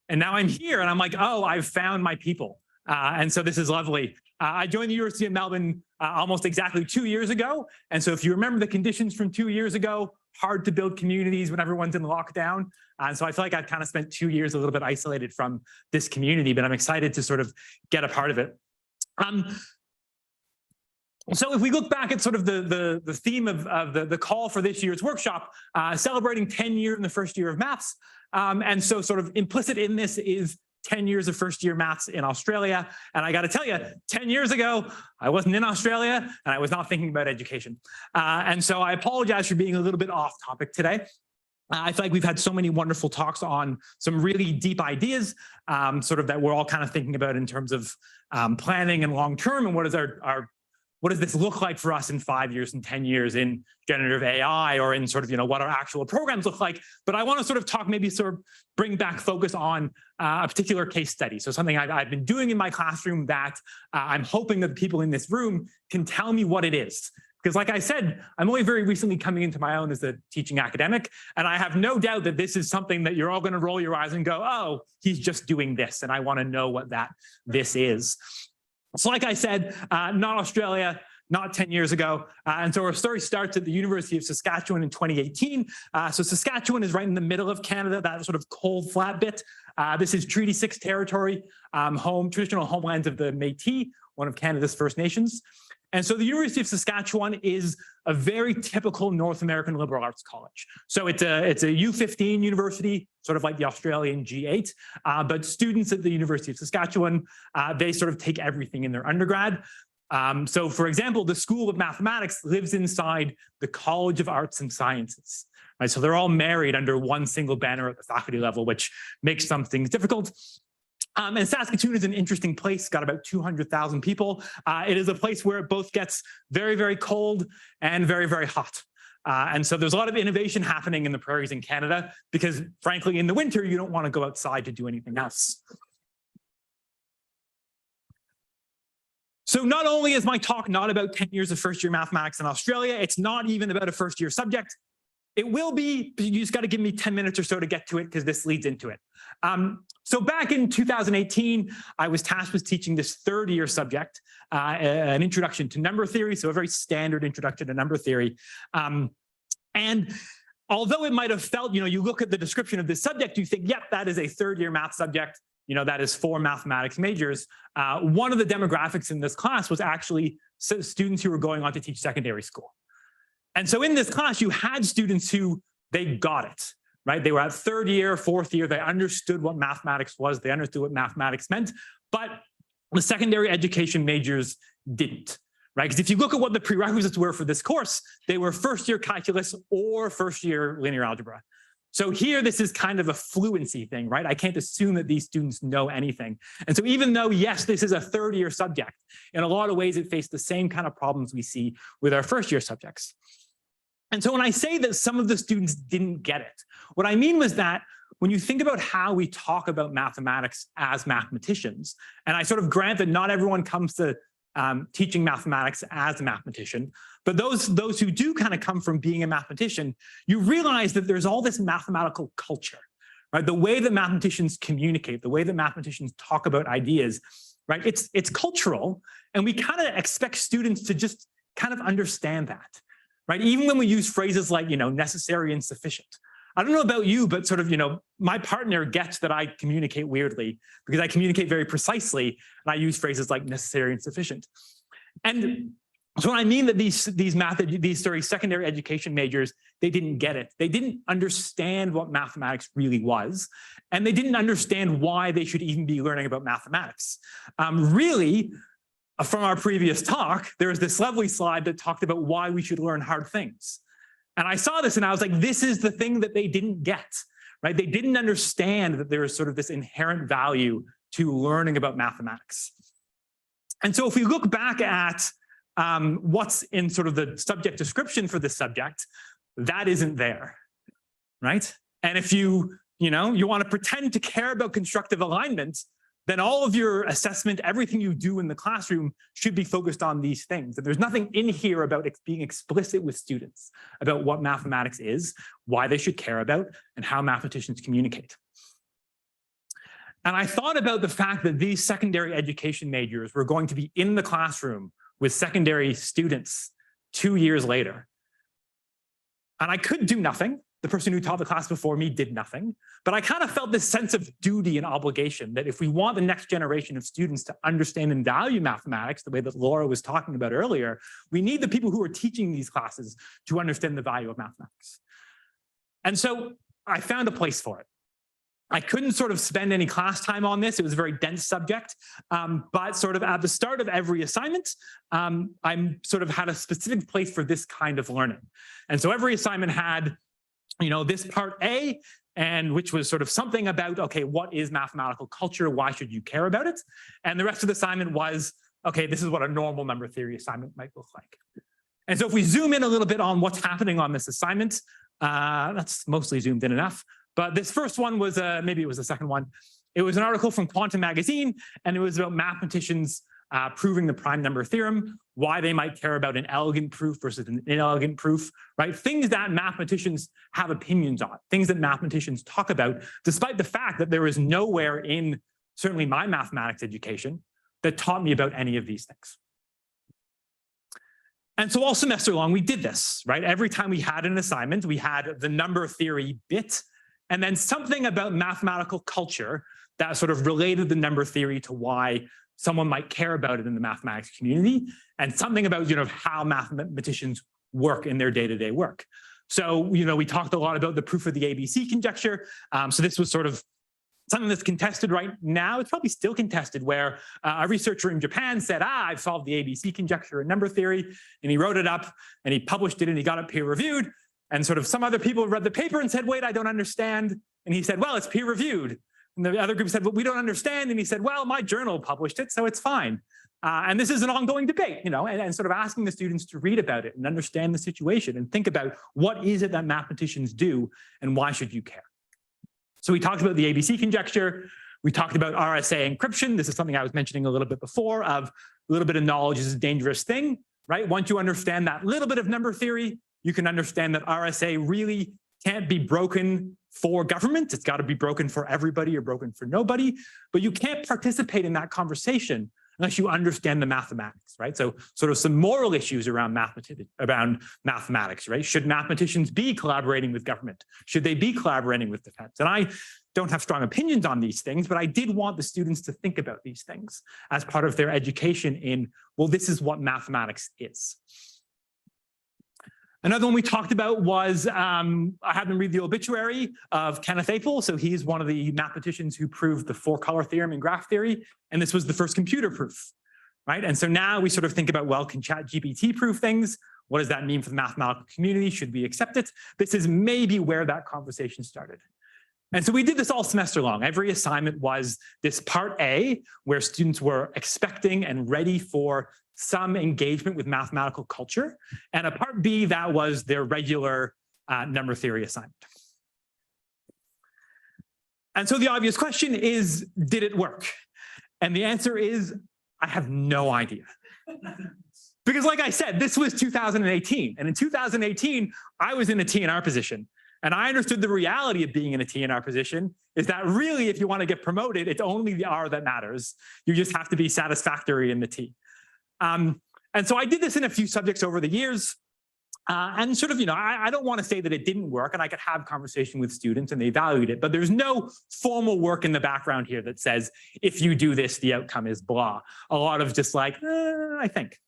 And now I'm here and I'm like, oh, I've found my people. And so this is lovely. I joined the University of Melbourne almost exactly 2 years ago. And so if you remember the conditions from 2 years ago, hard to build communities when everyone's in lockdown. And so I feel like I've kind of spent 2 years a little bit isolated from this community, but I'm excited to sort of get a part of it. So if we look back at sort of the theme of the call for this year's workshop, celebrating 10 years in the first year of maths. And so sort of implicit in this is 10 years of first year maths in Australia. And I got to tell you, 10 years ago, I wasn't in Australia and I was not thinking about education. And so I apologize for being a little bit off topic today. I feel like we've had so many wonderful talks on some really deep ideas, sort of that we're all kind of thinking about in terms of planning and long term and what does this look like for us in 5 years and 10 years in generative AI or in sort of, what our actual programs look like. But I want to sort of talk, maybe sort of bring back focus on a particular case study. So something I've been doing in my classroom that I'm hoping that the people in this room can tell me what it is. Because like I said, I'm only very recently coming into my own as a teaching academic, and I have no doubt that this is something that you're all going to roll your eyes and go, oh, he's just doing this, and I want to know what this is. So like I said, not Australia, not 10 years ago. And so our story starts at the University of Saskatchewan in 2018. So Saskatchewan is right in the middle of Canada, that sort of cold flat bit. This is Treaty 6 territory, traditional homelands of the Métis, one of Canada's First Nations. And so the University of Saskatchewan is a very typical North American liberal arts college. So it's a U15 university, sort of like the Australian G8, but students at the University of Saskatchewan, they sort of take everything in their undergrad. So for example, the School of Mathematics lives inside the College of Arts and Sciences. Right? So they're all married under one single banner at the faculty level, which makes some things difficult. And Saskatoon is an interesting place, got about 200,000 people. It is a place where it both gets very, very cold and very, very hot. And so there's a lot of innovation happening in the prairies in Canada because frankly, in the winter, you don't want to go outside to do anything else. So not only is my talk not about 10 years of first year mathematics in Australia, it's not even about a first year subject. It will be, but you just got to give me 10 minutes or so to get to it because this leads into it. So back in 2018, I was tasked with teaching this third year subject, an introduction to number theory, so a very standard introduction to number theory. And although it might have felt, you look at the description of this subject, you think, yep, that is a third-year math subject. That is 4 mathematics majors. One of the demographics in this class was actually students who were going on to teach secondary school. And so in this class, you had students who they got it, right? They were at 3rd year, 4th year. They understood what mathematics was. They understood what mathematics meant. But the secondary education majors didn't, right? Because if you look at what the prerequisites were for this course, they were 1st year calculus or 1st year linear algebra. So here, this is kind of a fluency thing, right? I can't assume that these students know anything. And so even though, yes, this is a 3rd-year subject, in a lot of ways, it faced the same kind of problems we see with our 1st-year subjects. And so when I say that some of the students didn't get it, what I mean was that when you think about how we talk about mathematics as mathematicians, and I sort of grant that not everyone comes to teaching mathematics as a mathematician, but those who do kind of come from being a mathematician, you realize that there's all this mathematical culture, right? The way that mathematicians communicate, the way that mathematicians talk about ideas, right? It's cultural, and we kind of expect students to just kind of understand that, right? Even when we use phrases like, necessary and sufficient. I don't know about you, but sort of, my partner gets that I communicate weirdly because I communicate very precisely, and I use phrases like necessary and sufficient. And so what I mean that these secondary education majors, they didn't get it. They didn't understand what mathematics really was, and they didn't understand why they should even be learning about mathematics. Really, from our previous talk, there was this lovely slide that talked about why we should learn hard things. And I saw this and I was like, this is the thing that they didn't get, right? They didn't understand that there is sort of this inherent value to learning about mathematics. And so if we look back at what's in sort of the subject description for this subject, that isn't there, right? And if you want to pretend to care about constructive alignment, then all of your assessment, everything you do in the classroom should be focused on these things. And there's nothing in here about being explicit with students about what mathematics is, why they should care about, and how mathematicians communicate. And I thought about the fact that these secondary education majors were going to be in the classroom with secondary students 2 years later. And I could do nothing. The person who taught the class before me did nothing, but I kind of felt this sense of duty and obligation that if we want the next generation of students to understand and value mathematics, the way that Laura was talking about earlier, we need the people who are teaching these classes to understand the value of mathematics. And so I found a place for it. I couldn't sort of spend any class time on this. It was a very dense subject, but sort of at the start of every assignment, I sort of had a specific place for this kind of learning. And so every assignment had this part A, and which was sort of something about, okay, what is mathematical culture? Why should you care about it? And the rest of the assignment was, okay, this is what a normal number theory assignment might look like. And so if we zoom in a little bit on what's happening on this assignment, that's mostly zoomed in enough. But this first one was, maybe it was the second one. It was an article from Quantum Magazine, and it was about mathematicians proving the prime number theorem, why they might care about an elegant proof versus an inelegant proof, right? Things that mathematicians have opinions on, things that mathematicians talk about, despite the fact that there is nowhere in certainly my mathematics education that taught me about any of these things. And so all semester long, we did this, right? Every time we had an assignment, we had the number theory bit, and then something about mathematical culture that sort of related the number theory to why someone might care about it in the mathematics community, and something about how mathematicians work in their day-to-day work. So we talked a lot about the proof of the ABC conjecture. So this was sort of something that's contested right now. It's probably still contested, where a researcher in Japan said, I've solved the ABC conjecture in number theory, and he wrote it up and he published it and he got it peer reviewed. And sort of some other people read the paper and said, wait, I don't understand. And he said, well, it's peer reviewed. And the other group said, well, we don't understand. And he said, well, my journal published it, so it's fine. And this is an ongoing debate, and sort of asking the students to read about it and understand the situation and think about what is it that mathematicians do and why should you care? So we talked about the ABC conjecture. We talked about RSA encryption. This is something I was mentioning a little bit before, of a little bit of knowledge is a dangerous thing, right? Once you understand that little bit of number theory, you can understand that RSA really can't be broken for government. It's got to be broken for everybody or broken for nobody. But you can't participate in that conversation unless you understand the mathematics, right? So sort of some moral issues around mathematics, right? Should mathematicians be collaborating with government? Should they be collaborating with defense? And I don't have strong opinions on these things, but I did want the students to think about these things as part of their education in, well, this is what mathematics is. Another one we talked about was, I had them read the obituary of Kenneth Apel. So he's one of the mathematicians who proved the four-color theorem in graph theory. And this was the first computer proof, right? And so now we sort of think about, well, can ChatGPT prove things? What does that mean for the mathematical community? Should we accept it? This is maybe where that conversation started. And so we did this all semester long. Every assignment was this part A, where students were expecting and ready for some engagement with mathematical culture, and a part B that was their regular number theory assignment. And so the obvious question is, did it work? And the answer is, I have no idea. Because like I said, this was 2018. And in 2018, I was in a TNR position. And I understood the reality of being in a TNR position is that really, if you want to get promoted, it's only the R that matters. You just have to be satisfactory in the T. And so I did this in a few subjects over the years. And sort of, I don't want to say that it didn't work, and I could have conversation with students and they valued it, but there's no formal work in the background here that says, if you do this, the outcome is blah. A lot of just like, I think.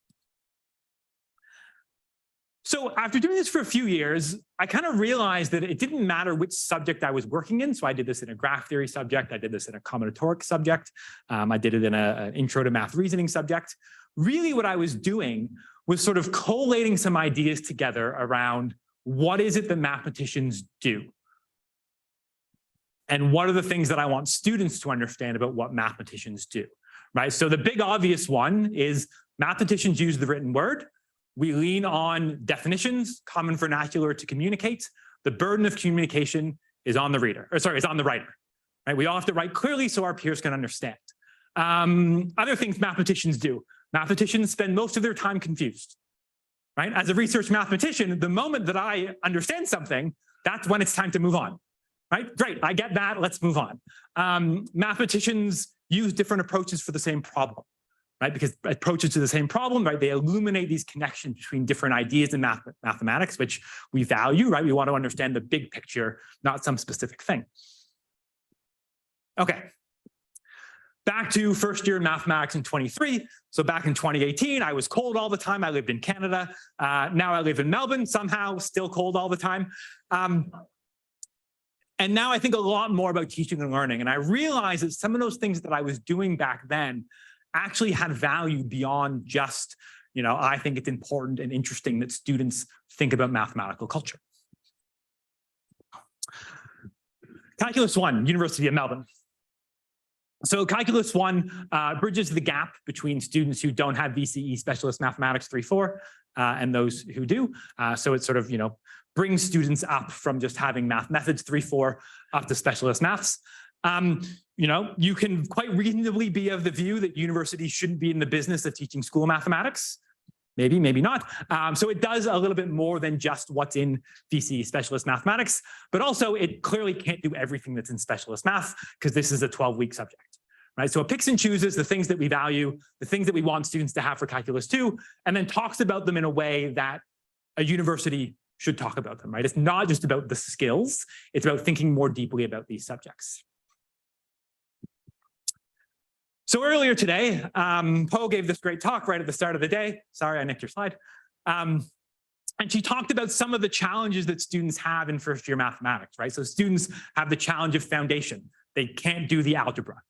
So after doing this for a few years, I kind of realized that it didn't matter which subject I was working in. So I did this in a graph theory subject. I did this in a combinatoric subject. I did it in an intro to math reasoning subject. Really what I was doing was sort of collating some ideas together around what is it that mathematicians do? And what are the things that I want students to understand about what mathematicians do, right? So the big obvious one is mathematicians use the written word. We lean on definitions, common vernacular to communicate. The burden of communication is on the reader, or sorry, is on the writer, right? We all have to write clearly so our peers can understand. Other things mathematicians do. Mathematicians spend most of their time confused, right? As a research mathematician, the moment that I understand something, that's when it's time to move on, right? Great, I get that, let's move on. Mathematicians use different approaches for the same problem, right? Because approaches to the same problem, right? They illuminate these connections between different ideas in mathematics, which we value, right? We want to understand the big picture, not some specific thing. Okay. Back to first year in mathematics in 23. So back in 2018, I was cold all the time. I lived in Canada. Now I live in Melbourne, somehow still cold all the time. And now I think a lot more about teaching and learning. And I realized that some of those things that I was doing back then actually had value beyond just, I think it's important and interesting that students think about mathematical culture. Calculus 1, University of Melbourne. So Calculus 1 bridges the gap between students who don't have VCE Specialist Mathematics 3-4 and those who do. So it sort of, brings students up from just having Math Methods 3-4 up to Specialist Maths. You can quite reasonably be of the view that universities shouldn't be in the business of teaching school mathematics. Maybe, maybe not. So it does a little bit more than just what's in VCE Specialist Mathematics, but also it clearly can't do everything that's in Specialist Math because this is a 12-week subject, right? So it picks and chooses the things that we value, the things that we want students to have for Calculus 2, and then talks about them in a way that a university should talk about them, right? It's not just about the skills, it's about thinking more deeply about these subjects. So earlier today, Poe gave this great talk right at the start of the day. Sorry, I nicked your slide. And she talked about some of the challenges that students have in first year mathematics, right? So students have the challenge of foundation. They can't do the algebra.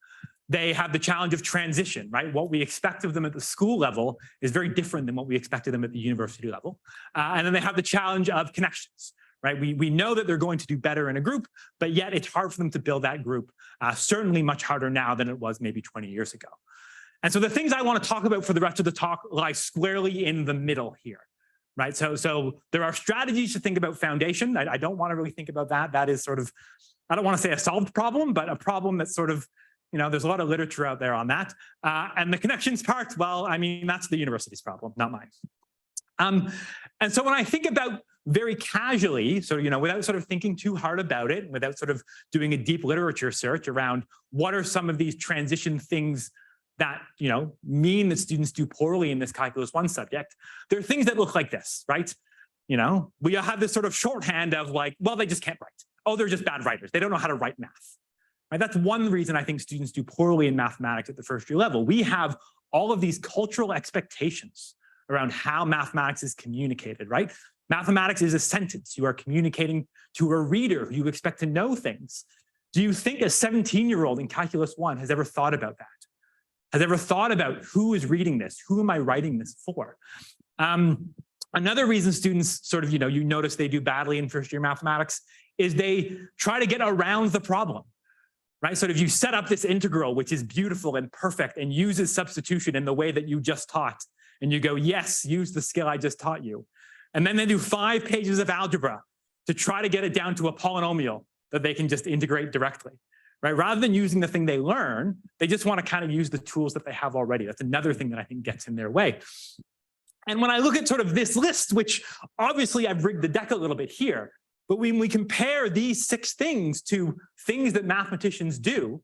They have the challenge of transition, right? What we expect of them at the school level is very different than what we expect of them at the university level. And then they have the challenge of connections, right? We know that they're going to do better in a group, but yet it's hard for them to build that group, certainly much harder now than it was maybe 20 years ago. And so the things I want to talk about for the rest of the talk lie squarely in the middle here, right? So there are strategies to think about foundation. I don't want to really think about that. That is sort of, I don't want to say a solved problem, but a problem that's sort of, there's a lot of literature out there on that. And the connections part, well, I mean, that's the university's problem, not mine. And so when I think about very casually, so, without sort of thinking too hard about it, without sort of doing a deep literature search around what are some of these transition things that, mean that students do poorly in this calculus 1 subject, there are things that look like this, right? We have this sort of shorthand of like, well, they just can't write. Oh, they're just bad writers. They don't know how to write math. Right? That's one reason I think students do poorly in mathematics at the first year level. We have all of these cultural expectations around how mathematics is communicated, right? Mathematics is a sentence. You are communicating to a reader. You expect to know things. Do you think a 17-year-old in calculus 1 has ever thought about that? Has ever thought about who is reading this? Who am I writing this for? Another reason students sort of, you notice they do badly in first year mathematics is they try to get around the problem, right? So if you set up this integral, which is beautiful and perfect and uses substitution in the way that you just taught, and you go, yes, use the skill I just taught you. And then they do 5 pages of algebra to try to get it down to a polynomial that they can just integrate directly, right? Rather than using the thing they learn, they just want to kind of use the tools that they have already. That's another thing that I think gets in their way. And when I look at sort of this list, which obviously I've rigged the deck a little bit here, but when we compare these 6 things to things that mathematicians do,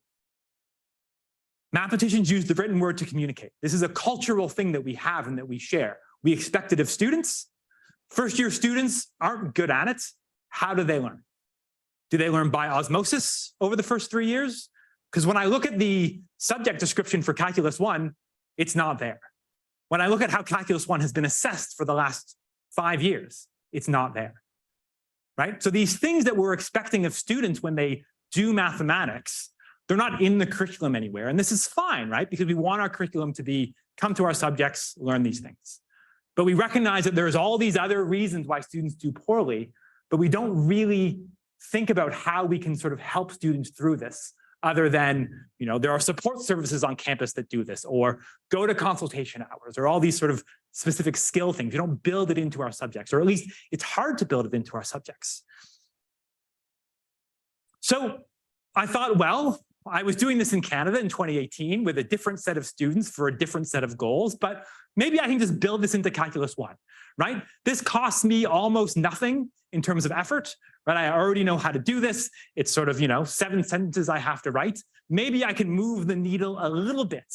mathematicians use the written word to communicate. This is a cultural thing that we have and that we share. We expect it of students. First year students aren't good at it. How do they learn? Do they learn by osmosis over the first 3 years? Because when I look at the subject description for calculus 1, it's not there. When I look at how calculus 1 has been assessed for the last 5 years, it's not there, right? So these things that we're expecting of students when they do mathematics, they're not in the curriculum anywhere. And this is fine, right? Because we want our curriculum to come to our subjects, learn these things. But we recognize that there's all these other reasons why students do poorly, but we don't really think about how we can sort of help students through this, other than, there are support services on campus that do this, or go to consultation hours, or all these sort of specific skill things. We don't build it into our subjects, or at least it's hard to build it into our subjects. So I thought, well, I was doing this in Canada in 2018 with a different set of students for a different set of goals, but maybe I can just build this into calculus 1, right? This costs me almost nothing in terms of effort, right? I already know how to do this. It's sort of, 7 sentences I have to write. Maybe I can move the needle a little bit.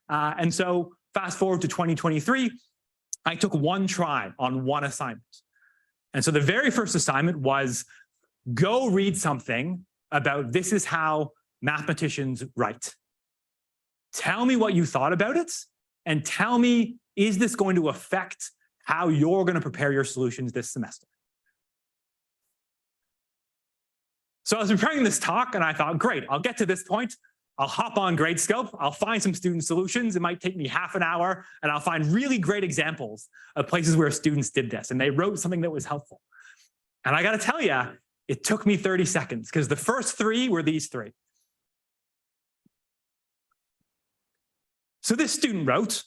And so fast forward to 2023, I took 1 try on 1 assignment. And so the very first assignment was go read something about this is how mathematicians write. Tell me what you thought about it, and tell me, is this going to affect how you're going to prepare your solutions this semester? So I was preparing this talk and I thought, great, I'll get to this point. I'll hop on Gradescope. I'll find some student solutions. It might take me half an hour and I'll find really great examples of places where students did this and they wrote something that was helpful. And I got to tell you, it took me 30 seconds because the first 3 were these 3. So this student wrote,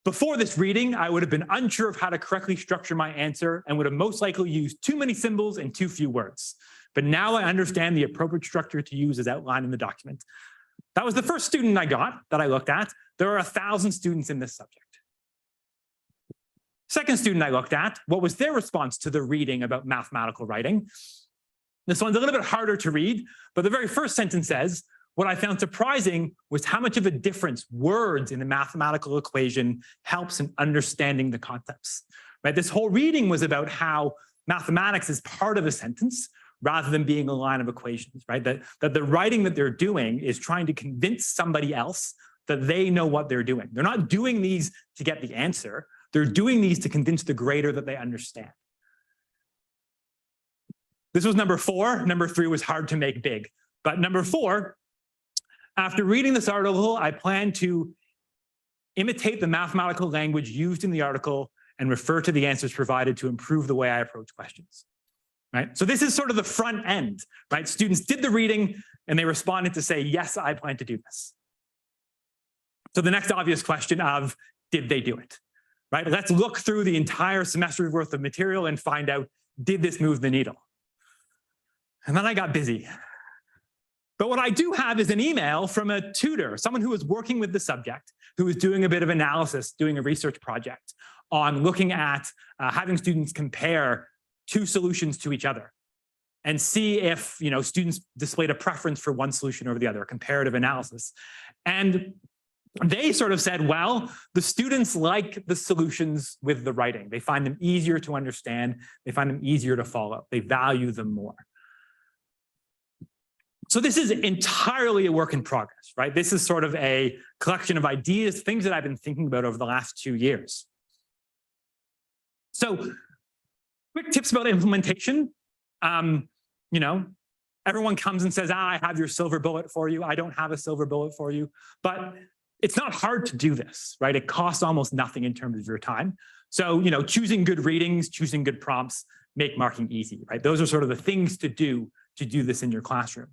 before this reading, I would have been unsure of how to correctly structure my answer and would have most likely used too many symbols and too few words. But now I understand the appropriate structure to use as outlined in the document. That was the first student I got that I looked at. There are 1,000 students in this subject. Second student I looked at, what was their response to the reading about mathematical writing? This one's a little bit harder to read, but the very first sentence says, what I found surprising was how much of a difference words in a mathematical equation helps in understanding the concepts. Right? This whole reading was about how mathematics is part of a sentence rather than being a line of equations, right? That the writing that they're doing is trying to convince somebody else that they know what they're doing. They're not doing these to get the answer. They're doing these to convince the grader that they understand. This was number 4. Number 3 was hard to make big. But number 4, after reading this article, I plan to imitate the mathematical language used in the article and refer to the answers provided to improve the way I approach questions. Right? So this is sort of the front end, right? Students did the reading and they responded to say, yes, I plan to do this. So the next obvious question of, did they do it? Right? Let's look through the entire semester's worth of material and find out, did this move the needle? And then I got busy. But what I do have is an email from a tutor, someone who was working with the subject, who was doing a bit of analysis, doing a research project on looking at having students compare 2 solutions to each other and see if students displayed a preference for one solution over the other, a comparative analysis. And They sort of said, well, the students like the solutions with the writing. They find them easier to understand. They find them easier to follow. They value them more. So this is entirely a work in progress, right? This is sort of a collection of ideas, things that I've been thinking about over the last 2 years. So quick tips about implementation. You know, everyone comes and says, I have your silver bullet for you. I don't have a silver bullet for you, but it's not hard to do this, right? It costs almost nothing in terms of your time. So, you know, choosing good readings, choosing good prompts, make marking easy, right? Those are sort of the things to do this in your classroom.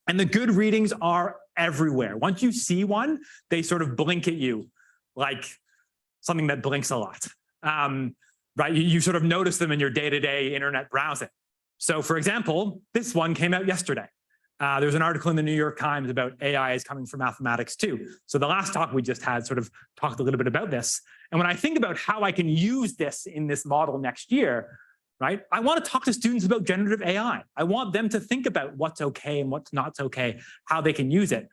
And the good readings are everywhere. Once you see one, they sort of blink at you like something that blinks a lot, right? You sort of notice them in your day-to-day internet browsing. So for example, this one came out yesterday. There's an article in the New York Times about AI is coming for mathematics too. So the last talk we just had sort of talked a little bit about this. And when I think about how I can use this in this model next year, right? I want to talk to students about generative AI. I want them to think about what's okay and what's not okay, how they can use it.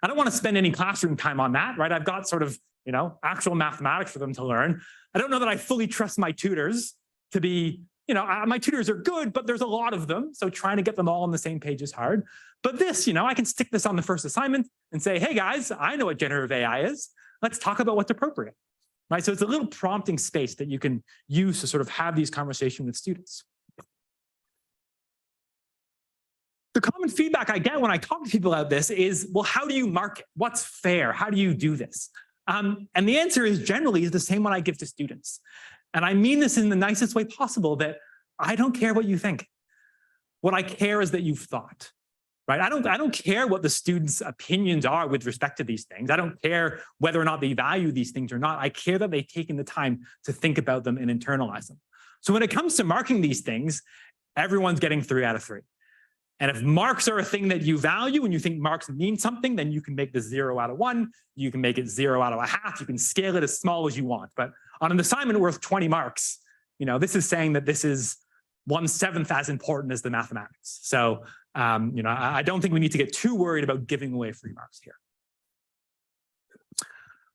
I don't want to spend any classroom time on that, right? I've got sort of, you know, actual mathematics for them to learn. I don't know that I fully trust my tutors to be, you know, my tutors are good, but there's a lot of them. So trying to get them all on the same page is hard. But this, you know, I can stick this on the first assignment and say, hey guys, I know what generative AI is. Let's talk about what's appropriate, right? So it's a little prompting space that you can use to sort of have these conversations with students. The common feedback I get when I talk to people about this is, well, how do you mark it? What's fair? How do you do this? And the answer is generally the same one I give to students. And I mean this in the nicest way possible, that I don't care what you think. What I care is that you've thought, right? I don't care what the students' opinions are with respect to these things. I don't care whether or not they value these things or not. I care that they've taken the time to think about them and internalize them. So when it comes to marking these things, everyone's getting 3 out of 3. And if marks are a thing that you value and you think marks mean something, then you can make this 0 out of 1. You can make it 0 out of a half. You can scale it as small as you want. But on an assignment worth 20 marks, you know, this is saying that this is 1/7 as important as the mathematics. So, you know, I don't think we need to get too worried about giving away free marks here.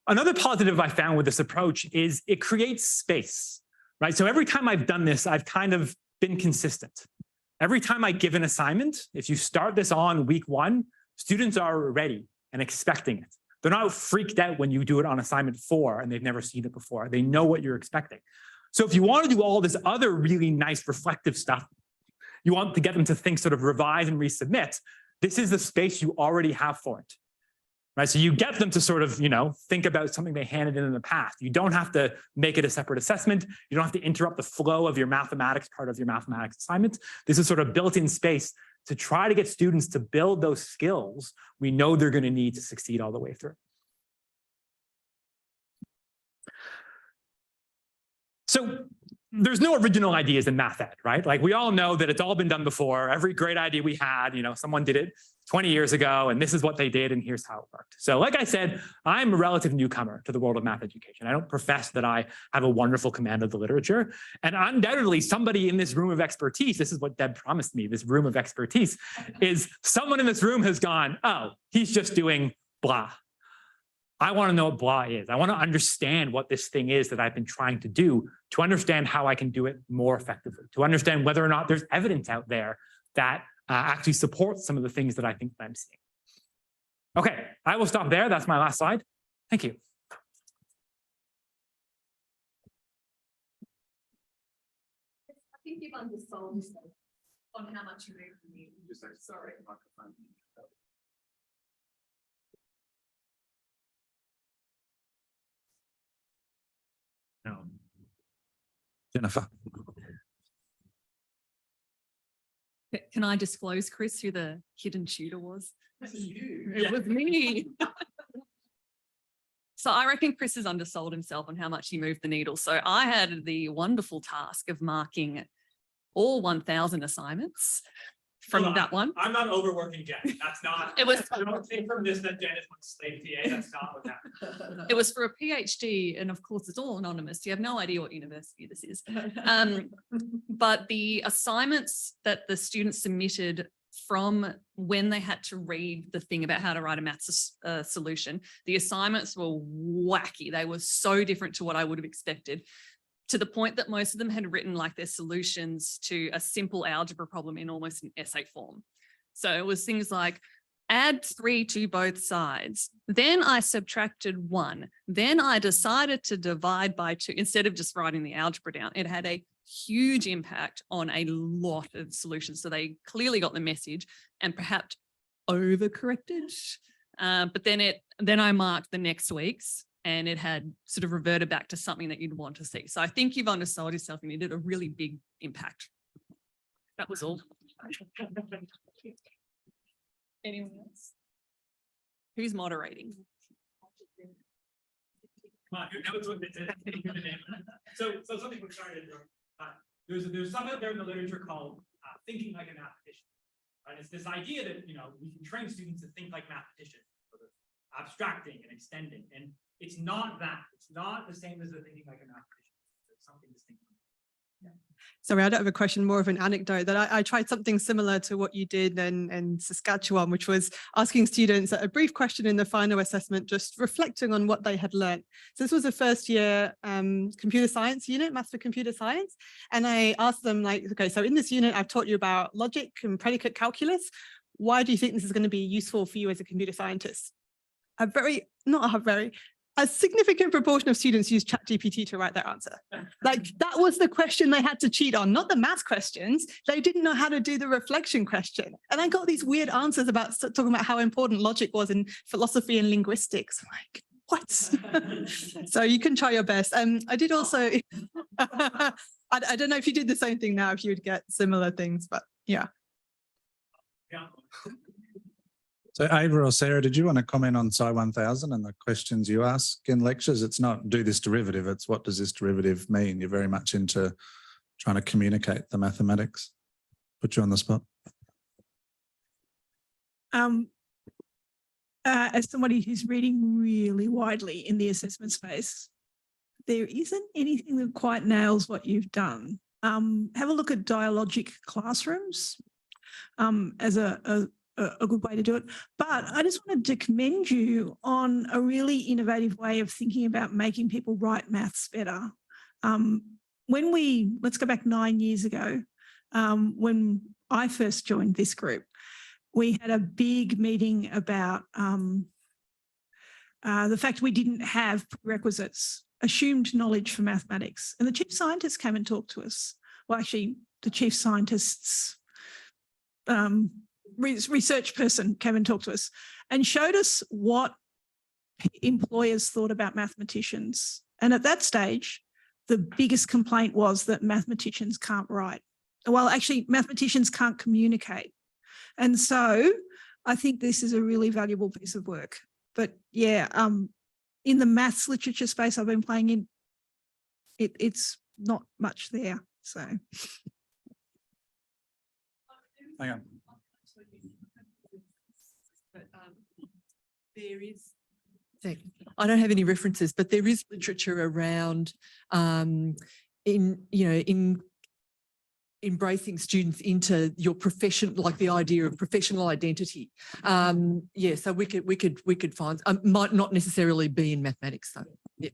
Another positive I found with this approach is it creates space, right? So every time I've done this, I've kind of been consistent. Every time I give an assignment, if you start this on week 1, students are ready and expecting it. They're not freaked out when you do it on assignment 4 and they've never seen it before. They know what you're expecting. So if you want to do all this other really nice reflective stuff, you want to get them to think, sort of revise and resubmit, this is the space you already have for it, right? So you get them to sort of, you know, think about something they handed in the past. You don't have to make it a separate assessment. You don't have to interrupt the flow of your mathematics part of your mathematics assignment. This is sort of built-in space to try to get students to build those skills we know they're going to need to succeed all the way through. So there's no original ideas in math ed, right? Like we all know that it's all been done before. Every great idea we had, you know, someone did it 20 years ago and this is what they did and here's how it worked. So like I said, I'm a relative newcomer to the world of math education. I don't profess that I have a wonderful command of the literature. And undoubtedly somebody in this room of expertise, this is what Deb promised me, this room of expertise, is someone in this room has gone, oh, he's just doing blah. I want to know what blah is. I want to understand what this thing is that I've been trying to do, to understand how I can do it more effectively, to understand whether or not there's evidence out there that actually supports some of the things that I think that I'm seeing. Okay, I will stop there. That's my last slide. Thank you. I think you've undersold on how much you move from you. Sorry. No. Jennifer. Can I disclose, Chris, who the hidden tutor was? You. It was me. So I reckon Chris has undersold himself on how much he moved the needle. So I had the wonderful task of marking all 1,000 assignments from that one. I'm not overworking Jen. That's not. It was. I don't take from this that Jen is my slave TA. That's not what happened. It was for a PhD, and of course, it's all anonymous. You have no idea what university this is. But the assignments that the students submitted from when they had to read the thing about how to write a maths solution, the assignments were wacky. They were so different to what I would have expected, to the point that most of them had written like their solutions to a simple algebra problem in almost an essay form. So it was things like, add 3 to both sides. Then I subtracted 1. Then I decided to divide by 2 instead of just writing the algebra down. It had a huge impact on a lot of solutions. So they clearly got the message and perhaps overcorrected. But then I marked the next week's and it had sort of reverted back to something that you'd want to see. So I think you've undersold yourself and you did a really big impact. That was all. Anyone else? Who's moderating? So something we're trying to do. There's something out there in the literature called thinking like a mathematician. Right? It's this idea that we can train students to think like mathematicians, sort of abstracting and extending. And it's not that. It's not the same as the thinking like a mathematician. It's something distinct. Sorry, I don't have a question, more of an anecdote that I tried something similar to what you did in Saskatchewan, which was asking students a brief question in the final assessment, just reflecting on what they had learned. So this was a first year computer science unit, maths for computer science. And I asked them like, okay, so in this unit, I've taught you about logic and predicate calculus. Why do you think this is going to be useful for you as a computer scientist? A significant proportion of students use ChatGPT to write their answer. Like that was the question they had to cheat on, not the maths questions. They didn't know how to do the reflection question. And I got these weird answers about talking about how important logic was in philosophy and linguistics. I'm like, what? So you can try your best. I did also, I don't know if you did the same thing now, if you would get similar things, but yeah. Yeah. So Ava or Sarah, did you want to comment on Sci 1000 and the questions you ask in lectures? It's not do this derivative, it's what does this derivative mean? You're very much into trying to communicate the mathematics. Put you on the spot. As somebody who's reading really widely in the assessment space, there isn't anything that quite nails what you've done. Have a look at dialogic classrooms as a good way to do it. But I just wanted to commend you on a really innovative way of thinking about making people write maths better. Let's go back 9 years ago, when I first joined this group, we had a big meeting about the fact we didn't have prerequisites, assumed knowledge for mathematics. And the chief scientist came and talked to us. Well, actually, the chief scientist's research person came and talked to us and showed us what employers thought about mathematicians. And at that stage, the biggest complaint was that mathematicians can't write. Well, actually, mathematicians can't communicate. And so I think this is a really valuable piece of work. But yeah, in the maths literature space I've been playing in, it's not much there. So. Hang on. But there is, I don't have any references, but there is literature around embracing students into your profession, like the idea of professional identity. Yeah, so we could find, might not necessarily be in mathematics though. Yeah.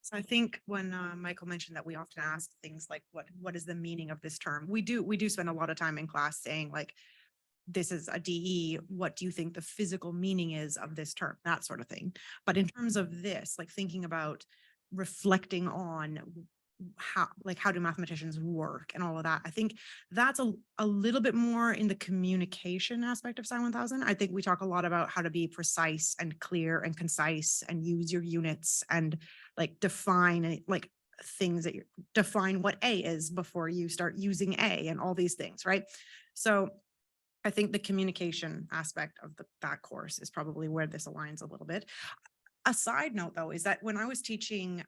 So I think when Michael mentioned that we often ask things like, what is the meaning of this term? We do spend a lot of time in class saying like, this is a DE, what do you think the physical meaning is of this term? That sort of thing. But in terms of this, like thinking about reflecting on how do mathematicians work and all of that, I think that's a little bit more in the communication aspect of Sci 1000. I think we talk a lot about how to be precise and clear and concise and use your units and like define like things that you define what A is before you start using A and all these things, right? So I think the communication aspect of that course is probably where this aligns a little bit. A side note though, is that when I was teaching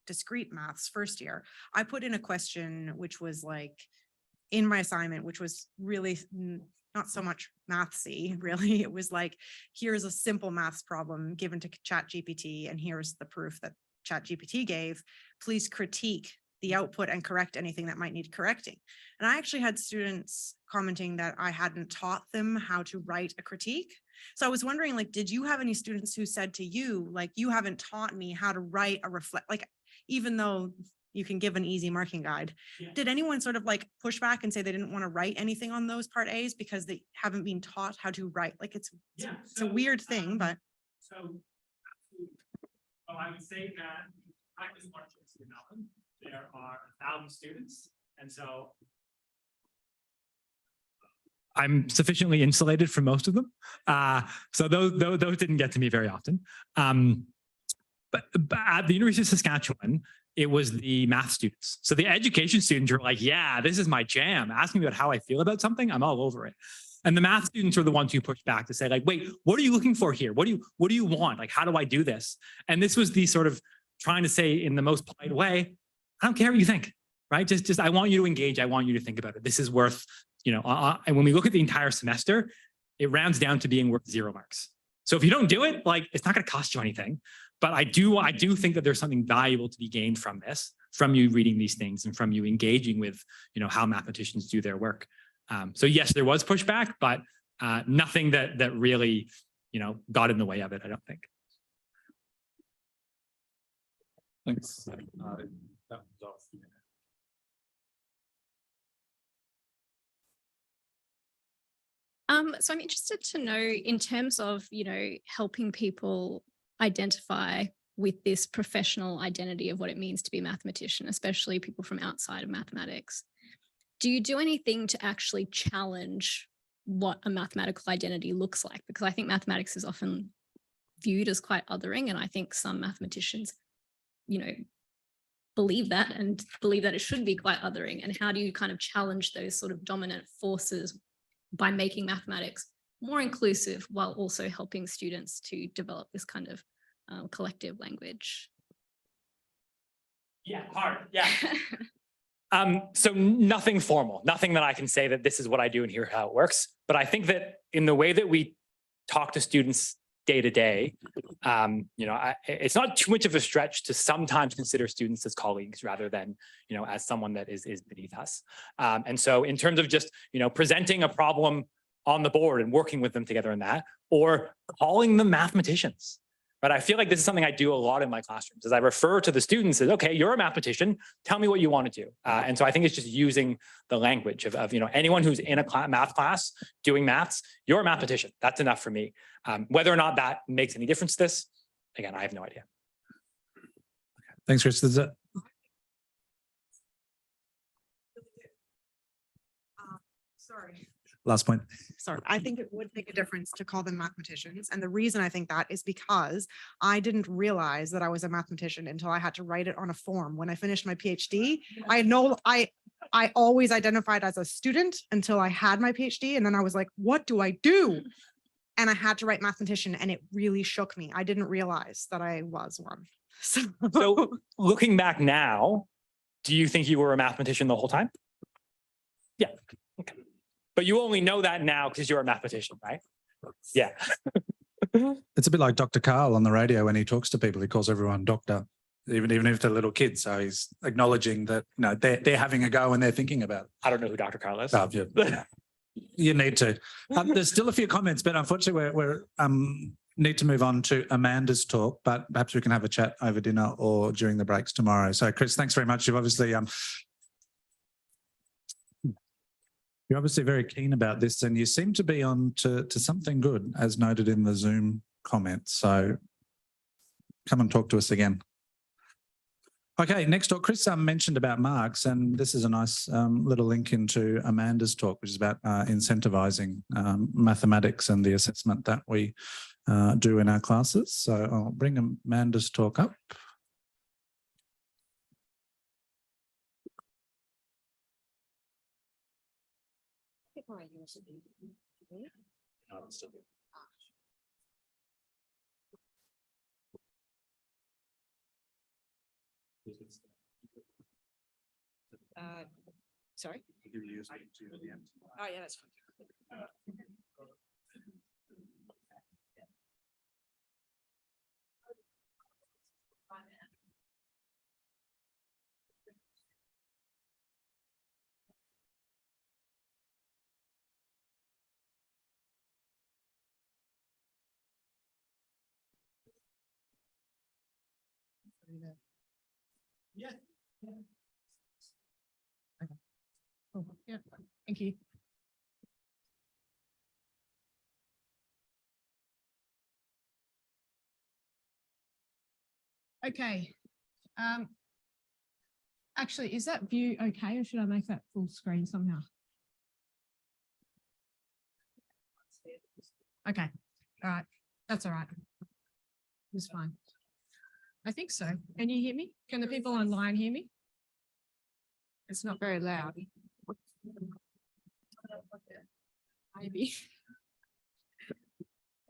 discrete maths first year, I put in a question, which was like in my assignment, which was really not so much mathsy, really. It was like, here's a simple maths problem given to ChatGPT, and here's the proof that ChatGPT gave, please critique the output and correct anything that might need correcting. And I actually had students commenting that I hadn't taught them how to write a critique. So I was wondering, like, did you have any students who said to you, like, you haven't taught me how to write a like, even though you can give an easy marking guide, did anyone sort of like push back and say they didn't want to write anything on those part A's because they haven't been taught how to write? Like, it's a weird thing, but. So, I would say that practice marches in Melbourne, there are 1,000 students, and so I'm sufficiently insulated from most of them. So those didn't get to me very often. But at the University of Saskatchewan, it was the math students. So the education students were like, yeah, this is my jam. Ask me about how I feel about something, I'm all over it. And the math students were the ones who pushed back to say, like, wait, what are you looking for here? What do you want? Like, how do I do this? And this was the sort of trying to say in the most polite way, I don't care what you think, right? Just I want you to engage. I want you to think about it. This is worth, and when we look at the entire semester, it rounds down to being worth 0 marks. So if you don't do it, like, it's not going to cost you anything. But I do think that there's something valuable to be gained from this, from you reading these things and from you engaging with, how mathematicians do their work. So yes, there was pushback, but nothing that really, got in the way of it, I don't think. Thanks. So I'm interested to know, in terms of, helping people identify with this professional identity of what it means to be a mathematician, especially people from outside of mathematics. Do you do anything to actually challenge what a mathematical identity looks like? Because I think mathematics is often viewed as quite othering, and I think some mathematicians, believe that and believe that it should be quite othering. And how do you kind of challenge those sort of dominant forces by making mathematics more inclusive while also helping students to develop this kind of collective language? Yeah, hard. Yeah. So nothing formal, nothing that I can say that this is what I do and here's how it works. But I think that in the way that we talk to students day to day, it's not too much of a stretch to sometimes consider students as colleagues rather than, as someone that is beneath us. And so in terms of just, presenting a problem on the board and working with them together in that, or calling them mathematicians. But I feel like this is something I do a lot in my classrooms, as I refer to the students as, okay, you're a mathemaician, tell me what you want to do. And so I think it's just using the language of anyone who's in a math class doing maths, you're a mathematician. That's enough for me. Whether or not that makes any difference to this, again, I have no idea. Thanks, Chris. Is that Sorry. last point? Sorry, I think it would make a difference to call them mathematicians. And the reason I think that is because I didn't realize that I was a mathematician until I had to write it on a form. When I finished my PhD, I always identified as a student until I had my PhD. And then I was like, what do I do? And I had to write mathematician, and it really shook me. I didn't realize that I was one. So looking back now, do you think you were a mathematician the whole time? Yeah. Okay. But you only know that now because you're a mathematician, right? Yeah. It's a bit like Dr. Carl on the radio when he talks to people, he calls everyone doctor, even if they're little kids. So he's acknowledging that, they're having a go and they're thinking about it. I don't know who Dr. Carl is. Oh, yeah. You need to. There's still a few comments, but unfortunately we're need to move on to Amanda's talk, but perhaps we can have a chat over dinner or during the breaks tomorrow. So Chris, thanks very much. You've obviously you're obviously very keen about this, and you seem to be on to something good, as noted in the Zoom comments. So come and talk to us again. Okay, next talk. Chris mentioned about marks, and this is a nice little link into Amanda's talk, which is about incentivising mathematics and the assessment that we do in our classes. So I'll bring Amanda's talk up. Sorry? Oh, yeah, that's fine. Yeah. Cool. Yeah, thank you. Okay. Actually, is that view okay, or should I make that full screen somehow? Okay, all right, that's all right. It's fine. I think so. Can you hear me? Can the people online hear me? It's not very loud. Maybe.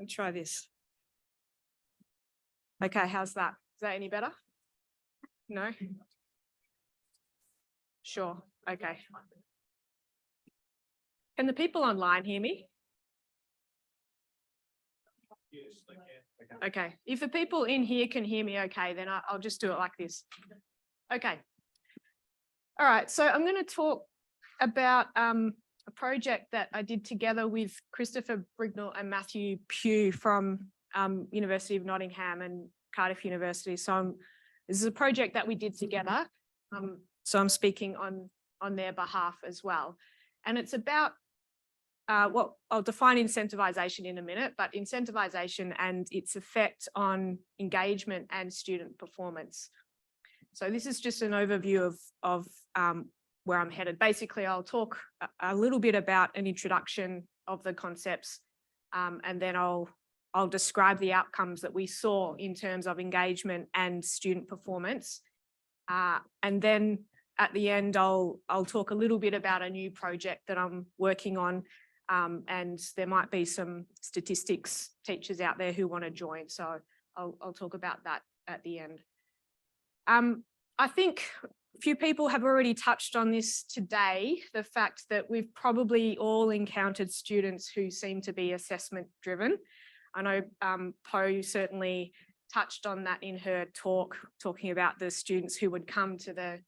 I'll try this. Okay, how's that? Is that any better? No? Sure, okay. Can the people online hear me? Yes, they can. Okay, if the people in here can hear me okay, then I'll just do it like this. Okay. All right, so I'm going to talk about a project that I did together with Christopher Brignall and Matthew Pugh from University of Nottingham and Cardiff University. So this is a project that we did together. So I'm speaking on their behalf as well. And it's about what I'll define incentivization in a minute, but incentivization and its effect on engagement and student performance. So this is just an overview of where I'm headed. Basically, I'll talk a little bit about an introduction of the concepts, and then I'll describe the outcomes that we saw in terms of engagement and student performance. And then at the end, I'll talk a little bit about a new project that I'm working on. And there might be some statistics teachers out there who want to join. So I'll talk about that at the end. I think a few people have already touched on this today, the fact that we've probably all encountered students who seem to be assessment driven. I know Poe certainly touched on that in her talk, talking about the students who would come to the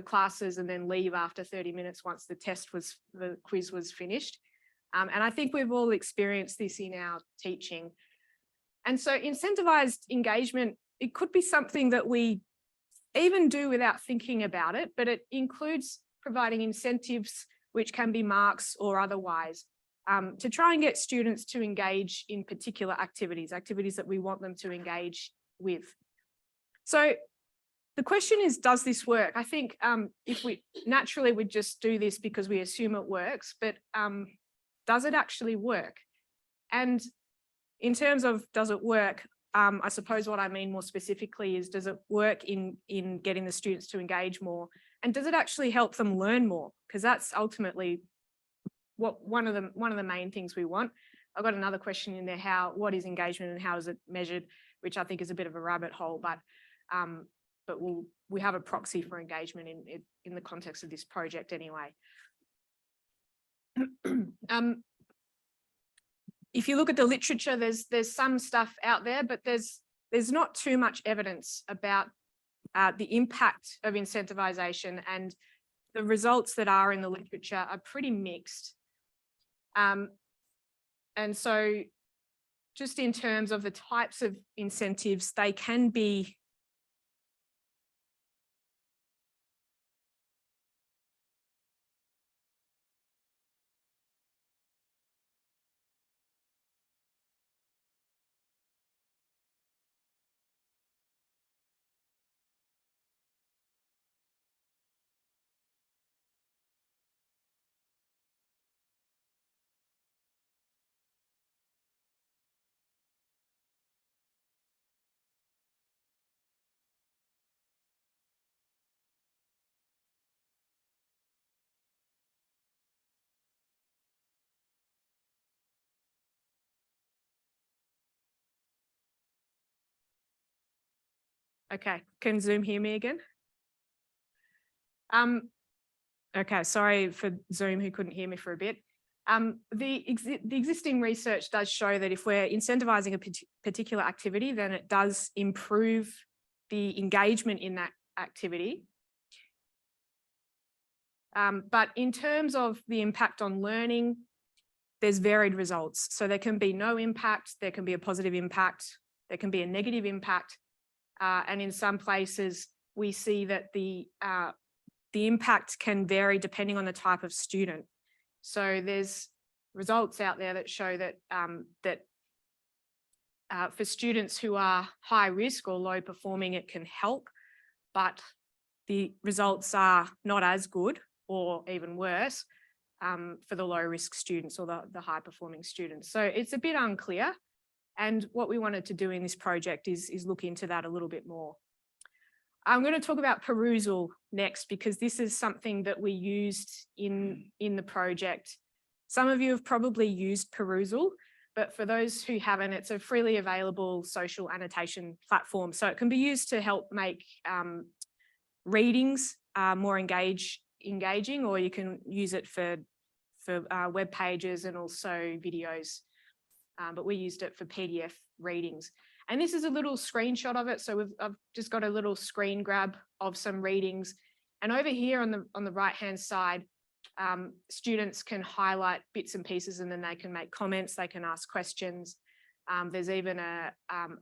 classes and then leave after 30 minutes once the quiz was finished. And I think we've all experienced this in our teaching. And so incentivized engagement, it could be something that we even do without thinking about it, but it includes providing incentives, which can be marks or otherwise, to try and get students to engage in particular activities that we want them to engage with. So the question is, does this work? I think if we naturally would just do this because we assume it works, but does it actually work? And in terms of does it work, I suppose what I mean more specifically is, does it work in getting the students to engage more? And does it actually help them learn more? Because that's ultimately one of the main things we want. I've got another question in there, what is engagement and how is it measured, which I think is a bit of a rabbit hole, but we have a proxy for engagement in the context of this project anyway. If you look at the literature, there's some stuff out there, but there's not too much evidence about the impact of incentivization, and the results that are in the literature are pretty mixed. And so just in terms of the types of incentives, they can be okay. Can Zoom hear me again? Okay, sorry for Zoom who couldn't hear me for a bit. The existing research does show that if we're incentivizing a particular activity, then it does improve the engagement in that activity. But in terms of the impact on learning, there's varied results. So there can be no impact, there can be a positive impact, there can be a negative impact. And in some places, we see that the impact can vary depending on the type of student. So there's results out there that show that for students who are high risk or low performing, it can help, but the results are not as good or even worse for the low risk students or the high performing students. So it's a bit unclear. And what we wanted to do in this project is look into that a little bit more. I'm going to talk about perusal next, because this is something that we used in the project. Some of you have probably used perusal, but for those who haven't, it's a freely available social annotation platform. So it can be used to help make readings more engaging, or you can use it for web pages and also videos. But we used it for PDF readings. And this is a little screenshot of it. So I've just got a little screen grab of some readings. And over here on the right-hand side, students can highlight bits and pieces, and then they can make comments, they can ask questions. There's even a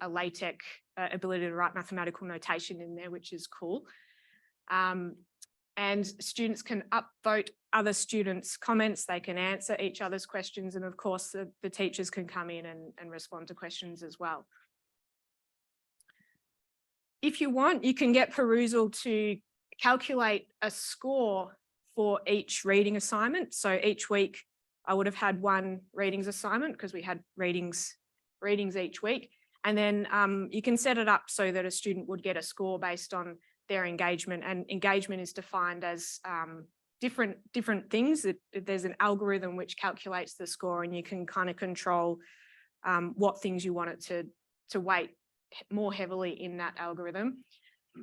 LaTeX ability to write mathematical notation in there, which is cool. And students can upvote other students' comments, they can answer each other's questions, and of course the teachers can come in and respond to questions as well. If you want, you can get Perusal to calculate a score for each reading assignment. So each week I would have had one readings assignment, because we had readings each week. And then you can set it up so that a student would get a score based on their engagement, and engagement is defined as different things. There's an algorithm which calculates the score, and you can kind of control what things you want it to weight more heavily in that algorithm.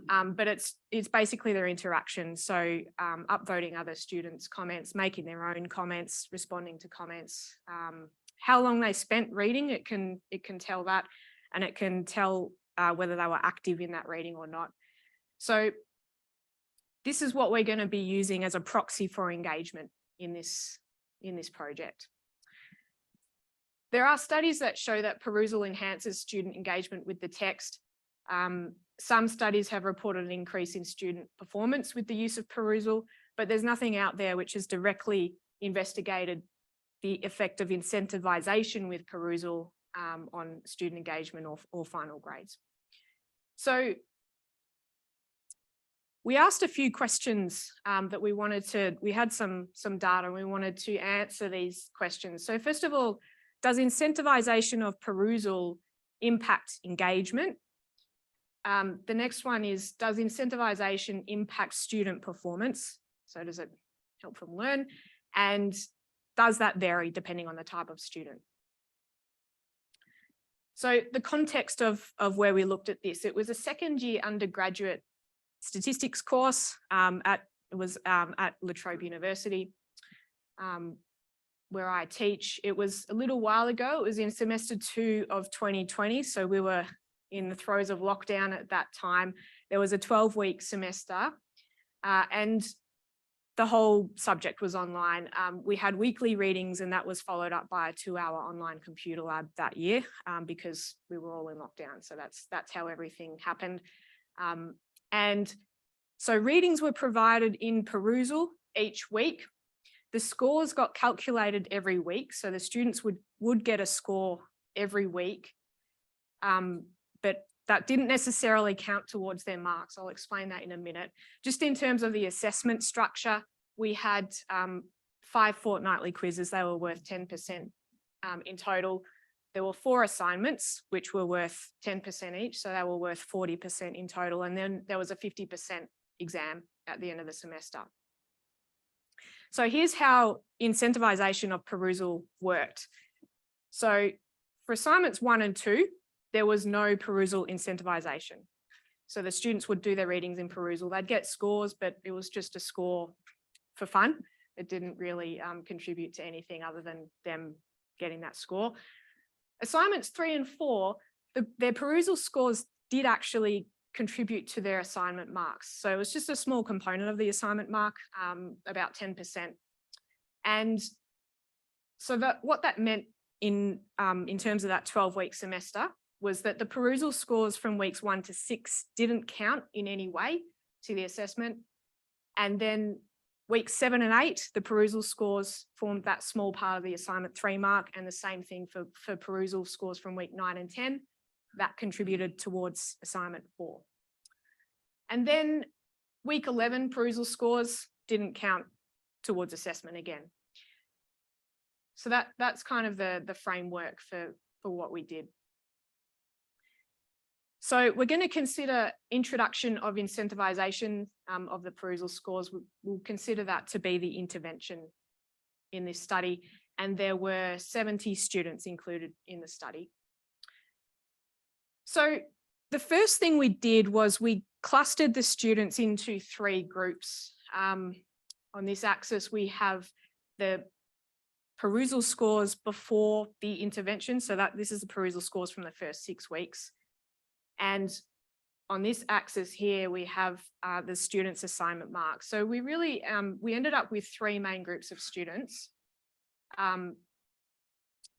But it's basically their interaction. So upvoting other students' comments, making their own comments, responding to comments, how long they spent reading, it can tell that, and it can tell whether they were active in that reading or not. So this is what we're going to be using as a proxy for engagement in this project. There are studies that show that Perusal enhances student engagement with the text. Some studies have reported an increase in student performance with the use of Perusal, but there's nothing out there which has directly investigated the effect of incentivization with Perusal on student engagement or final grades. So we asked a few questions that we had some data, and we wanted to answer these questions. So first of all, does incentivization of Perusal impact engagement? The next one is, does incentivization impact student performance? So does it help them learn? And does that vary depending on the type of student? So the context of where we looked at this, it was a second year undergraduate statistics course at La Trobe University, where I teach. It was a little while ago. It was in semester 2 of 2020. So we were in the throes of lockdown at that time. There was a 12-week semester, and the whole subject was online. We had weekly readings, and that was followed up by a 2-hour online computer lab that year, because we were all in lockdown. So that's how everything happened. And so readings were provided in Perusal each week. The scores got calculated every week. So the students would get a score every week, but that didn't necessarily count towards their marks. I'll explain that in a minute. Just in terms of the assessment structure, we had 5 fortnightly quizzes. They were worth 10% in total. There were 4 assignments, which were worth 10% each. So they were worth 40% in total. And then there was a 50% exam at the end of the semester. So here's how incentivization of Perusal worked. So for assignments 1 and 2, there was no Perusal incentivization. So the students would do their readings in Perusal. They'd get scores, but it was just a score for fun. It didn't really contribute to anything other than them getting that score. Assignments 3 and 4, their Perusal scores did actually contribute to their assignment marks. So it was just a small component of the assignment mark, about 10%. And so what that meant in terms of that 12-week semester was that the perusal scores from weeks 1 to 6 didn't count in any way to the assessment. And then weeks 7 and 8, the perusal scores formed that small part of the assignment 3 mark, and the same thing for perusal scores from week 9 and 10, that contributed towards assignment 4. And then week 11 perusal scores didn't count towards assessment again. So that's kind of the framework for what we did. So we're going to consider introduction of incentivization of the perusal scores. We'll consider that to be the intervention in this study. And there were 70 students included in the study. So the first thing we did was we clustered the students into 3 groups. On this axis, we have the perusal scores before the intervention. So this is the perusal scores from the first 6 weeks. And on this axis here, we have the students' assignment marks. So we really, we ended up with 3 main groups of students.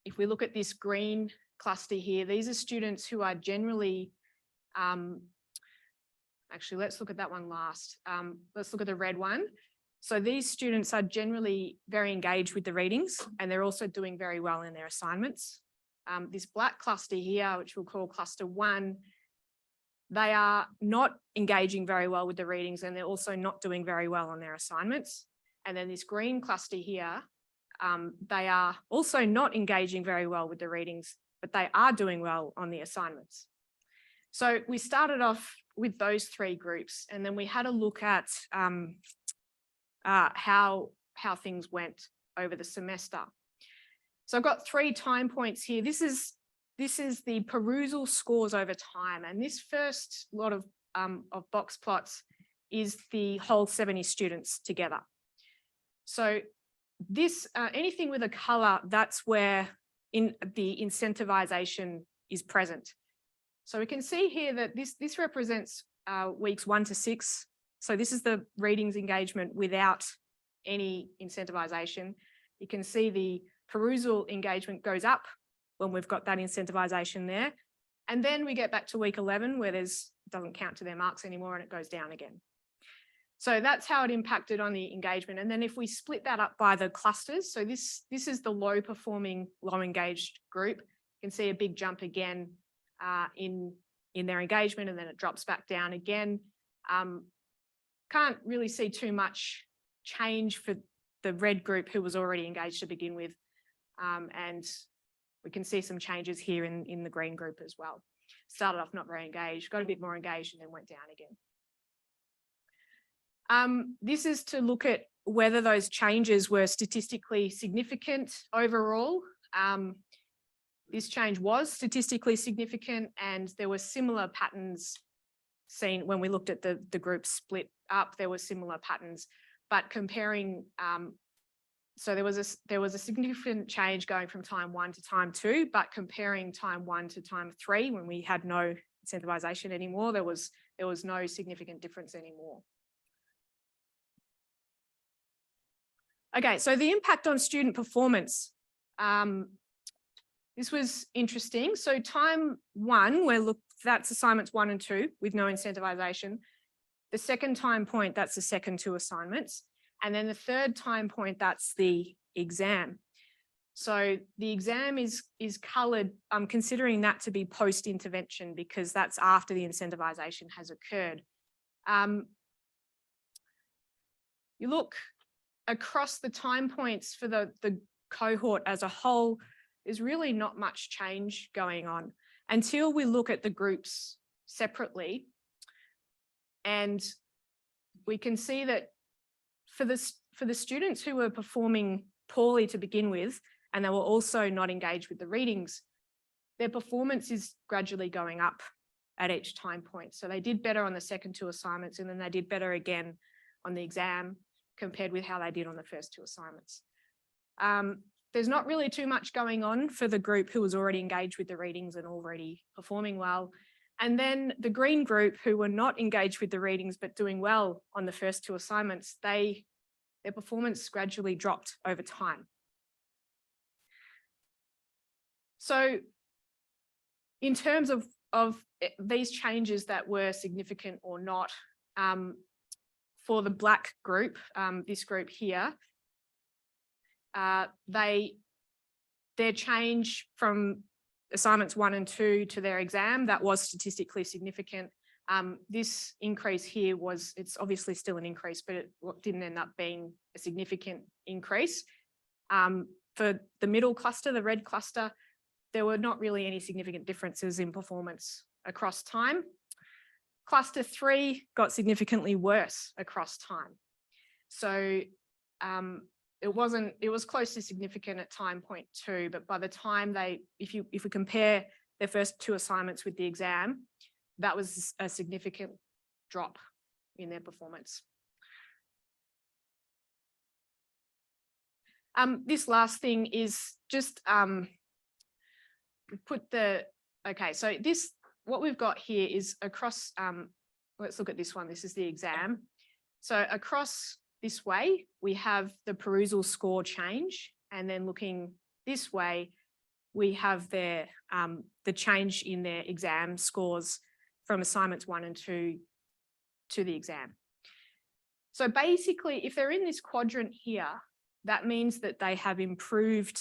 If we look at this green cluster here, these are students who are generally, actually, let's look at that one last. Let's look at the red one. So these students are generally very engaged with the readings, and they're also doing very well in their assignments. This black cluster here, which we'll call cluster 1, they are not engaging very well with the readings, and they're also not doing very well on their assignments. And then this green cluster here, they are also not engaging very well with the readings, but they are doing well on the assignments. So we started off with those 3 groups, and then we had a look at how things went over the semester. So I've got 3 time points here. This is the perusal scores over time, and this first lot of box plots is the whole 70 students together. So this anything with a color, that's where the incentivization is present. So we can see here that this represents weeks 1 to 6. So this is the readings engagement without any incentivization. You can see the perusal engagement goes up when we've got that incentivization there. And then we get back to week 11 where it doesn't count to their marks anymore, and it goes down again. So that's how it impacted on the engagement. And then if we split that up by the clusters, so this is the low performing, low engaged group. You can see a big jump again in their engagement, and then it drops back down again. Can't really see too much change for the red group who was already engaged to begin with. And we can see some changes here in the green group as well. Started off not very engaged, got a bit more engaged, and then went down again. This is to look at whether those changes were statistically significant overall. This change was statistically significant, and there were similar patterns seen when we looked at the groups split up. There were similar patterns, but comparing, so there was a significant change going from time 1 to time 2, but comparing time 1 to time 3, when we had no incentivization anymore, there was no significant difference anymore. Okay, so the impact on student performance. This was interesting. So time 1, that's assignments 1 and 2 with no incentivization. The second time point, that's the second 2 assignments. And then the third time point, that's the exam. So the exam is coloured. I'm considering that to be post-intervention because that's after the incentivization has occurred. You look across the time points for the cohort as a whole, there's really not much change going on until we look at the groups separately. And we can see that for the students who were performing poorly to begin with, and they were also not engaged with the readings, their performance is gradually going up at each time point. So they did better on the second 2 assignments, and then they did better again on the exam compared with how they did on the first 2 assignments. There's not really too much going on for the group who was already engaged with the readings and already performing well. And then the green group who were not engaged with the readings but doing well on the first 2 assignments, their performance gradually dropped over time. So in terms of these changes that were significant or not, for the black group, this group here, their change from assignments 1 and 2 to their exam, that was statistically significant. This increase here it's obviously still an increase, but it didn't end up being a significant increase. For the middle cluster, the red cluster, there were not really any significant differences in performance across time. Cluster 3 got significantly worse across time. So it was close to significant at time point 2, but by the time if we compare their first 2 assignments with the exam, that was a significant drop in their performance. This last thing is just so what we've got here is across, let's look at this one. This is the exam. So across this way, we have the perusal score change, and then looking this way, we have the change in their exam scores from assignments 1 and 2 to the exam. So basically, if they're in this quadrant here, that means that they have improved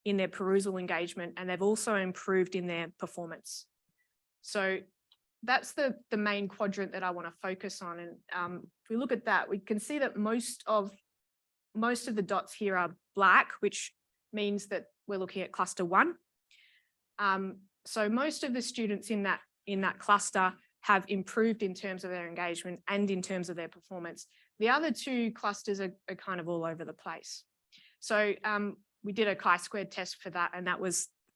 in their perusal engagement, and they've also improved in their performance. So that's the main quadrant that I want to focus on. And if we look at that, we can see that most of the dots here are black, which means that we're looking at cluster 1. So most of the students in that cluster have improved in terms of their engagement and in terms of their performance. The other 2 clusters are kind of all over the place. So we did a chi-squared test for that, and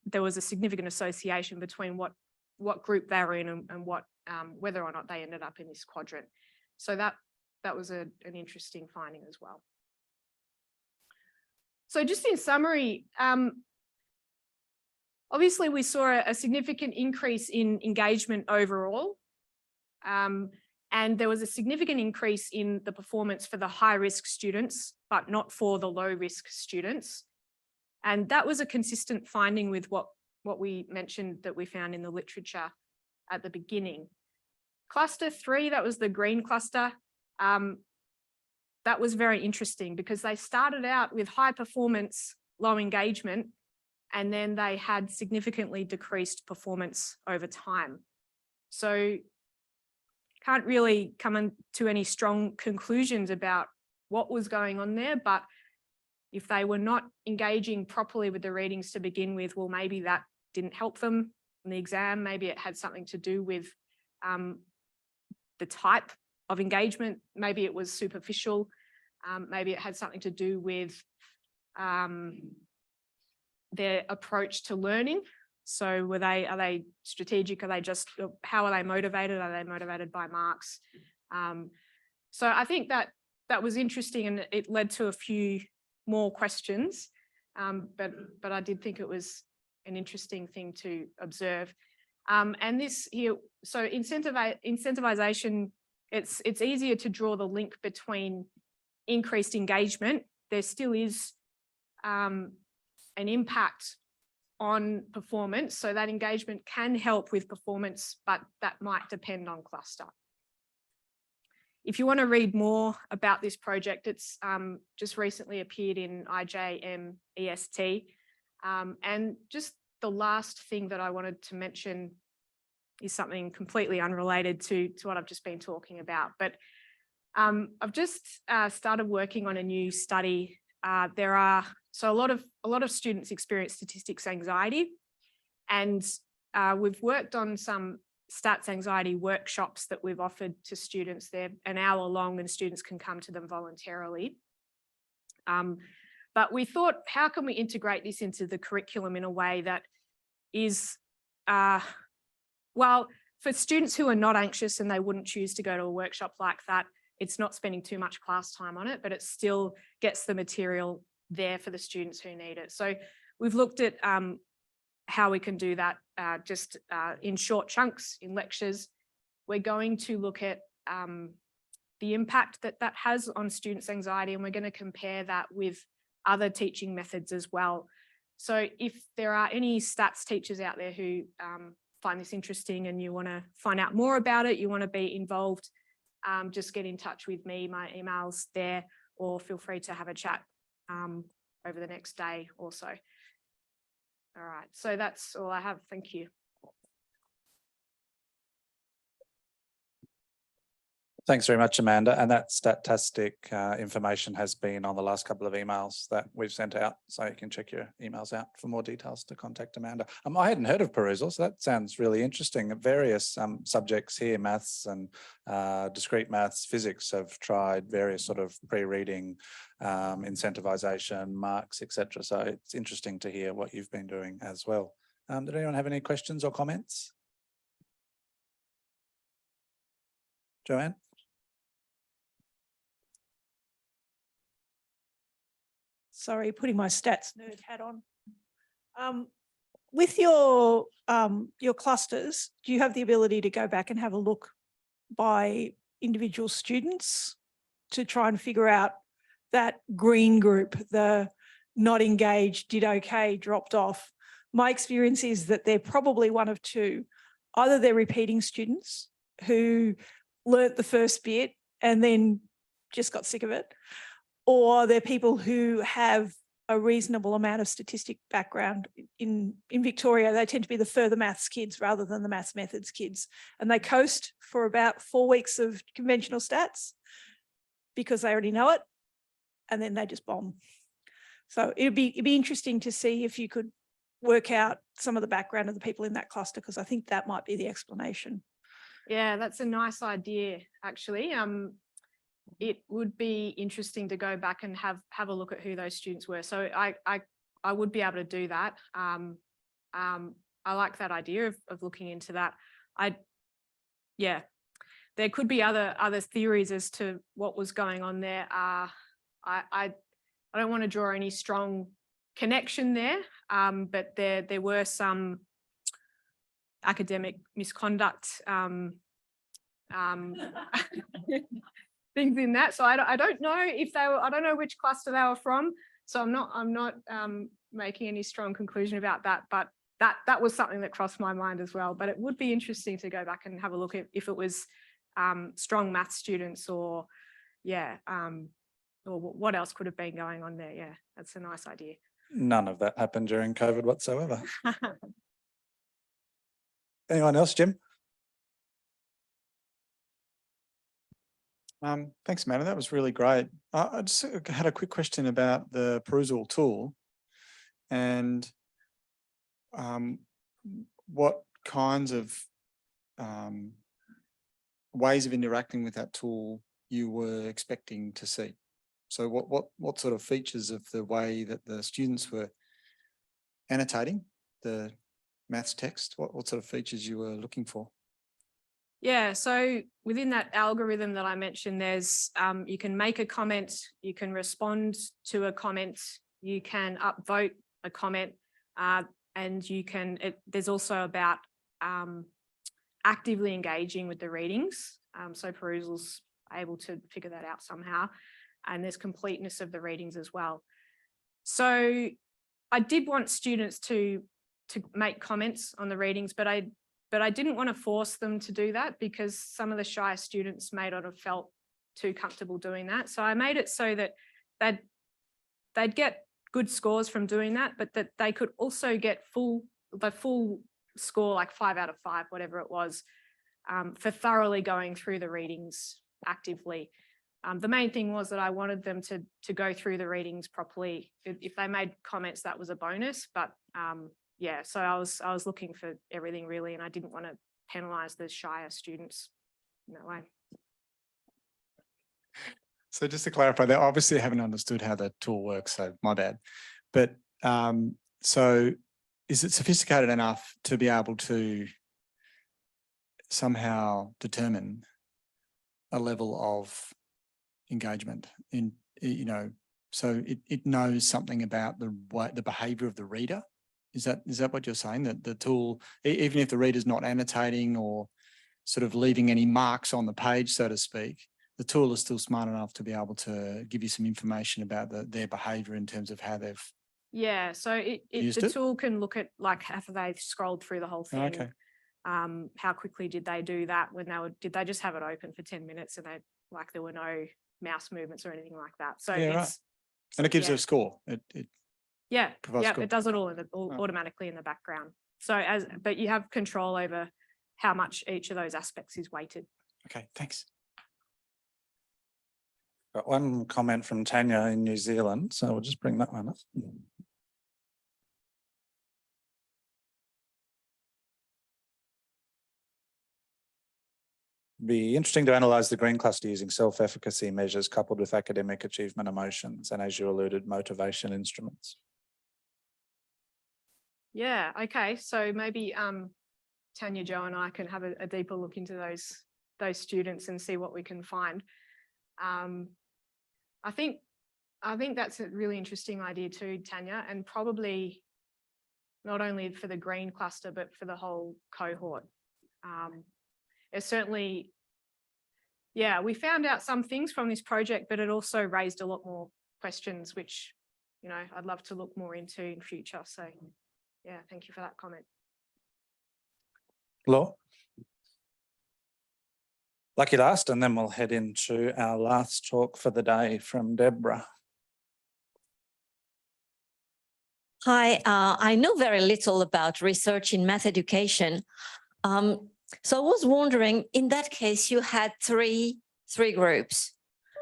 there was a significant association between what group they were in and whether or not they ended up in this quadrant. So that was an interesting finding as well. So just in summary, obviously we saw a significant increase in engagement overall, and there was a significant increase in the performance for the high-risk students, but not for the low-risk students. And that was a consistent finding with what we mentioned that we found in the literature at the beginning. Cluster 3, that was the green cluster, that was very interesting because they started out with high performance, low engagement, and then they had significantly decreased performance over time. So can't really come to any strong conclusions about what was going on there, but if they were not engaging properly with the readings to begin with, well, maybe that didn't help them in the exam. Maybe it had something to do with the type of engagement. Maybe it was superficial. Maybe it had something to do with their approach to learning. So are they strategic? How are they motivated? Are they motivated by marks? So I think that was interesting, and it led to a few more questions, but I did think it was an interesting thing to observe. And this here, so incentivization, it's easier to draw the link between increased engagement. There still is an impact on performance, so that engagement can help with performance, but that might depend on cluster. If you want to read more about this project, it's just recently appeared in IJMEST. And just the last thing that I wanted to mention is something completely unrelated to what I've just been talking about. But I've just started working on a new study. So a lot of students experience statistics anxiety, and we've worked on some stats anxiety workshops that we've offered to students. They're an hour long and students can come to them voluntarily. But we thought, how can we integrate this into the curriculum in a way that is, well, for students who are not anxious and they wouldn't choose to go to a workshop like that, it's not spending too much class time on it, but it still gets the material there for the students who need it. So we've looked at how we can do that just in short chunks in lectures. We're going to look at the impact that has on students' anxiety, and we're going to compare that with other teaching methods as well. So if there are any stats teachers out there who find this interesting and you want to find out more about it, you want to be involved, just get in touch with me. My email's there, or feel free to have a chat over the next day or so. All right, so that's all I have. Thank you. Thanks very much, Amanda. And that statistic information has been on the last couple of emails that we've sent out. So you can check your emails out for more details to contact Amanda. I hadn't heard of Perusal, so that sounds really interesting. Various subjects here, maths and discrete maths, physics, have tried various sort of pre-reading, incentivization, marks, etc. So it's interesting to hear what you've been doing as well. Did anyone have any questions or comments? Joanne? Sorry, putting my stats nerd hat on. With your clusters, do you have the ability to go back and have a look by individual students to try and figure out that green group, the not engaged, did okay, dropped off? My experience is that they're probably one of two. Either they're repeating students who learnt the first bit and then just got sick of it, or they're people who have a reasonable amount of statistic background. In Victoria, they tend to be the further maths kids rather than the maths methods kids. And they coast for about 4 weeks of conventional stats because they already know it, and then they just bomb. So it'd be interesting to see if you could work out some of the background of the people in that cluster, because I think that might be the explanation. Yeah, that's a nice idea, actually. It would be interesting to go back and have a look at who those students were. So I would be able to do that. I like that idea of looking into that. Yeah, there could be other theories as to what was going on there. I don't want to draw any strong connection there, but there were some academic misconduct things in that. So I don't know if they were, I don't know which cluster they were from. So I'm not making any strong conclusion about that, but that was something that crossed my mind as well. But it would be interesting to go back and have a look at if it was strong maths students, or or what else could have been going on there. Yeah, that's a nice idea. None of that happened during COVID whatsoever. Anyone else, Jim? Thanks, Amanda. That was really great. I just had a quick question about the Perusal tool and what kinds of ways of interacting with that tool you were expecting to see. So what sort of features of the way that the students were annotating the maths text, what sort of features you were looking for? Yeah, so within that algorithm that I mentioned, there's you can make a comment, you can respond to a comment, you can upvote a comment, and you can, there's also about actively engaging with the readings. So Perusal's able to figure that out somehow. And there's completeness of the readings as well. So I did want students to make comments on the readings, but I didn't want to force them to do that, because some of the shy students may not have felt too comfortable doing that. So I made it so that they'd get good scores from doing that, but that they could also get the full score, like 5 out of 5, whatever it was, for thoroughly going through the readings actively. The main thing was that I wanted them to go through the readings properly. If they made comments, that was a bonus, but yeah, so I was looking for everything really, and I didn't want to penalise the shyer students in that way. So just to clarify, they obviously haven't understood how the tool works, so my bad. But so is it sophisticated enough to be able to somehow determine a level of engagement in, you know, so it knows something about the behavior of the reader? Is that what you're saying, that the tool, even if the reader's not annotating or sort of leaving any marks on the page, so to speak, the tool is still smart enough to be able to give you some information about their behavior in terms of how they've Yeah, so Used the it? tool can look at like have they scrolled through the whole thing. Okay. How quickly did they do that when did they just have it open for 10 minutes and there were no mouse movements or anything like that. So Yeah, right. it's And it gives yeah. a score. Yeah, provides yeah, score. it does it all automatically in the background. So but you have control over how much each of those aspects is weighted. Okay, thanks. Got one comment from Tanya in New Zealand, so we'll just bring that one up. Be interesting to analyse the green cluster using self-efficacy measures coupled with academic achievement emotions and, as you alluded, motivation instruments. Yeah, okay. So maybe Tanya, Joe and I can have a deeper look into those students and see what we can find. I think that's a really interesting idea too, Tanya, and probably not only for the green cluster, but for the whole cohort. It's certainly, yeah, we found out some things from this project, but it also raised a lot more questions, which, you know, I'd love to look more into in future. So yeah, thank you for that comment. Law? Lucky last, and then we'll head into our last talk for the day from Deborah. Hi, I know very little about research in math education. So I was wondering, in that case, you had three groups,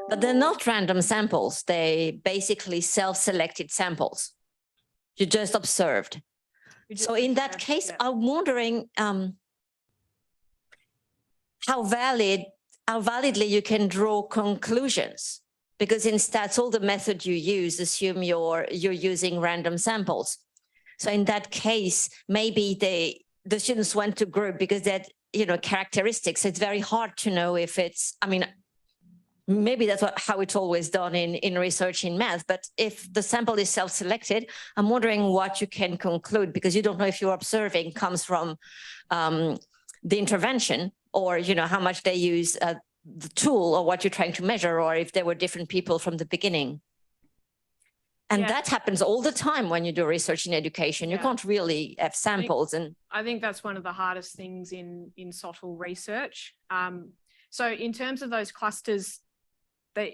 but they're not random samples. They basically self-selected samples. You just observed. So in that case, yeah. I'm wondering how validly you can draw conclusions, because in stats, all the method you use assume you're using random samples. So in that case, maybe the students went to group because that, you know, characteristics. It's very hard to know if it's, I mean, maybe that's how it's always done in research in math, but if the sample is self-selected, I'm wondering what you can conclude, because you don't know if you're observing comes from the intervention, or, you know, how much they use the tool, or what you're trying to measure, or if there were different people from the beginning. And yeah. That happens all the time when you do research in education. You can't really have samples. I think that's one of the hardest things in SOTL research. So in terms of those clusters,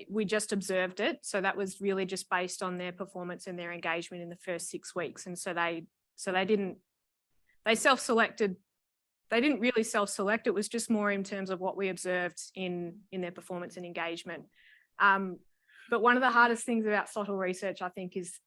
we just observed it. So that was really just based on their performance and their engagement in the first 6 weeks. And so they self-selected. They didn't really self-select. It was just more in terms of what we observed in their performance and engagement. But one of the hardest things about SOTL research, I think, is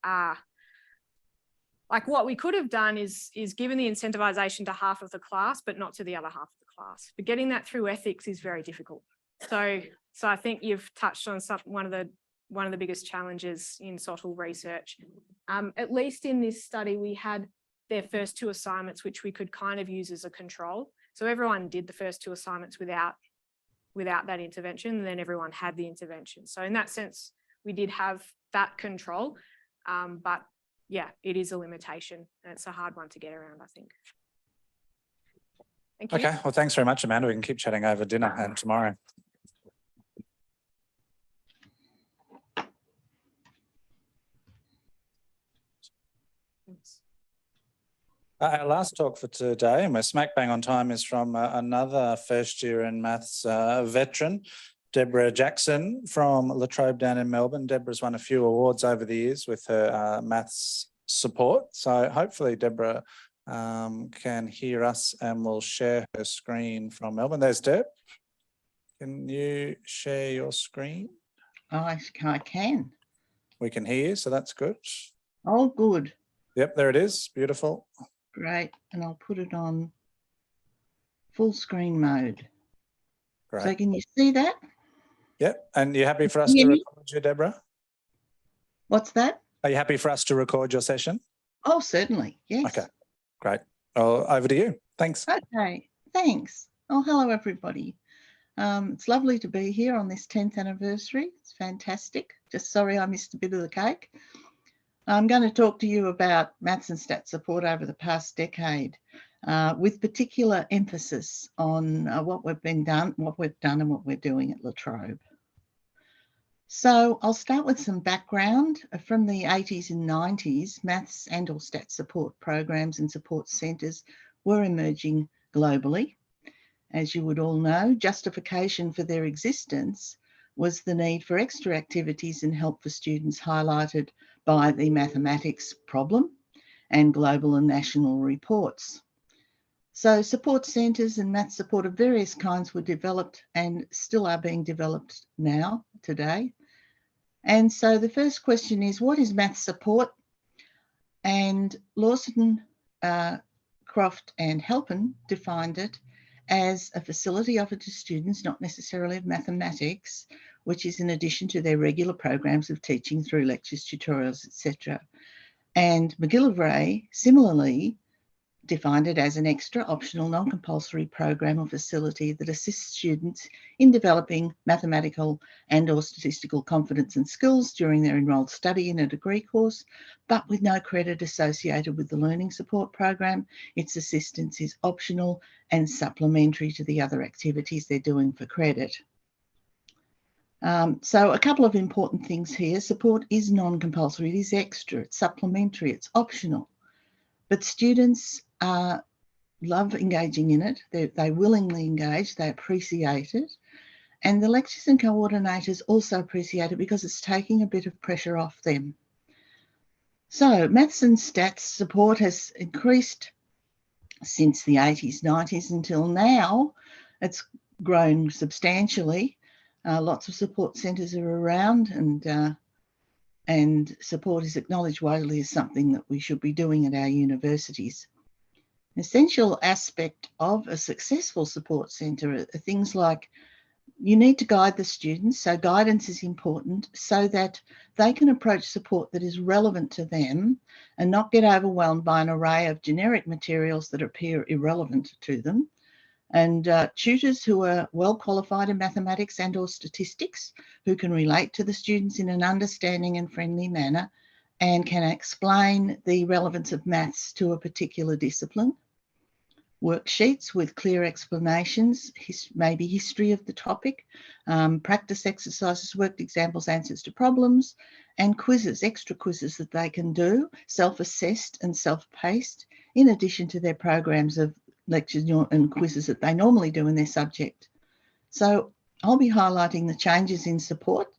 like what we could have done is given the incentivization to half of the class, but not to the other half of the class. But getting that through ethics is very difficult. So I think you've touched on one of the biggest challenges in SOTL research. At least in this study, we had their first 2 assignments, which we could kind of use as a control. So everyone did the first 2 assignments without that intervention, and then everyone had the intervention. So in that sense, we did have that control, but yeah, it is a limitation, and it's a hard one to get around, I think. Thank you. Okay, well, thanks very much, Amanda. We can keep chatting over dinner and tomorrow. Thanks. Our last talk for today, and we're smack bang on time, is from another first year in maths veteran, Deborah Jackson from La Trobe down in Melbourne. Deborah's won a few awards over the years with her maths support. So hopefully Deborah can hear us and will share her screen from Melbourne. There's Deb. Can you share your screen? I can. We can hear you, so that's good. Oh, good. Yep, there it is. Beautiful. Great. And I'll put it on full screen mode. Great. So can you see that? Yep. And you happy for us to record you, Deborah? What's that? Are you happy for us to record your session? Oh, certainly. Yes. Okay, great. Over to you. Thanks. Okay, thanks. Oh, hello, everybody. It's lovely to be here on this 10th anniversary. It's fantastic. Just sorry I missed a bit of the cake. I'm going to talk to you about maths and stats support over the past decade, with particular emphasis on what we've done and what we're doing at La Trobe. So I'll start with some background. From the 80s and 90s, maths and or stat support programs and support centres were emerging globally. As you would all know, justification for their existence was the need for extra activities and help for students highlighted by the mathematics problem and global and national reports. So support centres and math support of various kinds were developed and still are being developed now, today. And so the first question is, what is math support? And Lawson, Croft and Halpin defined it as a facility offered to students, not necessarily of mathematics, which is in addition to their regular programs of teaching through lectures, tutorials, etc. And McGillivray similarly defined it as an extra optional non-compulsory program or facility that assists students in developing mathematical and or statistical confidence and skills during their enrolled study in a degree course, but with no credit associated with the learning support program. Its assistance is optional and supplementary to the other activities they're doing for credit. So a couple of important things here. Support is non-compulsory, it is extra, it's supplementary, it's optional. But students love engaging in it. They willingly engage, they appreciate it. And the lecturers and coordinators also appreciate it because it's taking a bit of pressure off them. So maths and stats support has increased since the 80s, 90s until now. It's grown substantially. Lots of support centres are around and support is acknowledged widely as something that we should be doing at our universities. An essential aspect of a successful support centre are things like you need to guide the students, so guidance is important so that they can approach support that is relevant to them and not get overwhelmed by an array of generic materials that appear irrelevant to them. And tutors who are well qualified in mathematics and or statistics, who can relate to the students in an understanding and friendly manner and can explain the relevance of maths to a particular discipline. Worksheets with clear explanations, maybe history of the topic, practice exercises, worked examples, answers to problems, and quizzes, extra quizzes that they can do, self-assessed and self-paced, in addition to their programs of lectures and quizzes that they normally do in their subject. So I'll be highlighting the changes in support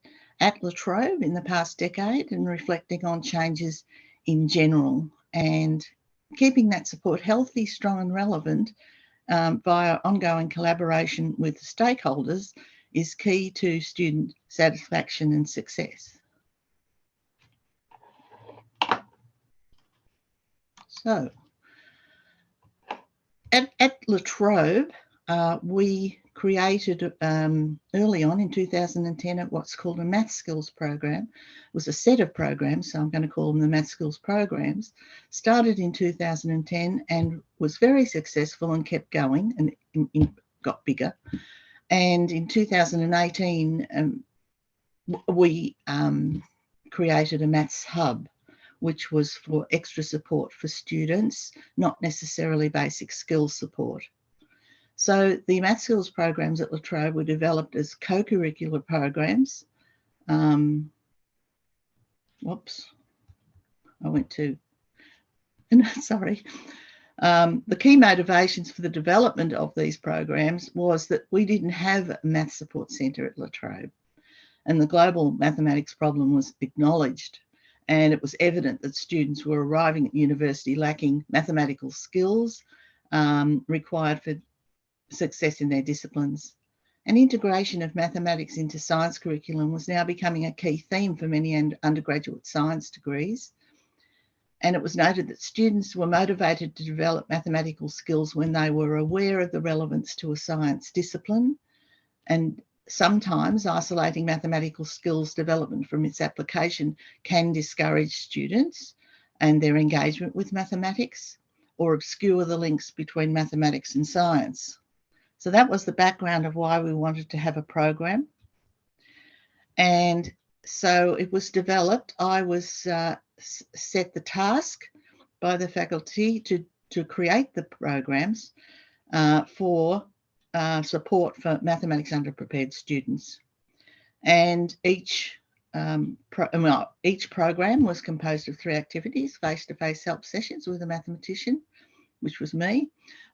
at La Trobe in the past decade and reflecting on changes in general and keeping that support healthy, strong and relevant via ongoing collaboration with stakeholders is key to student satisfaction and success. So at La Trobe, we created early on in 2010 what's called a math skills program. It was a set of programs, so I'm going to call them the math skills programs. Started in 2010 and was very successful and kept going and got bigger. And in 2018, we created a maths hub, which was for extra support for students, not necessarily basic skills support. So the math skills programs at La Trobe were developed as co-curricular programs. Whoops, I went to, sorry. The key motivations for the development of these programs was that we didn't have a math support centre at La Trobe, and the global mathematics problem was acknowledged. And it was evident that students were arriving at university lacking mathematical skills required for success in their disciplines. And integration of mathematics into science curriculum was now becoming a key theme for many undergraduate science degrees. And it was noted that students were motivated to develop mathematical skills when they were aware of the relevance to a science discipline. And sometimes isolating mathematical skills development from its application can discourage students and their engagement with mathematics or obscure the links between mathematics and science. So that was the background of why we wanted to have a program. And so it was developed. I was set the task by the faculty to create the programs for support for mathematics underprepared students. And each program was composed of 3 activities: face-to-face help sessions with a mathematician, which was me,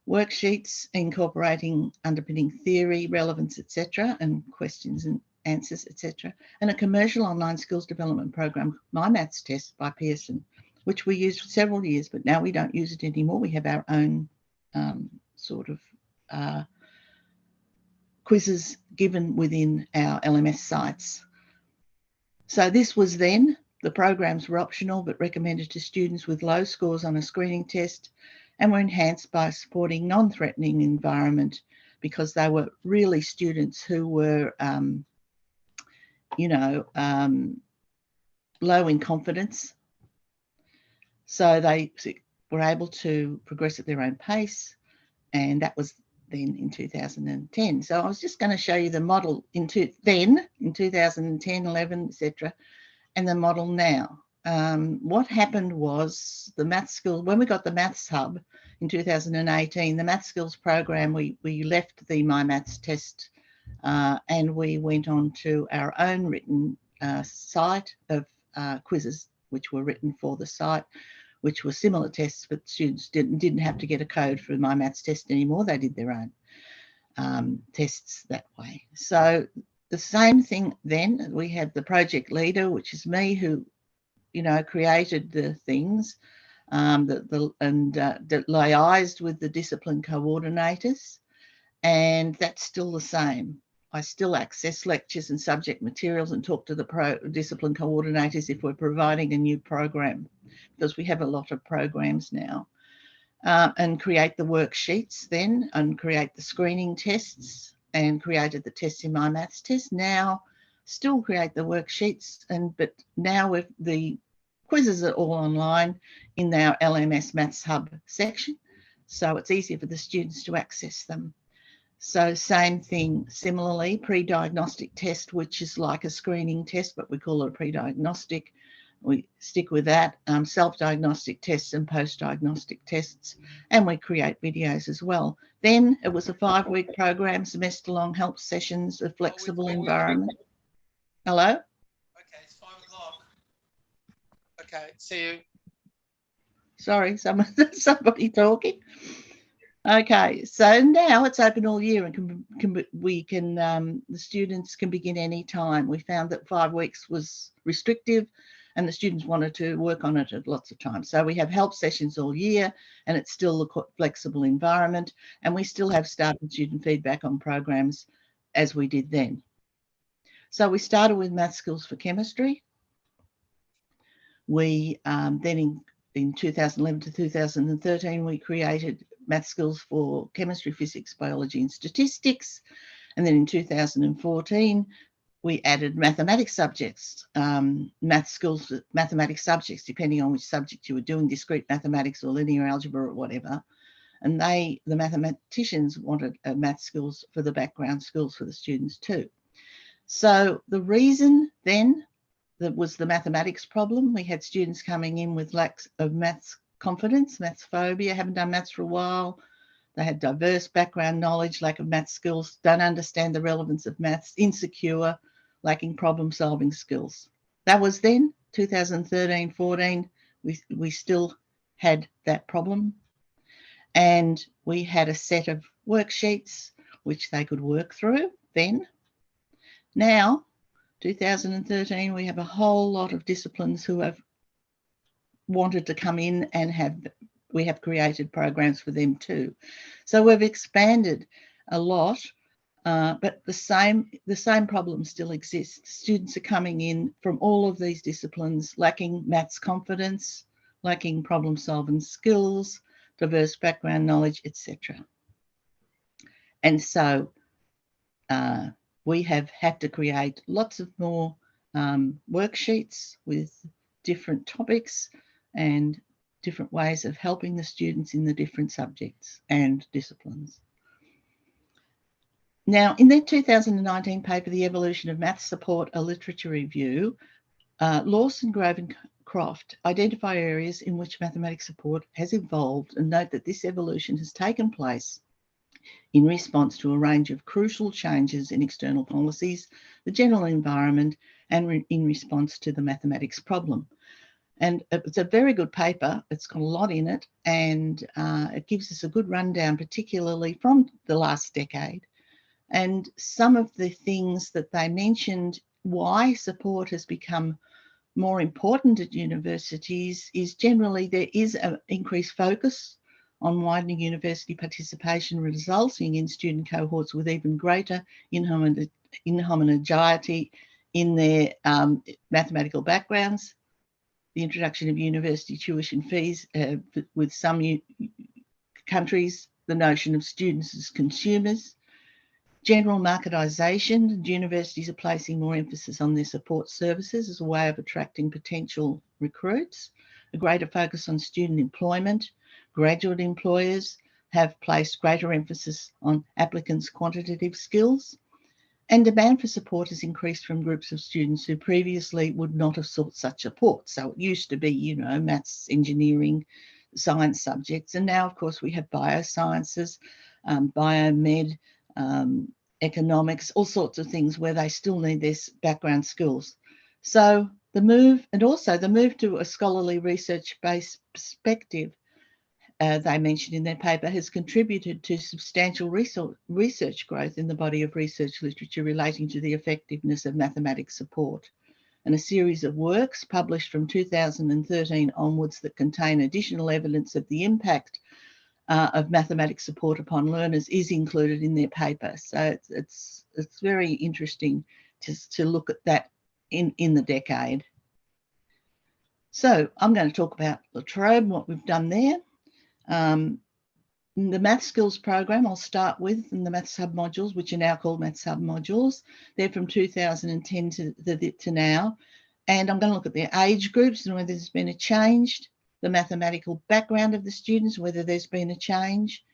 worksheets incorporating underpinning theory, relevance, etc., and questions and answers, etc., and a commercial online skills development program, FYiMaths test by Pearson, which we used for several years, but now we don't use it anymore. We have our own sort of quizzes given within our LMS sites. So this was then, the programs were optional but recommended to students with low scores on a screening test, and were enhanced by supporting non-threatening environment, because they were really students who were, low in confidence. So they were able to progress at their own pace, and that was then in 2010. So I was just going to show you the model in 2010, 11, etc., and the model now. What happened was the math skills, when we got the Maths Hub in 2018, the math skills program, we left the FYiMaths test and we went on to our own written site of quizzes, which were written for the site, which were similar tests, but students didn't have to get a code for the FYiMaths test anymore. They did their own tests that way. So the same thing then, we had the project leader, which is me, who, created the things and liaised with the discipline coordinators, and that's still the same. I still access lectures and subject materials and talk to the discipline coordinators if we're providing a new program, because we have a lot of programs now, and create the worksheets then, and create the screening tests, and created the tests in FYiMaths test. Now still create the worksheets, but now with the quizzes are all online in our LMS Maths Hub section, so it's easier for the students to access them. So same thing, similarly, pre-diagnostic test, which is like a screening test, but we call it a pre-diagnostic. We stick with that, self-diagnostic tests and post-diagnostic tests, and we create videos as well. Then it was a 5-week program, semester-long help sessions, a flexible environment. Hello? Okay, it's 5 o'clock. Okay, see you. Sorry, somebody talking. Okay, so now it's open all year, and the students can begin any time. We found that 5 weeks was restrictive, and the students wanted to work on it at lots of times. So we have help sessions all year, and it's still a flexible environment, and we still have staff and student feedback on programs as we did then. So we started with math skills for chemistry. We then in 2011 to 2013, we created math skills for chemistry, physics, biology, and statistics. And then in 2014, we added mathematics subjects, math skills for mathematics subjects, depending on which subject you were doing, discrete mathematics or linear algebra or whatever. And the mathematicians wanted math skills for the background skills for the students too. So the reason then that was the mathematics problem, we had students coming in with lack of maths confidence, maths phobia, haven't done maths for a while. They had diverse background knowledge, lack of math skills, don't understand the relevance of maths, insecure, lacking problem solving skills. That was then 2013, 14. We still had that problem. And we had a set of worksheets which they could work through then. Now, 2013, we have a whole lot of disciplines who have wanted to come in, and we have created programs for them too. So we've expanded a lot, but the same problem still exists. Students are coming in from all of these disciplines, lacking maths confidence, lacking problem solving skills, diverse background knowledge, etc. And so we have had to create lots of more worksheets with different topics and different ways of helping the students in the different subjects and disciplines. Now, in their 2019 paper, The Evolution of Maths Support, a Literature Review, Lawson, Grove and Croft identify areas in which mathematics support has evolved, and note that this evolution has taken place in response to a range of crucial changes in external policies, the general environment, and in response to the mathematics problem. And it's a very good paper. It's got a lot in it, and it gives us a good rundown, particularly from the last decade. And some of the things that they mentioned, why support has become more important at universities, is generally there is an increased focus on widening university participation, resulting in student cohorts with even greater inhomogeneity in their mathematical backgrounds, the introduction of university tuition fees with some countries, the notion of students as consumers, general marketisation. Universities are placing more emphasis on their support services as a way of attracting potential recruits, a greater focus on student employment. Graduate employers have placed greater emphasis on applicants' quantitative skills, and demand for support has increased from groups of students who previously would not have sought such support. So it used to be, maths, engineering, science subjects, and now, of course, we have biosciences, biomed, economics, all sorts of things where they still need their background skills. So the move, and also the move to a scholarly research-based perspective, they mentioned in their paper, has contributed to substantial research growth in the body of research literature relating to the effectiveness of mathematics support. And a series of works published from 2013 onwards that contain additional evidence of the impact of mathematics support upon learners is included in their paper. So it's very interesting to look at that in the decade. So I'm going to talk about La Trobe, what we've done there. The Math Skills program, I'll start with, in the Maths Hub modules, which are now called Maths Hub modules. They're from 2010 to now. And I'm going to look at their age groups and whether there's been a change, the mathematical background of the students, whether there's been a change,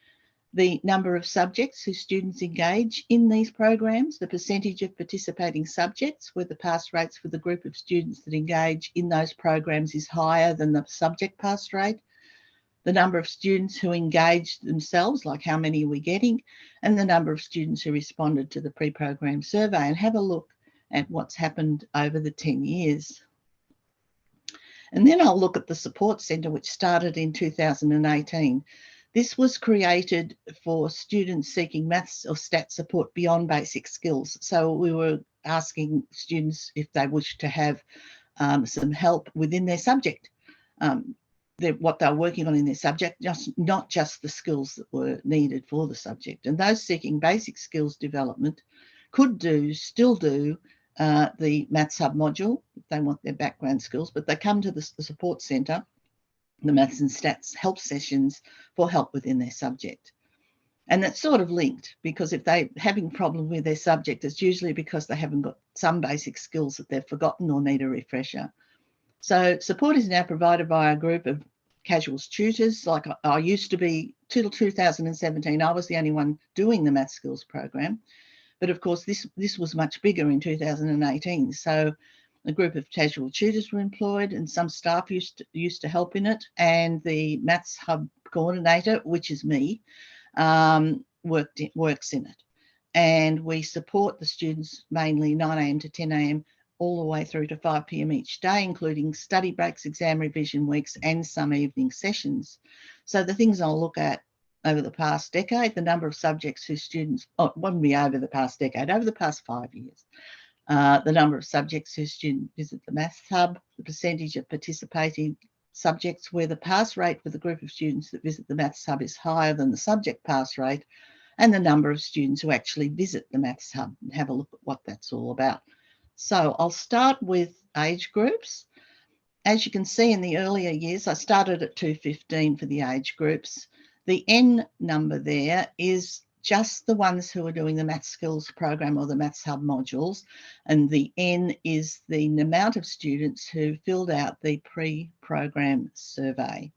the number of subjects whose students engage in these programs, the percentage of participating subjects, where the pass rates for the group of students that engage in those programs is higher than the subject pass rate, the number of students who engaged themselves, like how many are we getting, and the number of students who responded to the pre-program survey, and have a look at what's happened over the 10 years. And then I'll look at the support centre, which started in 2018. This was created for students seeking maths or stat support beyond basic skills. So we were asking students if they wish to have some help within their subject, what they're working on in their subject, not just the skills that were needed for the subject. And those seeking basic skills development could still do the Maths Hub module if they want their background skills, but they come to the support centre, the Maths and Stats help sessions, for help within their subject. And that's sort of linked, because if they're having a problem with their subject, it's usually because they haven't got some basic skills that they've forgotten or need a refresher. So support is now provided by a group of casuals tutors. Like I used to be, till 2017, I was the only one doing the Math Skills program. But of course, this was much bigger in 2018. So a group of casual tutors were employed, and some staff used to help in it. And the Maths Hub coordinator, which is me, works in it. And we support the students mainly 9 a.m. to 10 a.m. all the way through to 5 p.m. each day, including study breaks, exam revision weeks, and some evening sessions. So the things I'll look at over the past decade, the number of subjects whose students, it wouldn't be over the past decade, over the past 5 years, the number of subjects whose students visit the Maths Hub, the percentage of participating subjects where the pass rate for the group of students that visit the Maths Hub is higher than the subject pass rate, and the number of students who actually visit the Maths Hub, and have a look at what that's all about. So I'll start with age groups. As you can see, in the earlier years, I started at 215 for the age groups. The N number there is just the ones who are doing the Maths Skills program or the Maths Hub modules, and the N is the amount of students who filled out the pre-program survey.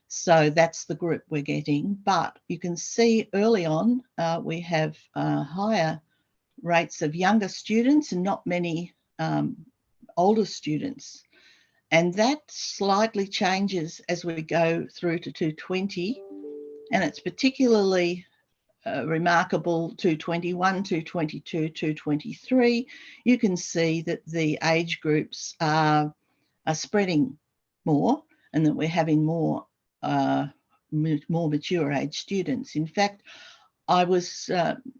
So that's the group we're getting, but you can see early on we have higher rates of younger students and not many older students. And that slightly changes as we go through to 220. And it's particularly remarkable 221, 222, 223, you can see that the age groups are spreading more and that we're having more mature age students. In fact, I was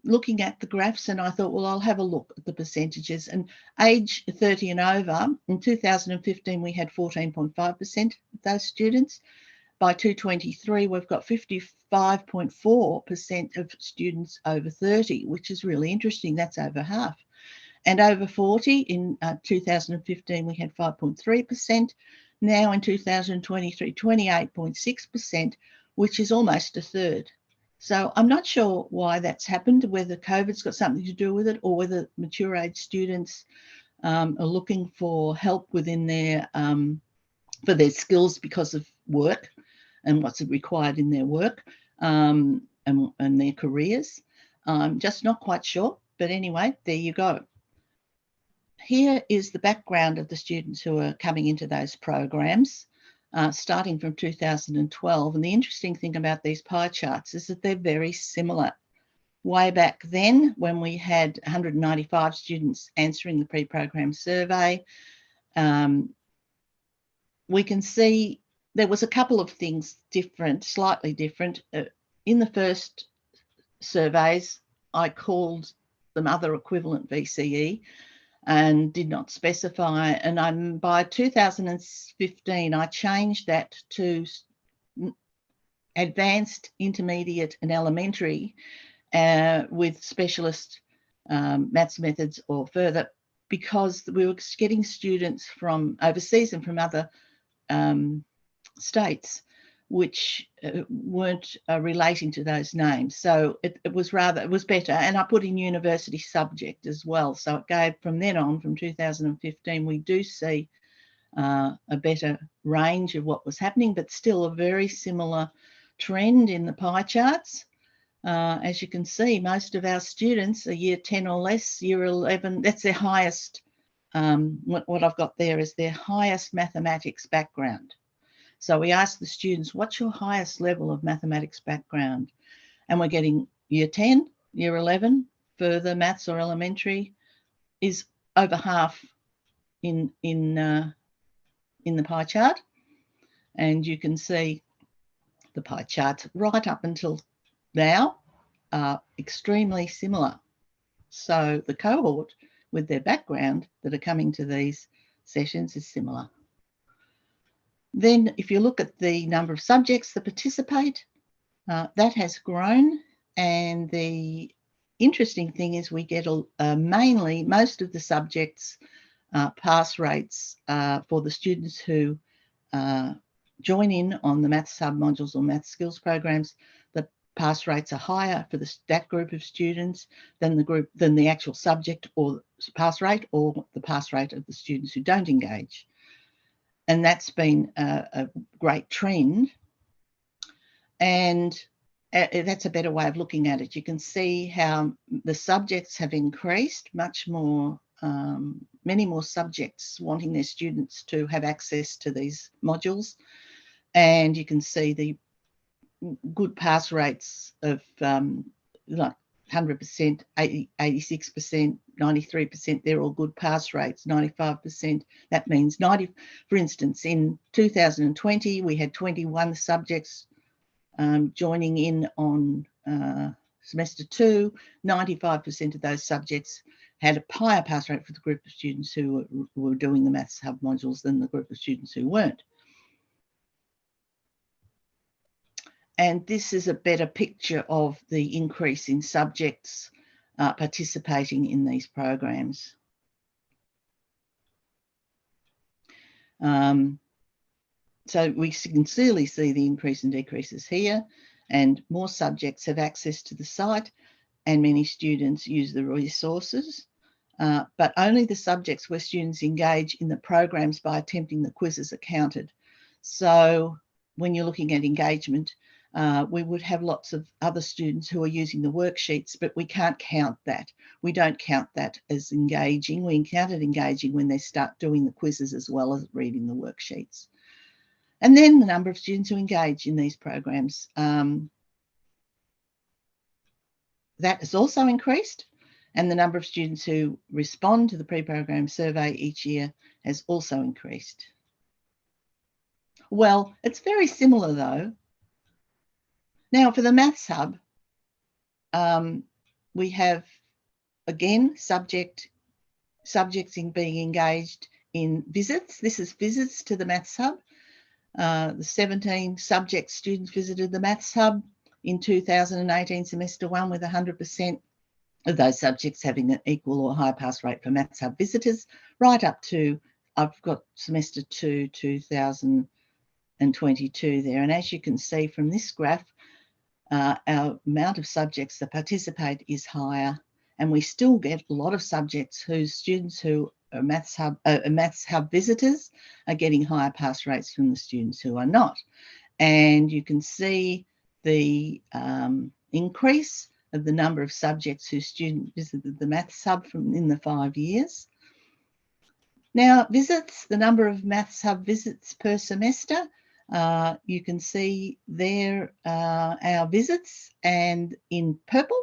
looking at the graphs and I thought, well, I'll have a look at the percentages. And age 30 and over, in 2015, we had 14.5% of those students. By 2023, we've got 55.4% of students over 30, which is really interesting. That's over half. And over 40, in 2015, we had 5.3%. Now in 2023, 28.6%, which is almost a third. So I'm not sure why that's happened, whether COVID's got something to do with it or whether mature age students are looking for help within their, for their skills because of work and what's required in their work and their careers. I'm just not quite sure, but anyway, there you go. Here is the background of the students who are coming into those programs. Starting from 2012. And the interesting thing about these pie charts is that they're very similar. Way back then, when we had 195 students answering the pre-program survey, we can see there was a couple of things different, slightly different. In the first surveys, I called them other equivalent VCE and did not specify. And by 2015, I changed that to advanced, intermediate and elementary with specialist maths methods or further, because we were getting students from overseas and from other states which weren't relating to those names. So it was better. And I put in university subject as well. So it gave, from then on, from 2015, we do see a better range of what was happening, but still a very similar trend in the pie charts. As you can see, most of our students are year 10 or less, year 11, that's their highest, what I've got there is their highest mathematics background. So we asked the students, what's your highest level of mathematics background? And we're getting year 10, year 11, further maths or elementary is over half in the pie chart. And you can see the pie charts right up until now are extremely similar. So the cohort with their background that are coming to these sessions is similar. Then if you look at the number of subjects that participate, that has grown. And the interesting thing is we get mainly most of the subjects pass rates for the students who join in on the maths sub-modules or maths skills programs. The pass rates are higher for that group of students than the actual subject or pass rate or the pass rate of the students who don't engage. And that's been a great trend. And that's a better way of looking at it. You can see how the subjects have increased, much more, many more subjects wanting their students to have access to these modules. And you can see the good pass rates of like 100%, 86%, 93%, they're all good pass rates, 95%. That means 90, for instance, in 2020, we had 21 subjects joining in on semester 2. 95% of those subjects had a higher pass rate for the group of students who were doing the maths hub modules than the group of students who weren't. And this is a better picture of the increase in subjects participating in these programs. So we can clearly see the increase and decreases here, and more subjects have access to the site and many students use the resources, but only the subjects where students engage in the programs by attempting the quizzes are counted. So when you're looking at engagement, we would have lots of other students who are using the worksheets, but we can't count that. We don't count that as engaging. We count it engaging when they start doing the quizzes as well as reading the worksheets. And then the number of students who engage in these programs. that has also increased, and the number of students who respond to the pre-program survey each year has also increased. Well, it's very similar though. Now for the Maths Hub, we have again subjects being engaged in visits. This is visits to the Maths Hub. The 17 subject students visited the Maths Hub in 2018 semester 1, with 100% of those subjects having an equal or high pass rate for Maths Hub visitors, right up to, I've got semester 2, 2022 there. And as you can see from this graph, our amount of subjects that participate is higher, and we still get a lot of subjects whose students who are Maths Hub visitors are getting higher pass rates than the students who are not. And you can see the increase of the number of subjects whose students visited the Maths Hub in the 5 years. Now, visits, the number of Maths Hub visits per semester, you can see there our visits, and in purple,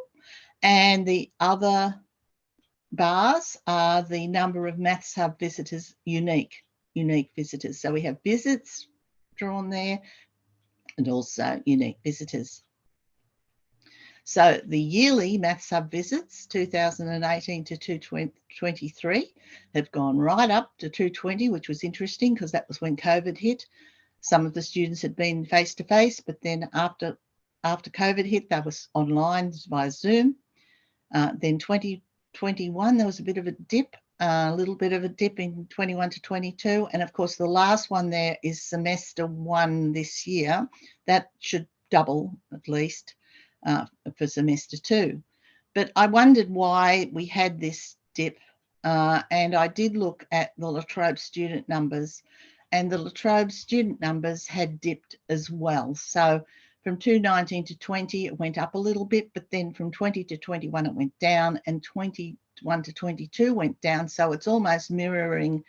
and the other bars are the number of Maths Hub visitors, unique visitors. So we have visits drawn there and also unique visitors. So the yearly Maths Hub visits, 2018 to 2023, have gone right up to 220, which was interesting because that was when COVID hit. Some of the students had been face-to-face, but then after COVID hit, they was online via Zoom. Then 2021, there was a bit of a dip, a little bit of a dip in 21 to 22. And of course, the last one there is semester 1 this year. That should double at least for semester 2. But I wondered why we had this dip. And I did look at the La Trobe student numbers, and the La Trobe student numbers had dipped as well. So from 2019 to 20, it went up a little bit, but then from 20 to 21, it went down, and 21 to 22 went down. So it's almost mirroring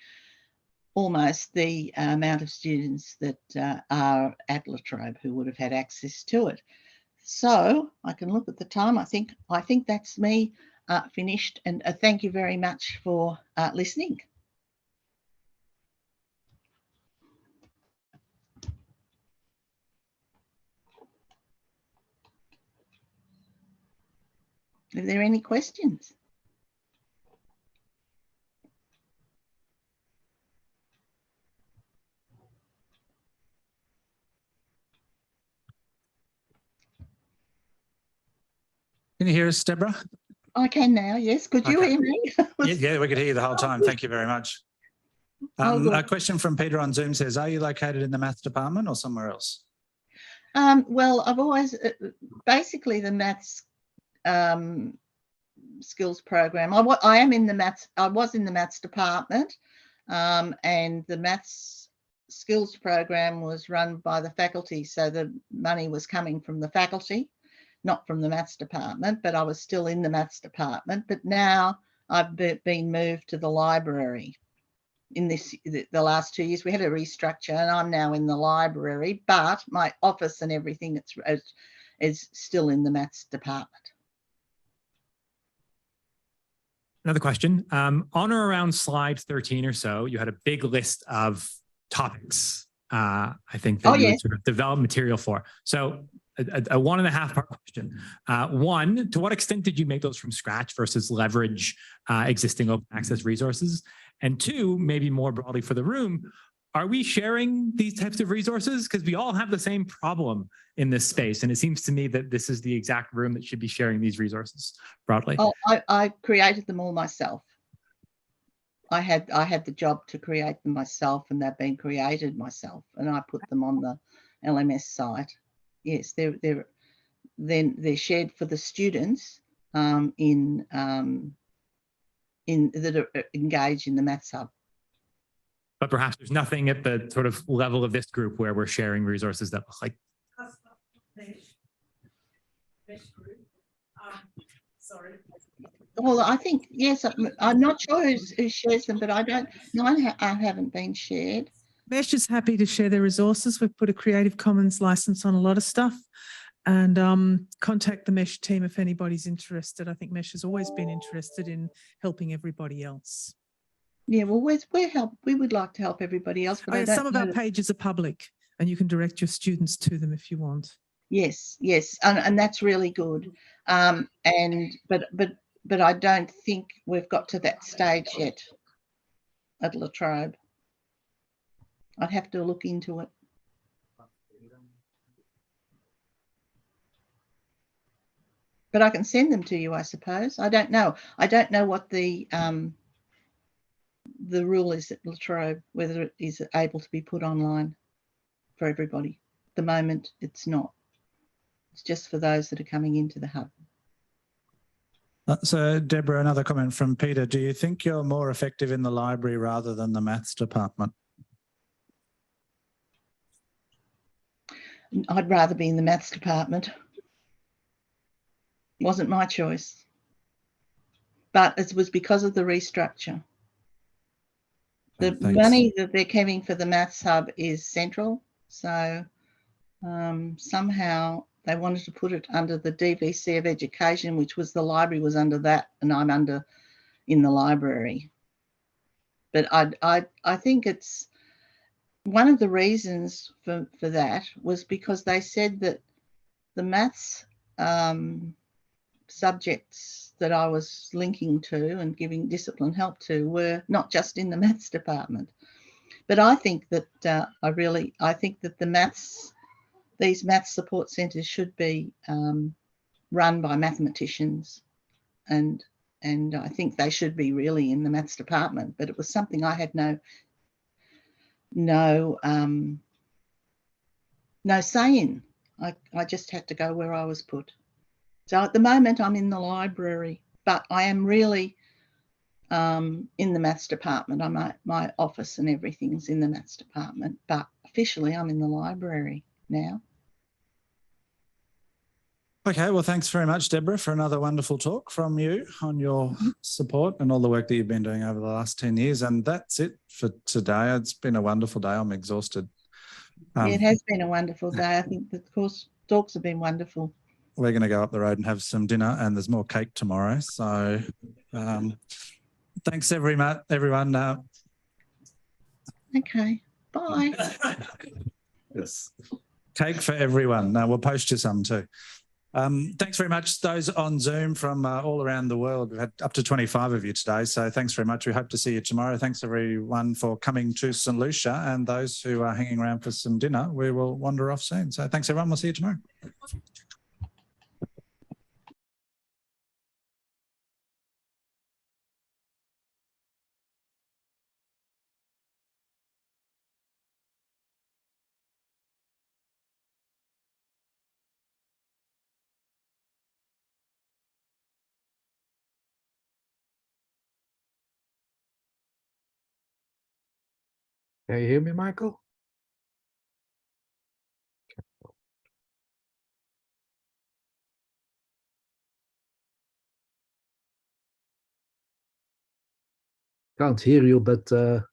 the amount of students that are at La Trobe who would have had access to it. So I can look at the time. I think that's me finished, and thank you very much for listening. Are there any questions? Can you hear us, Deborah? I can now, yes. Could you hear me? Yeah, we could hear you the whole time. Thank you very much. A question from Peter on Zoom says, are you located in the maths department or somewhere else? Well, I've always, basically the maths skills program. I am in the maths, I was in the maths department, and the maths skills program was run by the faculty. So the money was coming from the faculty, not from the maths department, but I was still in the maths department. But now I've been moved to the library. In the last 2 years, we had a restructure, and I'm now in the library, but my office and everything is still in the maths department. Another question. On or around slide 13 or so, you had a big list of topics, I think, that you would sort of develop material for. So a 1.5 part question. One, to what extent did you make those from scratch versus leverage existing open access resources? And two, maybe more broadly for the room, are we sharing these types of resources? Because we all have the same problem in this space. And it seems to me that this is the exact room that should be sharing these resources broadly. Oh, I created them all myself. I had the job to create them myself, and they've been created myself, and I put them on the LMS site. Yes, they're shared for the students that are engaged in the Maths Hub. But perhaps there's nothing at the sort of level of this group where we're sharing resources that look like. Sorry. Well, I think, yes, I'm not sure who shares them, but mine haven't been shared. Mesh is happy to share their resources. We've put a Creative Commons license on a lot of stuff. And contact the MESH team if anybody's interested. I think MESH has always been interested in helping everybody else. Yeah, well, we would like to help everybody else, but I don't Some of know our that- pages are public and you can direct your students to them if you want. Yes, yes, and that's really good. But I don't think we've got to that stage yet at La Trobe. I'd have to look into it. But I can send them to you, I suppose. I don't know. I don't know what the rule is at La Trobe, whether it is able to be put online for everybody. At the moment, it's not. It's just for those that are coming into the hub. So, Deborah, another comment from Peter. Do you think you're more effective in the library rather than the maths department? I'd rather be in the maths department. Wasn't my choice. But it was because of the restructure. The money that they're giving for the maths hub is central. So somehow they wanted to put it under the DVC of Education, which was the library was under that, and I'm under in the library. But I think it's one of the reasons for that was because they said that the maths subjects that I was linking to and giving discipline help to were not just in the maths department. But I think that I think that these maths support centres should be run by mathematicians, and I think they should be really in the maths department. But it was something I had no say in. I just had to go where I was put. So at the moment I'm in the library, but I am really in the maths department. My office and everything's in the maths department, but officially I'm in the library now. Okay, well, thanks very much, Deborah, for another wonderful talk from you on your support and all the work that you've been doing over the last 10 years. And that's it for today. It's been a wonderful day. I'm exhausted. Yeah, it has been a wonderful day. I think the course talks have been wonderful. We're going to go up the road and have some dinner, and there's more cake tomorrow. So thanks, everyone. Okay, bye. Yes. Cake for everyone. We'll post you some too. Thanks very much, those on Zoom from all around the world. We've had up to 25 of you today, so thanks very much. We hope to see you tomorrow. Thanks everyone for coming to St Lucia, and those who are hanging around for some dinner, we will wander off soon. So thanks everyone, we'll see you tomorrow. Can you hear me, Michael? Can't hear you, but cannot